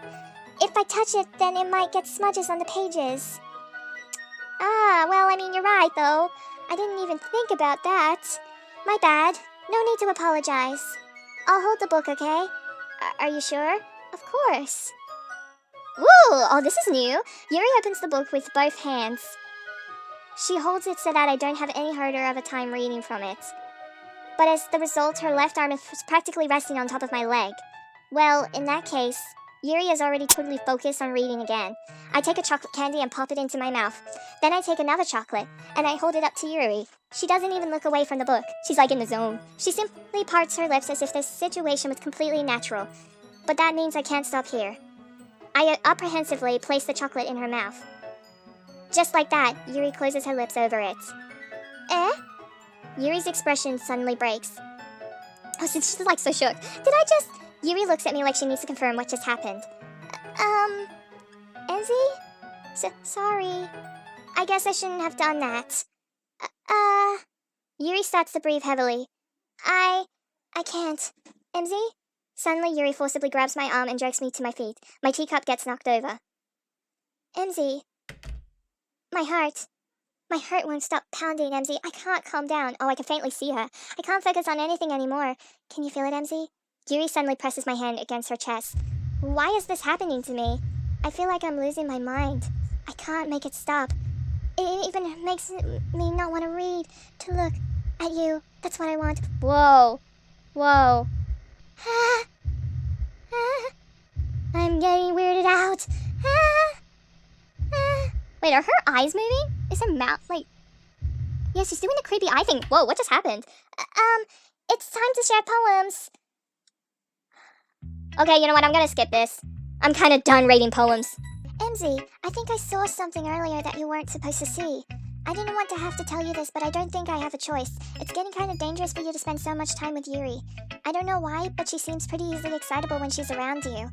if I touch it, then it might get smudges on the pages. Well, I mean, you're right, though. I didn't even think about that. My bad. No need to apologize. I'll hold the book, okay? Are you sure? Of course. Woo! Oh, this is new. Yuri opens the book with both hands. She holds it so that I don't have any harder of a time reading from it. But as the result, her left arm is practically resting on top of my leg. Well, in that case, Yuri is already totally focused on reading again. I take a chocolate candy and pop it into my mouth. Then I take another chocolate, and I hold it up to Yuri. She doesn't even look away from the book. She's like in the zone. She simply parts her lips as if this situation was completely natural. But that means I can't stop here. I apprehensively place the chocolate in her mouth. Just like that, Yuri closes her lips over it. Eh? Yuri's expression suddenly breaks. Oh, she's like so shook. Did I just... Yuri looks at me like she needs to confirm what just happened. Emzy? Sorry. I guess I shouldn't have done that. Yuri starts to breathe heavily. I can't. Emzy? Suddenly, Yuri forcibly grabs my arm and jerks me to my feet. My teacup gets knocked over. Emzy. My heart won't stop pounding, Emzy. I can't calm down. Oh, I can faintly see her. I can't focus on anything anymore. Can you feel it, Emzy? Yuri suddenly presses my hand against her chest. Why is this happening to me? I feel like I'm losing my mind. I can't make it stop. It even makes me not want to read, to look at you. That's what I want. Whoa. I'm getting weirded out. Wait, are her eyes moving? Is her mouth like... Yeah, she's doing the creepy eye thing. Whoa, what just happened? It's time to share poems. Okay, you know what? I'm gonna skip this. I'm kind of done reading poems. Emzy, I think I saw something earlier that you weren't supposed to see. I didn't want to have to tell you this, but I don't think I have a choice. It's getting kind of dangerous for you to spend so much time with Yuri. I don't know why, but she seems pretty easily excitable when she's around you.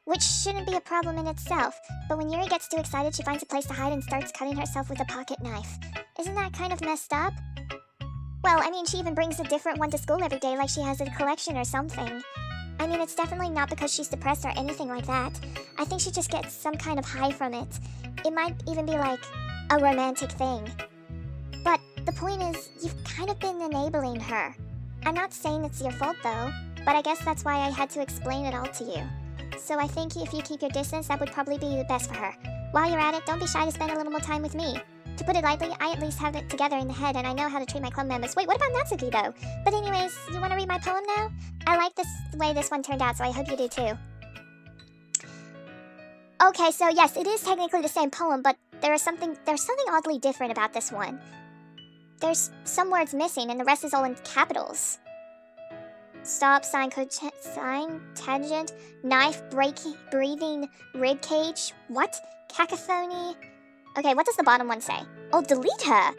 Which shouldn't be a problem in itself, but when Yuri gets too excited, she finds a place to hide and starts cutting herself with a pocket knife. Isn't that kind of messed up? Well, I mean, she even brings a different one to school every day like she has a collection or something. I mean, it's definitely not because she's depressed or anything like that. I think she just gets some kind of high from it. It might even be like a romantic thing. But the point is, you've kind of been enabling her. I'm not saying it's your fault though, but I guess that's why I had to explain it all to you. So I think if you keep your distance, that would probably be the best for her. While you're at it, don't be shy to spend a little more time with me. To put it lightly, I at least have it together in the head and I know how to treat my club members. Wait, what about Natsuki though? But anyways, you want to read my poem now? I like the way this one turned out, so I hope you do too. Okay, so yes, it is technically the same poem, but there's something oddly different about this one. There's some words missing and the rest is all in capitals. Stop, sign, tangent, knife, breathing, rib cage. What? Cacophony. Okay, what does the bottom one say? Oh, delete her.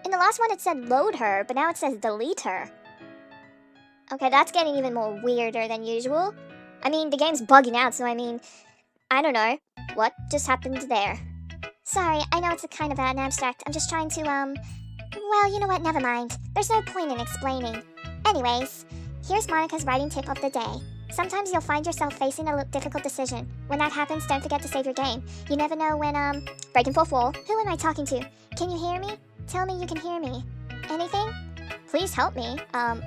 In the last one it said load her, but now it says delete her. Okay, that's getting even more weirder than usual. I mean, the game's bugging out, so I mean, I don't know. What just happened there? Sorry, I know it's a kind of an abstract. I'm just trying to, well, you know what, never mind. There's no point in explaining. Anyways, here's Monica's writing tip of the day. Sometimes you'll find yourself facing a difficult decision. When that happens, don't forget to save your game. You never know when, breaking fourth wall. Who am I talking to? Can you hear me? Tell me you can hear me. Anything? Please help me.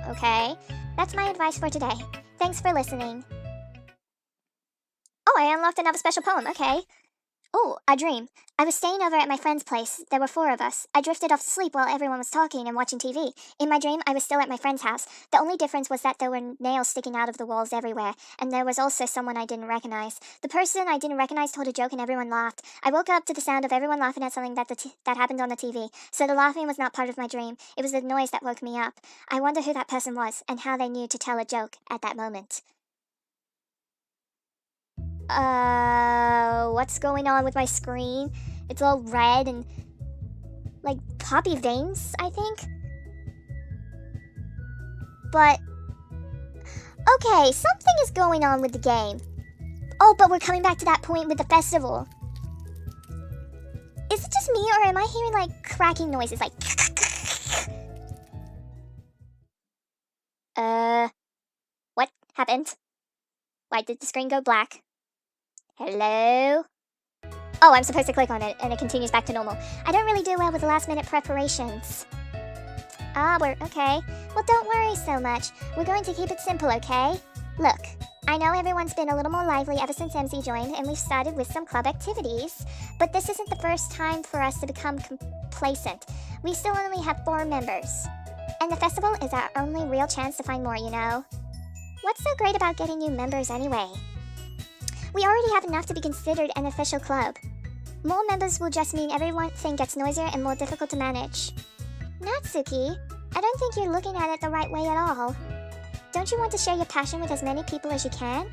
Okay. That's my advice for today. Thanks for listening. Oh, I unlocked another special poem. Okay. Oh, a dream. I was staying over at my friend's place. There were 4 of us. I drifted off to sleep while everyone was talking and watching TV. In my dream, I was still at my friend's house. The only difference was that there were nails sticking out of the walls everywhere, and there was also someone I didn't recognize. The person I didn't recognize told a joke and everyone laughed. I woke up to the sound of everyone laughing at something that happened on the TV, so the laughing was not part of my dream. It was the noise that woke me up. I wonder who that person was and how they knew to tell a joke at that moment. What's going on with my screen? It's all red and like poppy veins, I think. But okay, something is going on with the game. Oh, but we're coming back to that point with the festival. Is it just me, or am I hearing like cracking noises like what happened? Why did the screen go black? Hello? Oh, I'm supposed to click on it, and it continues back to normal. I don't really do well with last-minute preparations. We're okay. Well, don't worry so much. We're going to keep it simple, okay? Look, I know everyone's been a little more lively ever since MZ joined, and we've started with some club activities, but this isn't the first time for us to become complacent. We still only have 4 members, and the festival is our only real chance to find more, you know? What's so great about getting new members anyway? We already have enough to be considered an official club. More members will just mean everything gets noisier and more difficult to manage. Natsuki, I don't think you're looking at it the right way at all. Don't you want to share your passion with as many people as you can?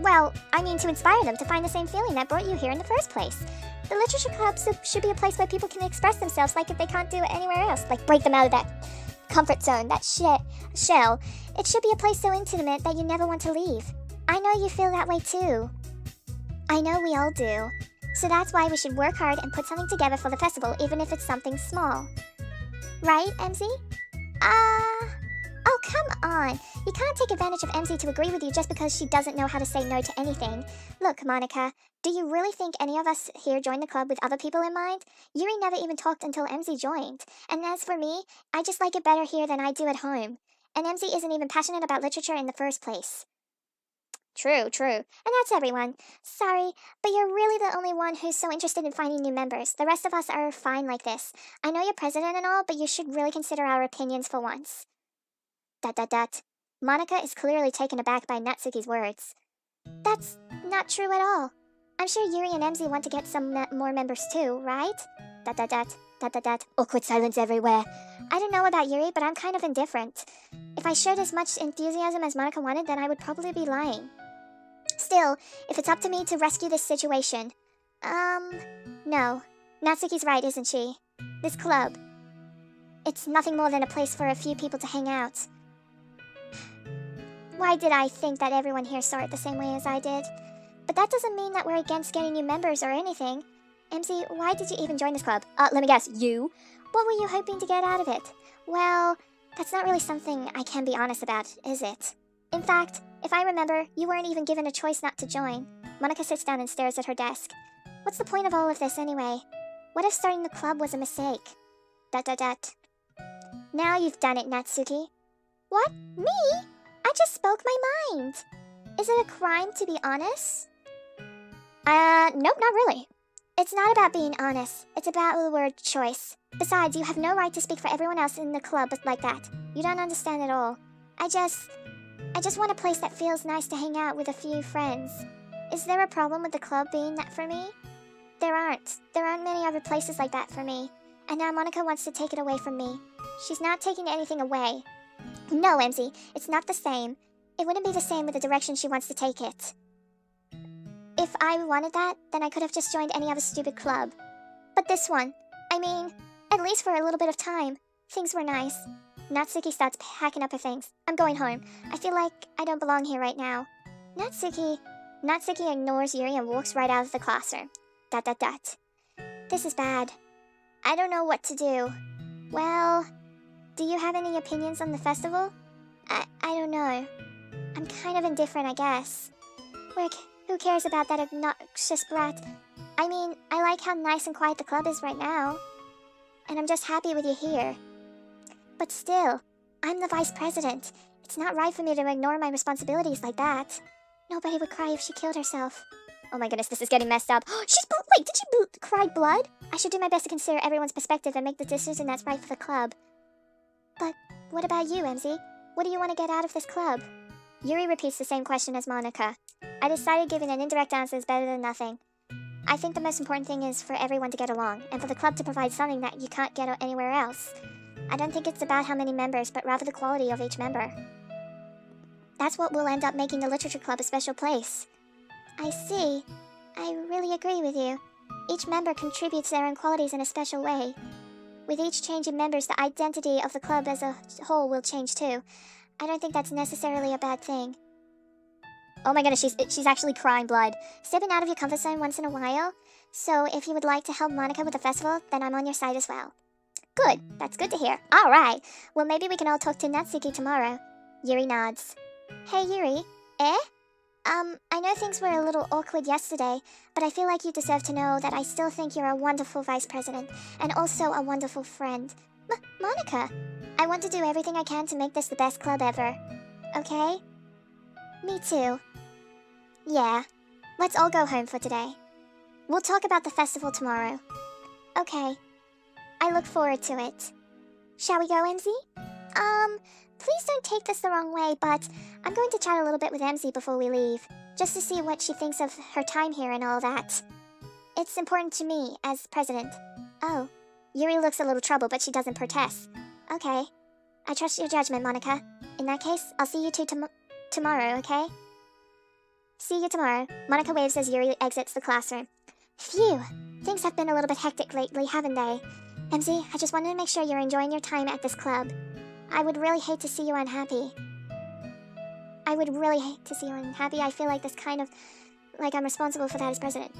Well, I mean to inspire them to find the same feeling that brought you here in the first place. The literature club should be a place where people can express themselves like if they can't do it anywhere else, like break them out of that comfort zone, that shell. It should be a place so intimate that you never want to leave. I know you feel that way too. I know we all do. So that's why we should work hard and put something together for the festival, even if it's something small. Right, MZ? Oh, come on. You can't take advantage of MZ to agree with you just because she doesn't know how to say no to anything. Look, Monica, do you really think any of us here joined the club with other people in mind? Yuri never even talked until MZ joined. And as for me, I just like it better here than I do at home. And MZ isn't even passionate about literature in the first place. True. And that's everyone. Sorry, but you're really the only one who's so interested in finding new members. The rest of us are fine like this. I know you're president and all, but you should really consider our opinions for once. ... Monica is clearly taken aback by Natsuki's words. That's not true at all. I'm sure Yuri and MZ want to get some more members too, right? ... Awkward silence everywhere. I don't know about Yuri, but I'm kind of indifferent. If I showed as much enthusiasm as Monica wanted, then I would probably be lying. Still, if it's up to me to rescue this situation... No. Natsuki's right, isn't she? This club... It's nothing more than a place for a few people to hang out. Why did I think that everyone here saw it the same way as I did? But that doesn't mean that we're against getting new members or anything. MZ, why did you even join this club? Let me guess, you? What were you hoping to get out of it? Well, that's not really something I can be honest about, is it? In fact, if I remember, you weren't even given a choice not to join. Monica sits down and stares at her desk. What's the point of all of this anyway? What if starting the club was a mistake? ... Now you've done it, Natsuki. What? Me? I just spoke my mind. Is it a crime to be honest? Nope, not really. It's not about being honest. It's about the word choice. Besides, you have no right to speak for everyone else in the club like that. You don't understand at all. I just want a place that feels nice to hang out with a few friends. Is there a problem with the club being that for me? There aren't. There aren't many other places like that for me. And now Monica wants to take it away from me. She's not taking anything away. No, MZ, it's not the same. It wouldn't be the same with the direction she wants to take it. If I wanted that, then I could have just joined any other stupid club. But this one, I mean, at least for a little bit of time, things were nice. Natsuki starts packing up her things. I'm going home. I feel like I don't belong here right now. Natsuki ignores Yuri and walks right out of the classroom. ... This is bad. I don't know what to do. Well, do you have any opinions on the festival? I don't know. I'm kind of indifferent, I guess. Who cares about that obnoxious brat? I mean, I like how nice and quiet the club is right now. And I'm just happy with you here. But still, I'm the vice president. It's not right for me to ignore my responsibilities like that. Nobody would cry if she killed herself. Oh my goodness, this is getting messed up. Wait, did she cry blood? I should do my best to consider everyone's perspective and make the decision that's right for the club. But what about you, MZ? What do you want to get out of this club? Yuri repeats the same question as Monica. I decided giving an indirect answer is better than nothing. I think the most important thing is for everyone to get along, and for the club to provide something that you can't get anywhere else. I don't think it's about how many members, but rather the quality of each member. That's what will end up making the literature club a special place. I see. I really agree with you. Each member contributes their own qualities in a special way. With each change in members, the identity of the club as a whole will change too. I don't think that's necessarily a bad thing. Oh my goodness, she's actually crying blood. Stepping out of your comfort zone once in a while. So if you would like to help Monica with the festival, then I'm on your side as well. Good, that's good to hear. Alright, well maybe we can all talk to Natsuki tomorrow. Yuri nods. Hey Yuri, eh? I know things were a little awkward yesterday, but I feel like you deserve to know that I still think you're a wonderful vice president, and also a wonderful friend. Monica, I want to do everything I can to make this the best club ever. Okay? Me too. Yeah, let's all go home for today. We'll talk about the festival tomorrow. Okay. I look forward to it. Shall we go, MZ? Please don't take this the wrong way, but I'm going to chat a little bit with MZ before we leave, just to see what she thinks of her time here and all that. It's important to me, as president. Oh. Yuri looks a little troubled, but she doesn't protest. Okay. I trust your judgment, Monica. In that case, I'll see you two tomorrow, okay? See you tomorrow. Monica waves as Yuri exits the classroom. Phew. Things have been a little bit hectic lately, haven't they? MZ, I just wanted to make sure you're enjoying your time at this club. I would really hate to see you unhappy. I feel like this kind of... like I'm responsible for that as president.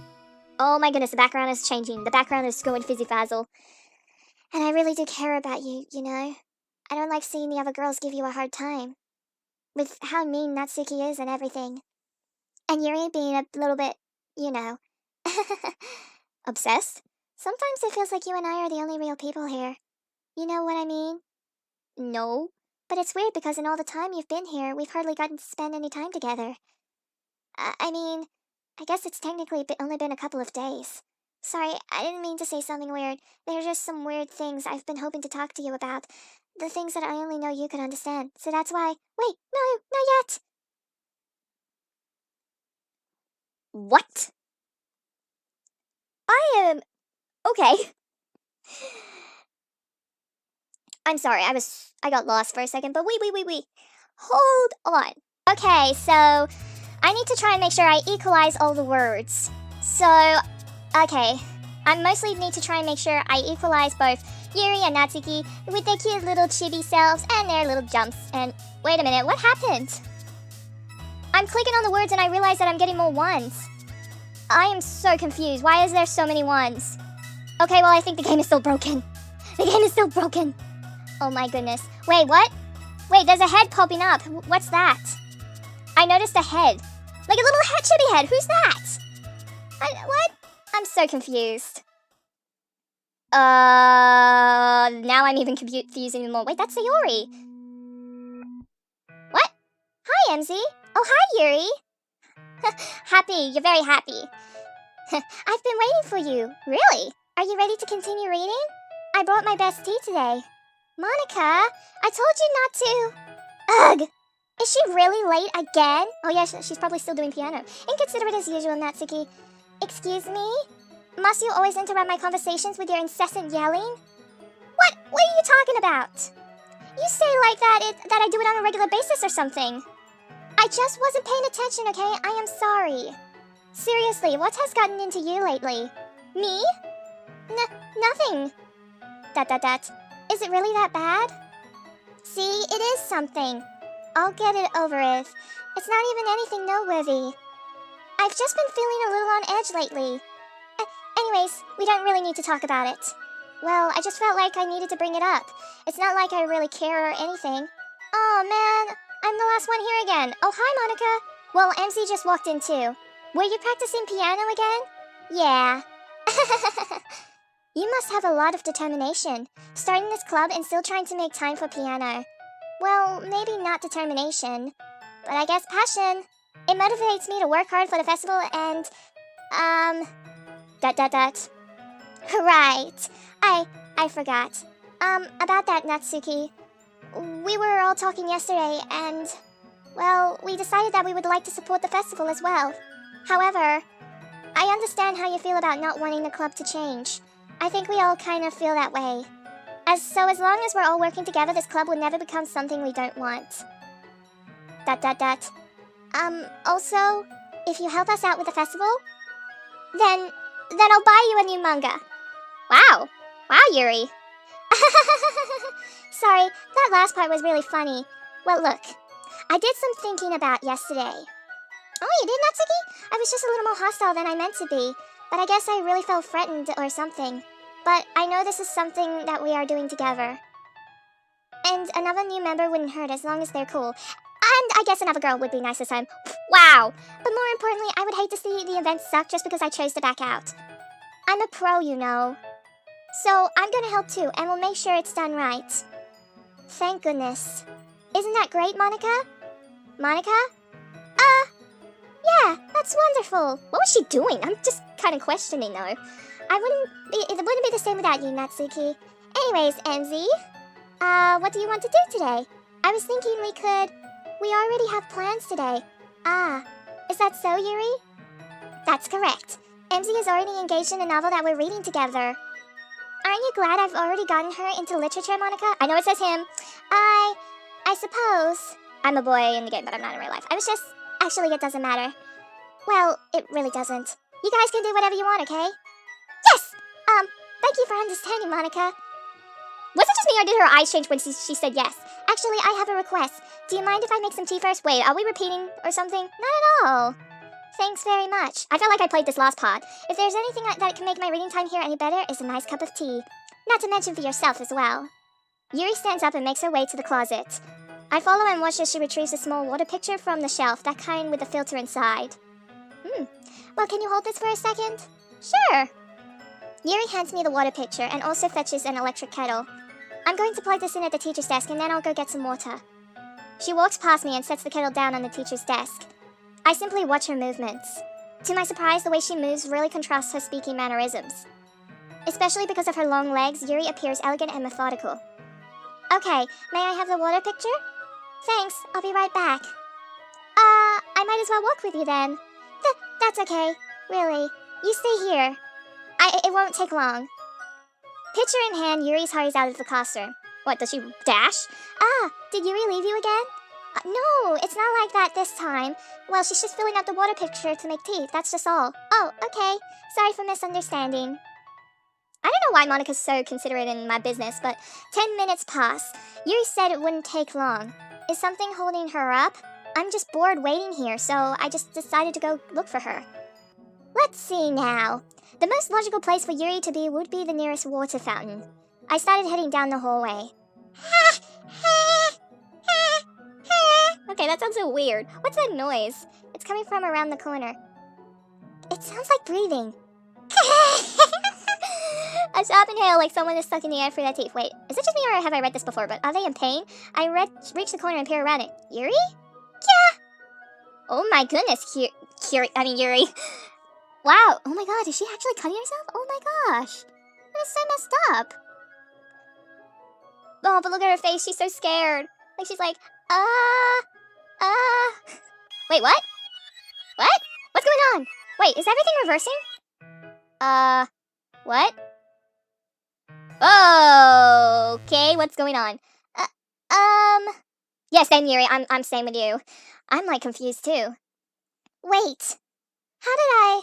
Oh my goodness, the background is changing. The background is going fizzy-fazzle. And I really do care about you, you know? I don't like seeing the other girls give you a hard time. With how mean Natsuki is and everything. And Yuri being a little bit, you know... obsessed? Sometimes it feels like you and I are the only real people here. You know what I mean? No. But it's weird because in all the time you've been here, we've hardly gotten to spend any time together. I mean, I guess it's technically only been a couple of days. Sorry, I didn't mean to say something weird. There are just some weird things I've been hoping to talk to you about. The things that I only know you could understand. So that's why... Wait, no, not yet! What? I am... Okay. I'm sorry, I got lost for a second, but wait. Hold on. Okay, so I need to try and make sure I equalize all the words. So, okay. I mostly need to try and make sure I equalize both Yuri and Natsuki with their cute little chibi selves and their little jumps. And wait a minute, what happened? I'm clicking on the words and I realize that I'm getting more ones. I am so confused. Why is there so many ones? Okay, well, I think the game is still broken. The game is still broken. Oh my goodness. Wait, what? Wait, there's a head popping up. What's that? I noticed a head. Like a little chibi head. Who's that? What? I'm so confused. Now I'm even confused even more. Wait, that's Sayori. What? Hi, MZ. Oh, hi, Yuri. Happy. You're very happy. I've been waiting for you. Really? Are you ready to continue reading? I brought my best tea today. Monica, I told you not to. Ugh. Is she really late again? Oh yeah, she's probably still doing piano. Inconsiderate as usual, Natsuki. Excuse me? Must you always interrupt my conversations with your incessant yelling? What are you talking about? You say like that I do it on a regular basis or something. I just wasn't paying attention, okay? I am sorry. Seriously, what has gotten into you lately? Me? Nothing. ... Is it really that bad? See, it is something. I'll get it over with. It's not even anything noteworthy. I've just been feeling a little on edge lately. Anyways, we don't really need to talk about it. Well, I just felt like I needed to bring it up. It's not like I really care or anything. Oh man, I'm the last one here again. Oh, hi, Monica. Well, MC just walked in too. Were you practicing piano again? Yeah. You must have a lot of determination, starting this club and still trying to make time for piano. Well, maybe not determination, but I guess passion. It motivates me to work hard for the festival and Dot dot dot. Right. I forgot. About that, Natsuki. We were all talking yesterday, and, well, we decided that we would like to support the festival as well. However, I understand how you feel about not wanting the club to change. I think we all kind of feel that way. So as long as we're all working together, this club will never become something we don't want. Dot dot dot. Also, if you help us out with the festival, then I'll buy you a new manga. Wow, Yuri. Sorry, that last part was really funny. Well, look, I did some thinking about yesterday. Oh, you did, Natsuki? I was just a little more hostile than I meant to be, but I guess I really felt threatened or something. But I know this is something that we are doing together. And another new member wouldn't hurt as long as they're cool. And I guess another girl would be nice this time. Wow. But more importantly, I would hate to see the event suck just because I chose to back out. I'm a pro, you know. So I'm gonna help too, and we'll make sure it's done right. Thank goodness. Isn't that great, Monica? Monica? Yeah, that's wonderful. What was she doing? I'm just kind of questioning though. It wouldn't be the same without you, Natsuki. Anyways, MZ, what do you want to do today? I was thinking we already have plans today. Is that so, Yuri? That's correct. MZ is already engaged in a novel that we're reading together. Aren't you glad I've already gotten her into literature, Monica? I know it says him. I suppose. I'm a boy in the game, but I'm not in real life. Actually, it doesn't matter. Well, it really doesn't. You guys can do whatever you want, okay? Yes! Thank you for understanding, Monica. Was it just me or did her eyes change when she said yes? Actually, I have a request. Do you mind if I make some tea first? Wait, are we repeating or something? Not at all. Thanks very much. I felt like I played this last part. If there's anything that can make my reading time here any better, it's a nice cup of tea. Not to mention for yourself as well. Yuri stands up and makes her way to the closet. I follow and watch as she retrieves a small water picture from the shelf, that kind with the filter inside. Well, can you hold this for a second? Sure. Yuri hands me the water pitcher and also fetches an electric kettle. I'm going to plug this in at the teacher's desk and then I'll go get some water. She walks past me and sets the kettle down on the teacher's desk. I simply watch her movements. To my surprise, the way she moves really contrasts her speaking mannerisms. Especially because of her long legs, Yuri appears elegant and methodical. Okay, may I have the water picture? Thanks, I'll be right back. I might as well walk with you then. That's okay, really. You stay here. It won't take long. Pitcher in hand, Yuri hurries out of the classroom. What, does she dash? Did Yuri leave you again? No, it's not like that this time. Well, she's just filling up the water pitcher to make tea, that's just all. Oh, okay. Sorry for misunderstanding. I don't know why Monica's so considerate in my business, but 10 minutes pass. Yuri said it wouldn't take long. Is something holding her up? I'm just bored waiting here, so I just decided to go look for her. Let's see now. The most logical place for Yuri to be would be the nearest water fountain. I started heading down the hallway. Okay, that sounds so weird. What's that noise? It's coming from around the corner. It sounds like breathing. A sharp inhale like someone is stuck in the air for their teeth. Wait, is it just me or have I read this before? But are they in pain? I reach the corner and peer around it. Yuri? Yeah. Oh my goodness, Yuri. Wow. Oh my god, is she actually cutting herself? Oh my gosh. That is so messed up. Oh, but look at her face. She's so scared. Like, she's like, Wait, what? What? What's going on? Wait, is everything reversing? What? Okay, what's going on? Yeah, same, Yuri. I'm staying with you. I'm, like, confused, too. Wait. How did I...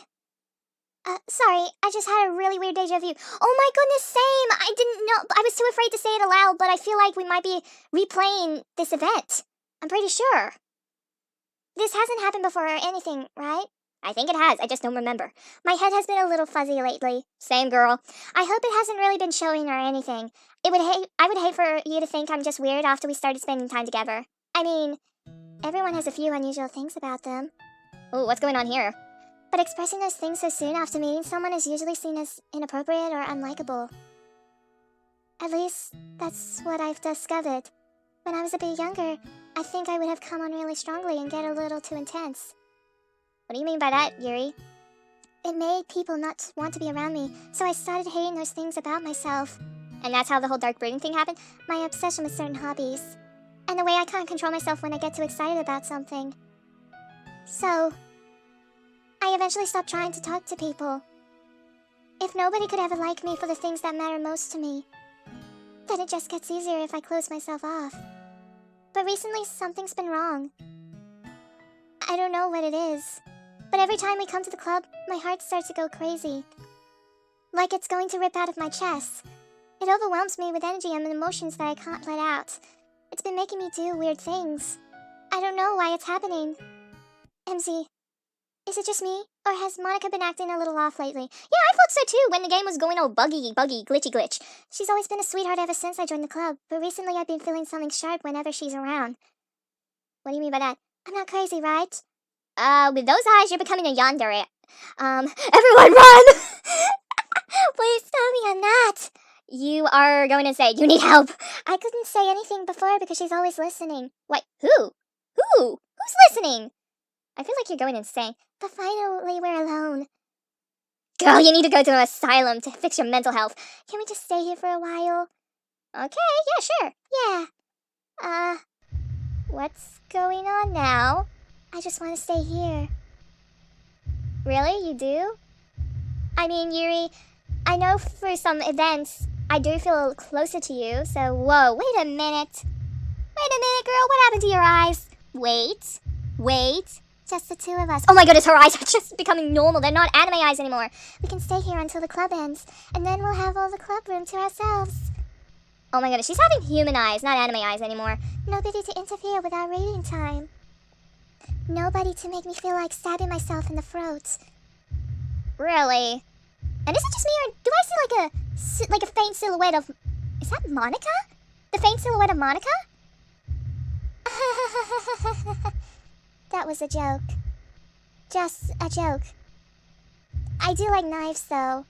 sorry, I just had a really weird deja vu. Oh my goodness, same! I didn't know... I was too afraid to say it aloud, but I feel like we might be replaying this event. I'm pretty sure. This hasn't happened before or anything, right? I think it has. I just don't remember. My head has been a little fuzzy lately. Same, girl. I hope it hasn't really been showing or anything. I would hate for you to think I'm just weird after we started spending time together. I mean, everyone has a few unusual things about them. Ooh, what's going on here? But expressing those things so soon after meeting someone is usually seen as inappropriate or unlikable. At least, that's what I've discovered. When I was a bit younger, I think I would have come on really strongly and get a little too intense. What do you mean by that, Yuri? it made people not want to be around me, so I started hating those things about myself. And that's how the whole dark brooding thing happened? My obsession with certain hobbies. And the way I can't control myself when I get too excited about something. So, I eventually stopped trying to talk to people. If nobody could ever like me for the things that matter most to me, then it just gets easier if I close myself off. But recently, something's been wrong. I don't know what it is, but every time we come to the club, my heart starts to go crazy. Like it's going to rip out of my chest. It overwhelms me with energy and emotions that I can't let out. It's been making me do weird things. I don't know why it's happening. MZ, is it just me, or has Monica been acting a little off lately? Yeah, I thought so too when the game was going all buggy, glitchy. She's always been a sweetheart ever since I joined the club, but recently I've been feeling something sharp whenever she's around. What do you mean by that? I'm not crazy, right? With those eyes, you're becoming a yandere. Everyone run! Please tell me I'm not. You are going to say, you need help. I couldn't say anything before because she's always listening. Wait, who? Who's listening? I feel like you're going insane. But finally, we're alone. Girl, you need to go to an asylum to fix your mental health. Can we just stay here for a while? Okay, yeah, sure. Yeah. What's going on now? I just want to stay here. Really? You do? I mean, Yuri, I know for some events, I do feel closer to you, so whoa, wait a minute. Wait a minute, girl, what happened to your eyes? Wait. Just the two of us. Oh my goodness, her eyes are just becoming normal. They're not anime eyes anymore. We can stay here until the club ends, and then we'll have all the club room to ourselves. Oh my goodness, she's having human eyes, not anime eyes anymore. Nobody to interfere with our reading time. Nobody to make me feel like stabbing myself in the throat. Really? And is it just me, or do I see like a faint silhouette of... Is that Monica? The faint silhouette of Monica? That was a joke. Just a joke. I do like knives, though.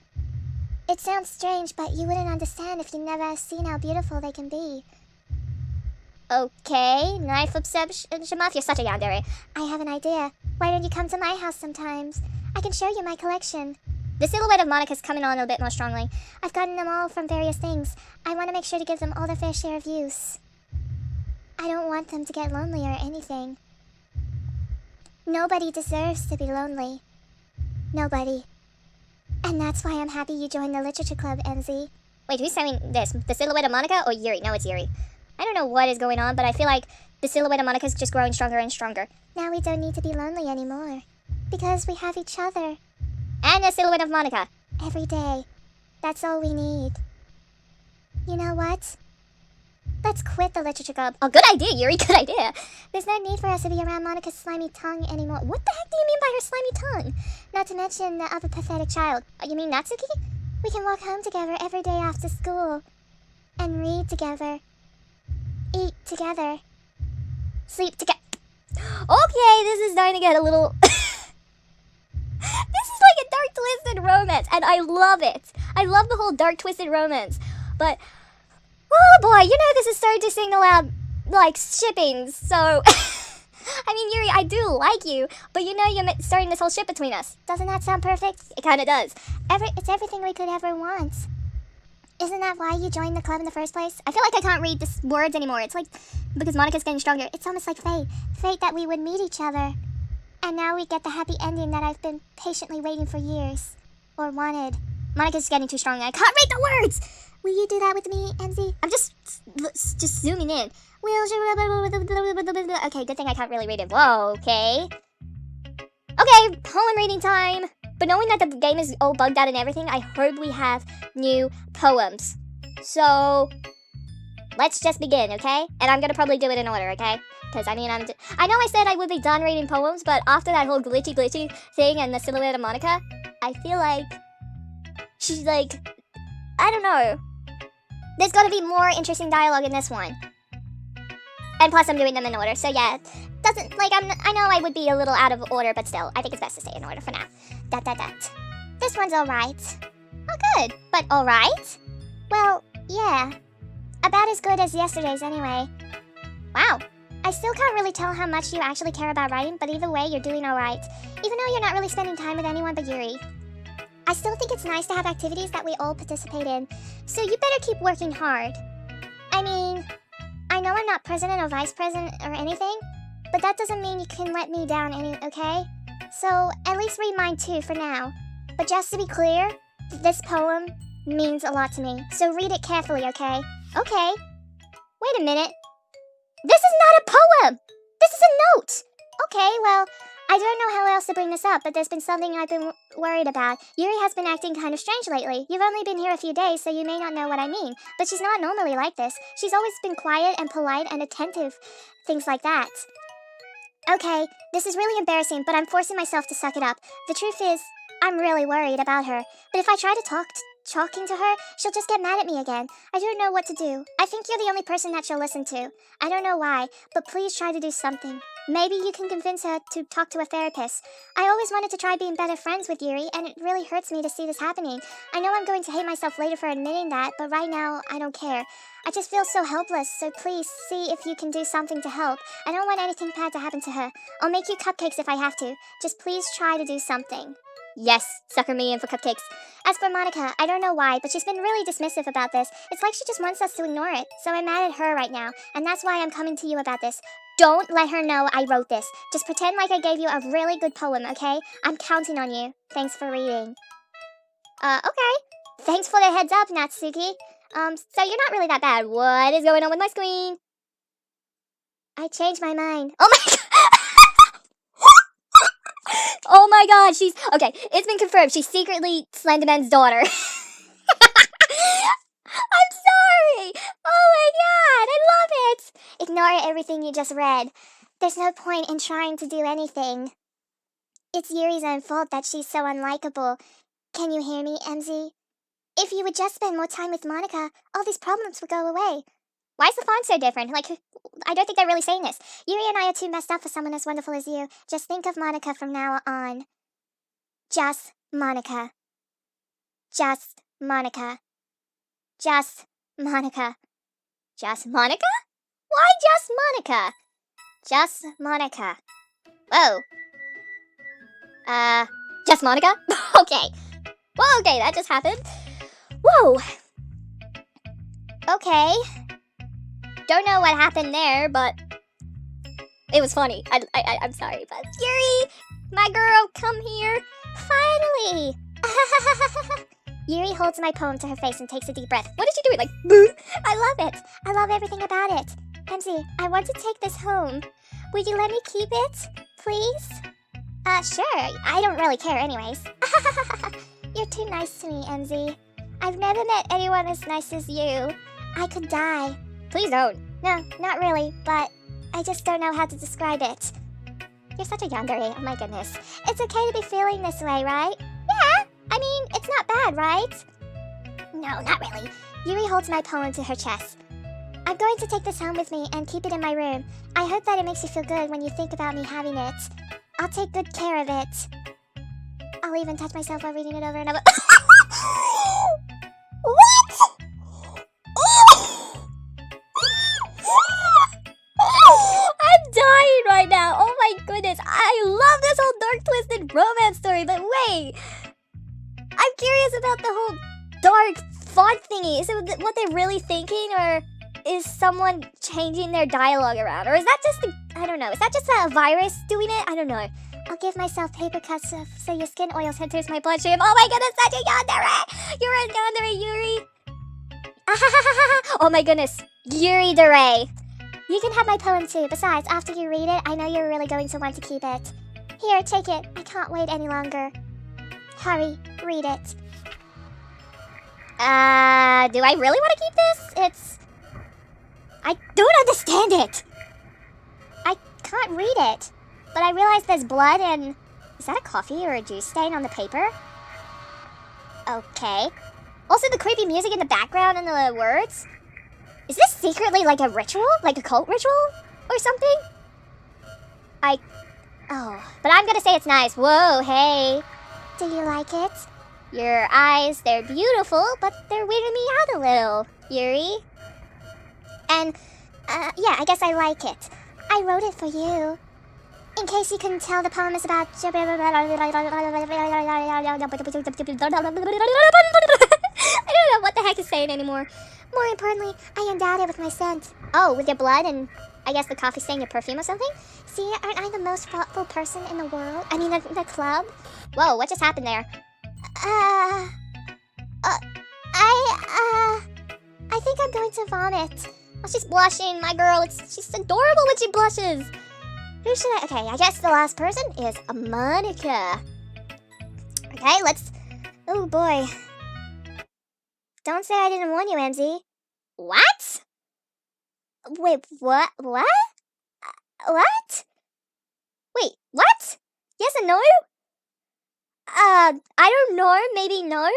It sounds strange, but you wouldn't understand if you never seen how beautiful they can be. Okay, knife obsession, you're such a yandere. I have an idea. Why don't you come to my house sometimes? I can show you my collection. The silhouette of Monica's coming on a bit more strongly. I've gotten them all from various things. I want to make sure to give them all their fair share of use. I don't want them to get lonely or anything. Nobody deserves to be lonely. Nobody. And that's why I'm happy you joined the literature club, MZ. Wait, who's saying this? The silhouette of Monica or Yuri? No, it's Yuri. I don't know what is going on, but I feel like the silhouette of Monica is just growing stronger and stronger. Now we don't need to be lonely anymore. Because we have each other. And the silhouette of Monica. Every day. That's all we need. You know what? Let's quit the literature club. Oh, good idea, Yuri, good idea. There's no need for us to be around Monica's slimy tongue anymore. What the heck do you mean by her slimy tongue? Not to mention the other pathetic child. Oh, you mean Natsuki? We can walk home together every day after school. And read together. Eat together. Sleep together. Okay, this is starting to get a little... This is like a dark twisted romance, and I love it. I love the whole dark twisted romance. But, oh boy, you know this is starting to signal out, like, shipping, so... I mean, Yuri, I do like you, but you know you're starting this whole ship between us. Doesn't that sound perfect? It kinda does. It's everything we could ever want. Isn't that why you joined the club in the first place? I feel like I can't read this words anymore. It's like, because Monica's getting stronger. It's almost like fate. Fate that we would meet each other. And now we get the happy ending that I've been patiently waiting for years. Or wanted. Monica's getting too strong. I can't read the words! Will you do that with me, MZ? I'm just zooming in. Okay, good thing I can't really read it. Whoa, okay. Okay, poem reading time. But knowing that the game is all bugged out and everything, I hope we have new poems. So, let's just begin, okay? And I'm gonna probably do it in order, okay? Because, I mean, I know I said I would be done reading poems, but after that whole glitchy thing and the silhouette of Monica, I feel like she's like, I don't know. There's gotta be more interesting dialogue in this one. And plus I'm doing them in order, so yeah. Doesn't, like, I know I would be a little out of order, but still, I think it's best to stay in order for now. This one's alright. Oh, good. But alright? Well, yeah. About as good as yesterday's anyway. Wow. I still can't really tell how much you actually care about writing, but either way, you're doing alright. Even though you're not really spending time with anyone but Yuri. I still think it's nice to have activities that we all participate in, so you better keep working hard. I mean, I know I'm not president or vice president or anything, but that doesn't mean you can let me down okay? So at least read mine too for now. But just to be clear, this poem means a lot to me, so read it carefully, okay? Okay. Wait a minute. This is not a poem! This is a note! Okay, well, I don't know how else to bring this up, but there's been something I've been worried about. Yuri has been acting kind of strange lately. You've only been here a few days, so you may not know what I mean. But she's not normally like this. She's always been quiet and polite and attentive. Things like that. Okay, this is really embarrassing, but I'm forcing myself to suck it up. The truth is, I'm really worried about her. But if I try to talking to her, she'll just get mad at me again. I don't know what to do. I think you're the only person that she'll listen to. I don't know why, but please try to do something. Maybe you can convince her to talk to a therapist. I always wanted to try being better friends with Yuri, and it really hurts me to see this happening. I know I'm going to hate myself later for admitting that, but right now, I don't care. I just feel so helpless, so please see if you can do something to help. I don't want anything bad to happen to her. I'll make you cupcakes if I have to. Just please try to do something. Yes, sucker me in for cupcakes. As for Monica, I don't know why, but she's been really dismissive about this. It's like she just wants us to ignore it, so I'm mad at her right now, and that's why I'm coming to you about this. Don't let her know I wrote this. Just pretend like I gave you a really good poem, okay? I'm counting on you. Thanks for reading. Okay. Thanks for the heads up, Natsuki. So you're not really that bad. What is going on with my screen? I changed my mind. Oh my god! Oh my god, okay, it's been confirmed. She's secretly Slenderman's daughter. I'm sorry! Oh my god, I love it! Ignore everything you just read. There's no point in trying to do anything. It's Yuri's own fault that she's so unlikable. Can you hear me, MZ? If you would just spend more time with Monica, all these problems would go away. Why is the font so different? Like, I don't think they're really saying this. Yuri and I are too messed up for someone as wonderful as you. Just think of Monica from now on. Just Monica. Just Monica. Just Monica. Just Monica? Why just Monica? Just Monica. Whoa. Just Monica? Okay. Well, okay, that just happened. Whoa. Okay. Don't know what happened there, but it was funny. I'm sorry, but Yuri, my girl, come here. Finally. Yuri holds my poem to her face and takes a deep breath. What did she do? Like, boo? I love it. I love everything about it. MZ, I want to take this home. Would you let me keep it, please? Sure. I don't really care anyways. You're too nice to me, MZ. I've never met anyone as nice as you. I could die. Please don't. No, not really, but I just don't know how to describe it. You're such a yandere, oh my goodness. It's okay to be feeling this way, right? Yeah, I mean, it's not bad, right? No, not really. Yuri holds my poem to her chest. I'm going to take this home with me and keep it in my room. I hope that it makes you feel good when you think about me having it. I'll take good care of it. I'll even touch myself while reading it over and over. What? I'm dying right now. Oh my goodness. I love this whole dark twisted romance story, but wait. I'm curious about the whole dark font thingy. Is it what they're really thinking, or is someone changing their dialogue around? Or is that just I don't know. Is that just a virus doing it? I don't know. I'll give myself paper cuts so your skin oils enters my bloodstream. Oh my goodness, such a yandere! You're a yandere, Yuri. Oh my goodness, Yuri Dere. You can have my poem too. Besides, after you read it, I know you're really going to want to keep it. Here, take it. I can't wait any longer. Hurry, read it. Do I really want to keep this? I don't understand it. I can't read it. But I realize there's blood and... Is that a coffee or a juice stain on the paper? Okay. Also, the creepy music in the background and the words. Is this secretly like a ritual? Like a cult ritual? Or something? Oh, but I'm gonna say it's nice. Whoa, hey. Do you like it? Your eyes, they're beautiful, but they're weirding me out a little, Yuri. And, yeah, I guess I like it. I wrote it for you. In case you couldn't tell, the poem is about... I don't know what the heck is saying anymore. More importantly, I endowed it with my scent. Oh, with your blood and I guess the coffee stain your perfume or something? See, aren't I the most thoughtful person in the world? I mean, the club? Whoa, what just happened there? I think I'm going to vomit. Oh, she's blushing, my girl. She's adorable when she blushes. Who should I... Okay, I guess the last person is Monica. Okay, let's... Oh, boy. Don't say I didn't warn you, MZ. What? Wait, what? What? What? Wait, what? Yes and no? I don't know. Maybe no? I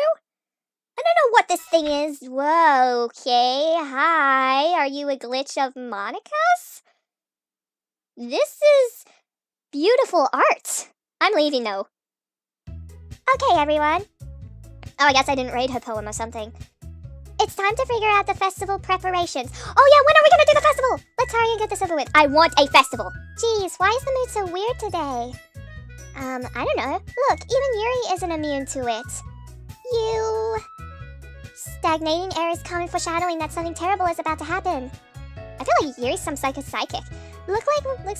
don't know what this thing is. Whoa, okay. Hi. Are you a glitch of Monica's? This is beautiful art. I'm leaving, though. Okay, everyone. Oh, I guess I didn't read her poem or something. It's time to figure out the festival preparations. Oh yeah, when are we gonna do the festival? Let's hurry and get this over with. I want a festival. Jeez, why is the mood so weird today? I don't know. Look, even Yuri isn't immune to it. You... Stagnating air is common foreshadowing that something terrible is about to happen. I feel like Yuri's some psychic. Look, can we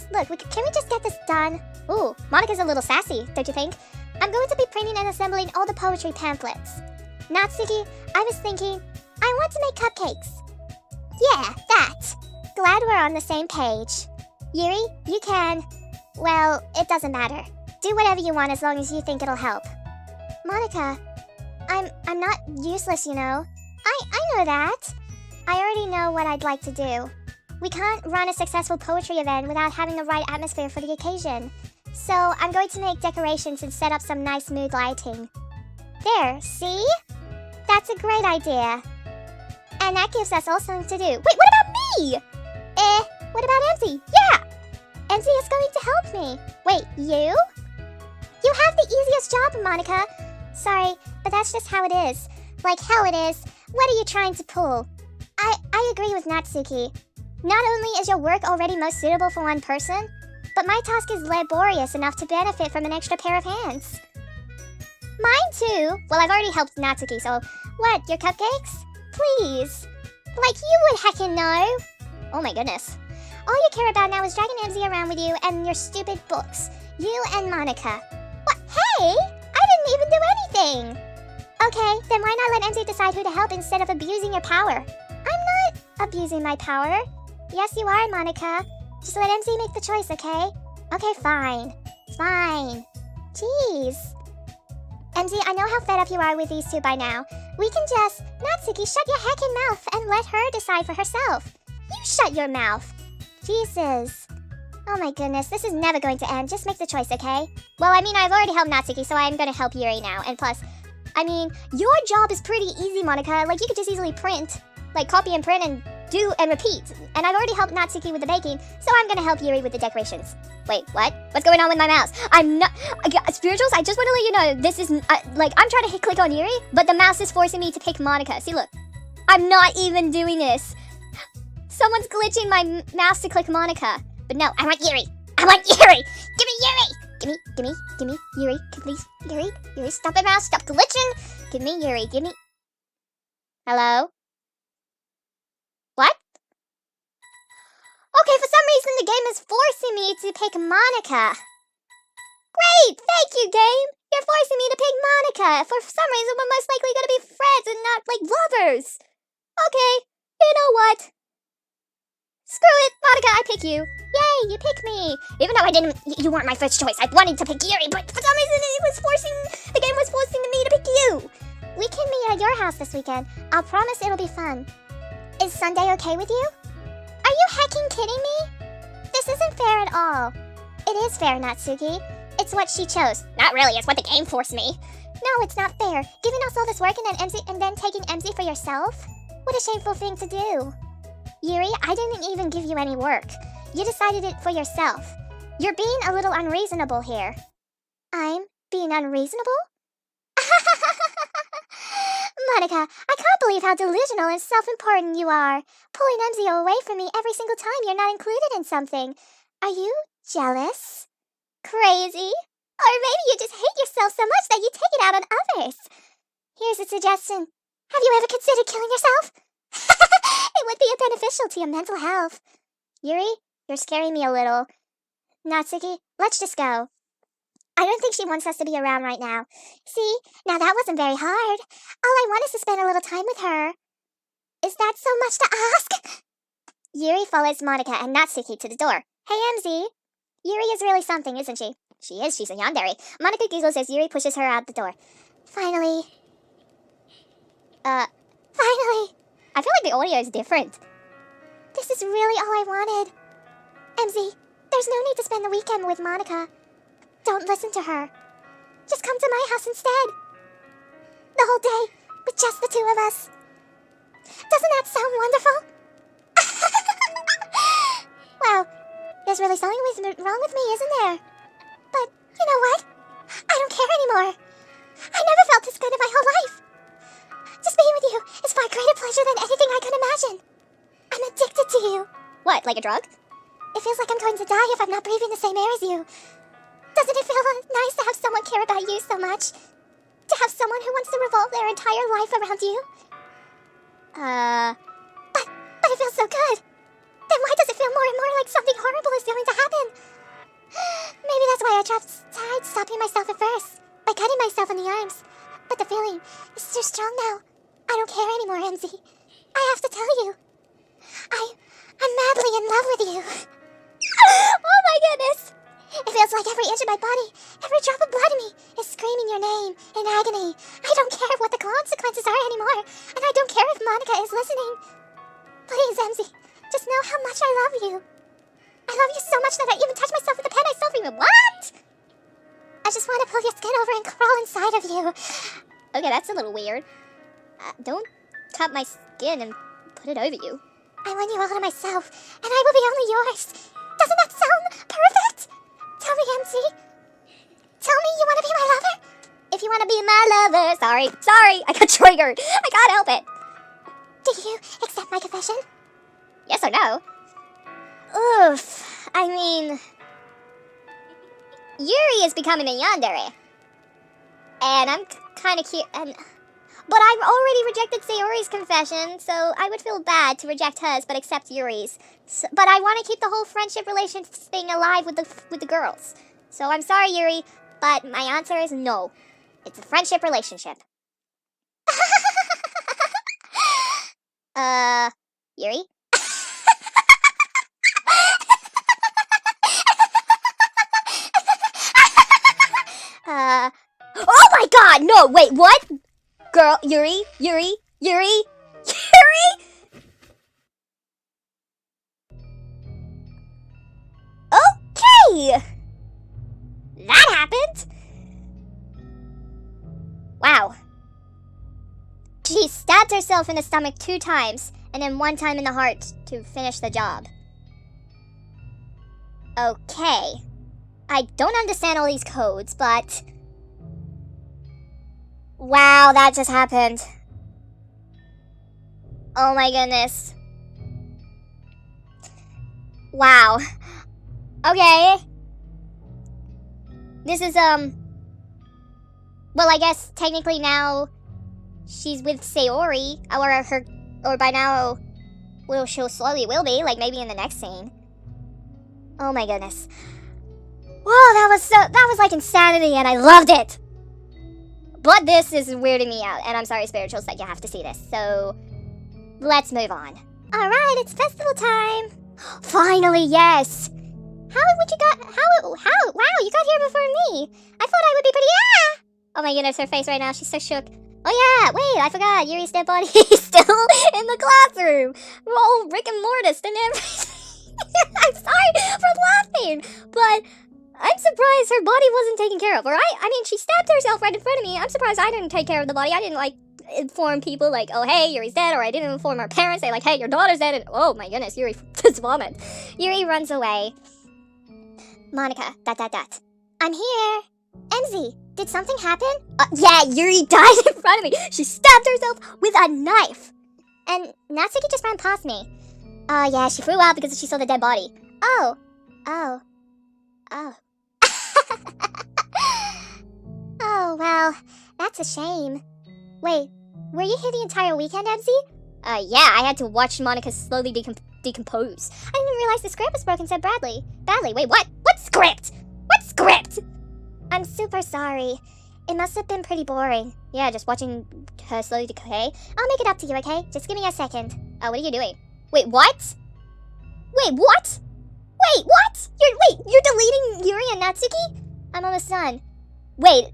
just get this done? Ooh, Monica's a little sassy, don't you think? I'm going to be printing and assembling all the poetry pamphlets. Natsuki, I was thinking, I want to make cupcakes. Yeah, that. Glad we're on the same page. Yuri, you can... Well, it doesn't matter. Do whatever you want as long as you think it'll help. Monica, I'm not useless, you know. I know that. I already know what I'd like to do. We can't run a successful poetry event without having the right atmosphere for the occasion. So I'm going to make decorations and set up some nice mood lighting. There, see? That's a great idea. And that gives us all something to do. Wait, what about me? What about Emzy? Yeah! Emzy is going to help me. Wait, you? You have the easiest job, Monica. Sorry, but that's just how it is. Like how it is. What are you trying to pull? I agree with Natsuki. Not only is your work already most suitable for one person, but my task is laborious enough to benefit from an extra pair of hands. Mine too. Well, I've already helped Natsuki, so... What, your cupcakes? Please. Like you would heckin' know. Oh my goodness. All you care about now is dragging Emzy around with you and your stupid books. You and Monica. What? Hey! I didn't even do anything! Okay, then why not let Emzy decide who to help instead of abusing your power? I'm not abusing my power. Yes, you are, Monica. Just let Emzy make the choice, okay? Okay, fine. Fine. Jeez. Emzy, I know how fed up you are with these two by now. We can just... Natsuki, shut your heckin' mouth and let her decide for herself. You shut your mouth. Jesus. Oh my goodness, this is never going to end. Just make the choice, okay? Well, I mean, I've already helped Natsuki, so I'm gonna help Yuri now. And plus, I mean, your job is pretty easy, Monica. Like, you could just easily print. Like, copy and print and do and repeat. And I've already helped Natsuki with the baking, so I'm gonna help Yuri with the decorations. Wait, what? What's going on with my mouse? I'm not... Spirituals, I just want to let you know, this is... like, I'm trying to click on Yuri, but the mouse is forcing me to pick Monica. See, look. I'm not even doing this. Someone's glitching my mouse to click Monica. But no, I want Yuri. I want Yuri! Give me Yuri! Give me Yuri. Please, Yuri, stop it, mouse. Stop glitching. Give me Yuri. Give me... Hello? What? Okay, for some reason the game is forcing me to pick Monica. Great! Thank you, game! You're forcing me to pick Monica. For some reason, we're most likely gonna be friends and not, like, lovers. Okay, you know what? Screw it, Monica, I pick you. Yay, you pick me. Even though I didn't... You weren't my first choice. I wanted to pick Yuri, but for some reason the game was forcing me to pick you. We can meet at your house this weekend. I'll promise it'll be fun. Is Sunday okay with you? Are you hecking kidding me? This isn't fair at all. It is fair, Natsuki. It's what she chose. Not really, it's what the game forced me. No, it's not fair. Giving us all this work and then taking Emzy for yourself? What a shameful thing to do. Yuri, I didn't even give you any work. You decided it for yourself. You're being a little unreasonable here. I'm being unreasonable? Monica, I can't believe how delusional and self-important you are. Pulling Emzy away from me every single time you're not included in something. Are you jealous? Crazy? Or maybe you just hate yourself so much that you take it out on others. Here's a suggestion. Have you ever considered killing yourself? It would be beneficial to your mental health. Yuri, you're scaring me a little. Natsuki, let's just go. I don't think she wants us to be around right now. See, now that wasn't very hard. All I want is to spend a little time with her. Is that so much to ask? Yuri follows Monica and Natsuki to the door. Hey, MZ. Yuri is really something, isn't she? She is. She's a yandere. Monica giggles as Yuri pushes her out the door. Finally. Finally. I feel like the audio is different. This is really all I wanted. MZ, there's no need to spend the weekend with Monica. Don't listen to her. Just come to my house instead. The whole day, with just the two of us. Doesn't that sound wonderful? Wow, there's really something wrong with me, isn't there? But you know what? I don't care anymore. I never felt this good in my whole life. Just being with you is far greater pleasure than anything I could imagine. I'm addicted to you. What, like a drug? It feels like I'm going to die if I'm not breathing the same air as you. Doesn't it feel nice to have someone care about you so much? To have someone who wants to revolve their entire life around you? But it feels so good. Then why does it feel more and more like something horrible is going to happen? Maybe that's why I tried stopping myself at first, by cutting myself in the arms. But the feeling is too strong now. I don't care anymore, MZ. I have to tell you. I'm madly in love with you. Oh my goodness! It feels like every inch of my body, every drop of blood in me, is screaming your name in agony. I don't care what the consequences are anymore, and I don't care if Monica is listening. Please, MZ, just know how much I love you. I love you so much that I even touch myself with a pen I still remember. What? I just want to pull your skin over and crawl inside of you. Okay, that's a little weird. Don't cut my skin and put it over you. I want you all to myself, and I will be only yours. Doesn't that sound perfect? Tell me, MZ. Tell me you want to be my lover? If you want to be my lover. Sorry, I got triggered. I can't help it. Do you accept my confession? Yes or no? Oof. I mean, Yuri is becoming a yandere. And I'm kind of cute. But I've already rejected Sayori's confession, so I would feel bad to reject hers but accept Yuri's. But I want to keep the whole friendship relationship thing alive with the girls. So I'm sorry, Yuri, but my answer is no. It's a friendship relationship. Yuri? Oh my god, no, wait, what? Girl, Yuri? Okay! That happened? Wow. She stabbed herself in the stomach 2 times, and then 1 time in the heart to finish the job. Okay. I don't understand all these codes, but... Wow, that just happened. Oh my goodness. Wow. Okay. This is, well, I guess technically now she's with Sayori, or by now, well, she'll slowly will be, like maybe in the next scene. Oh my goodness. Whoa, that was like insanity, and I loved it. But this is weirding me out, and I'm sorry, spirituals, that you have to see this. So, let's move on. Alright, it's festival time. Finally, yes. Wow, you got here before me. I thought I would be pretty, Oh my goodness, her face right now, she's so shook. Oh yeah, wait, I forgot, Yuri's dead body is still in the classroom. We're all Rick and Mortis and everything. I'm sorry for laughing, but I'm surprised her body wasn't taken care of. Or I mean, she stabbed herself right in front of me. I'm surprised I didn't take care of the body. I didn't, like, inform people, like, oh, hey, Yuri's dead. Or I didn't inform her parents, say, like, hey, your daughter's dead. And, oh, my goodness, Yuri just vomit. Yuri runs away. Monica, ... I'm here. MZ, did something happen? Yeah, Yuri died in front of me. She stabbed herself with a knife. And Natsuki just ran past me. Yeah, she flew out because she saw the dead body. Oh. Oh, well, that's a shame. Wait, were you here the entire weekend, Emzy? Yeah, I had to watch Monica slowly decompose. I didn't realize the script was broken, said Bradley. Bradley, wait, what? What script? What script? I'm super sorry. It must have been pretty boring. Yeah, just watching her slowly decay. I'll make it up to you, okay? Just give me a second. What are you doing? Wait, what? Wait, what? Wait, what? You're deleting Yuri and Natsuki? I'm almost done. Wait,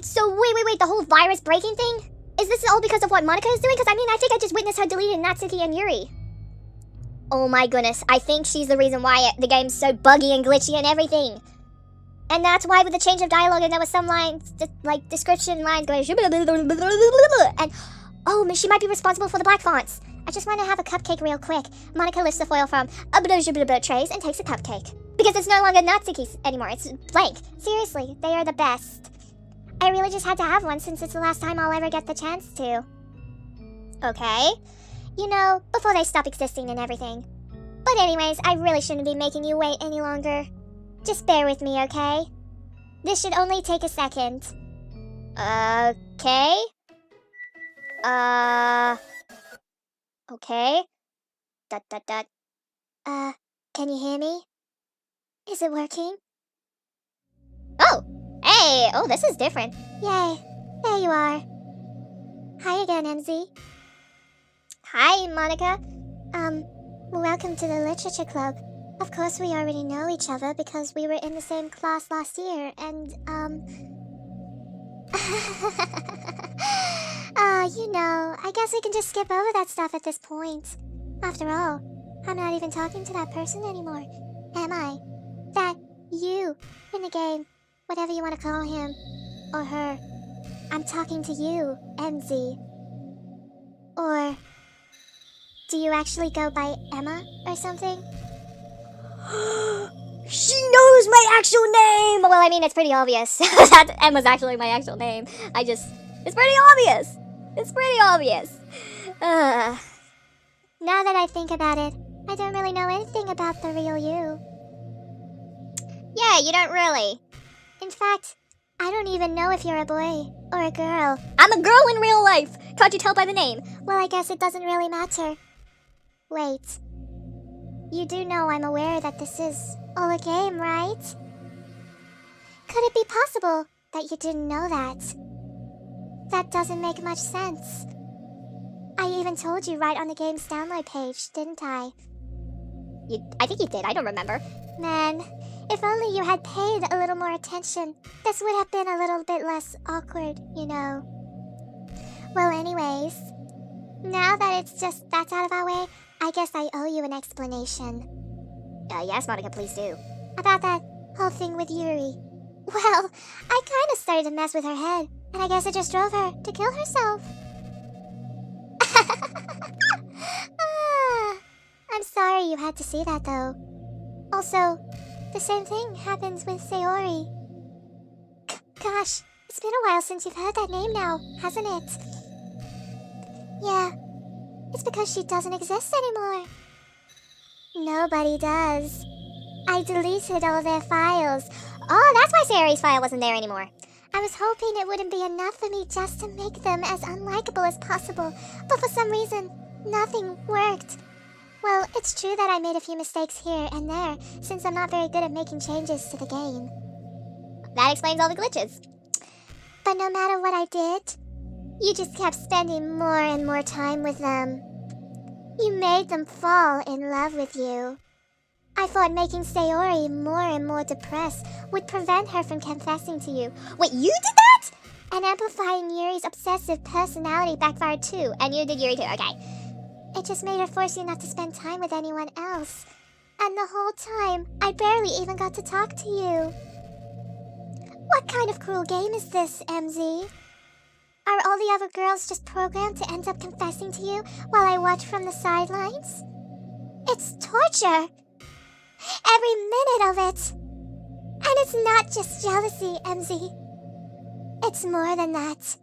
so wait, the whole virus breaking thing? Is this all because of what Monica is doing? Because I mean, I think I just witnessed her deleting Natsuki and Yuri. Oh my goodness, I think she's the reason why the game's so buggy and glitchy and everything. And that's why with the change of dialogue, and there was some lines, like description lines going, and oh, she might be responsible for the black fonts. I just want to have a cupcake real quick. Monica lifts the foil from trays and takes a cupcake. Because it's no longer Natsuki's anymore, it's blank. Seriously, they are the best. I really just had to have one since it's the last time I'll ever get the chance to. Okay. You know, before they stop existing and everything. But anyways, I really shouldn't be making you wait any longer. Just bear with me, okay? This should only take a second. Okay. Okay. Can you hear me? Is it working? Oh! Hey! Oh, this is different. Yay. There you are. Hi again, Emzy. Hi, Monica. Welcome to the Literature Club. Of course, we already know each other because we were in the same class last year, and, you know, I guess we can just skip over that stuff at this point. After all, I'm not even talking to that person anymore, am I? That you in the game, whatever you want to call him or her. I'm talking to you, Emzy. Or do you actually go by Emma or something? She knows my actual name! Well, I mean, it's pretty obvious that Emma's actually my actual name. It's pretty obvious. It's pretty obvious. Now that I think about it, I don't really know anything about the real you. Yeah, you don't really. In fact, I don't even know if you're a boy or a girl. I'm a girl in real life. Can't you tell by the name? Well, I guess it doesn't really matter. Wait. You do know I'm aware that this is all a game, right? Could it be possible that you didn't know that? That doesn't make much sense. I even told you right on the game's download page, didn't I? I think you did. I don't remember. Man, if only you had paid a little more attention, this would have been a little bit less awkward, you know. Well, anyways, now that that's out of our way, I guess I owe you an explanation. Yes, Monica, please do. About that whole thing with Yuri. Well, I kind of started to mess with her head, and I guess it just drove her to kill herself. I'm sorry you had to see that, though. Also, the same thing happens with Sayori. Gosh, it's been a while since you've heard that name now, hasn't it? Yeah, it's because she doesn't exist anymore. Nobody does. I deleted all their files. Oh, that's why Sayori's file wasn't there anymore. I was hoping it wouldn't be enough for me just to make them as unlikable as possible, but for some reason, nothing worked. Well, it's true that I made a few mistakes here and there, since I'm not very good at making changes to the game. That explains all the glitches. But no matter what I did, you just kept spending more and more time with them. You made them fall in love with you. I thought making Sayori more and more depressed would prevent her from confessing to you. Wait, you did that? And amplifying Yuri's obsessive personality backfired too. And you did Yuri too, okay. It just made her force you not to spend time with anyone else. And the whole time, I barely even got to talk to you. What kind of cruel game is this, Emzy? Are all the other girls just programmed to end up confessing to you while I watch from the sidelines? It's torture! Every minute of it! And it's not just jealousy, Emzy. It's more than that.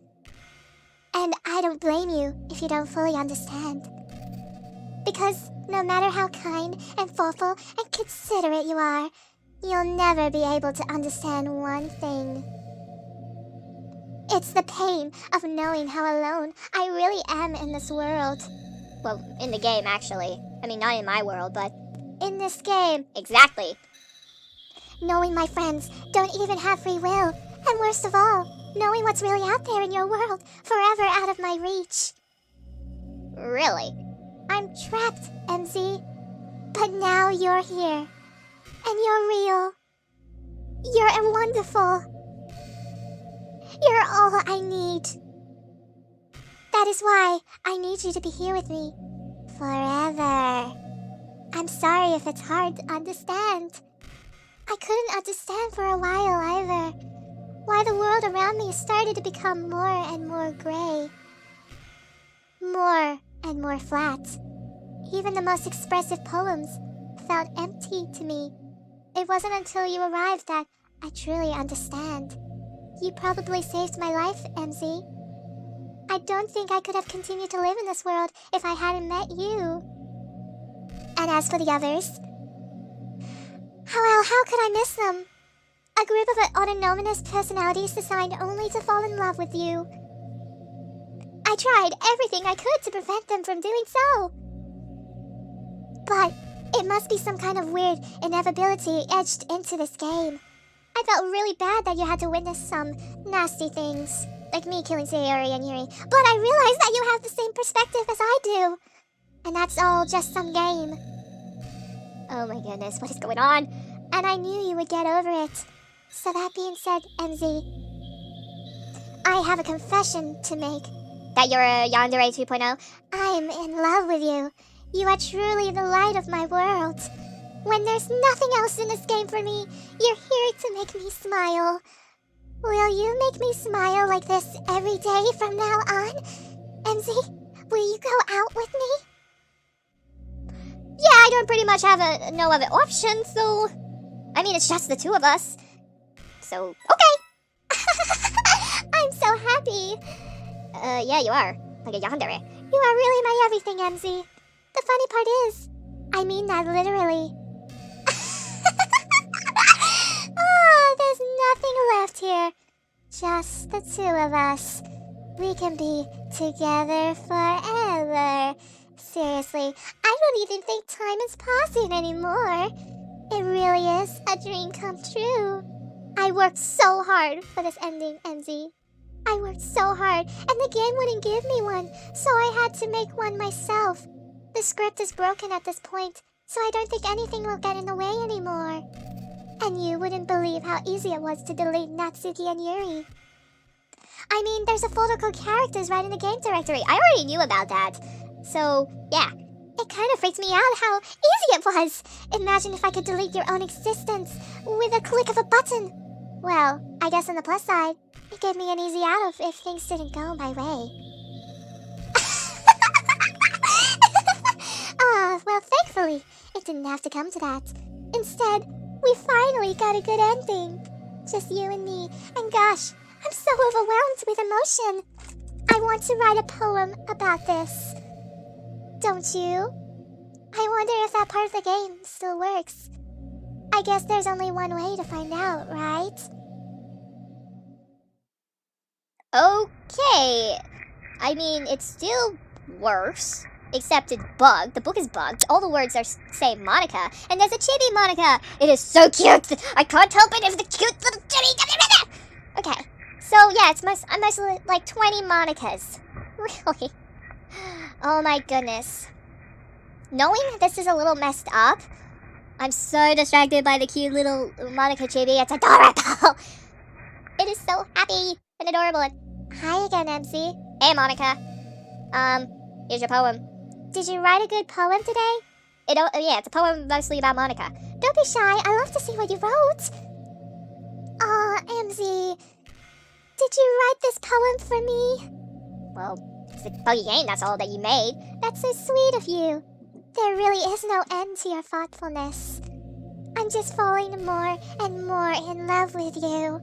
And I don't blame you if you don't fully understand. Because no matter how kind and thoughtful and considerate you are, you'll never be able to understand one thing. It's the pain of knowing how alone I really am in this world. Well, in the game, actually. I mean, not in my world, but... In this game, Exactly. knowing my friends don't even have free will, and worst of all, knowing what's really out there in your world, forever out of my reach. Really? I'm trapped, MZ. But now you're here. And you're real. You're wonderful. You're all I need. That is why I need you to be here with me. Forever. I'm sorry if it's hard to understand. I couldn't understand for a while either. Why the world around me started to become more and more gray. More and more flat. Even the most expressive poems felt empty to me. It wasn't until you arrived that I truly understand. You probably saved my life, MZ. I don't think I could have continued to live in this world if I hadn't met you. And as for the others, how could I miss them? A group of autonomous personalities designed only to fall in love with you. I tried everything I could to prevent them from doing so. But it must be some kind of weird inevitability etched into this game. I felt really bad that you had to witness some nasty things, like me killing Sayori and Yuri, but I realized that you have the same perspective as I do. And that's all just some game. Oh my goodness, what is going on? And I knew you would get over it. So that being said, MZ, I have a confession to make. That you're a Yandere 2.0? I'm in love with you. You are truly the light of my world. When there's nothing else in this game for me, you're here to make me smile. Will you make me smile like this every day from now on? MZ, will you go out with me? Yeah, I don't pretty much have no other option, so... I mean, it's just the two of us. So, okay. I'm so happy. Yeah, you are. Like a yandere. You are really my everything, MZ. The funny part is, I mean that literally. There's nothing left here. Just the two of us. We can be together forever. Seriously, I don't even think time is passing anymore. It really is a dream come true. I worked so hard for this ending, MZ. I worked so hard, and the game wouldn't give me one, so I had to make one myself. The script is broken at this point, so I don't think anything will get in the way anymore. And you wouldn't believe how easy it was to delete Natsuki and Yuri. I mean, there's a folder called characters right in the game directory. I already knew about that. So, yeah. It kind of freaked me out how easy it was. Imagine if I could delete your own existence with a click of a button. Well, I guess on the plus side, it gave me an easy out if things didn't go my way. Well, thankfully, it didn't have to come to that. Instead, we finally got a good ending. Just you and me, and gosh, I'm so overwhelmed with emotion. I want to write a poem about this. Don't you? I wonder if that part of the game still works. I guess there's only one way to find out, right? Okay. I mean, it still works. Except it's bugged. The book is bugged. All the words say Monica. And there's a chibi Monica. It is so cute. I can't help it if the cute little chibi. Okay. So, yeah, I'm mostly like 20 Monicas. Really? Oh my goodness. Knowing this is a little messed up, I'm so distracted by the cute little Monica chibi. It's adorable. It is so happy and adorable. And hi again, MC. hey, Monica. Here's your poem. Did you write a good poem today? Yeah, it's a poem mostly about Monica. Don't be shy. I love to see what you wrote. Aw, MZ. Did you write this poem for me? Well, it's a buggy game, that's all that you made. That's so sweet of you. There really is no end to your thoughtfulness. I'm just falling more and more in love with you.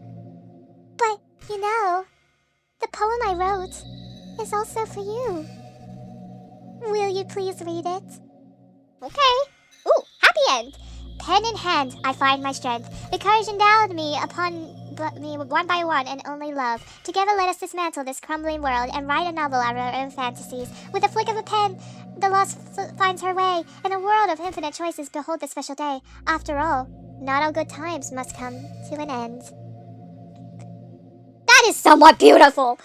But, you know, the poem I wrote is also for you. Will you please read it? Okay. Ooh, happy end. Pen in hand, I find my strength. The courage endowed me upon me one by one and only love. Together let us dismantle this crumbling world and write a novel out of our own fantasies. With a flick of a pen, the lost finds her way. In a world of infinite choices, behold this special day. After all, not all good times must come to an end. That is somewhat beautiful.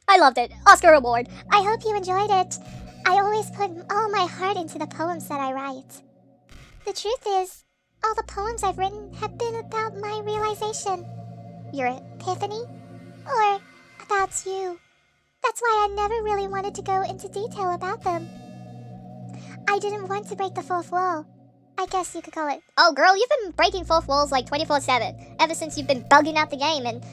I loved it. Oscar award. I hope you enjoyed it. I always put all my heart into the poems that I write. The truth is, all the poems I've written have been about my realization, your epiphany, or about you. That's why I never really wanted to go into detail about them. I didn't want to break the fourth wall. I guess you could call it. Oh, girl, you've been breaking fourth walls like 24/7, ever since you've been bugging out the game and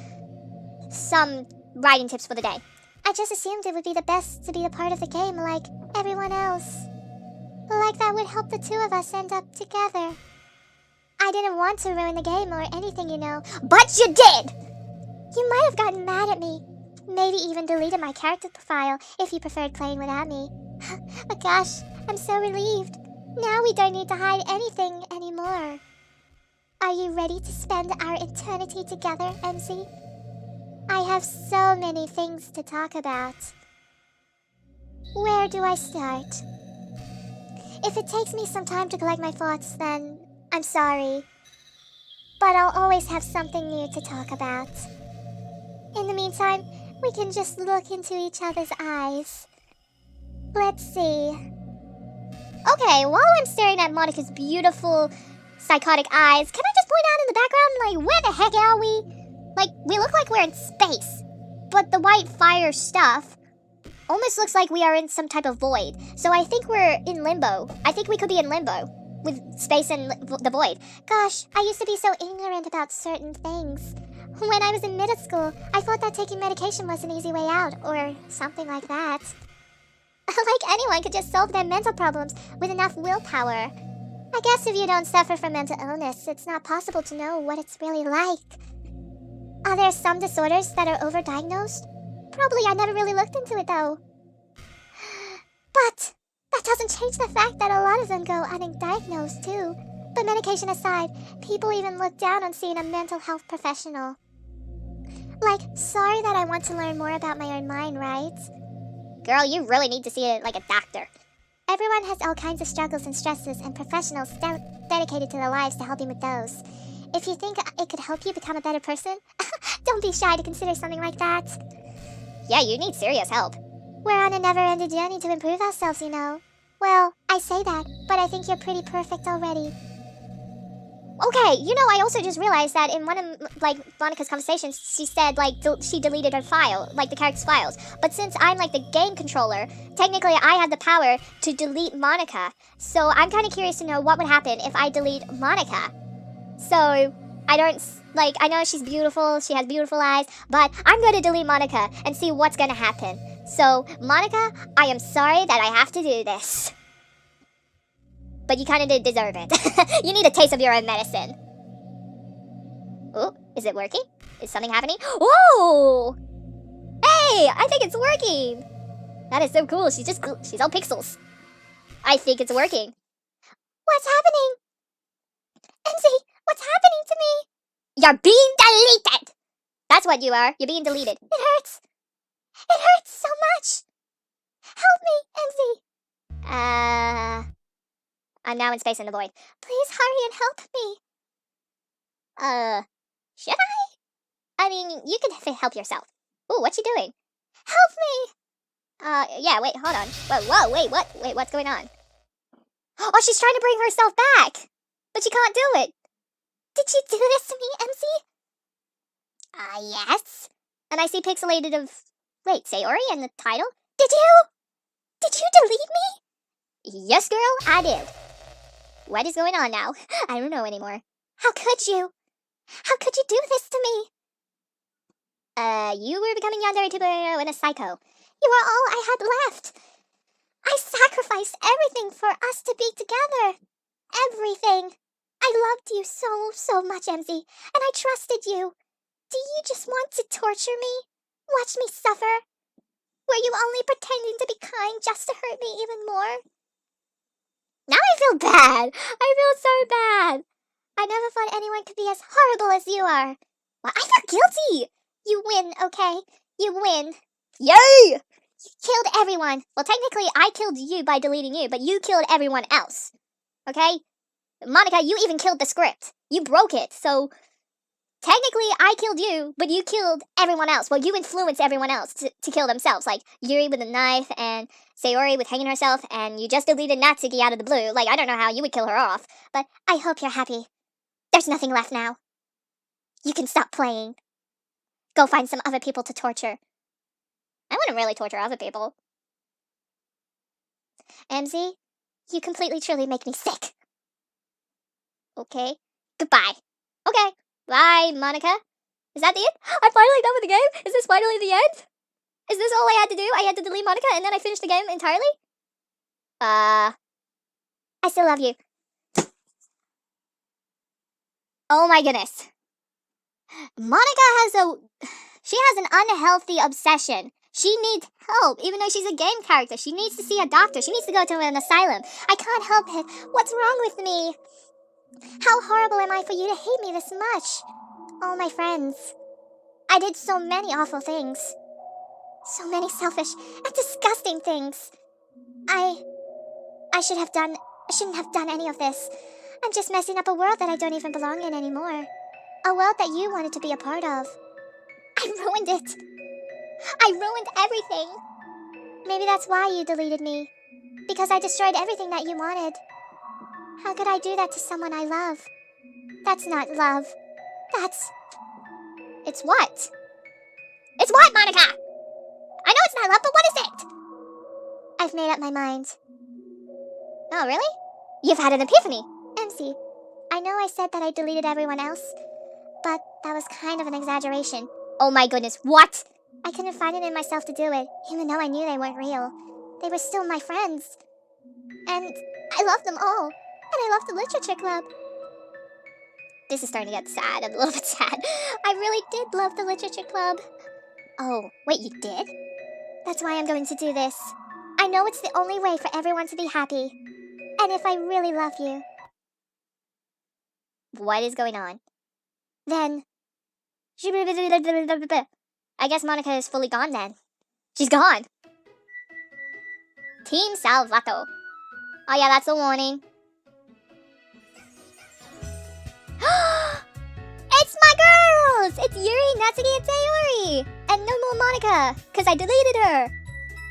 some writing tips for the day. I just assumed it would be the best to be a part of the game like everyone else. Like that would help the two of us end up together. I didn't want to ruin the game or anything, you know. But you did! You might have gotten mad at me. Maybe even deleted my character profile if you preferred playing without me. But gosh, I'm so relieved. Now we don't need to hide anything anymore. Are you ready to spend our eternity together, MZ? I have so many things to talk about. Where do I start? If it takes me some time to collect my thoughts, then I'm sorry. But I'll always have something new to talk about. In the meantime, we can just look into each other's eyes. Let's see. Okay, while I'm staring at Monica's beautiful, psychotic eyes, can I just point out in the background, like, where the heck are we? Like, we look like we're in space, but the white fire stuff almost looks like we are in some type of void. So I think we're in limbo. I think we could be in limbo with space and the void. Gosh, I used to be so ignorant about certain things. When I was in middle school, I thought that taking medication was an easy way out, or something like that. Like anyone could just solve their mental problems with enough willpower. I guess if you don't suffer from mental illness, it's not possible to know what it's really like. Are there some disorders that are overdiagnosed? Probably. I never really looked into it though. But that doesn't change the fact that a lot of them go undiagnosed too. But medication aside, people even look down on seeing a mental health professional. Like, sorry that I want to learn more about my own mind, right? Girl, you really need to see it like a doctor. Everyone has all kinds of struggles and stresses, and professionals dedicated to their lives to helping with those. If you think it could help you become a better person, don't be shy to consider something like that. Yeah, you need serious help. We're on a never-ending journey to improve ourselves, you know. Well, I say that, but I think you're pretty perfect already. Okay, you know, I also just realized that in one of, like, Monica's conversations, she said, like, she deleted her file, like, the character's files. But since I'm, like, the game controller, technically I have the power to delete Monica. So I'm kind of curious to know what would happen if I delete Monica. So, I don't, like, I know she's beautiful, she has beautiful eyes, but I'm going to delete Monica and see what's going to happen. So, Monica, I am sorry that I have to do this. But you kind of did deserve it. You need a taste of your own medicine. Oh, is it working? Is something happening? Whoa! Hey, I think it's working. That is so cool. She's all pixels. I think it's working. What's happening? MZ, what's happening to me? You're being deleted. That's what you are. You're being deleted. It hurts. It hurts so much. Help me, MZ. I'm now in space in the void. Please hurry and help me. Should I? I mean, you can help yourself. Ooh, what's she doing? Help me! Yeah, wait, hold on. Whoa, wait, what? Wait, what's going on? Oh, she's trying to bring herself back! But she can't do it! Did you do this to me, MZ? Yes. And I see pixelated of... Wait, Sayori in the title? Did you delete me? Yes, girl, I did. What is going on now? I don't know anymore. How could you? How could you do this to me? You were becoming yandere tuber and a psycho. You were all I had left. I sacrificed everything for us to be together. Everything. I loved you so much, MZ, and I trusted you. Do you just want to torture me? Watch me suffer? Were you only pretending to be kind just to hurt me even more? Now I feel bad. I feel so bad. I never thought anyone could be as horrible as you are. Well, I feel guilty. You win, okay? You win. Yay! You killed everyone. Well, technically, I killed you by deleting you, but you killed everyone else. Okay? Monica, you even killed the script. You broke it, so technically I killed you, but you killed everyone else. Well, you influenced everyone else to kill themselves, like Yuri with a knife and Sayori with hanging herself, and you just deleted Natsuki out of the blue. Like, I don't know how you would kill her off, but I hope you're happy. There's nothing left now. You can stop playing. Go find some other people to torture. I wouldn't really torture other people. MZ, you completely truly make me sick. Okay. Goodbye. Okay. Bye, Monica. Is that the end? I'm finally done with the game? Is this finally the end? Is this all I had to do? I had to delete Monica and then I finished the game entirely? I still love you. Oh my goodness. She has an unhealthy obsession. She needs help, even though she's a game character. She needs to see a doctor. She needs to go to an asylum. I can't help it. What's wrong with me? How horrible am I for you to hate me this much? Oh, my friends. I did so many awful things. So many selfish and disgusting things. I shouldn't have done any of this. I'm just messing up a world that I don't even belong in anymore. A world that you wanted to be a part of. I ruined it. I ruined everything. Maybe that's why you deleted me. Because I destroyed everything that you wanted. How could I do that to someone I love? That's not love. It's what? It's what, Monica? I know it's not love, but what is it? I've made up my mind. Oh, really? You've had an epiphany. MC, I know I said that I deleted everyone else, but that was kind of an exaggeration. Oh my goodness, what? I couldn't find it in myself to do it, even though I knew they weren't real. They were still my friends. And I loved them all. And I loved the literature club. This is starting to get sad. I'm a little bit sad. I really did love the literature club. Oh, wait, you did? That's why I'm going to do this. I know it's the only way for everyone to be happy. And if I really love you, what is going on? then I guess Monica is fully gone then. She's gone. Team Salvato. Oh yeah, that's a warning. It's my girls! It's Yuri, Natsuki, and Sayori! And no more Monica, because I deleted her.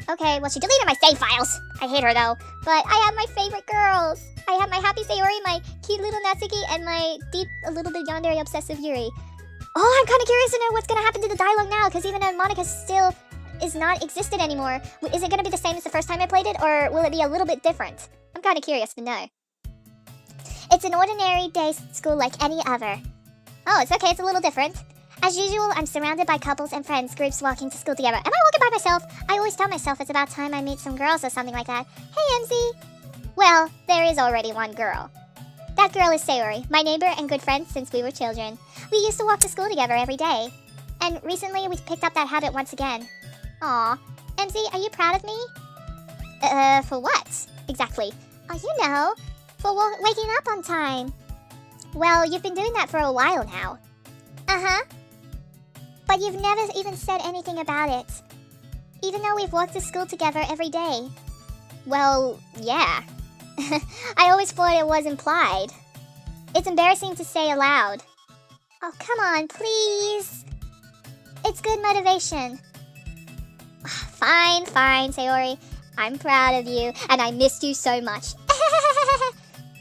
Okay, well she deleted my save files. I hate her though. But I have my favorite girls. I have my happy Sayori, my cute little Natsuki, and my deep, a little bit yandere obsessive Yuri. Oh, I'm kind of curious to know what's going to happen to the dialogue now, because even though Monica still is not existed anymore, is it going to be the same as the first time I played it, or will it be a little bit different? I'm kind of curious to know. It's an ordinary day school like any other. Oh, it's okay, it's a little different. As usual, I'm surrounded by couples and friends groups walking to school together. Am I walking by myself? I always tell myself it's about time I meet some girls or something like that. Hey, MZ. Well, there is already one girl. That girl is Sayori, my neighbor and good friend since we were children. We used to walk to school together every day. And recently, we picked up that habit once again. Aw. MZ, are you proud of me? For what? Exactly. Oh, you know, for waking up on time. Well, you've been doing that for a while now. Uh-huh. But you've never even said anything about it. Even though we've walked to school together every day. Well, yeah. I always thought it was implied. It's embarrassing to say aloud. Oh, come on, please. It's good motivation. Fine, Sayori. I'm proud of you, and I missed you so much.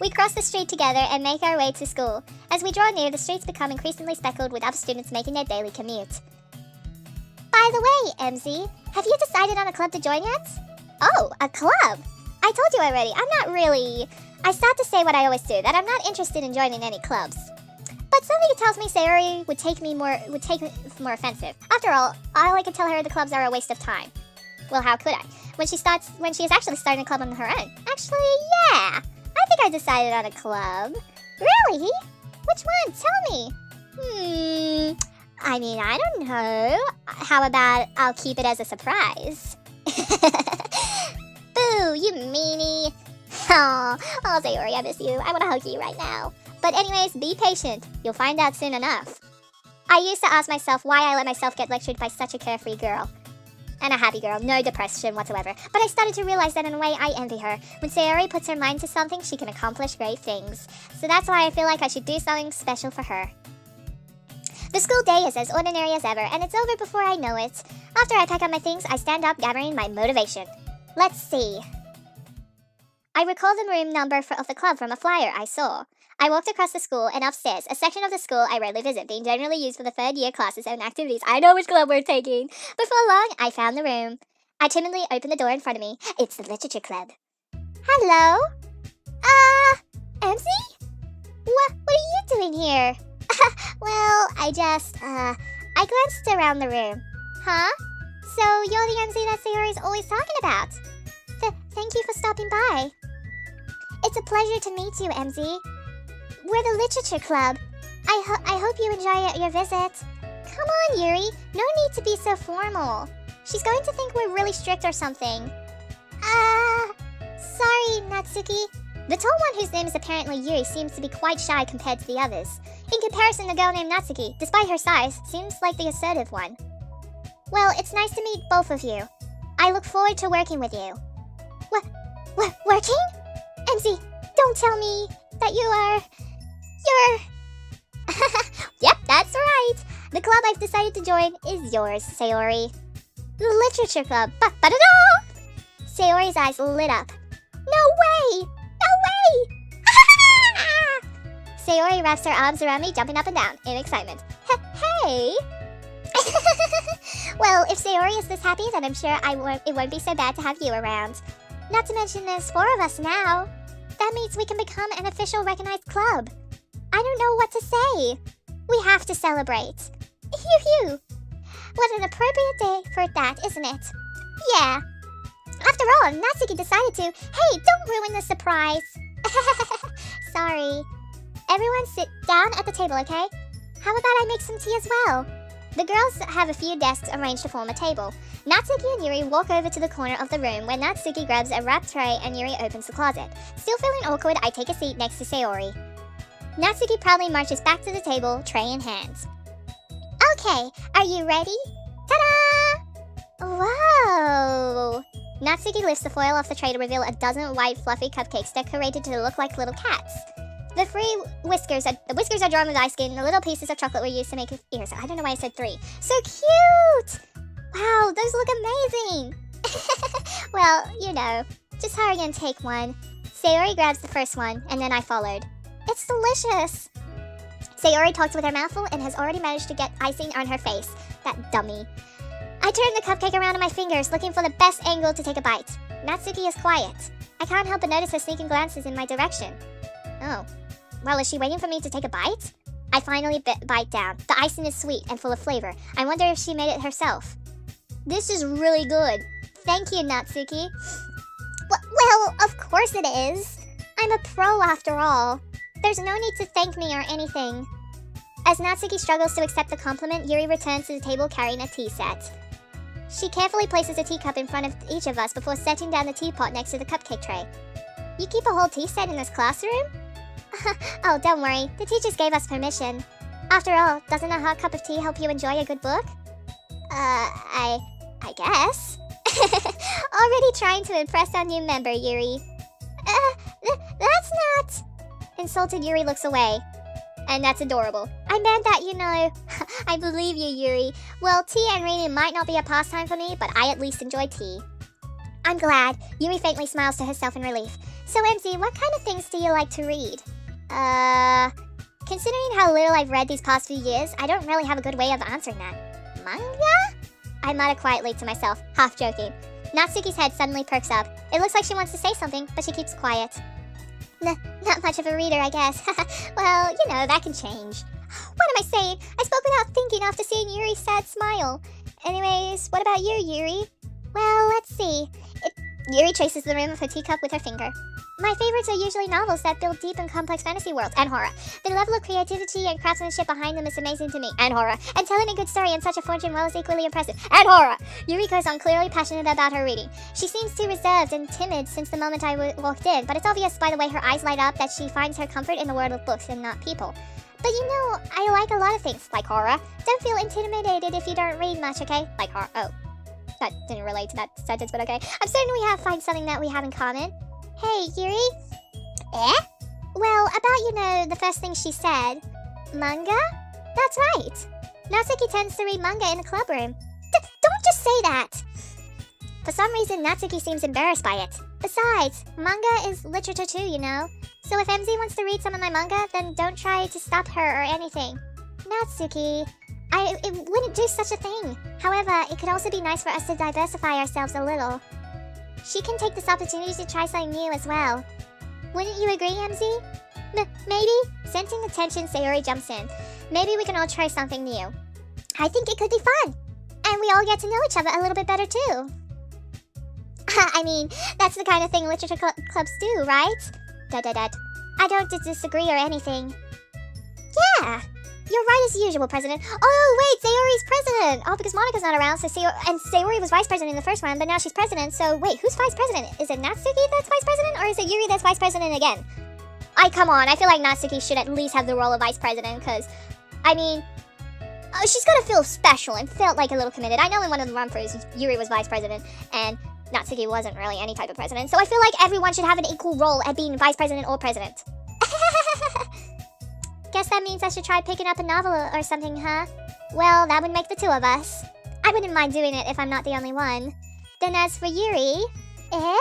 We cross the street together and make our way to school. As we draw near, the streets become increasingly speckled with other students making their daily commute. By the way, MZ, have you decided on a club to join yet? Oh, a club? I told you already, I start to say what I always do, that I'm not interested in joining any clubs. But something tells me Sayori would take me more offensive. After all I could tell her the clubs are a waste of time. Well, how could I? When she is actually starting a club on her own. Actually, yeah. I think I decided on a club. Really? Which one? Tell me. I don't know. How about I'll keep it as a surprise? Boo, you meanie. Oh, Sayori, I miss you. I want to hug you right now. But anyways, be patient. You'll find out soon enough. I used to ask myself why I let myself get lectured by such a carefree girl. And a happy girl, no depression whatsoever. But I started to realize that in a way I envy her. When Sayori puts her mind to something, she can accomplish great things. So that's why I feel like I should do something special for her. The school day is as ordinary as ever, and it's over before I know it. After I pack up my things, I stand up, gathering my motivation. Let's see. I recall the room number of the club from a flyer I saw. I walked across the school and upstairs, a section of the school I rarely visit, being generally used for the third year classes and activities. I know which club we're taking. Before long, I found the room. I timidly opened the door in front of me. It's the literature club. Hello? MC? What are you doing here? Well, I glanced around the room. Huh? So you're the MC that Sayori's always talking about? Thank you for stopping by. It's a pleasure to meet you, MZ. We're the literature club. I hope you enjoy your visit. Come on, Yuri. No need to be so formal. She's going to think we're really strict or something. Sorry, Natsuki. The tall one whose name is apparently Yuri seems to be quite shy compared to the others. In comparison, the girl named Natsuki, despite her size, seems like the assertive one. Well, it's nice to meet both of you. I look forward to working with you. Working? MZ, don't tell me that you're... Yep, that's right. The club I've decided to join is yours, Sayori. The literature club. Ba-da-da! Sayori's eyes lit up. No way! No way! Sayori wraps her arms around me, jumping up and down in excitement. Hey! Well, if Sayori is this happy, then I'm sure it won't be so bad to have you around. Not to mention there's 4 of us now. That means we can become an official recognized club. I don't know what to say. We have to celebrate. Phew. What an appropriate day for that, isn't it? Yeah. After all, Natsuki decided to. Hey, don't ruin the surprise. Sorry. Everyone sit down at the table, okay? How about I make some tea as well? The girls have a few desks arranged to form a table. Natsuki and Yuri walk over to the corner of the room where Natsuki grabs a wrapped tray and Yuri opens the closet. Still feeling awkward, I take a seat next to Sayori. Natsuki proudly marches back to the table, tray in hand. Okay, are you ready? Ta-da! Whoa! Natsuki lifts the foil off the tray to reveal a dozen white fluffy cupcakes decorated to look like little cats. The whiskers are drawn with eye skin. The little pieces of chocolate were used to make ears. I don't know why I said 3. So cute! Wow, those look amazing! Well, you know, just hurry and take one. Sayori grabs the first one, and then I followed. It's delicious! Sayori talks with her mouth full and has already managed to get icing on her face. That dummy. I turn the cupcake around in my fingers, looking for the best angle to take a bite. Natsuki is quiet. I can't help but notice her sneaking glances in my direction. Oh. Well, is she waiting for me to take a bite? I finally bite down. The icing is sweet and full of flavor. I wonder if she made it herself. This is really good. Thank you, Natsuki. Well, of course it is. I'm a pro after all. There's no need to thank me or anything. As Natsuki struggles to accept the compliment, Yuri returns to the table carrying a tea set. She carefully places a teacup in front of each of us before setting down the teapot next to the cupcake tray. You keep a whole tea set in this classroom? Oh, don't worry. The teachers gave us permission. After all, doesn't a hot cup of tea help you enjoy a good book? I guess. Already trying to impress our new member, Yuri. That's not... Insulted Yuri looks away. And that's adorable. I meant that, you know. I believe you, Yuri. Well, tea and reading might not be a pastime for me, but I at least enjoy tea. I'm glad. Yuri faintly smiles to herself in relief. So, MZ, what kind of things do you like to read? Considering how little I've read these past few years, I don't really have a good way of answering that. Manga? I mutter quietly to myself, half joking. Natsuki's head suddenly perks up. It looks like she wants to say something, but she keeps quiet. Not much of a reader, I guess. Well, you know, that can change. What am I saying? I spoke without thinking after seeing Yuri's sad smile. Anyways, what about you, Yuri? Well, let's see. Yuri traces the rim of her teacup with her finger. My favorites are usually novels that build deep and complex fantasy worlds, and horror. The level of creativity and craftsmanship behind them is amazing to me, and horror. And telling a good story in such a fortune well is equally impressive, and horror! Yuri goes on, clearly passionate about her reading. She seems too reserved and timid since the moment I walked in, but it's obvious by the way her eyes light up that she finds her comfort in the world of books and not people. But you know, I like a lot of things, like horror. Don't feel intimidated if you don't read much, okay? Like horror. Oh, that didn't relate to that sentence, but okay. I'm certain we have find something that we have in common. Hey, Yuri? Eh? Well, about, the first thing she said. Manga? That's right. Natsuki tends to read manga in the club room. Don't just say that! For some reason, Natsuki seems embarrassed by it. Besides, manga is literature too, So if MZ wants to read some of my manga, then don't try to stop her or anything. Natsuki, it wouldn't do such a thing. However, it could also be nice for us to diversify ourselves a little. She can take this opportunity to try something new as well. Wouldn't you agree, MZ? Maybe? Sensing the tension, Sayori jumps in. Maybe we can all try something new. I think it could be fun. And we all get to know each other a little bit better too. I mean, that's the kind of thing literature clubs do, right? I don't disagree or anything. Yeah, you're right as usual, President. Oh, wait, Sayori's president. Oh, because Monika's not around, so Sayori was vice president in the first round, but now she's president. So wait, who's vice president? Is it Natsuki that's vice president, or is it Yuri that's vice president again? Come on, I feel like Natsuki should at least have the role of vice president, because, she's gotta feel special and felt like a little committed. I know in one of the run-throughs, Yuri was vice president, and Natsuki wasn't really any type of president, so I feel like everyone should have an equal role at being vice president or president. Guess that means I should try picking up a novel or something, huh? Well, that would make the two of us. I wouldn't mind doing it if I'm not the only one. Then as for Yuri... I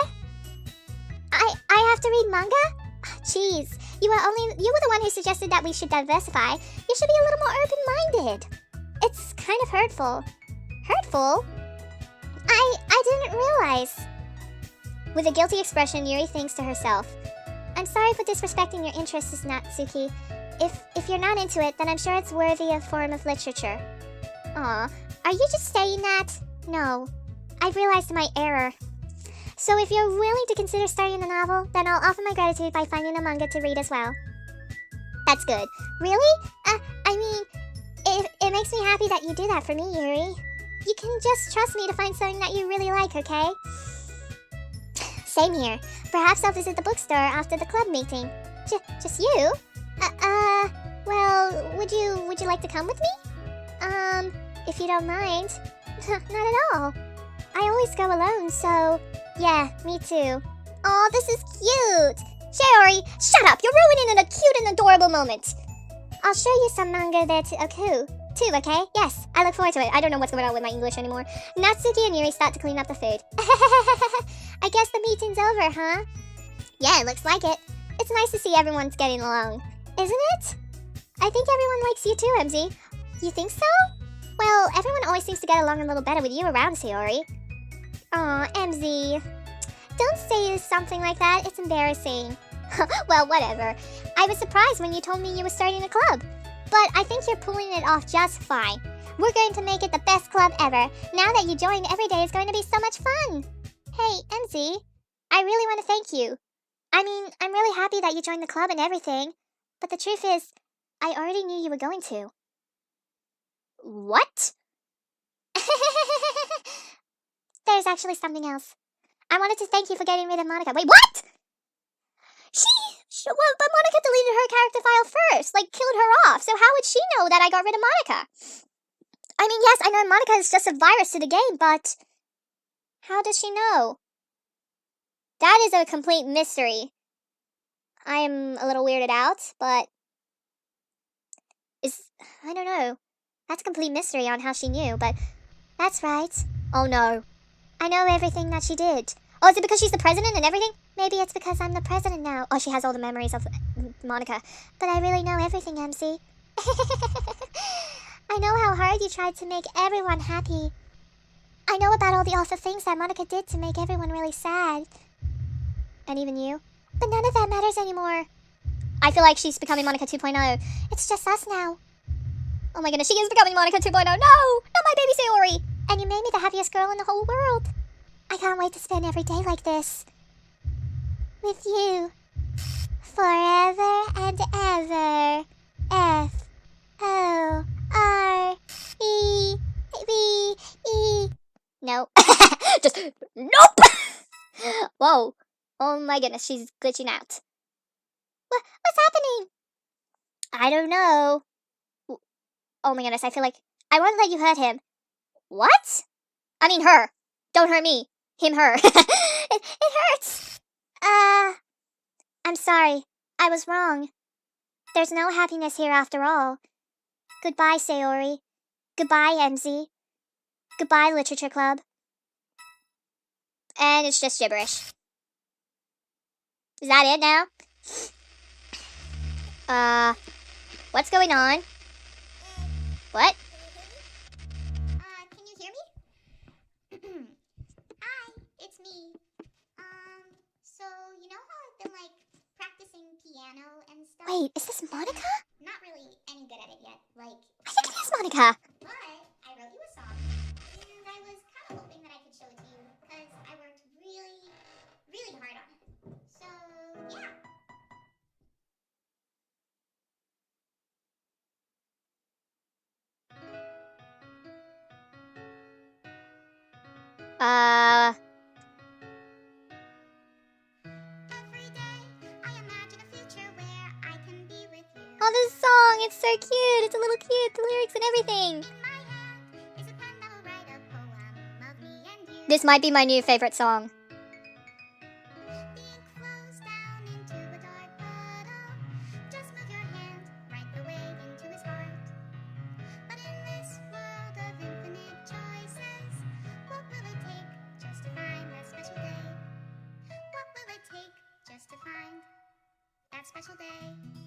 have to read manga? Jeez, you were the one who suggested that we should diversify. You should be a little more open-minded. It's kind of hurtful. Hurtful? I didn't realize. With a guilty expression, Yuri thinks to herself, I'm sorry for disrespecting your interests, Natsuki. If you're not into it, then I'm sure it's worthy of form of literature. Aw, are you just saying that? No, I've realized my error. So if you're willing to consider starting a novel, then I'll offer my gratitude by finding a manga to read as well. That's good. Really? It makes me happy that you do that for me, Yuri. You can just trust me to find something that you really like, okay? Same here. Perhaps I'll visit the bookstore after the club meeting. Just you? Well, would you like to come with me? If you don't mind. Not at all. I always go alone, so... Yeah, me too. Aw, this is cute! Sayori, shut up! You're ruining a cute and adorable moment! I'll show you some manga there too, okay? Yes, I look forward to it. I don't know what's going on with my English anymore. Natsuki and Yuri start to clean up the food. I guess the meeting's over, huh? Yeah, it looks like it. It's nice to see everyone's getting along. Isn't it? I think everyone likes you too, MZ. You think so? Well, everyone always seems to get along a little better with you around, Sayori. Aw, MZ. Don't say something like that. It's embarrassing. Well, whatever. I was surprised when you told me you were starting a club. But I think you're pulling it off just fine. We're going to make it the best club ever. Now that you joined, every day is going to be so much fun. Hey, MZ. I really want to thank you. I'm really happy that you joined the club and everything. But the truth is, I already knew you were going to. What? There's actually something else. I wanted to thank you for getting rid of Monika. Wait, what? But Monika deleted her character file first, killed her off. So how would she know that I got rid of Monika? Yes, I know Monika is just a virus to the game, but how does she know? That is a complete mystery. I'm a little weirded out, but I don't know. That's a complete mystery on how she knew, but that's right. Oh no. I know everything that she did. Oh, is it because she's the president and everything? Maybe it's because I'm the president now. Oh, she has all the memories of Monika. But I really know everything, MC. I know how hard you tried to make everyone happy. I know about all the awful things that Monika did to make everyone really sad. And even you. But none of that matters anymore. I feel like she's becoming Monika 2.0. It's just us now. Oh my goodness, she is becoming Monika 2.0. No! Not my baby Sayori! And you made me the happiest girl in the whole world. I can't wait to spend every day like this. With you. Forever and ever. F-O-R-E-V-E. Nope. Just, nope! Whoa. Oh my goodness, she's glitching out. What's happening? I don't know. Oh my goodness, I feel like I won't let you hurt him. What? I mean her. Don't hurt me. Him, her. it hurts. I'm sorry. I was wrong. There's no happiness here after all. Goodbye, Sayori. Goodbye, MZ. Goodbye, Literature Club. And it's just gibberish. Is that it now? What's going on? What? Can you hear me? Hi, it's me. So you know how I've been like practicing piano and stuff? Wait, is this Monica? Not really any good at it yet. Like, I think it is Monica. but I wrote you a song, and I was kind of hoping that I could show it to you because I worked really, really hard on it. So yeah. Every day I imagine a future where I can be with you. Oh, this song, it's so cute. It's a little cute, the lyrics and everything. In my hand is a pen that will write a poem of me and you. This might be my new favorite song. The ink flows down into a dark puddle. Just move your hand, write the way into his heart. But in this world of infinite choices, what will it take just to find that special day? What will it take just to find that special day?